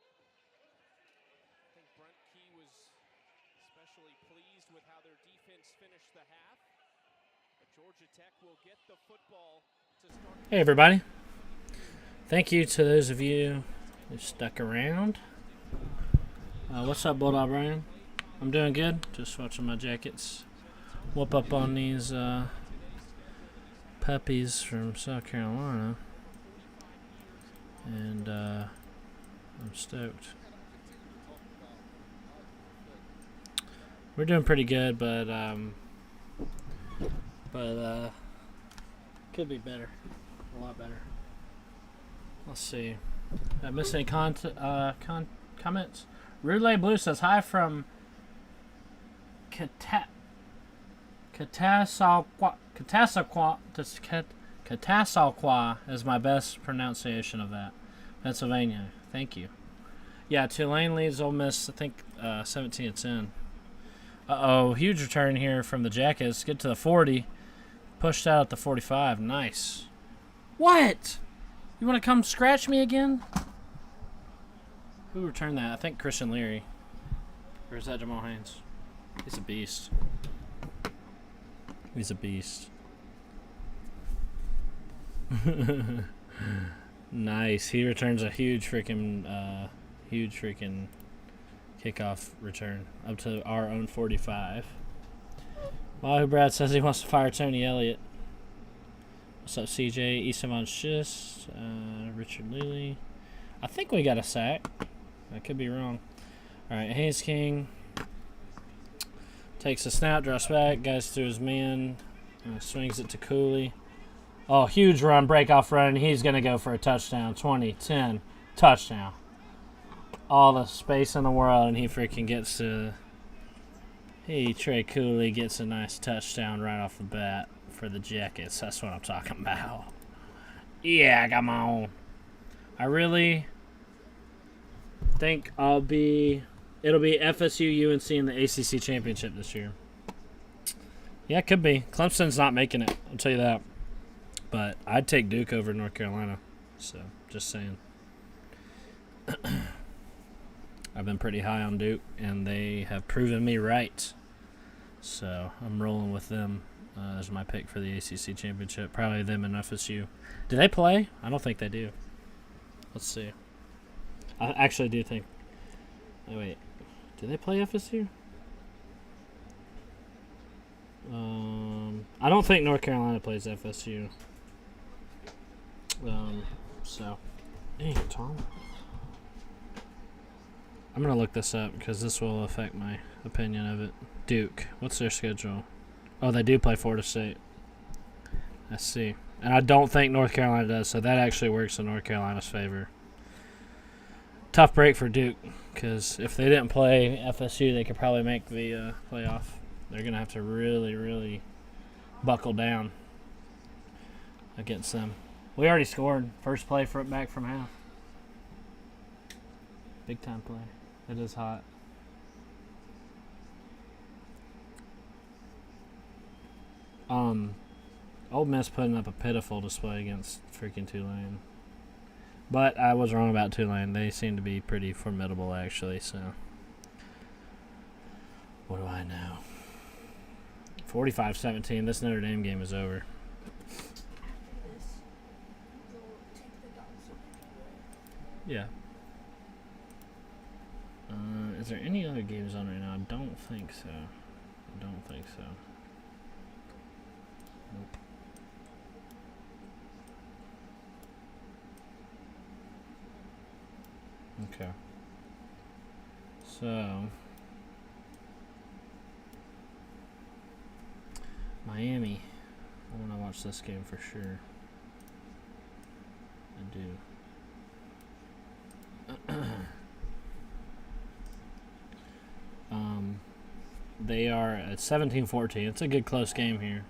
I think Brent Key was especially pleased with how their defense finished the half. But Georgia Tech will get the football to start. Hey everybody. Thank you to those of you who stuck around. What's up, Bulldog Brian? I'm doing good. Just watching my Jackets whoop up on these puppies from South Carolina. And I'm stoked. We're doing pretty good, but could be better, a lot better. Let's see. Did I miss any comments? Roulette Blue says hi from Catasauqua is my best pronunciation of that. Pennsylvania. Thank you. Yeah, Tulane leads Ole Miss, I think, 17-10. Uh-oh, huge return here from the Jackets. Get to the 40. Pushed out at the 45. Nice. What? You want to come scratch me again? Who returned that? I think Christian Leary. Or is that Jamal Haynes? He's a beast. He's a beast. Nice. He returns a huge freaking kickoff return up to our own 45. Wahoo Brad says he wants to fire Tony Elliott. What's up, CJ? Isavan Schiss, Richard Lilly. I think we got a sack. I could be wrong. All right, Haynes King takes a snap, drops back, guys through his man, swings it to Cooley. Oh, huge run, breakoff run, and he's going to go for a touchdown. 20-10, touchdown. All the space in the world, and he freaking gets to... Trey Cooley gets a nice touchdown right off the bat for the Jackets. That's what I'm talking about. Yeah, come on. I really think it'll be FSU UNC in the ACC championship this year. Yeah, it could be. Clemson's not making it, I'll tell you that. But I'd take Duke over North Carolina. So, just saying. I've been pretty high on Duke, and they have proven me right. So, I'm rolling with them as my pick for the ACC championship. Probably them and FSU. Do they play? I don't think they do. Let's see. I actually do think... Oh, wait. Do they play FSU? I don't think North Carolina plays FSU. So... Dang, Tom. I'm going to look this up because this will affect my opinion of it. Duke. What's their schedule? Oh, they do play Florida State. I see. And I don't think North Carolina does, so that actually works in North Carolina's favor. Tough break for Duke because if they didn't play FSU, they could probably make the playoff. They're going to have to really, really buckle down against them. We already scored. First play back from half. Big time play. It is hot. Ole Miss putting up a pitiful display against freaking Tulane. But I was wrong about Tulane. They seem to be pretty formidable, actually, so. What do I know? 45-17. This Notre Dame game is over. Yeah. Is there any other games on right now? I don't think so. Nope. Okay. So, Miami. I want to watch this game for sure. I do. They are at 17-14. It's a good close game here.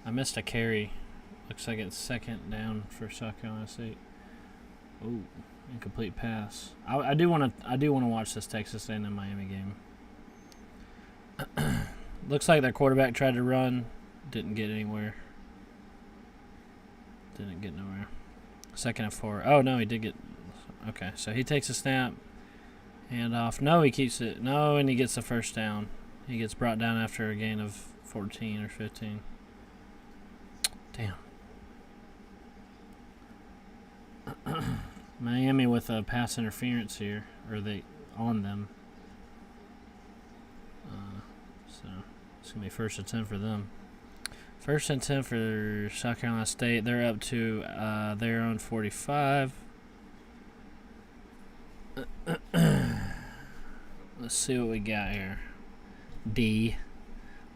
I missed a carry. Looks like it's second down for South Carolina State. Ooh, incomplete pass. I do want to watch this Texas A&M Miami game. Looks like their quarterback tried to run, didn't get anywhere. Didn't get nowhere. 2nd and 4. Oh no, he did get. Okay, so he takes a snap. Hand off. No, he keeps it. No, and he gets the first down. He gets brought down after a gain of 14 or 15. Damn. Miami with a pass interference here. Or they on them. So it's going to be 1st and 10 for them. 1st and 10 for South Carolina State. They're up to their own 45. Let's see what we got here. D.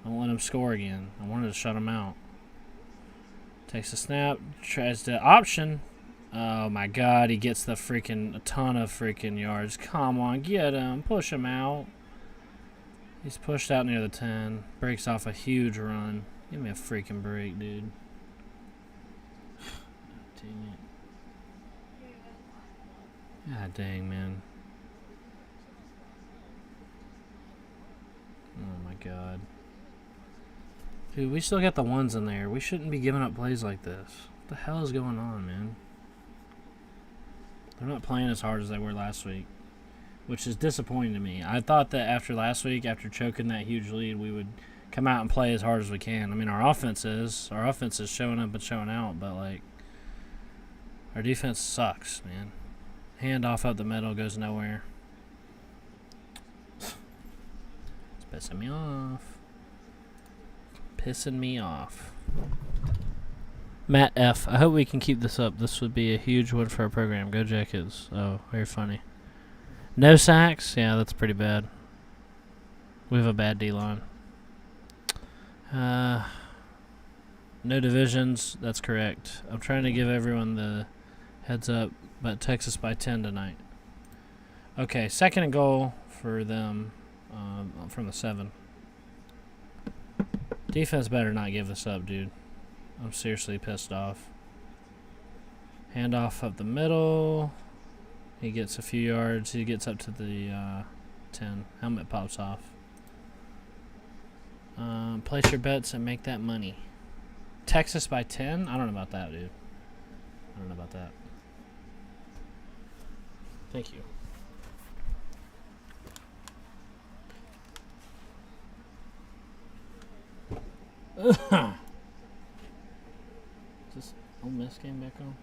Don't let him score again. I wanted to shut him out. Takes a snap. Tries to option. Oh my God, he gets a ton of freaking yards. Come on, get him. Push him out. He's pushed out near the 10. Breaks off a huge run. Give me a freaking break, dude. Dang it. God dang, man. Oh my God. Dude, we still got the ones in there. We shouldn't be giving up plays like this. What the hell is going on, man? They're not playing as hard as they were last week, which is disappointing to me. I thought that after last week, after choking that huge lead, we would come out and play as hard as we can. I mean, our offense is showing up and showing out, but, like, our defense sucks, man. Handoff up the middle goes nowhere. It's pissing me off. Pissing me off. Matt F. I hope we can keep this up. This would be a huge win for our program. Go Jackets. Oh, very funny. No sacks? Yeah, that's pretty bad. We have a bad D-line. No divisions. That's correct. I'm trying to give everyone the heads up, but Texas by 10 tonight. Okay, 2nd and goal for them from the 7. Defense better not give this up, dude. I'm seriously pissed off. Handoff up the middle. He gets a few yards. He gets up to the 10. Helmet pops off. Place your bets and make that money. Texas by 10? I don't know about that, dude. I don't know about that. Thank you. Is this Ole Miss game back on?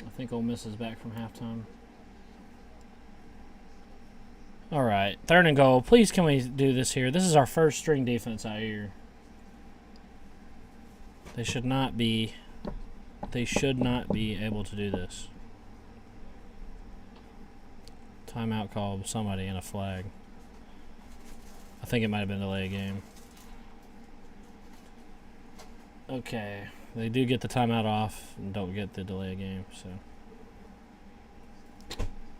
I think Ole Miss is back from halftime. All right, 3rd and goal. Please, can we do this here? This is our first string defense out here. They should not be able to do this. Timeout call somebody in a flag. I think it might have been delay a game. Okay, they do get the timeout off and don't get the delay a game. So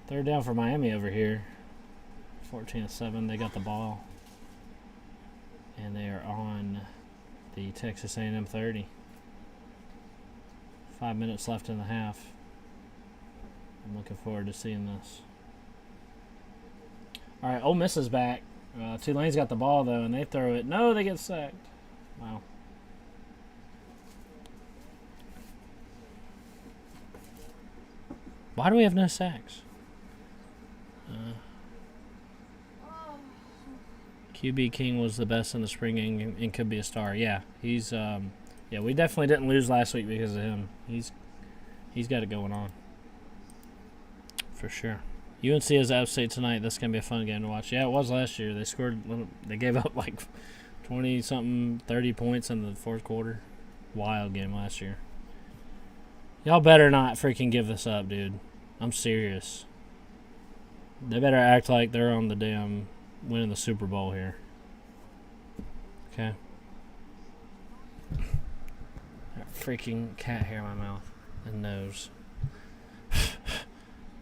3rd down for Miami over here. 14-7. They got the ball, and they are on the Texas A&M 30. 5 minutes left in the half. I'm looking forward to seeing this. All right, Ole Miss is back. Tulane's got the ball, though, and they throw it. No, they get sacked. Wow. Why do we have no sacks? QB King was the best in the spring game and could be a star. Yeah, he's yeah, we definitely didn't lose last week because of him. He's got it going on. For sure. UNC is App State tonight. That's going to be a fun game to watch. Yeah, it was last year. They gave up like 20-something, 30 points in the 4th quarter. Wild game last year. Y'all better not freaking give this up, dude. I'm serious. They better act like they're on the damn winning the Super Bowl here. Okay. That freaking cat hair in my mouth and nose.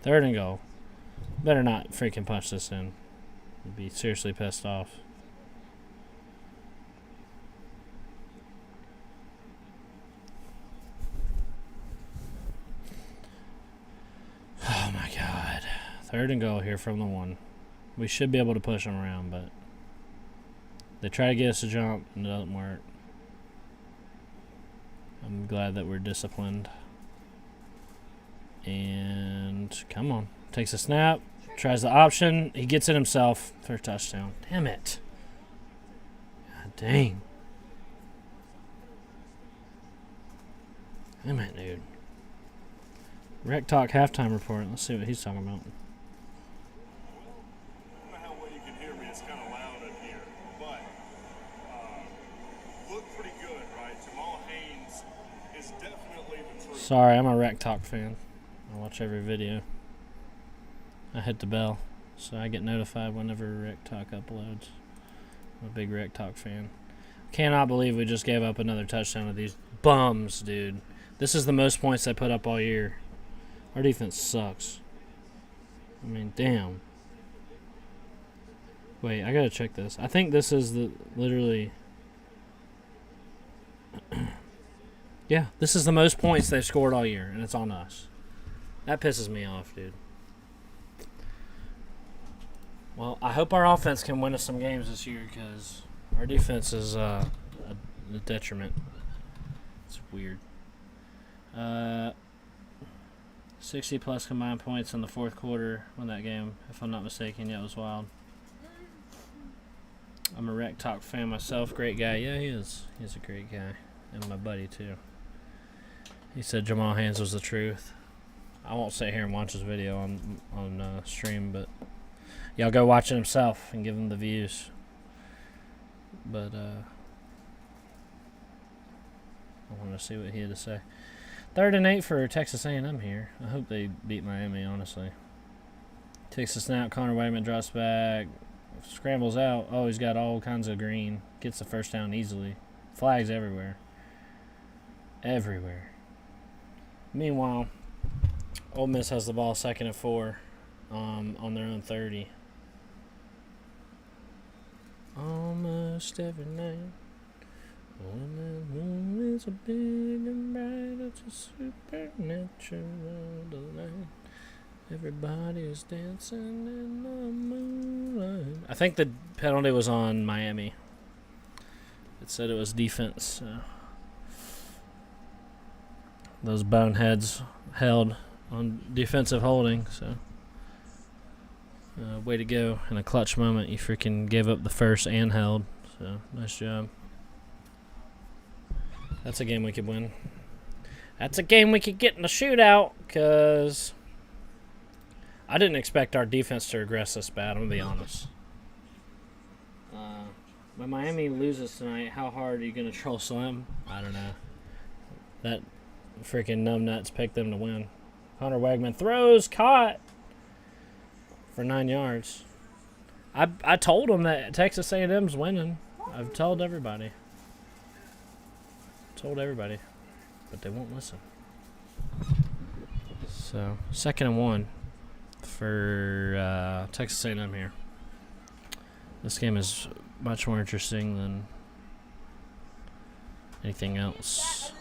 3rd and goal. Better not freaking punch this in. I'd be seriously pissed off. Oh my God. 3rd and goal here from the 1. We should be able to push them around, but they try to get us to jump and it doesn't work. I'm glad that we're disciplined. And come on. Takes a snap. Tries the option. He gets it himself for a touchdown. Damn it. God dang. Damn it, dude. Rec Talk halftime report. Let's see what he's talking about. I don't know how well you can hear me. It's kind of loud in here. But look pretty good, right? Jamal Haynes is definitely the truth. Sorry, I'm a Rec Talk fan. I watch every video. I hit the bell, so I get notified whenever Rec Talk uploads. I'm a big Rec Talk fan. Cannot believe we just gave up another touchdown to these bums, dude. This is the most points they put up all year. Our defense sucks. I mean, damn. Wait, I gotta check this. I think this is the literally. Yeah, this is the most points they've scored all year, and it's on us. That pisses me off, dude. Well, I hope our offense can win us some games this year because our defense is a detriment. It's weird. 60-plus combined points in the fourth quarter when that game, if I'm not mistaken. Yeah, it was wild. I'm a Rec Talk fan myself. Great guy. Yeah, he is. He's a great guy. And my buddy, too. He said Jamal Haynes was the truth. I won't sit here and watch his video on stream, but y'all go watch it himself and give him the views. But I want to see what he had to say. 3rd and 8 for Texas A&M here. I hope they beat Miami, honestly. Takes a snap. Connor Wegman drops back. Scrambles out. Oh, he's got all kinds of green. Gets the first down easily. Flags everywhere. Everywhere. Meanwhile, Ole Miss has the ball 2nd and 4 on their own 30. Almost every night. When the moon is a big and bright, it's a supernatural delight. Everybody is dancing in the moonlight. I think the penalty was on Miami. It said it was defense. So. Those boneheads held on defensive holding. So, way to go. In a clutch moment, you freaking gave up the first and held. So, nice job. That's a game we could win. That's a game we could get in a shootout because I didn't expect our defense to regress this bad, I'm going to be honest. When Miami loses tonight, how hard are you going to troll Slim? I don't know. That freaking numbnuts picked them to win. Connor Wegman throws, caught for 9 yards. I told them that Texas A&M's winning. I've told everybody. But they won't listen. So 2nd and 1 for Texas A&M here. This game is much more interesting than anything else.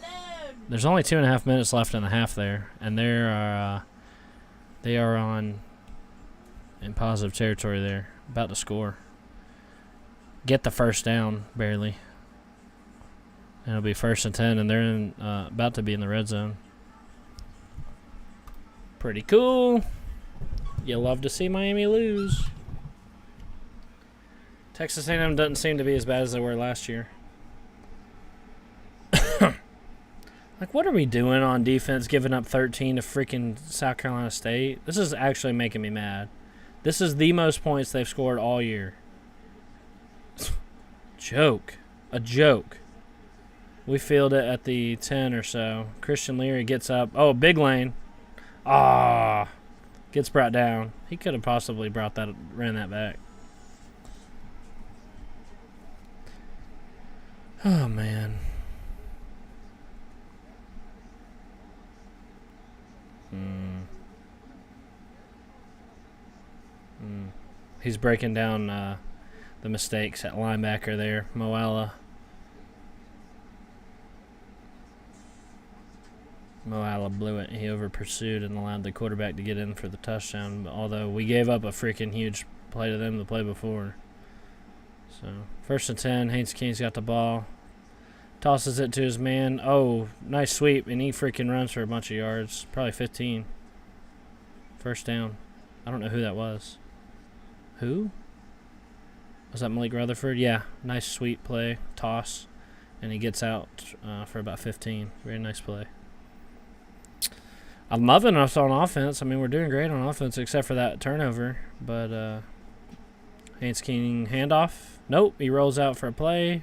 There's only 2.5 minutes left in the half there, and they are in positive territory there, about to score. Get the first down, barely. And it'll be 1st and 10, and they're about to be in the red zone. Pretty cool. You love to see Miami lose. Texas A&M doesn't seem to be as bad as they were last year. Like, what are we doing on defense, giving up 13 to freaking South Carolina State? This is actually making me mad. This is the most points they've scored all year. Joke. A joke. We field it at the 10 or so. Christian Leary gets up. Oh, big lane. Ah. Gets brought down. He could have possibly ran that back. Oh, man. He's breaking down the mistakes at linebacker there. Moala blew it. He over-pursued and allowed the quarterback to get in for the touchdown, although we gave up a freaking huge play to them the play before. So, 1st and 10. Haynes King's got the ball. Tosses it to his man. Oh, nice sweep, and he freaking runs for a bunch of yards. Probably 15. 1st down. I don't know who that was. Who? Was that Malik Rutherford? Yeah, nice sweep play. Toss. And he gets out for about 15. Very nice play. I'm loving us on offense. I mean, we're doing great on offense except for that turnover. But Haynes King handoff. Nope, he rolls out for a play.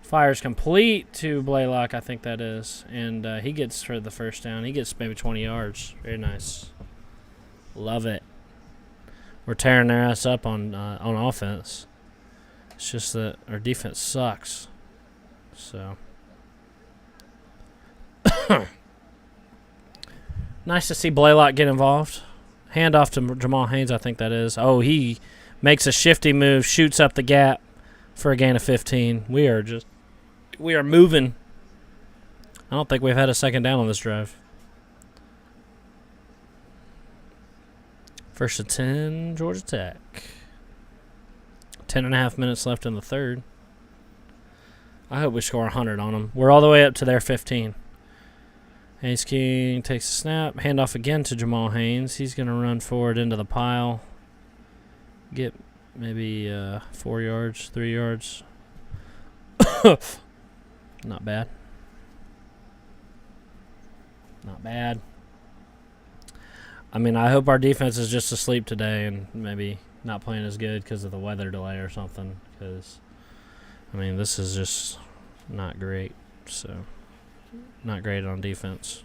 Fires complete to Blaylock, I think that is. And he gets for the 1st down. He gets maybe 20 yards. Very nice. Love it. We're tearing their ass up on offense. It's just that our defense sucks. So nice to see Blaylock get involved. Hand off to Jamal Haynes, I think that is. Oh, he makes a shifty move, shoots up the gap for a gain of 15. We are moving. I don't think we've had a second down on this drive. 1st and 10, Georgia Tech. 10.5 minutes left in the third. I hope we score 100 on them. We're all the way up to their 15. Haynes King takes a snap. Handoff again to Jamal Haynes. He's going to run forward into the pile. Get maybe 4 yards, 3 yards. Not bad. Not bad. I mean, I hope our defense is just asleep today and maybe not playing as good because of the weather delay or something. Because, I mean, this is just not great. So, not great on defense.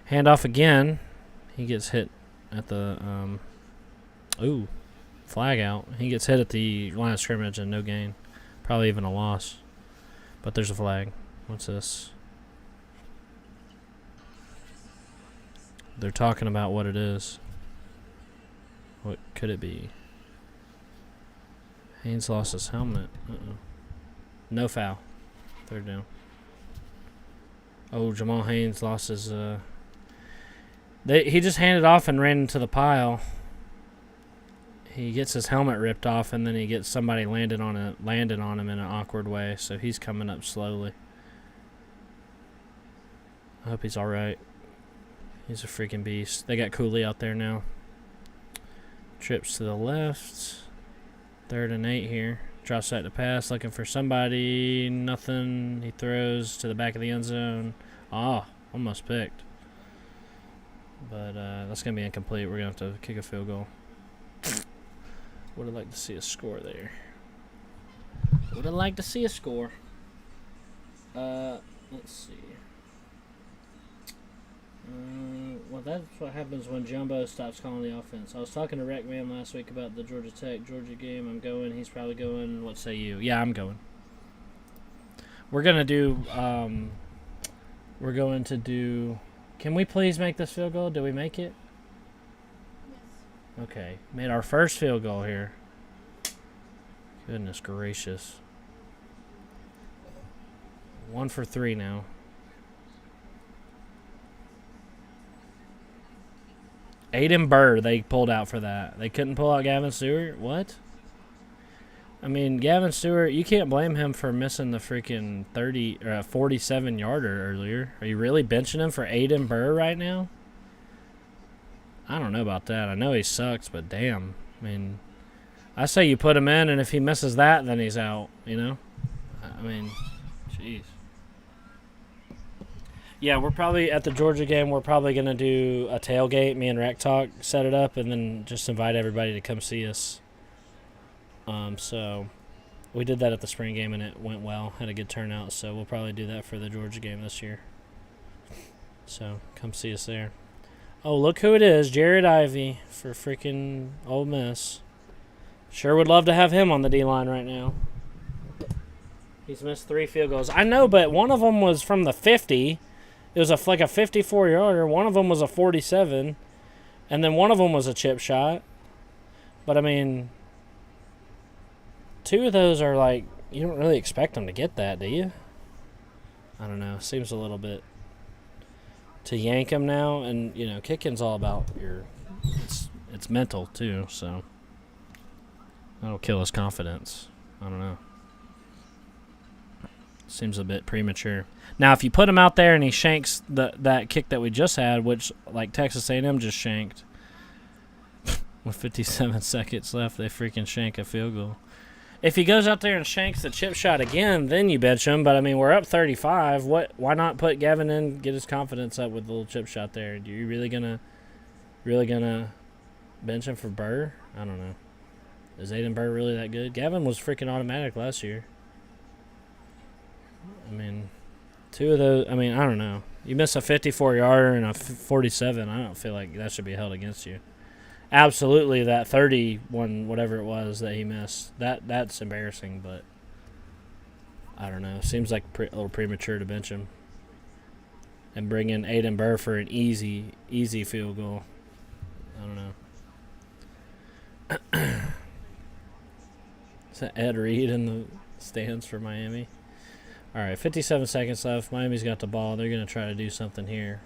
Handoff again. He gets hit at the, flag out. He gets hit at the line of scrimmage and no gain. Probably even a loss. But there's a flag. What's this? They're talking about what it is. What could it be? Haynes lost his helmet. No foul. 3rd down. Oh, Jamal Haynes lost his... he just handed off and ran into the pile. He gets his helmet ripped off, and then he gets somebody landed on him in an awkward way, so he's coming up slowly. I hope he's all right. He's a freaking beast. They got Cooley out there now. Trips to the left. 3rd and 8 here. Drops back to pass, looking for somebody. Nothing. He throws to the back of the end zone. Almost picked. But that's going to be incomplete. We're going to have to kick a field goal. Would have liked to see a score there. Would have liked to see a score. Let's see. Well, that's what happens when Jumbo stops calling the offense. I was talking to Rec Man last week about the Georgia game. I'm going. He's probably going. What say you? Yeah, I'm going. We're going to do... Can we please make this field goal? Did we make it? Yes. Okay. Made our first field goal here. Goodness gracious. 1 for 3 now. Aiden Burr, they pulled out for that. They couldn't pull out Gavin Stewart? What? I mean, Gavin Stewart, you can't blame him for missing the freaking 47-yarder earlier. Are you really benching him for Aiden Burr right now? I don't know about that. I know he sucks, but damn. I mean, I say you put him in, and if he misses that, then he's out, you know? I mean, jeez. Yeah, we're probably at the Georgia game. We're probably going to do a tailgate. Me and Rec Talk set it up, and then just invite everybody to come see us. So we did that at the spring game, and it went well. Had a good turnout, so we'll probably do that for the Georgia game this year. So come see us there. Oh, look who it is, Jared Ivey for freaking Ole Miss. Sure would love to have him on the D-line right now. He's missed 3 field goals. I know, but one of them was from the 50. It was like a 54-yarder. One of them was a 47. And then one of them was a chip shot. But, I mean, 2 of those are like, you don't really expect them to get that, do you? I don't know. Seems a little bit to yank him now. And, you know, kicking's all about it's mental, too. So, that'll kill his confidence. I don't know. Seems a bit premature. Now, if you put him out there and he shanks that kick that we just had, which, like, Texas A&M just shanked, with 57 seconds left, they freaking shank a field goal. If he goes out there and shanks the chip shot again, then you bench him. But, I mean, we're up 35. Why not put Gavin in, get his confidence up with the little chip shot there? Are you really gonna bench him for Burr? I don't know. Is Aiden Burr really that good? Gavin was freaking automatic last year. I mean, 2 of those, I mean, I don't know. You miss a 54-yarder and a 47, I don't feel like that should be held against you. Absolutely, that 31, whatever it was that he missed, that's embarrassing, but I don't know. Seems like a little premature to bench him. And bring in Aiden Burr for an easy field goal. I don't know. Is that Ed Reed in the stands for Miami? All right, 57 seconds left. Miami's got the ball. They're going to try to do something here.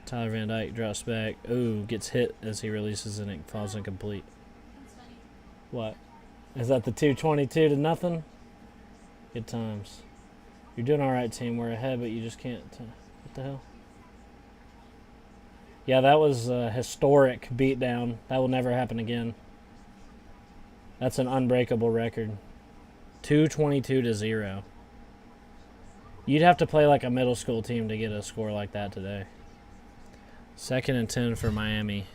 Tyler Van Dyke drops back. Ooh, gets hit as he releases and it falls incomplete. What? Is that the 222 to nothing? Good times. You're doing all right, team. We're ahead, but you just can't. What the hell? Yeah, that was a historic beatdown. That will never happen again. That's an unbreakable record. 222 to 0. You'd have to play like a middle school team to get a score like that today. 2nd and 10 for Miami.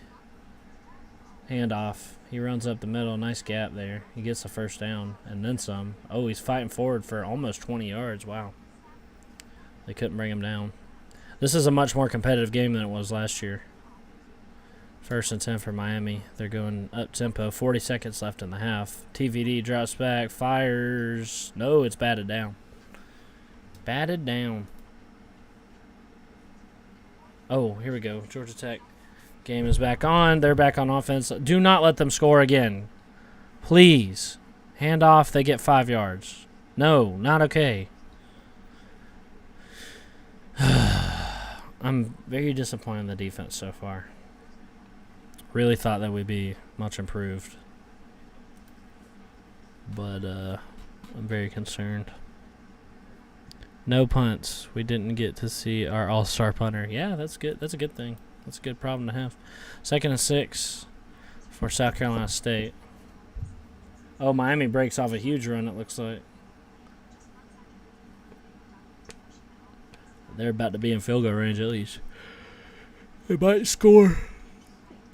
Handoff. He runs up the middle. Nice gap there. He gets the first down and then some. Oh, he's fighting forward for almost 20 yards. Wow. They couldn't bring him down. This is a much more competitive game than it was last year. 1st and 10 for Miami. They're going up tempo. 40 seconds left in the half. TVD drops back. Fires. No, it's batted down. Batted down. Oh, here we go. Georgia Tech game is back on. They're back on offense. Do not let them score again. Please. Hand off. They get 5 yards. No, not okay. I'm very disappointed in the defense so far. Really thought that would be much improved. But I'm very concerned. No punts. We didn't get to see our all-star punter. Yeah, that's good. That's a good thing. That's a good problem to have. 2nd and 6 for South Carolina State. Oh, Miami breaks off a huge run, it looks like. They're about to be in field goal range at least. They might score.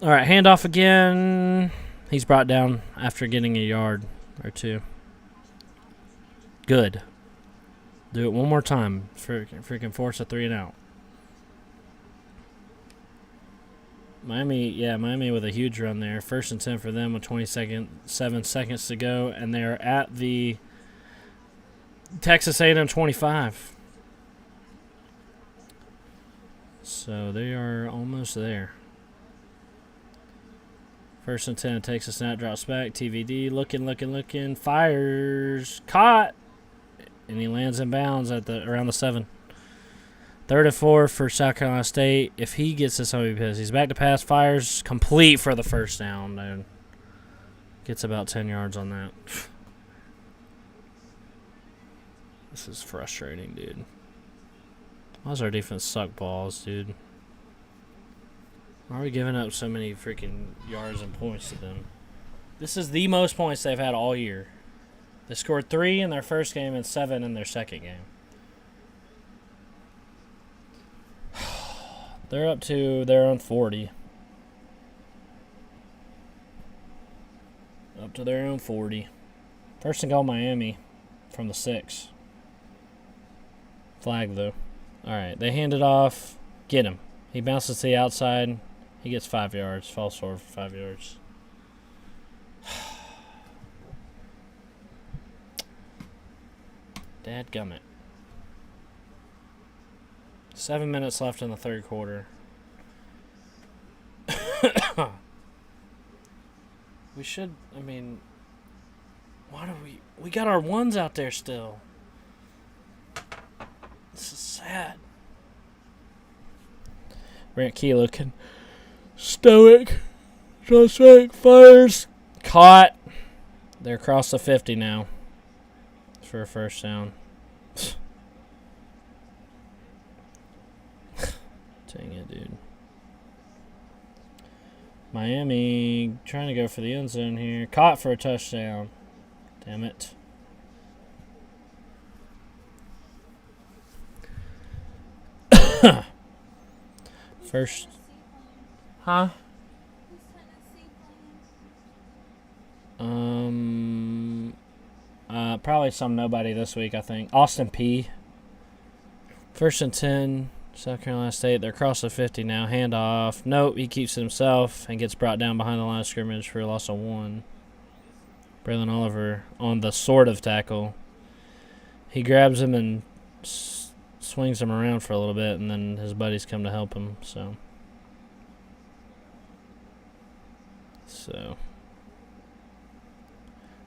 All right, handoff again. He's brought down after getting a yard or two. Good. Do it one more time. Freaking force a 3 and out. Miami with a huge run there. 1st and 10 for them with 7 seconds to go, and they're at the Texas A&M 25. So they are almost there. 1st and 10 takes a snap, drops back. TVD looking, fires, caught, and he lands in bounds at around the 7. 3rd and 4 for South Carolina State. If he gets this, I'll be pissed. He's back to pass, fires, complete for the first down, dude. Gets about 10 yards on that. This is frustrating, dude. Why does our defense suck balls, dude? Why are we giving up so many freaking yards and points to them? This is the most points they've had all year. They scored 3 in their first game and 7 in their second game. They're up to their own 40. Up to their own 40. 1st and goal Miami from the 6. Flag, though. All right, they hand it off. Get him. He bounces to the outside. He gets 5 yards. Falls forward for 5 yards. Dadgummit. 7 minutes left in the 3rd quarter. We should, why do we got our ones out there still. This is sad. Grant Key looking stoic. Fires. Caught. They're across the 50 now for a first down. Dang it, dude. Miami trying to go for the end zone here. Caught for a touchdown. Damn it. First. Huh? Probably some nobody this week, I think. Austin P. 1st and 10. South Carolina State, they're across the 50 now. Handoff. Nope, he keeps it himself and gets brought down behind the line of scrimmage for a loss of 1. Braylon Oliver on the sort of tackle. he grabs him and swings him around for a little bit, and then his buddies come to help him. So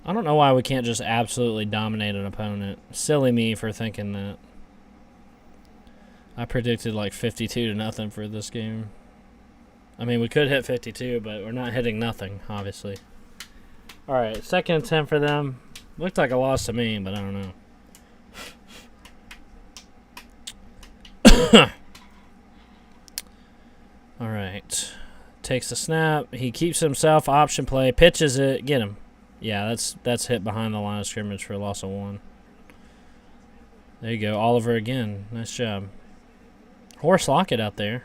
I don't know why we can't just absolutely dominate an opponent. Silly me for thinking that. I predicted like 52-0 for this game. I mean, we could hit 52, but we're not hitting nothing, obviously. All right, 2nd and 10 for them. Looked like a loss to me, but I don't know. All right. Takes the snap. He keeps himself. Option play. Pitches it. Get him. Yeah, that's hit behind the line of scrimmage for a loss of 1. There you go. Oliver again. Nice job. Horace Lockett out there.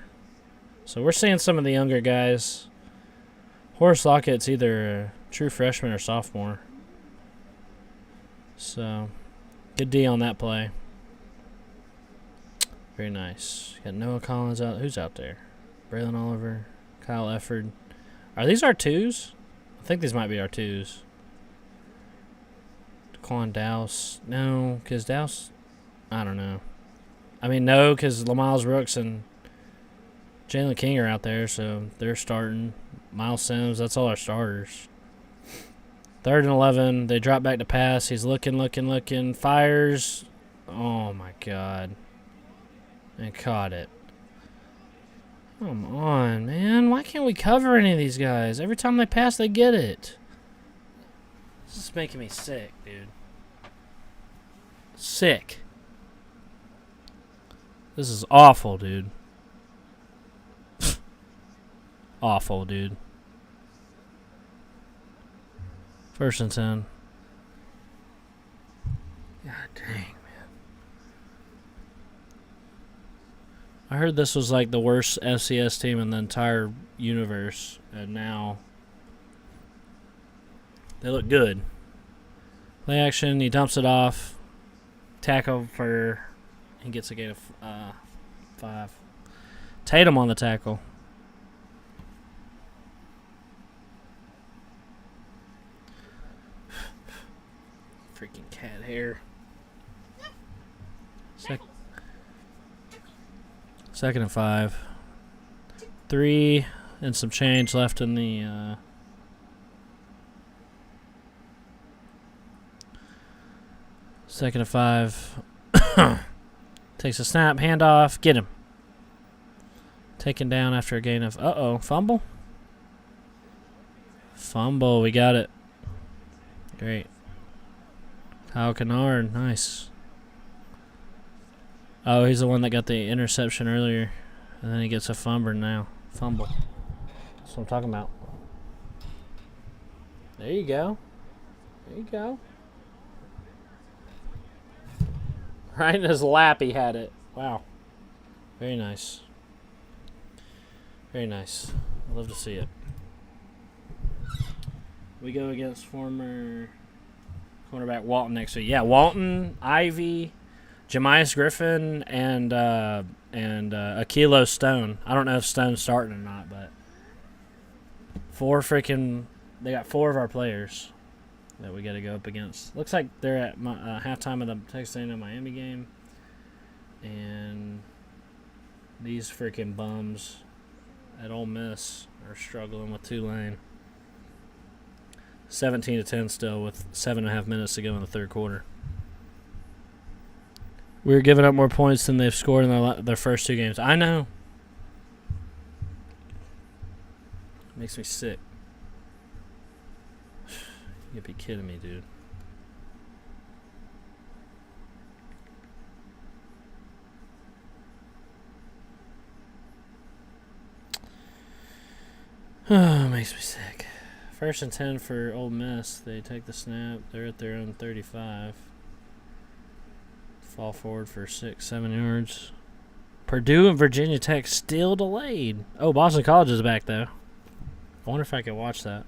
So we're seeing some of the younger guys. Horace Lockett's either a true freshman or sophomore. So, good D on that play. Very nice. Got Noah Collins out. Who's out there? Braylon Oliver, Kyle Efford. Are these our 2s? I think these might be our 2s. Daquan Dowse. No, because Dowse, I don't know. I mean, no, because Lamiles Brooks and Jalen King are out there, so they're starting. Miles Sims, that's all our starters. 3rd and 11. They drop back to pass. He's looking. Fires. Oh, my God. And caught it. Come on, man. Why can't we cover any of these guys? Every time they pass, they get it. This is making me sick, dude. Sick. This is awful, dude. Awful, dude. 1st and 10. God dang, man. I heard this was like the worst FCS team in the entire universe, and now they look good. Play action, he dumps it off. Tackle for, he gets a gain of 5. Tatum on the tackle. Freaking cat hair. 2nd and 5. 3 and some change left in the Second and 5. Takes a snap, handoff, get him. Taken down after a gain of, fumble? Fumble, we got it. Great. Kyle Kennard, nice. Oh, he's the one that got the interception earlier. And then he gets a fumble now. Fumble. That's what I'm talking about. There you go. There you go. Right in his lap he had it. Wow. Very nice. Very nice. I love to see it. We go against former cornerback Walton next week. Yeah, Walton, Ivy, Jemias Griffin, and Akilo Stone. I don't know if Stone's starting or not, but they got 4 of our players that we got to go up against. Looks like they're at halftime of the Texas A&M Miami game, and these freaking bums at Ole Miss are struggling with Tulane. 17-10 still with 7.5 minutes to go in the third quarter. We're giving up more points than they've scored in their first 2 games. I know. Makes me sick. You gotta be kidding me, dude. Oh, makes me sick. 1st and 10 for Ole Miss. They take the snap. They're at their own 35. Fall forward for 6-7 yards. Purdue and Virginia Tech still delayed. Oh, Boston College is back, though. I wonder if I could watch that.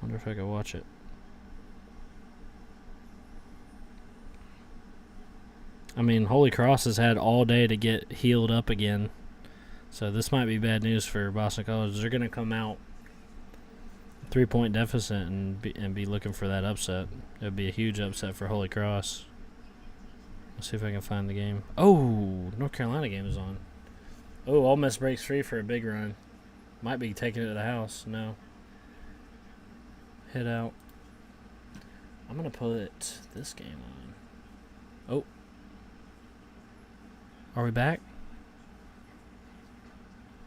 Wonder if I could watch it. I mean, Holy Cross has had all day to get healed up again. So this might be bad news for Boston College. They're going to come out 3-point deficit and be looking for that upset. It would be a huge upset for Holy Cross. Let's see if I can find the game. Oh, North Carolina game is on. Oh, Ole Miss breaks free for a big run. Might be taking it to the house. No. Hit out. I'm going to put this game on. Oh. Are we back?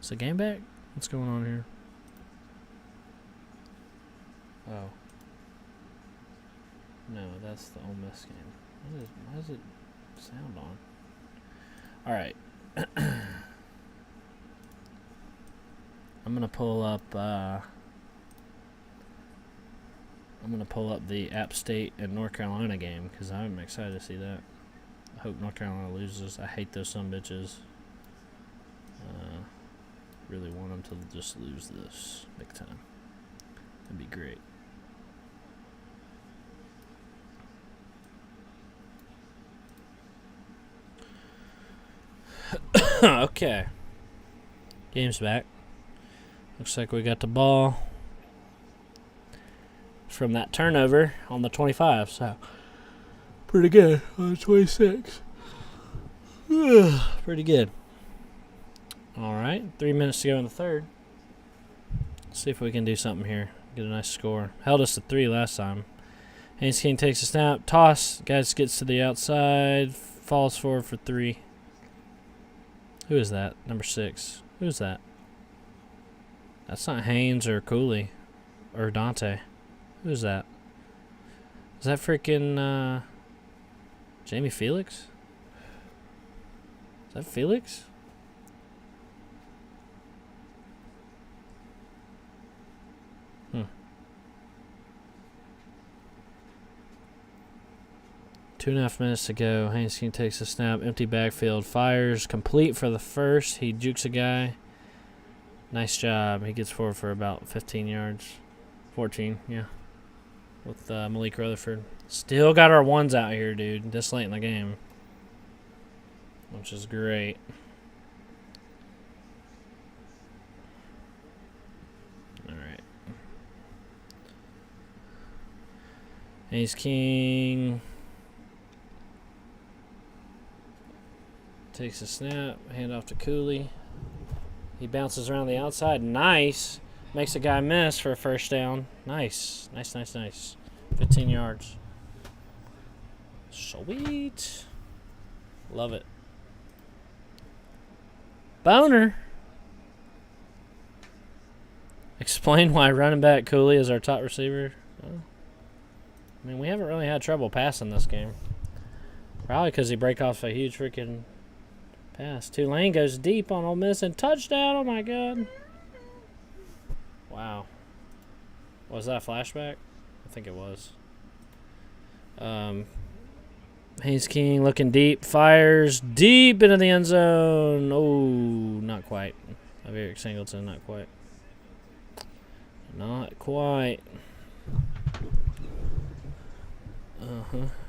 Is the game back? What's going on here? Oh. No, that's the Ole Miss game. Why does it sound on? Alright. I'm gonna pull up the App State and North Carolina game because I'm excited to see that. I hope North Carolina loses. I hate those sumbitches. Really want them to just lose this big time. That'd be great. Okay. Game's back. Looks like we got the ball from that turnover on the 25, so pretty good on the 26. Pretty good. All right, 3 minutes to go in the third. Let's see if we can do something here. Get a nice score. Held us to 3 last time. Haynes King takes a snap. Toss. Guys gets to the outside. Falls forward for 3. Who is that? Number 6. Who is that? That's not Haynes or Cooley or Dante. Who is that? Is that freaking Jamie Felix? Is that Felix? Hmm. 2.5 minutes to go. Haynes King takes a snap. Empty backfield. Fires. Complete for the first. He jukes a guy. Nice job. He gets forward for about 15 yards. 14, yeah. With Malik Rutherford. Still got our ones out here, dude. This late in the game. Which is great. Alright. Haynes King takes a snap. Hand off to Cooley. He bounces around the outside. Nice. Makes a guy miss for a first down. Nice. Nice, nice, nice. 15 yards. Sweet. Love it. Boner. Explain why running back Cooley is our top receiver. Oh. I mean, we haven't really had trouble passing this game. Probably because he break off a huge freaking pass. Tulane goes deep on Ole Miss and touchdown. Oh, my God. Wow. Was that a flashback? I think it was. Haynes King looking deep. Fires deep into the end zone. Oh, not quite. Of Eric Singleton, not quite. Not quite.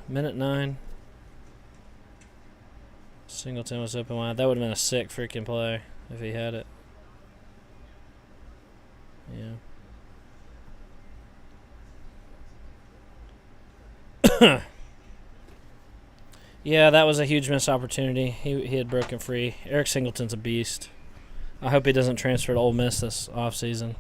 Minute 9. Singleton was open wide. That would have been a sick freaking play if he had it. Yeah. Yeah, that was a huge missed opportunity. He had broken free. Eric Singleton's a beast. I hope he doesn't transfer to Ole Miss this offseason.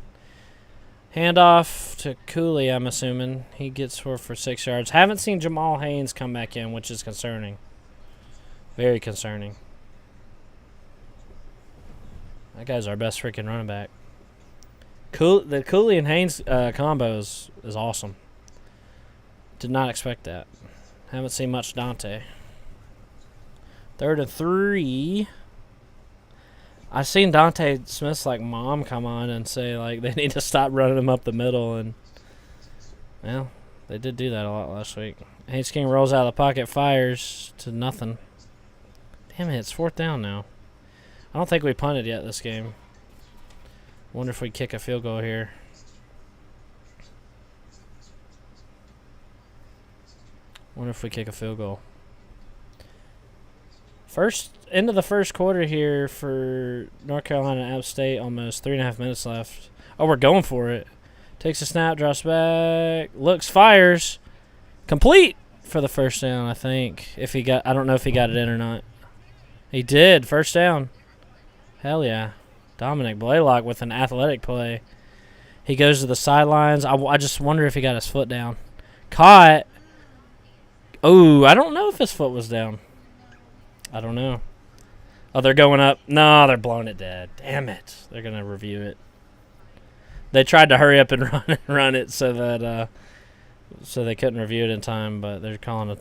Handoff to Cooley, I'm assuming. He gets for 6 yards. Haven't seen Jamal Haynes come back in, which is concerning. Very concerning. That guy's our best freaking running back. The Cooley and Haynes combo is awesome. Did not expect that. Haven't seen much Dante. 3rd and 3. I seen Dante Smith's mom come on and say they need to stop running him up the middle, and well, they did do that a lot last week. Haynes King rolls out of the pocket, fires to nothing. Damn it, it's 4th down now. I don't think we punted yet this game. Wonder if we kick a field goal here. Wonder if we kick a field goal. End of the first quarter here for North Carolina App State. Almost 3.5 minutes left. Oh, we're going for it. Takes a snap, drops back, looks, fires. Complete for the first down, I think. I don't know if he got it in or not. He did. First down. Hell yeah. Dominic Blaylock with an athletic play. He goes to the sidelines. I just wonder if he got his foot down. Caught. Oh, I don't know if his foot was down. I don't know. Oh, they're going up. No, they're blowing it dead. Damn it. They're going to review it. They tried to hurry up and run it so that so they couldn't review it in time, but they're calling a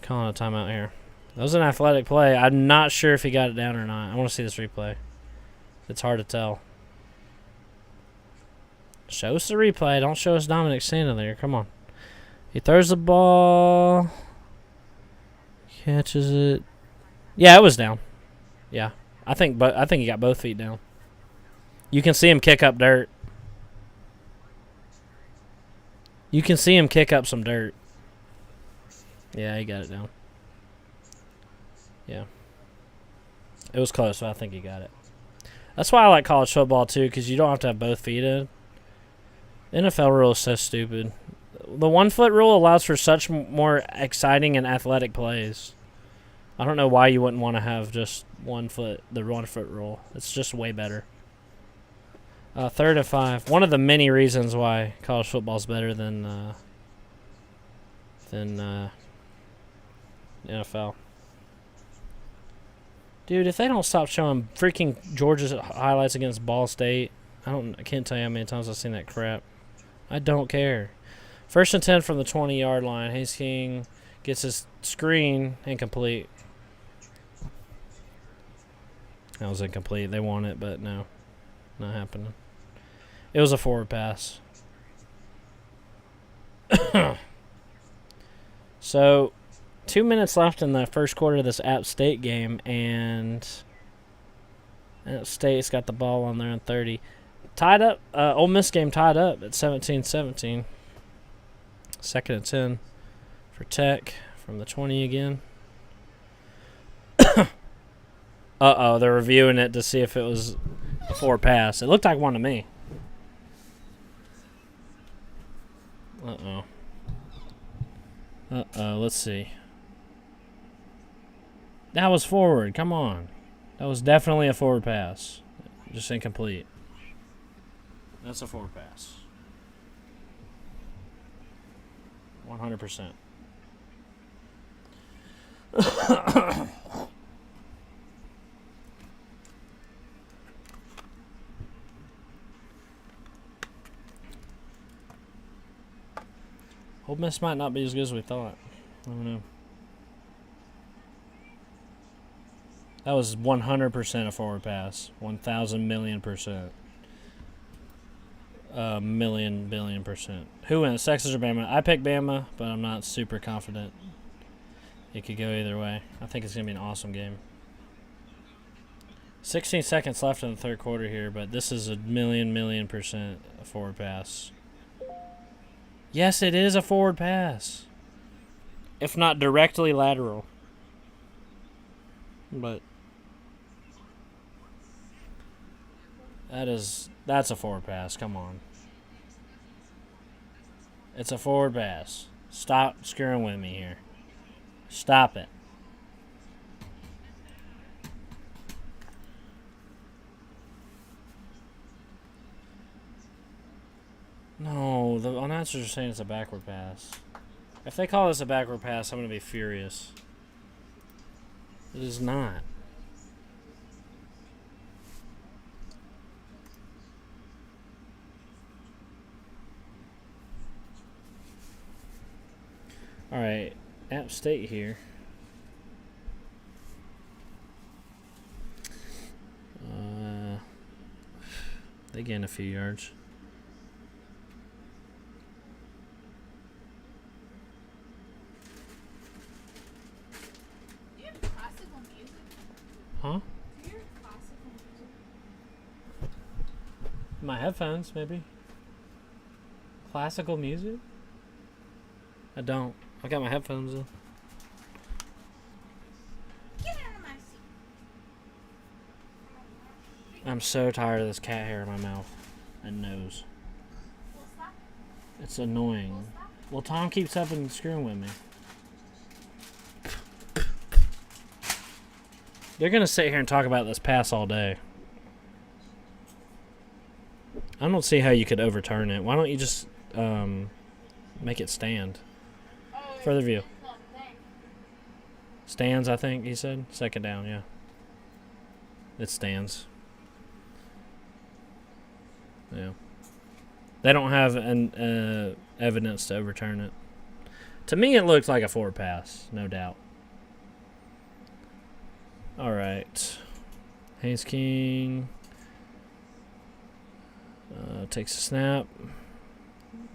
timeout here. That was an athletic play. I'm not sure if he got it down or not. I want to see this replay. It's hard to tell. Show us the replay. Don't show us Dominic standing there. Come on. He throws the ball. Catches it. Yeah, it was down. Yeah. I think he got both feet down. You can see him kick up dirt. You can see him kick up some dirt. Yeah, he got it down. Yeah. It was close, so I think he got it. That's why I like college football, too, because you don't have to have both feet in. NFL rule is so stupid. The 1 foot rule allows for such more exciting and athletic plays. I don't know why you wouldn't want to have just 1 foot, the 1 foot rule. It's just way better. 3rd and 5. One of the many reasons why college football is better than NFL. Dude, if they don't stop showing freaking Georgia's highlights against Ball State, I can't tell you how many times I've seen that crap. I don't care. 1st and 10 from the 20-yard line. Hayes King gets his screen incomplete. That was incomplete. They won it, but no. Not happening. It was a forward pass. So, 2 minutes left in the first quarter of this App State game, and App State's got the ball on there on 30. Tied up. Ole Miss game tied up at 17-17. 2nd and 10 for Tech from the 20 again. Uh-oh, they're reviewing it to see if it was a forward pass. It looked like one to me. Uh-oh. Let's see. That was forward. Come on. That was definitely a forward pass. Just incomplete. That's a forward pass. 100%. Ole Miss might not be as good as we thought. I don't know. That was 100% a forward pass. 1,000 million %. Million billion %. Who wins, Texas or Bama? I picked Bama, but I'm not super confident. It could go either way. I think it's going to be an awesome game. 16 seconds left in the third quarter here, but this is a million % a forward pass. Yes, it is a forward pass. If not directly lateral. But that's a forward pass. Come on. It's a forward pass. Stop screwing with me here. Stop it. No, the announcers are saying it's a backward pass. If they call this a backward pass, I'm going to be furious. It is not. Alright, App State here. They gain a few yards. Huh? My headphones, maybe. Classical music? I don't. I got my headphones in. Get out of my seat. I'm so tired of this cat hair in my mouth and nose. It's annoying. Well, Tom keeps up and screwing with me. They're going to sit here and talk about this pass all day. I don't see how you could overturn it. Why don't you just make it stand? Further view. Stands, I think he said. Second down, yeah. It stands. Yeah. They don't have an evidence to overturn it. To me, it looks like a forward pass, no doubt. All right. Haynes King takes a snap.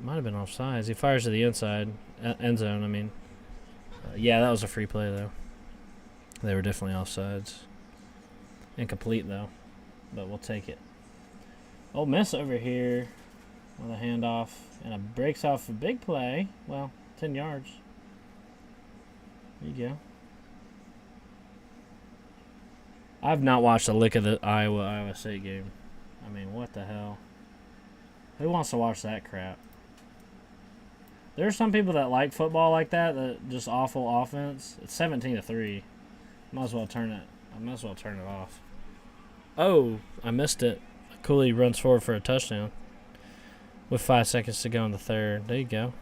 Might have been offsides. He fires to the inside. End zone, I mean. Yeah, that was a free play, though. They were definitely offsides. Incomplete, though. But we'll take it. Ole Miss over here with a handoff. And a breaks off a big play. Well, 10 yards. There you go. I've not watched a lick of the Iowa State game. I mean, what the hell? Who wants to watch that crap? There are some people that like football like that just awful offense. It's 17-3. Might as well turn it. I might as well turn it off. Oh, I missed it. Cooley runs forward for a touchdown with 5 seconds to go in the third. There you go.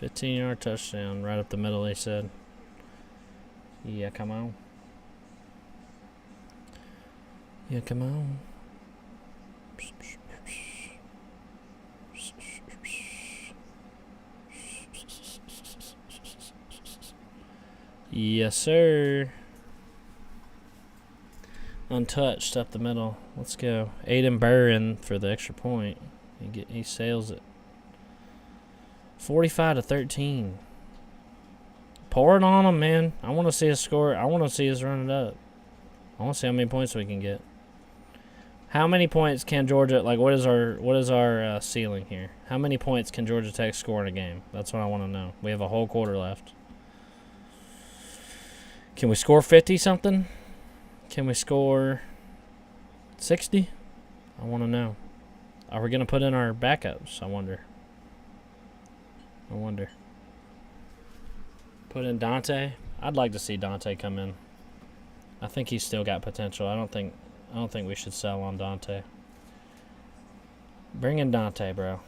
15-yard touchdown right up the middle, he said. Yeah, come on. Yeah, come on. Yes, sir. Untouched up the middle. Let's go. Aiden Burr in for the extra point. He sails it. 45-13. Pour it on him, man. I want to see us score. I want to see us run it up. I want to see how many points we can get. How many points can Georgia, like, what is our ceiling here? How many points can Georgia Tech score in a game? That's what I want to know. We have a whole quarter left. Can we score 50-something? Can we score 60? I want to know. Are we going to put in our backups? I wonder. Put in Dante. I'd like to see Dante come in. I think he's still got potential. I don't think we should sell on Dante. Bring in Dante, bro.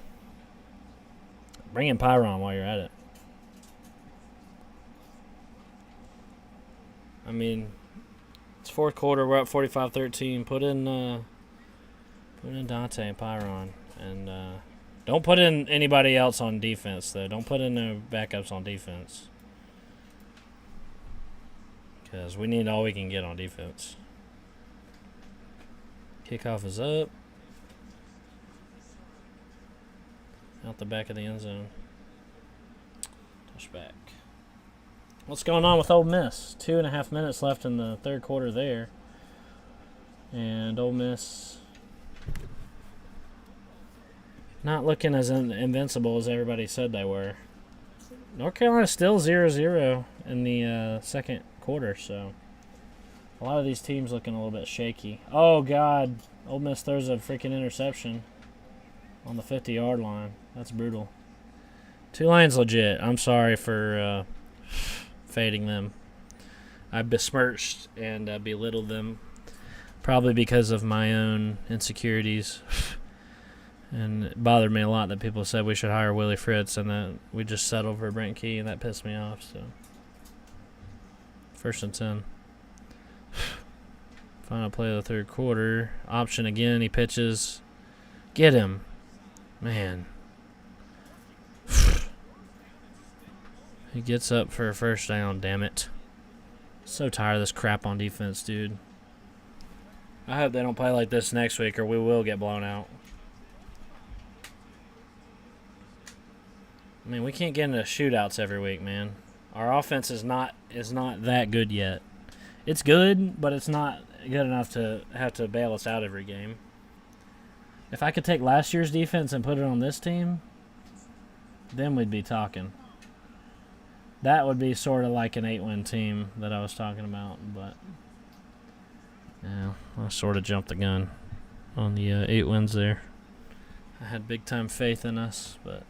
Bring in Pyron while you're at it. I mean, it's fourth quarter. We're up 45-13. Put in Dante and Pyron, and don't put in anybody else on defense though. Don't put in no backups on defense, because we need all we can get on defense. Kickoff is up. Out the back of the end zone. Touchback. What's going on with Ole Miss? 2.5 minutes left in the third quarter there. And Ole Miss not looking as invincible as everybody said they were. North Carolina still 0-0 in the second quarter, so a lot of these teams looking a little bit shaky. Oh, God. Ole Miss throws a freaking interception on the 50-yard line. That's brutal. Tulane's legit. I'm sorry for fading them. I besmirched and belittled them, probably because of my own insecurities. And it bothered me a lot that people said we should hire Willie Fritz and that we just settled for Brent Key, and that pissed me off. So, 1st and 10. Final play of the third quarter. Option again. He pitches. Get him. Man. He gets up for a first down, damn it. So tired of this crap on defense, dude. I hope they don't play like this next week or we will get blown out. I mean, we can't get into shootouts every week, man. Our offense is not that good yet. It's good, but it's not good enough to have to bail us out every game. If I could take last year's defense and put it on this team, then we'd be talking. That would be sort of like an 8-win team that I was talking about, but Yeah, I sort of jumped the gun on the 8 wins there. I had big time faith in us, but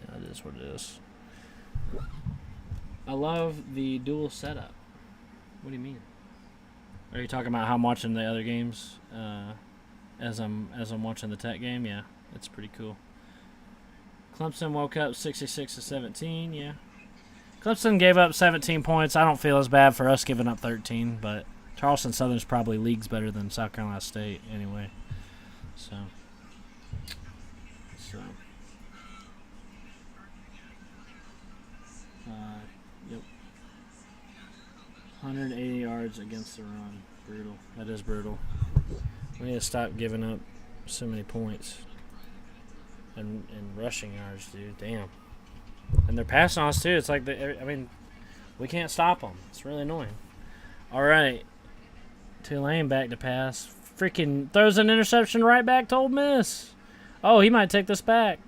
yeah, it is what it is. I love the dual setup. What do you mean? Are you talking about how I'm watching the other games as I'm watching the Tech game? Yeah, it's pretty cool. Clemson woke up 66-17. Yeah, Clemson gave up 17 points. I don't feel as bad for us giving up 13, but Charleston Southern's probably leagues better than South Carolina State anyway. So yep. 180 yards against the run. Brutal. That is brutal. We need to stop giving up so many points. And rushing yards, dude. Damn. And they're passing on us, too. It's like, we can't stop them. It's really annoying. All right. Tulane back to pass. Freaking throws an interception right back to Ole Miss. Oh, he might take this back.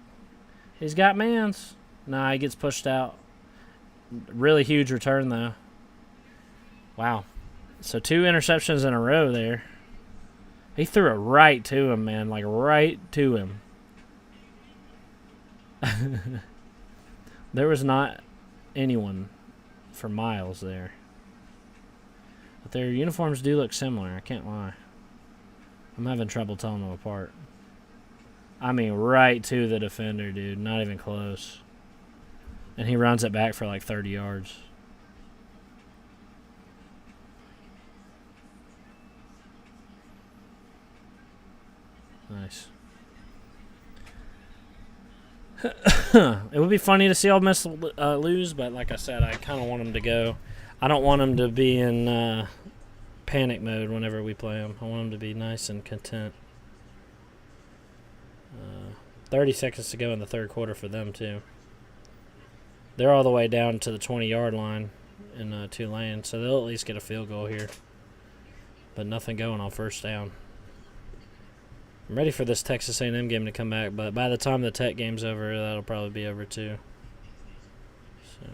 He's got mans. Nah, he gets pushed out. Really huge return, though. Wow. So 2 interceptions in a row there. He threw it right to him, man. Like, right to him. There was not anyone for miles there. But their uniforms do look similar. I can't lie. I'm having trouble telling them apart. I mean, right to the defender, dude. Not even close. And he runs it back for like 30 yards. Nice. It would be funny to see Ole Miss lose, but like I said, I kind of want them to go. I don't want them to be in panic mode whenever we play them. I want them to be nice and content. 30 seconds to go in the third quarter for them, too. They're all the way down to the 20-yard line in Tulane, so they'll at least get a field goal here. But nothing going on first down. I'm ready for this Texas A&M game to come back, but by the time the Tech game's over, that'll probably be over too. So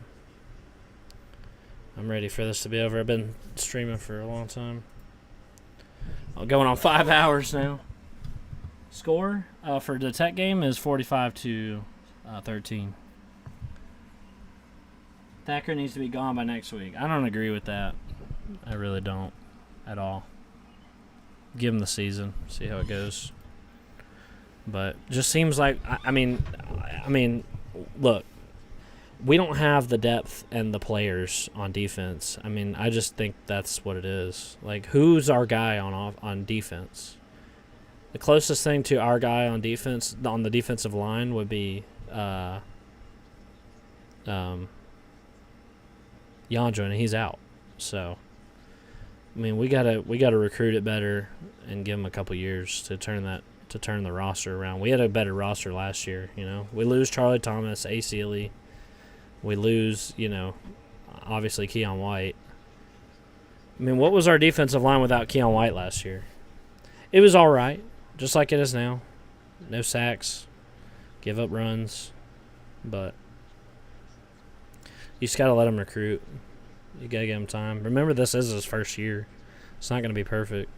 I'm ready for this to be over. I've been streaming for a long time. I'm going on 5 hours now. Score for the Tech game is 45-13. Thacker needs to be gone by next week. I don't agree with that. I really don't at all. Give him the season. See how it goes. But just seems like, I mean, look, we don't have the depth and the players on defense. I mean, I just think that's what it is. Like, who's our guy on defense? The closest thing to our guy on defense, on the defensive line, would be Yandra, and he's out. So, I mean, we gotta recruit it better and give him a couple years to turn the roster around. We had a better roster last year, you know. We lose Charlie Thomas, A. Sealy. We lose, obviously Keon White. I mean, what was our defensive line without Keon White last year? It was all right, just like it is now. No sacks, give up runs, but you just got to let him recruit. You got to give him time. Remember, this is his first year. It's not going to be perfect.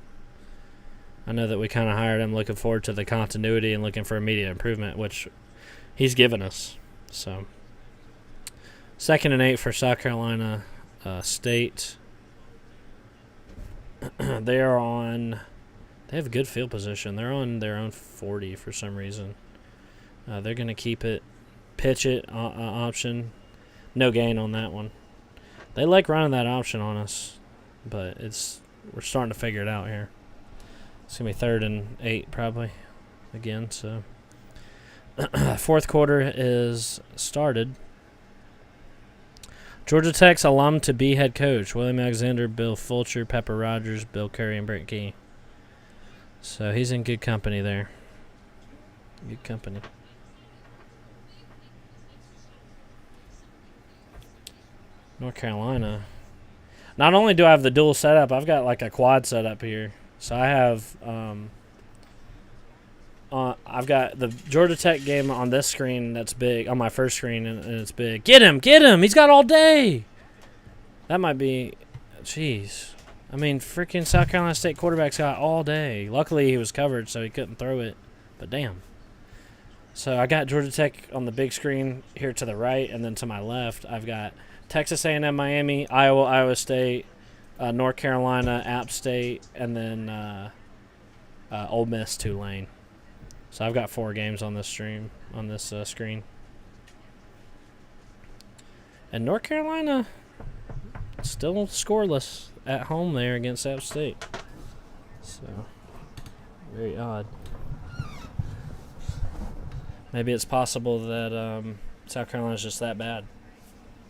I know that we kind of hired him looking forward to the continuity and looking for immediate improvement, which he's given us. So, 2nd and 8 for South Carolina State. They have good field position. They're on their own 40 for some reason. They're going to keep it, pitch it option. No gain on that one. They like running that option on us, but we're starting to figure it out here. It's going to be 3rd and 8 probably again. So, 4th quarter is started. Georgia Tech's alum to be head coach. William Alexander, Bill Fulcher, Pepper Rogers, Bill Curry, and Brent Key. So he's in good company there. Good company. North Carolina. Not only do I have the dual setup, I've got like a quad setup here. So I have, I've got the Georgia Tech game on this screen that's big, on my first screen, and it's big. Get him! He's got all day! That might be, jeez. I mean, freaking South Carolina State quarterback's got all day. Luckily, he was covered, so he couldn't throw it. But damn. So I got Georgia Tech on the big screen here to the right, and then to my left, I've got Texas A&M, Miami, Iowa, Iowa State, North Carolina, App State, and then Ole Miss, Tulane. So I've got 4 games on this screen. And North Carolina still scoreless at home there against App State. So very odd. Maybe it's possible that South Carolina's just that bad.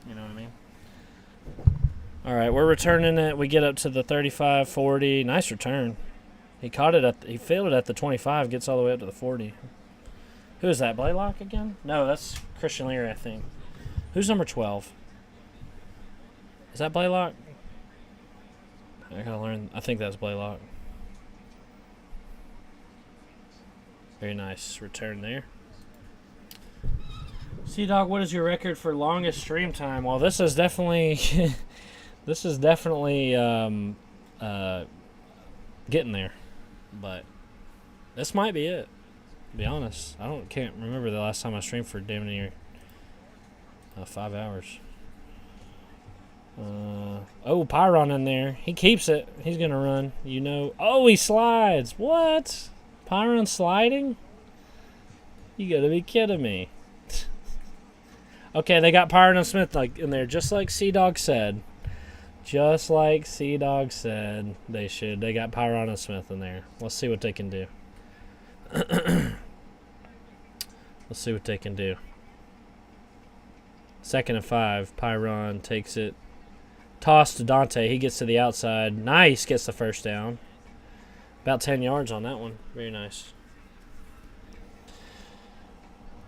You know what I mean? All right, we're returning it. We get up to the 35-40. Nice return. He failed it at the 25, gets all the way up to the 40. Who is that, Blaylock again? No, that's Christian Leary, I think. Who's number 12? Is that Blaylock? I gotta learn. I think that's Blaylock. Very nice return there. Sea-Dog, what is your record for longest stream time? Well, this is definitely getting there, but this might be it. To be honest, can't remember the last time I streamed for damn near 5 hours. Pyron in there. He keeps it. He's gonna run. Oh, he slides. What? Pyron sliding? You gotta be kidding me. Okay, they got Pyron and Smith in there, just like Sea-Dog said. Just like Sea-Dog said they should. They got Pyron and Smith in there. Let's see what they can do. Let's see what they can do. 2nd and 5. Pyron takes it. Toss to Dante. He gets to the outside. Nice. Gets the first down. About 10 yards on that one. Very nice.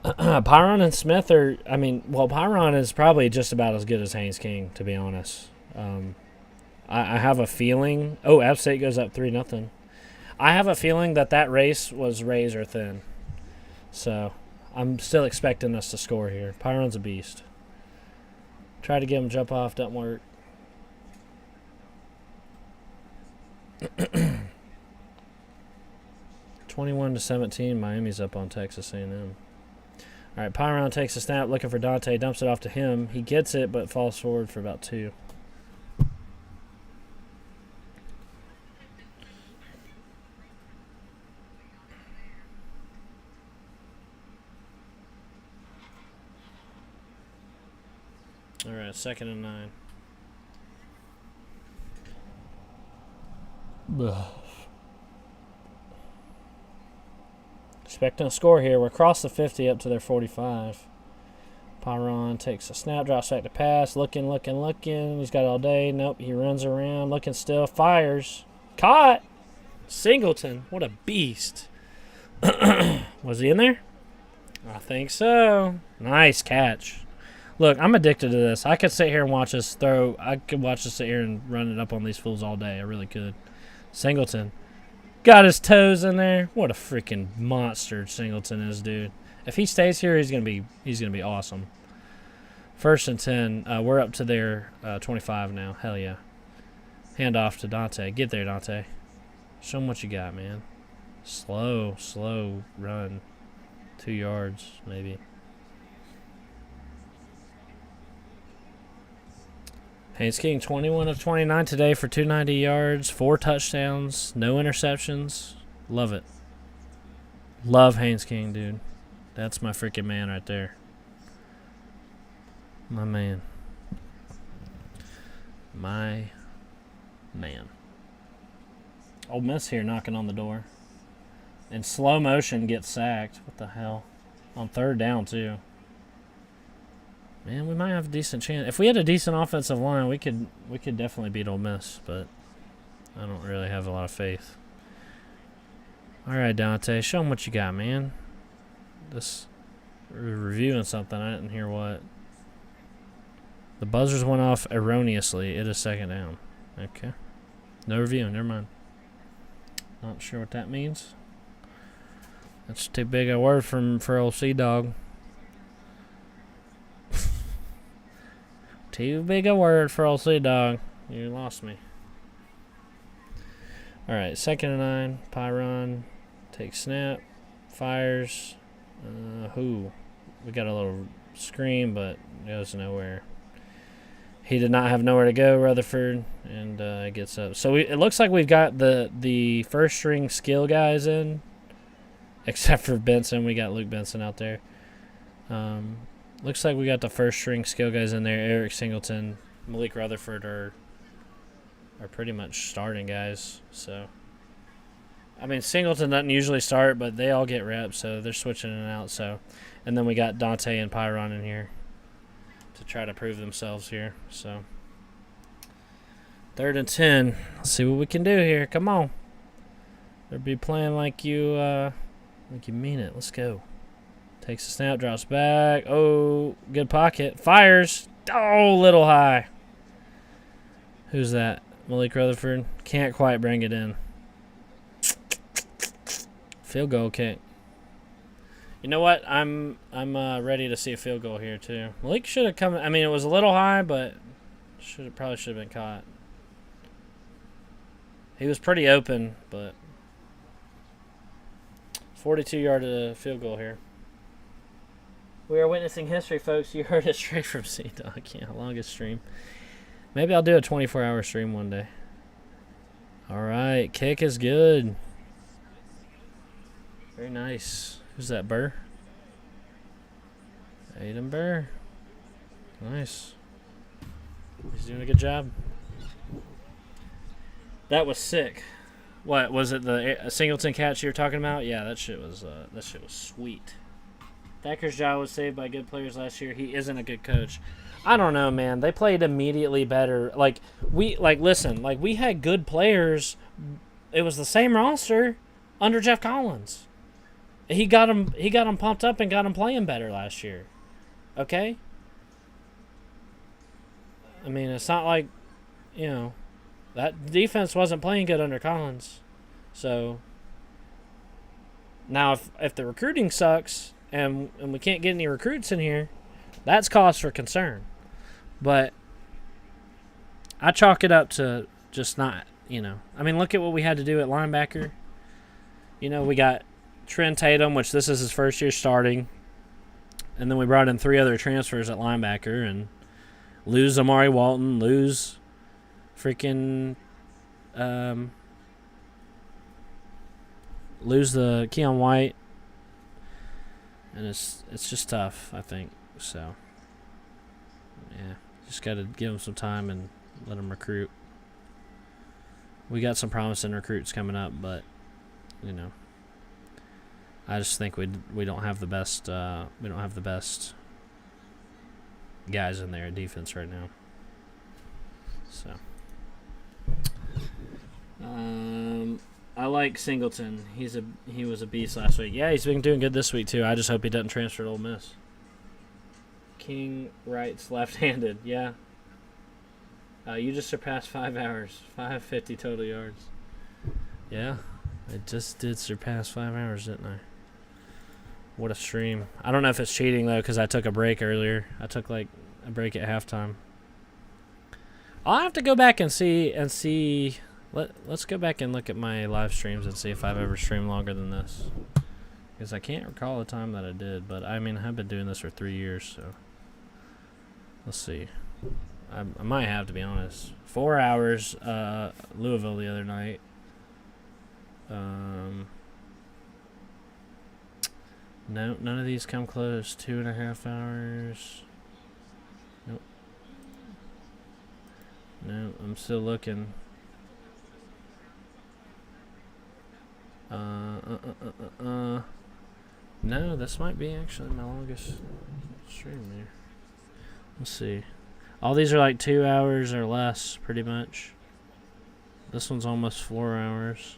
Pyron and Smith Pyron is probably just about as good as Haynes King, to be honest. I have a feeling. Oh, App State goes up 3-0. I have a feeling that race was razor thin. So I'm still expecting us to score here. Pyron's a beast. Try to get him jump off, doesn't work. 21-17. Miami's up on Texas A&M. All right, Pyron takes a snap, looking for Dante, dumps it off to him. He gets it, but falls forward for about 2. All right, 2nd and 9. Expecting a score here. We're across the 50 up to their 45. Pyron takes a snap, drops back to pass. Looking. He's got it all day. Nope, he runs around. Looking still. Fires. Caught. Singleton. What a beast. Was he in there? I think so. Nice catch. Look, I'm addicted to this. I could sit here and watch us throw. I could watch us sit here and run it up on these fools all day. I really could. Singleton. Got his toes in there. What a freaking monster Singleton is, dude. If he stays here, he's gonna be awesome. 1st and 10. We're up to their 25 now. Hell yeah. Hand off to Dante. Get there, Dante. Show him what you got, man. Slow run. 2 yards, maybe. Haynes King, 21 of 29 today for 290 yards, 4 touchdowns, no interceptions. Love it. Love Haynes King, dude. That's my freaking man right there. My man. My man. Ole Miss here knocking on the door. In slow motion gets sacked. What the hell? On 3rd down, too. Man, we might have a decent chance. If we had a decent offensive line, we could definitely beat Ole Miss, but I don't really have a lot of faith. All right, Dante, show them what you got, man. This reviewing something. I didn't hear what. The buzzers went off erroneously. It is 2nd down. Okay. No review. Never mind. Not sure what that means. That's too big a word for old Sea-Dog. Too big a word for old Sea-Dog. You lost me. All right, 2nd and 9. Pyron takes snap, fires. We got a little screen, but goes nowhere. He did not have nowhere to go, Rutherford, and gets up. So it looks like we've got the first string skill guys in, except for Benson. We got Luke Benson out there. Looks like we got the first string skill guys in there. Eric Singleton, Malik Rutherford are pretty much starting guys. So, I mean, Singleton doesn't usually start, but they all get reps, so they're switching in and out. So, and then we got Dante and Pyron in here to try to prove themselves here. So, 3rd and 10. Let's see what we can do here. Come on. They'll be playing like you mean it. Let's go. Takes a snap, drops back. Oh, good pocket. Fires. Oh, little high. Who's that? Malik Rutherford. Can't quite bring it in. Field goal kick. You know what? I'm ready to see a field goal here too. Malik should have come. I mean, it was a little high, but probably should have been caught. He was pretty open, but 42-yard field goal here. We are witnessing history, folks. You heard it straight from C-Dog. Yeah, longest stream. Maybe I'll do a 24-hour stream one day. All right, kick is good. Very nice. Who's that, Burr? Aiden Burr. Nice. He's doing a good job. That was sick. What was it? The Singleton catch you were talking about? Yeah, that shit was sweet. Thacker's job was saved by good players last year. He isn't a good coach. I don't know, man. They played immediately better. Listen, we had good players. It was the same roster under Jeff Collins. He got them pumped up and got them playing better last year. Okay? I mean, it's not like, that defense wasn't playing good under Collins. So, now if the recruiting sucks and we can't get any recruits in here, that's cause for concern. But I chalk it up to just not, I mean, look at what we had to do at linebacker. We got Trent Tatum, which this is his first year starting. And then we brought in 3 other transfers at linebacker and lose Amari Walton, lose freaking lose the Keon White. And it's just tough, I think. So, yeah, just got to give them some time and let them recruit. We got some promising recruits coming up, but I just think we don't have the best guys in there at defense right now. So, I like Singleton. He was a beast last week. Yeah, he's been doing good this week too. I just hope he doesn't transfer to Ole Miss. King writes left-handed. Yeah. You just surpassed 5 hours. 550 total yards. Yeah, I just did surpass 5 hours, didn't I? What a stream. I don't know if it's cheating, though, because I took a break earlier. I took, a break at halftime. I'll have to go back and see. Let's go back and look at my live streams and see if I've ever streamed longer than this. Because I can't recall the time that I did. But, I mean, I've been doing this for 3 years, so. Let's see. I might have, to be honest. 4 hours, Louisville the other night. No, none of these come close. 2.5 hours. Nope. No, I'm still looking. No, this might be actually my longest stream here. Let's see. All these are 2 hours or less, pretty much. This one's almost 4 hours.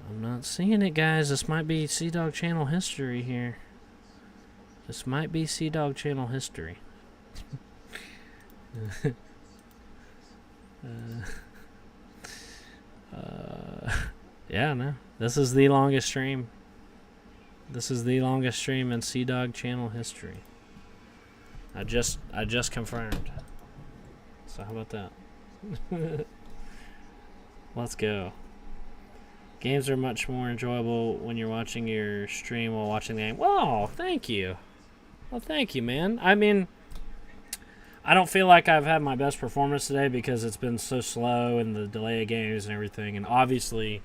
I'm not seeing it, guys. This might be C-Dog channel history here. This might be C-Dog channel history. Yeah, no. This is the longest stream. This is the longest stream in C-Dog channel history. I just confirmed. So how about that? Let's go. Games are much more enjoyable when you're watching your stream while watching the game. Well, thank you. Well, thank you, man. I mean, I don't feel like I've had my best performance today because it's been so slow and the delay of games and everything. And obviously,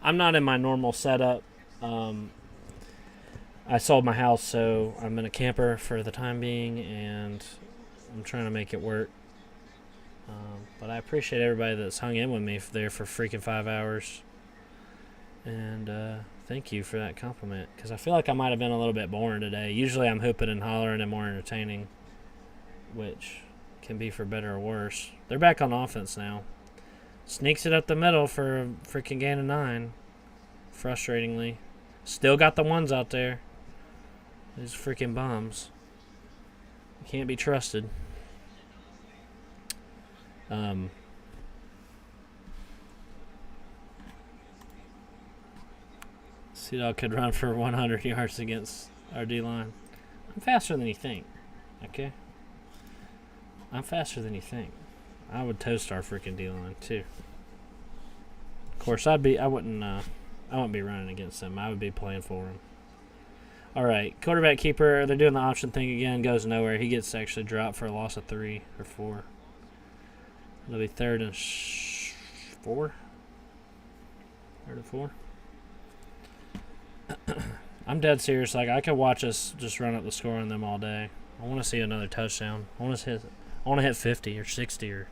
I'm not in my normal setup. I sold my house, so I'm in a camper for the time being, and I'm trying to make it work. But I appreciate everybody that's hung in with me there for freaking 5 hours. And thank you for that compliment, because I feel like I might have been a little bit boring today. Usually I'm hooping and hollering and more entertaining, which can be for better or worse. They're back on offense now. Sneaks it up the middle for a freaking gain of 9. Frustratingly. Still got the ones out there. These freaking bums. Can't be trusted. Sea-Dog could run for 100 yards against our D-line. I'm faster than you think. Okay? I'm faster than you think. I would toast our freaking D-line too. Of course, I wouldn't be running against them. I would be playing for them. All right, quarterback keeper. They're doing the option thing again. Goes nowhere. He gets actually dropped for a loss of 3 or 4. It'll be 3rd and 4. 3rd and 4. I'm dead serious. Like, I could watch us just run up the score on them all day. I want to see another touchdown. I want to hit 50 or 60 or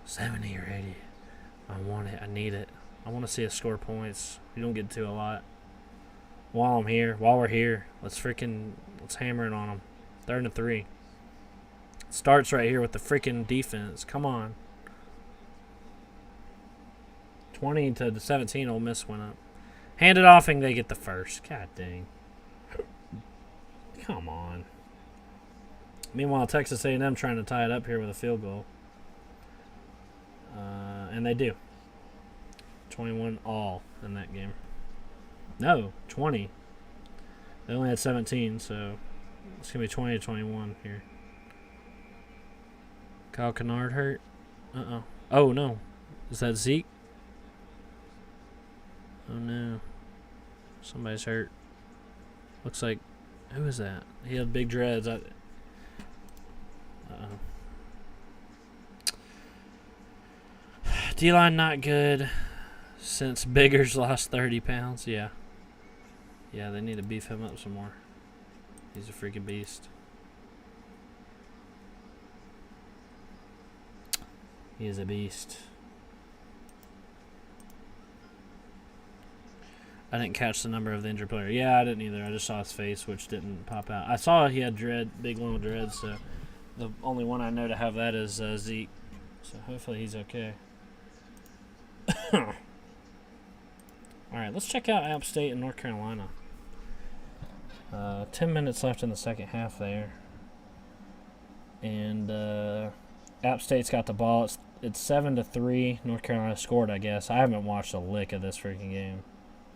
70 or 80. I want it. I need it. I want to see us score points. We don't get to a lot. While we're here, let's hammer it on them. 3rd and 3. Starts right here with the freaking defense. Come on. 20-17, Ole Miss went up. Hand it off and they get the first. God dang. Come on. Meanwhile, Texas A&M trying to tie it up here with a field goal. And they do. 21 all in that game. No, 20. They only had 17, so it's going to be 20-21 here. Kyle Kennard hurt? Uh-oh. Oh, no. Is that Zeke? Oh, no. Somebody's hurt. Looks like... Who is that? He had big dreads. Uh-oh. D-line not good since Biggers lost 30 pounds. Yeah. Yeah, they need to beef him up some more. He's a freaking beast. He is a beast. I didn't catch the number of the injured player. Yeah, I didn't either. I just saw his face, which didn't pop out. I saw he had big long dreads, so the only one I know to have that is Zeke. So hopefully he's okay. All right, let's check out App State and North Carolina. 10 minutes left in the second half there. And App State's got the ball. It's 7-3. North Carolina scored, I guess. I haven't watched a lick of this freaking game.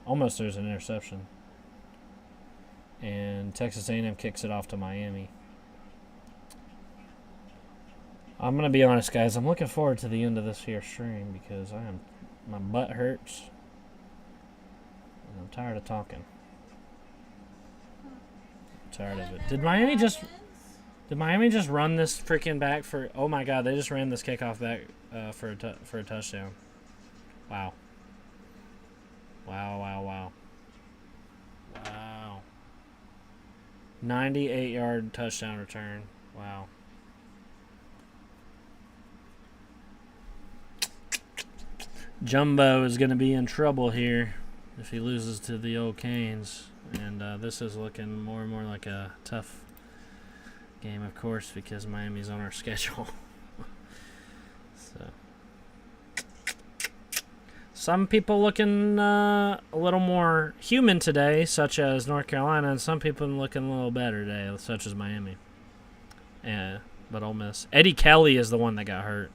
Almost there's an interception. And Texas A&M kicks it off to Miami. I'm going to be honest, guys. I'm looking forward to the end of this here stream because my butt hurts. And I'm tired of talking. I'm tired of it. Did Miami just run this freaking back for... Oh, my God. They just ran this kickoff back for a touchdown. Wow. Wow. 98-yard touchdown return. Wow. Jumbo is going to be in trouble here if he loses to the old Canes. And this is looking more and more like a tough game, of course, because Miami's on our schedule. So, some people looking a little more human today, such as North Carolina, and some people looking a little better today, such as Miami. Yeah, but Ole Miss. Eddie Kelly is the one that got hurt.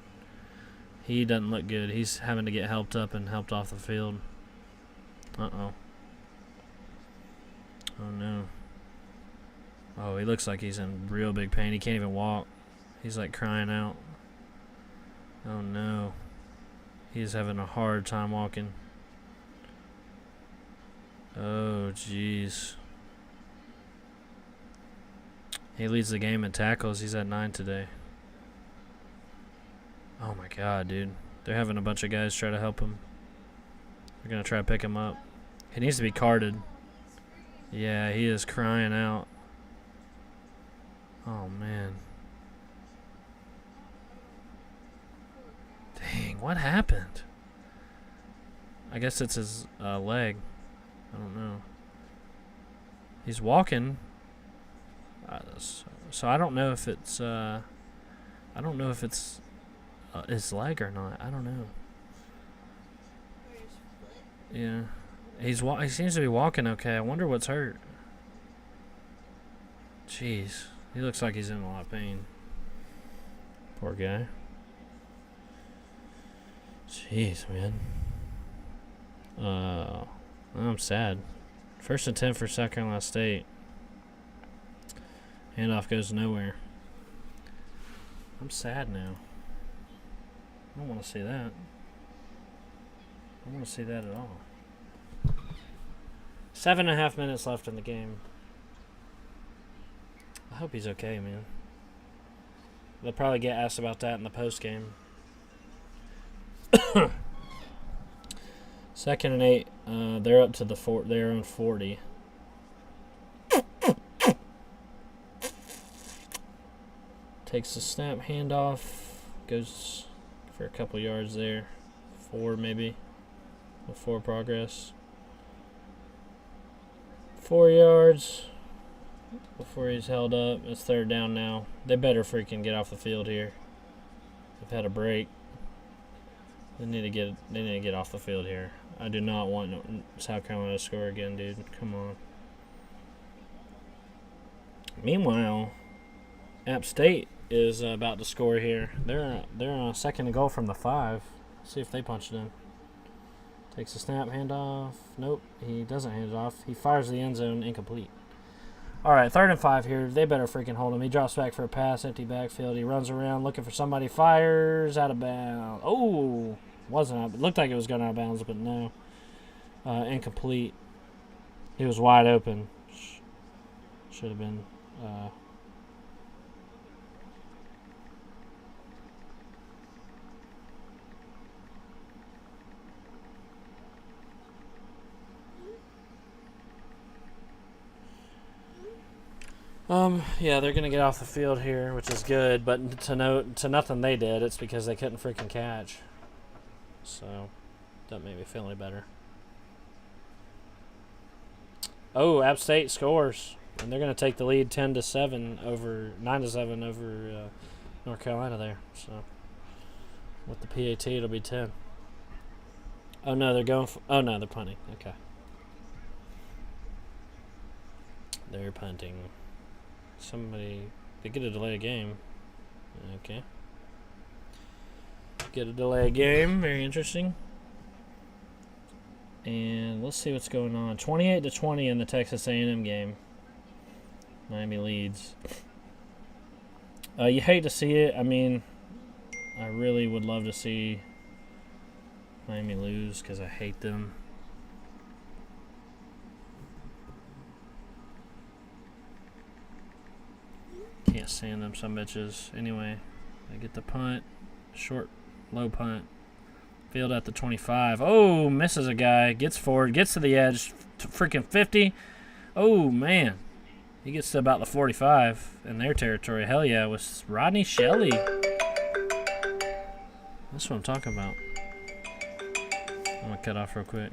He doesn't look good. He's having to get helped up and helped off the field. Uh-oh. Oh, no. Oh, he looks like he's in real big pain. He can't even walk. He's like crying out. Oh, no. He's having a hard time walking. Oh, jeez. He leads the game in tackles. He's at 9 today. Oh, my God, dude. They're having a bunch of guys try to help him. They're going to try to pick him up. He needs to be carded. Yeah, he is crying out. Oh, man. Dang, what happened? I guess it's his leg. I don't know. He's walking. So I don't know if it's his leg or not. I don't know. Yeah. He seems to be walking okay. I wonder what's hurt. Jeez. He looks like he's in a lot of pain. Poor guy. Jeez, man. I'm sad. 1st and 10 for South Carolina State. Handoff goes nowhere. I'm sad now. I don't want to see that. I don't want to see that at all. 7.5 minutes left in the game. I hope he's okay, man. They'll probably get asked about that in the post game. 2nd and 8. They're up to their own 40. Takes the snap, handoff, goes for a couple yards there. 4 maybe. With 4 progress. 4 yards before he's held up. It's 3rd down now. They better freaking get off the field here. They've had a break. They need to get off the field here. I do not want South Carolina to score again, dude. Come on. Meanwhile, App State is about to score here. They're on a 2nd and goal from the 5. See if they punch it in. Takes a snap, handoff. Nope, he doesn't hand it off. He fires the end zone, incomplete. All right, 3rd and 5 here. They better freaking hold him. He drops back for a pass, empty backfield. He runs around looking for somebody. Fires out of bounds. Oh, wasn't out. It looked like it was going out of bounds, but no. Incomplete. He was wide open. Should have been. Yeah, they're going to get off the field here, which is good, but to nothing they did, it's because they couldn't freaking catch. So, doesn't make me feel any better. Oh, App State scores, and they're going to take the lead 9-7 over North Carolina there. So, with the PAT, it'll be 10. Oh, no, they're going oh, no, they're punting. Okay. They're punting. They get a delay game. Okay. Get a delay game. Very interesting. And let's see what's going on. 28-20 in the Texas A&M game. Miami leads. You hate to see it. I mean, I really would love to see Miami lose because I hate them. Can't stand them, some bitches. Anyway, I get the punt. Short, low punt. Field at the 25. Oh, misses a guy. Gets forward. Gets to the edge. Freaking 50. Oh, man. He gets to about the 45 in their territory. Hell yeah, it was Rodney Shelley. That's what I'm talking about. I'm going to cut off real quick.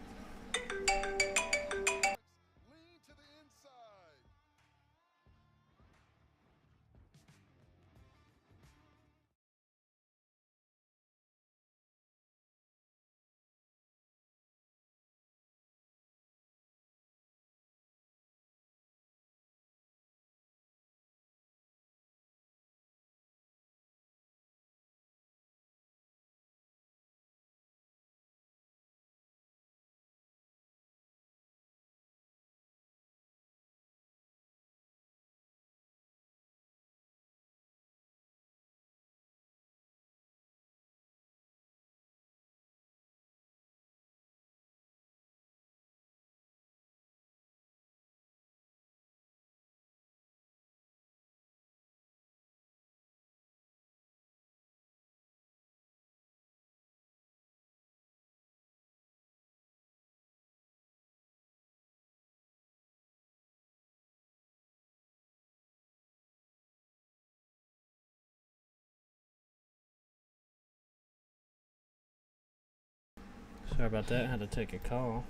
Sorry about that. I had to take a call.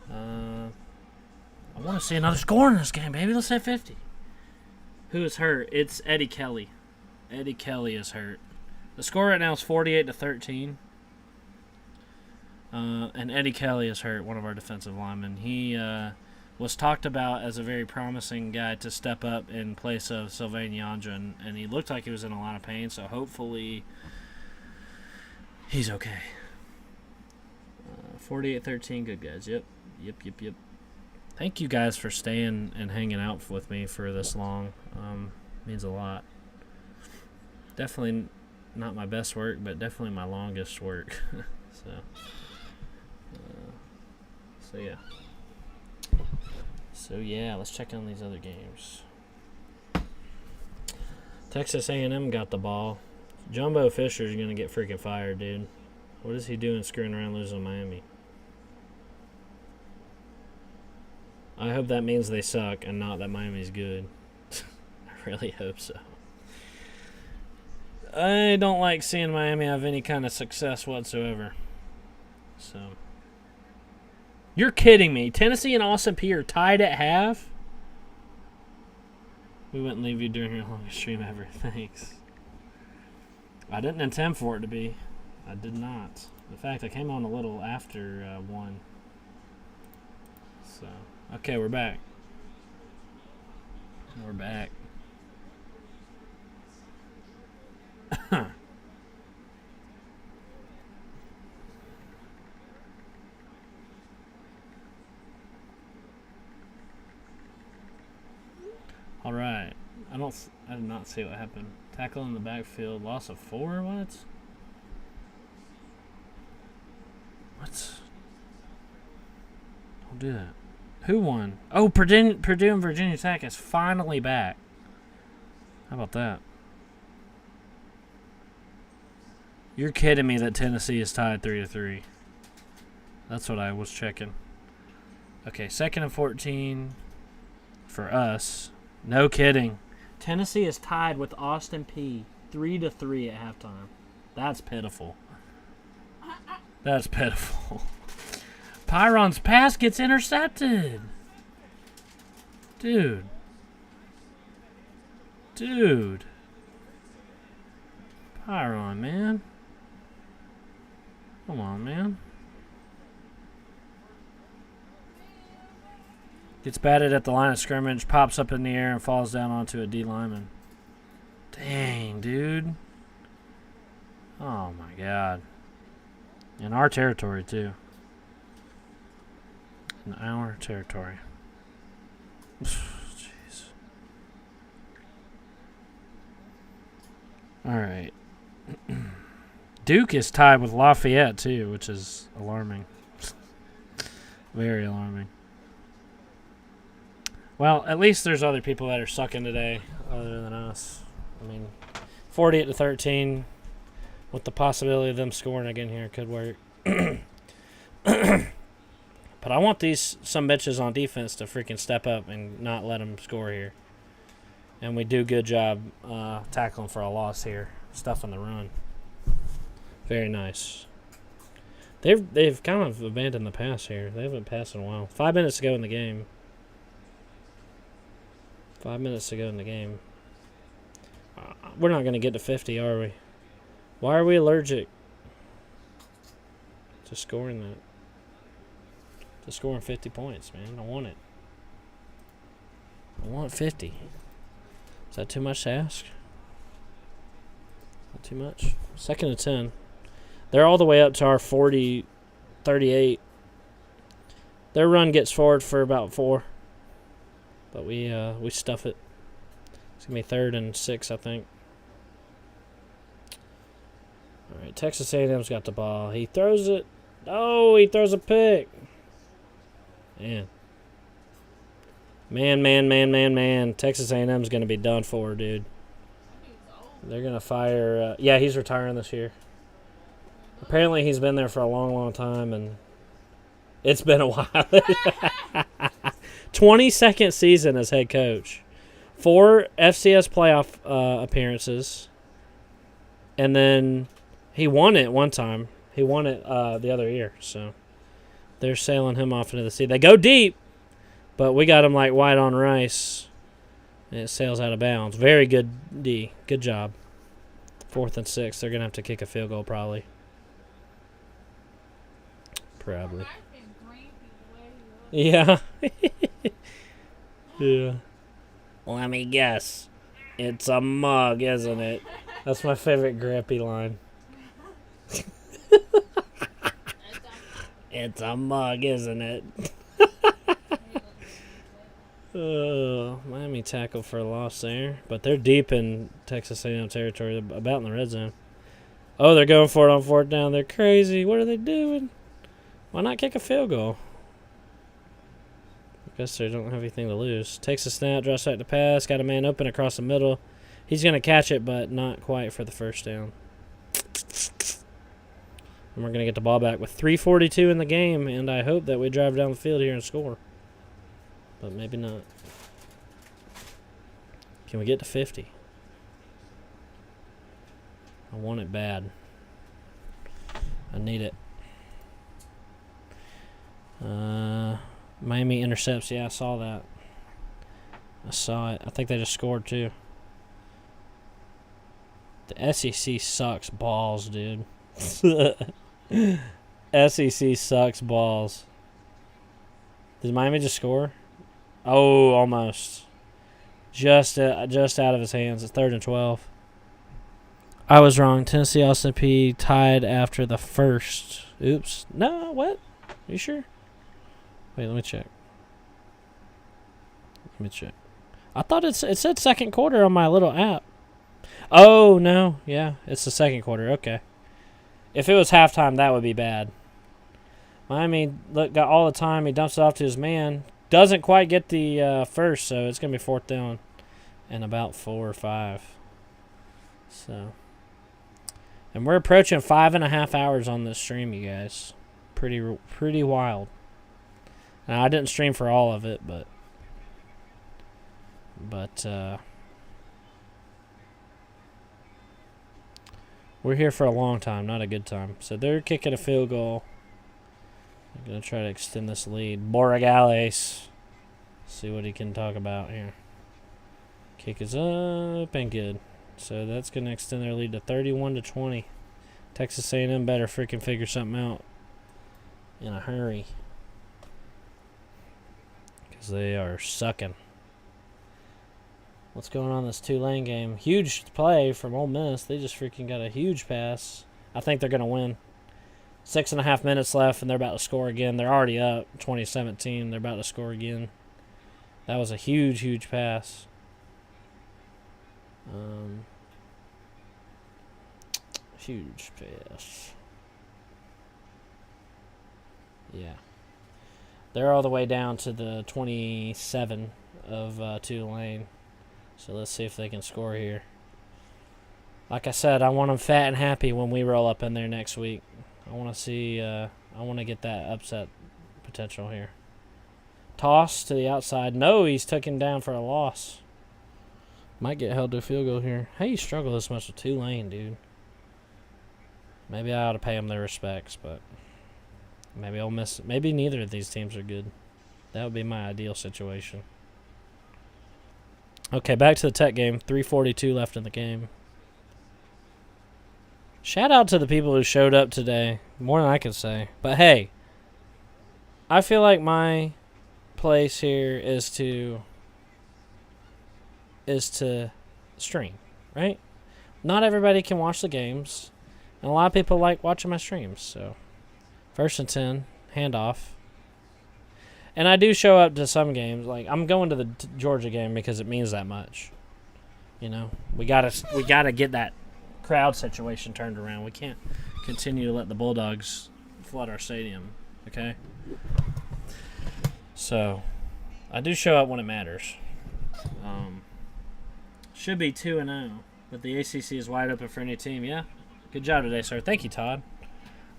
I want to see another score in this game, baby. Let's say 50. Who is hurt? It's Eddie Kelly. Eddie Kelly is hurt. The score right now is 48-13. And Eddie Kelly is hurt, one of our defensive linemen. He was talked about as a very promising guy to step up in place of Sylvain Yandra, and he looked like he was in a lot of pain, so hopefully he's okay. 48-13, good guys. Yep. Thank you guys for staying and hanging out with me for this long. Means a lot. Definitely not my best work, but definitely my longest work. So yeah, let's check on these other games. Texas A&M got the ball. Jumbo Fisher's going to get freaking fired, dude. What is he doing screwing around losing to Miami? I hope that means they suck and not that Miami's good. I really hope so. I don't like seeing Miami have any kind of success whatsoever. So, you're kidding me. Tennessee and Austin Peay are tied at half? We wouldn't leave you during your longest stream ever. Thanks. I didn't intend for it to be. I did not. In fact, I came on a little after 1. So, okay, we're back. We're back. All right. I did not see what happened. Tackle in the backfield, loss of 4. What? Don't do that. Who won? Oh, Purdue and Virginia Tech is finally back. How about that? You're kidding me that Tennessee is tied 3-3. That's what I was checking. Okay, 2nd and 14 for us. No kidding. Tennessee is tied with Austin Peay 3-3 at halftime. That's pitiful. That's pitiful. Pyron's pass gets intercepted. Dude. Pyron, man. Come on, man. Gets batted at the line of scrimmage, pops up in the air, and falls down onto a D lineman. Dang, dude. Oh, my God. In our territory, too. In our territory. Jeez. All right. Duke is tied with Lafayette, too, which is alarming. Very alarming. Well, at least there's other people that are sucking today other than us. I mean, 48-13 with the possibility of them scoring again here could work. But I want some bitches on defense to freaking step up and not let them score here. And we do a good job tackling for a loss here, stuffing the run. Very nice. They've kind of abandoned the pass here. They haven't passed in a while. 5 minutes to go in the game. 5 minutes to go in the game. We're not going to get to 50, are we? Why are we allergic to scoring that? To scoring 50 points, man. I want it. I want 50. Is that too much to ask? Not too much. 2nd and 10. They're all the way up to our 40-38. Their run gets forward for about 4. But we stuff it. It's going to be 3rd and 6, I think. All right, Texas A&M's got the ball. He throws it. Oh, he throws a pick. Man. Texas A&M's going to be done for, dude. They're going to fire. Yeah, he's retiring this year. Apparently, he's been there for a long, long time, and it's been a while. 22nd season as head coach. 4 FCS playoff appearances. And then he won it one time. He won it the other year, so they're sailing him off into the sea. They go deep, but we got him like white on rice, and it sails out of bounds. Very good D. Good job. 4th and 6. They're going to have to kick a field goal probably. Probably. Yeah. Yeah. Let me guess. It's a mug, isn't it? That's my favorite Grampy line. It's a mug, isn't it? Miami tackle for a loss there. But they're deep in Texas A&M territory, about in the red zone. Oh, they're going for it on 4th down. They're crazy. What are they doing? Why not kick a field goal? I guess they don't have anything to lose. Takes a snap, drops back to pass. Got a man open across the middle. He's going to catch it, but not quite for the first down. And we're going to get the ball back with 3:42 in the game, and I hope that we drive down the field here and score. But maybe not. Can we get to 50? I want it bad. I need it. Miami intercepts. Yeah, I saw that. I saw it. I think they just scored, too. The SEC sucks balls, dude. SEC sucks balls. Did Miami just score? Oh, almost. Just out of his hands. It's 3rd and 12. I was wrong. Tennessee S&P tied after the first. Oops. No, what? Are you sure? Wait, let me check. I thought it said second quarter on my little app. Oh, no. Yeah, it's the second quarter. Okay. If it was halftime, that would be bad. Miami got all the time. He dumps it off to his man. Doesn't quite get the first, so it's going to be 4th down and about 4 or 5. So, and we're approaching 5.5 hours on this stream, you guys. Pretty wild. Now, I didn't stream for all of it, but we're here for a long time, not a good time. So they're kicking a field goal. I'm going to try to extend this lead. Borregales. See what he can talk about here. Kick is up and good. So that's going to extend their lead to 31-20. Texas A&M better freaking figure something out in a hurry. Because they are sucking. What's going on in this Tulane game? Huge play from Ole Miss. They just freaking got a huge pass. I think they're going to win. 6.5 minutes left, and they're about to score again. They're already up 20-17. They're about to score again. That was a huge, huge pass. Huge pass. Yeah. They're all the way down to the 27 of Tulane. So let's see if they can score here. Like I said, I want them fat and happy when we roll up in there next week. I want to see, I want to get that upset potential here. Toss to the outside. No, he's taken down for a loss. Might get held to a field goal here. How you struggle this much with Tulane, dude? Maybe I ought to pay them their respects, but maybe I'll miss it. Maybe neither of these teams are good. That would be my ideal situation. Okay, back to the Tech game. 3:42 left in the game. Shout out to the people who showed up today. More than I can say. But hey, I feel like my place here is to stream, right? Not everybody can watch the games, and a lot of people like watching my streams. So, 1st and 10, handoff. And I do show up to some games. Like, I'm going to the Georgia game because it means that much. You know, we gotta get that crowd situation turned around. We can't continue to let the Bulldogs flood our stadium. Okay. So, I do show up when it matters. Should be 2-0, but the ACC is wide open for any team. Yeah, good job today, sir. Thank you, Todd.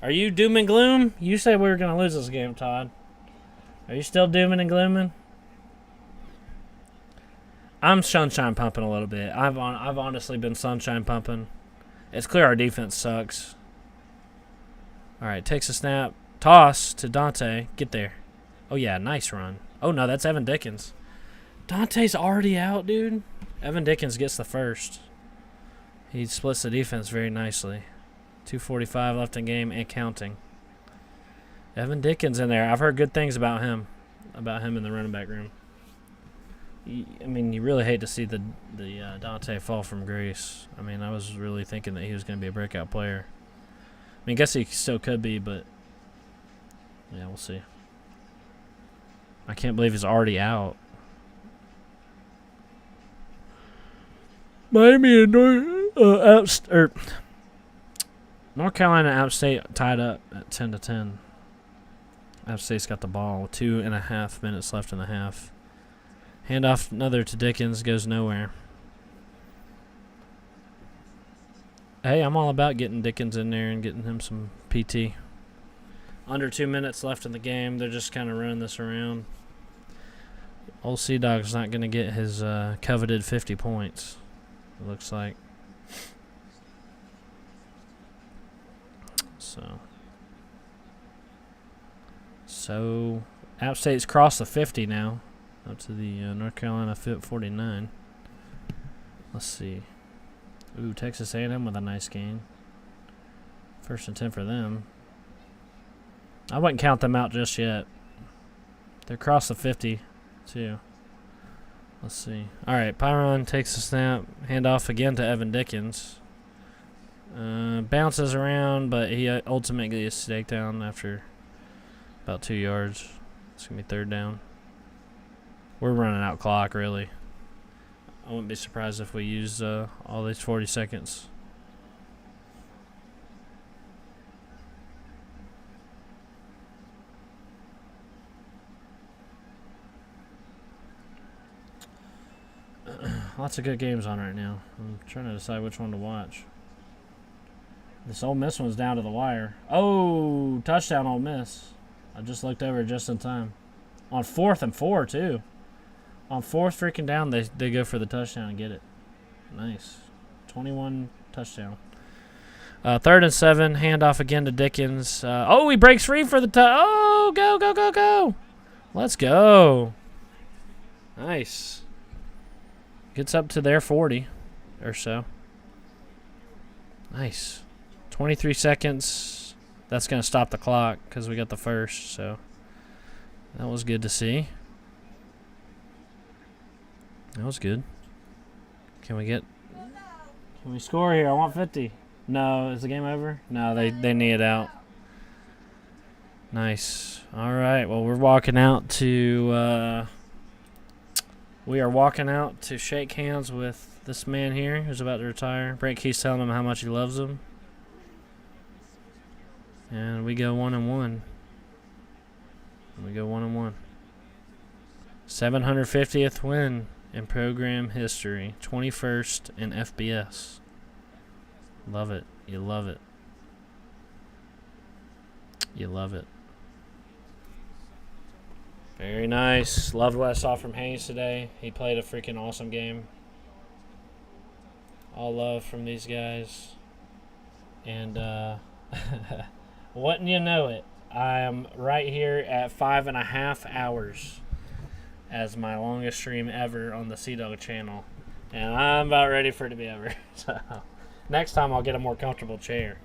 Are you doom and gloom? You said we were going to lose this game, Todd. Are you still dooming and glooming? I'm sunshine pumping a little bit. I've honestly been sunshine pumping. It's clear our defense sucks. All right, takes a snap. Toss to Dante. Get there. Oh, yeah, nice run. Oh, no, that's Evan Dickens. Dante's already out, dude. Evan Dickens gets the first. He splits the defense very nicely. 2:45 left in game and counting. Evan Dickens in there. I've heard good things about him in the running back room. I mean, you really hate to see the Dante fall from grace. I mean, I was really thinking that he was going to be a breakout player. I mean, I guess he still could be, but yeah, we'll see. I can't believe he's already out. Miami and North Carolina App State tied up at 10-10. App State's got the ball with 2.5 minutes left in the half. Handoff another to Dickens, goes nowhere. Hey, I'm all about getting Dickens in there and getting him some PT. Under 2 minutes left in the game. They're just kind of running this around. Old Sea Dog's not going to get his coveted 50 points, it looks like. So App State's crossed the 50 now, up to the North Carolina 49. Let's see. Ooh, Texas A&M with a nice gain. 1st and 10 for them. I wouldn't count them out just yet. They're across the 50, too. Let's see. All right, Pyron takes the snap. Handoff again to Evan Dickens. Bounces around, but he ultimately gets staked down after about 2 yards. It's going to be 3rd down. We're running out clock, really. I wouldn't be surprised if we use all these 40 seconds. Lots of good games on right now. I'm trying to decide which one to watch. This Ole Miss one's down to the wire. Oh, touchdown Ole Miss. I just looked over just in time. On 4th and 4, too. On 4th freaking down, they go for the touchdown and get it. Nice. 21 touchdown. 3rd and 7, handoff again to Dickens. Oh, he breaks free for the oh, go, go, go, go. Let's go. Nice. Gets up to their 40 or so. Nice. 23 seconds. That's going to stop the clock because we got the first, so that was good to see. That was good. Can we score here? I want 50. No, is the game over? No, they knee it out. Nice. All right, well, we're walking out to we are walking out to shake hands with this man here who's about to retire. Brent Keith's telling him how much he loves him. And we go 1-1. We go 1-1. 750th win in program history. 21st in FBS. Love it. You love it. You love it. Very nice. Loved what I saw from Haynes today. He played a freaking awesome game. All love from these guys. And wouldn't you know it, I am right here at 5.5 hours as my longest stream ever on the C-Dog channel. And I'm about ready for it to be over. So next time I'll get a more comfortable chair.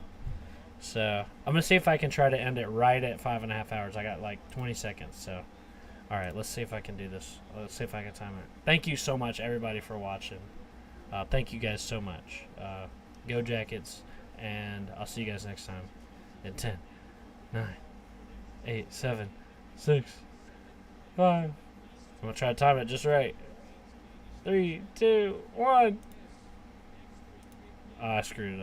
So I'm going to see if I can try to end it right at 5.5 hours. I got like 20 seconds. So, all right, let's see if I can do this. Let's see if I can time it. Thank you so much, everybody, for watching. Thank you guys so much. Go Jackets, and I'll see you guys next time. In 10, 9, 8, 7, 6, 5. I'm going to try to time it just right. 3, 2, 1. I screwed it up.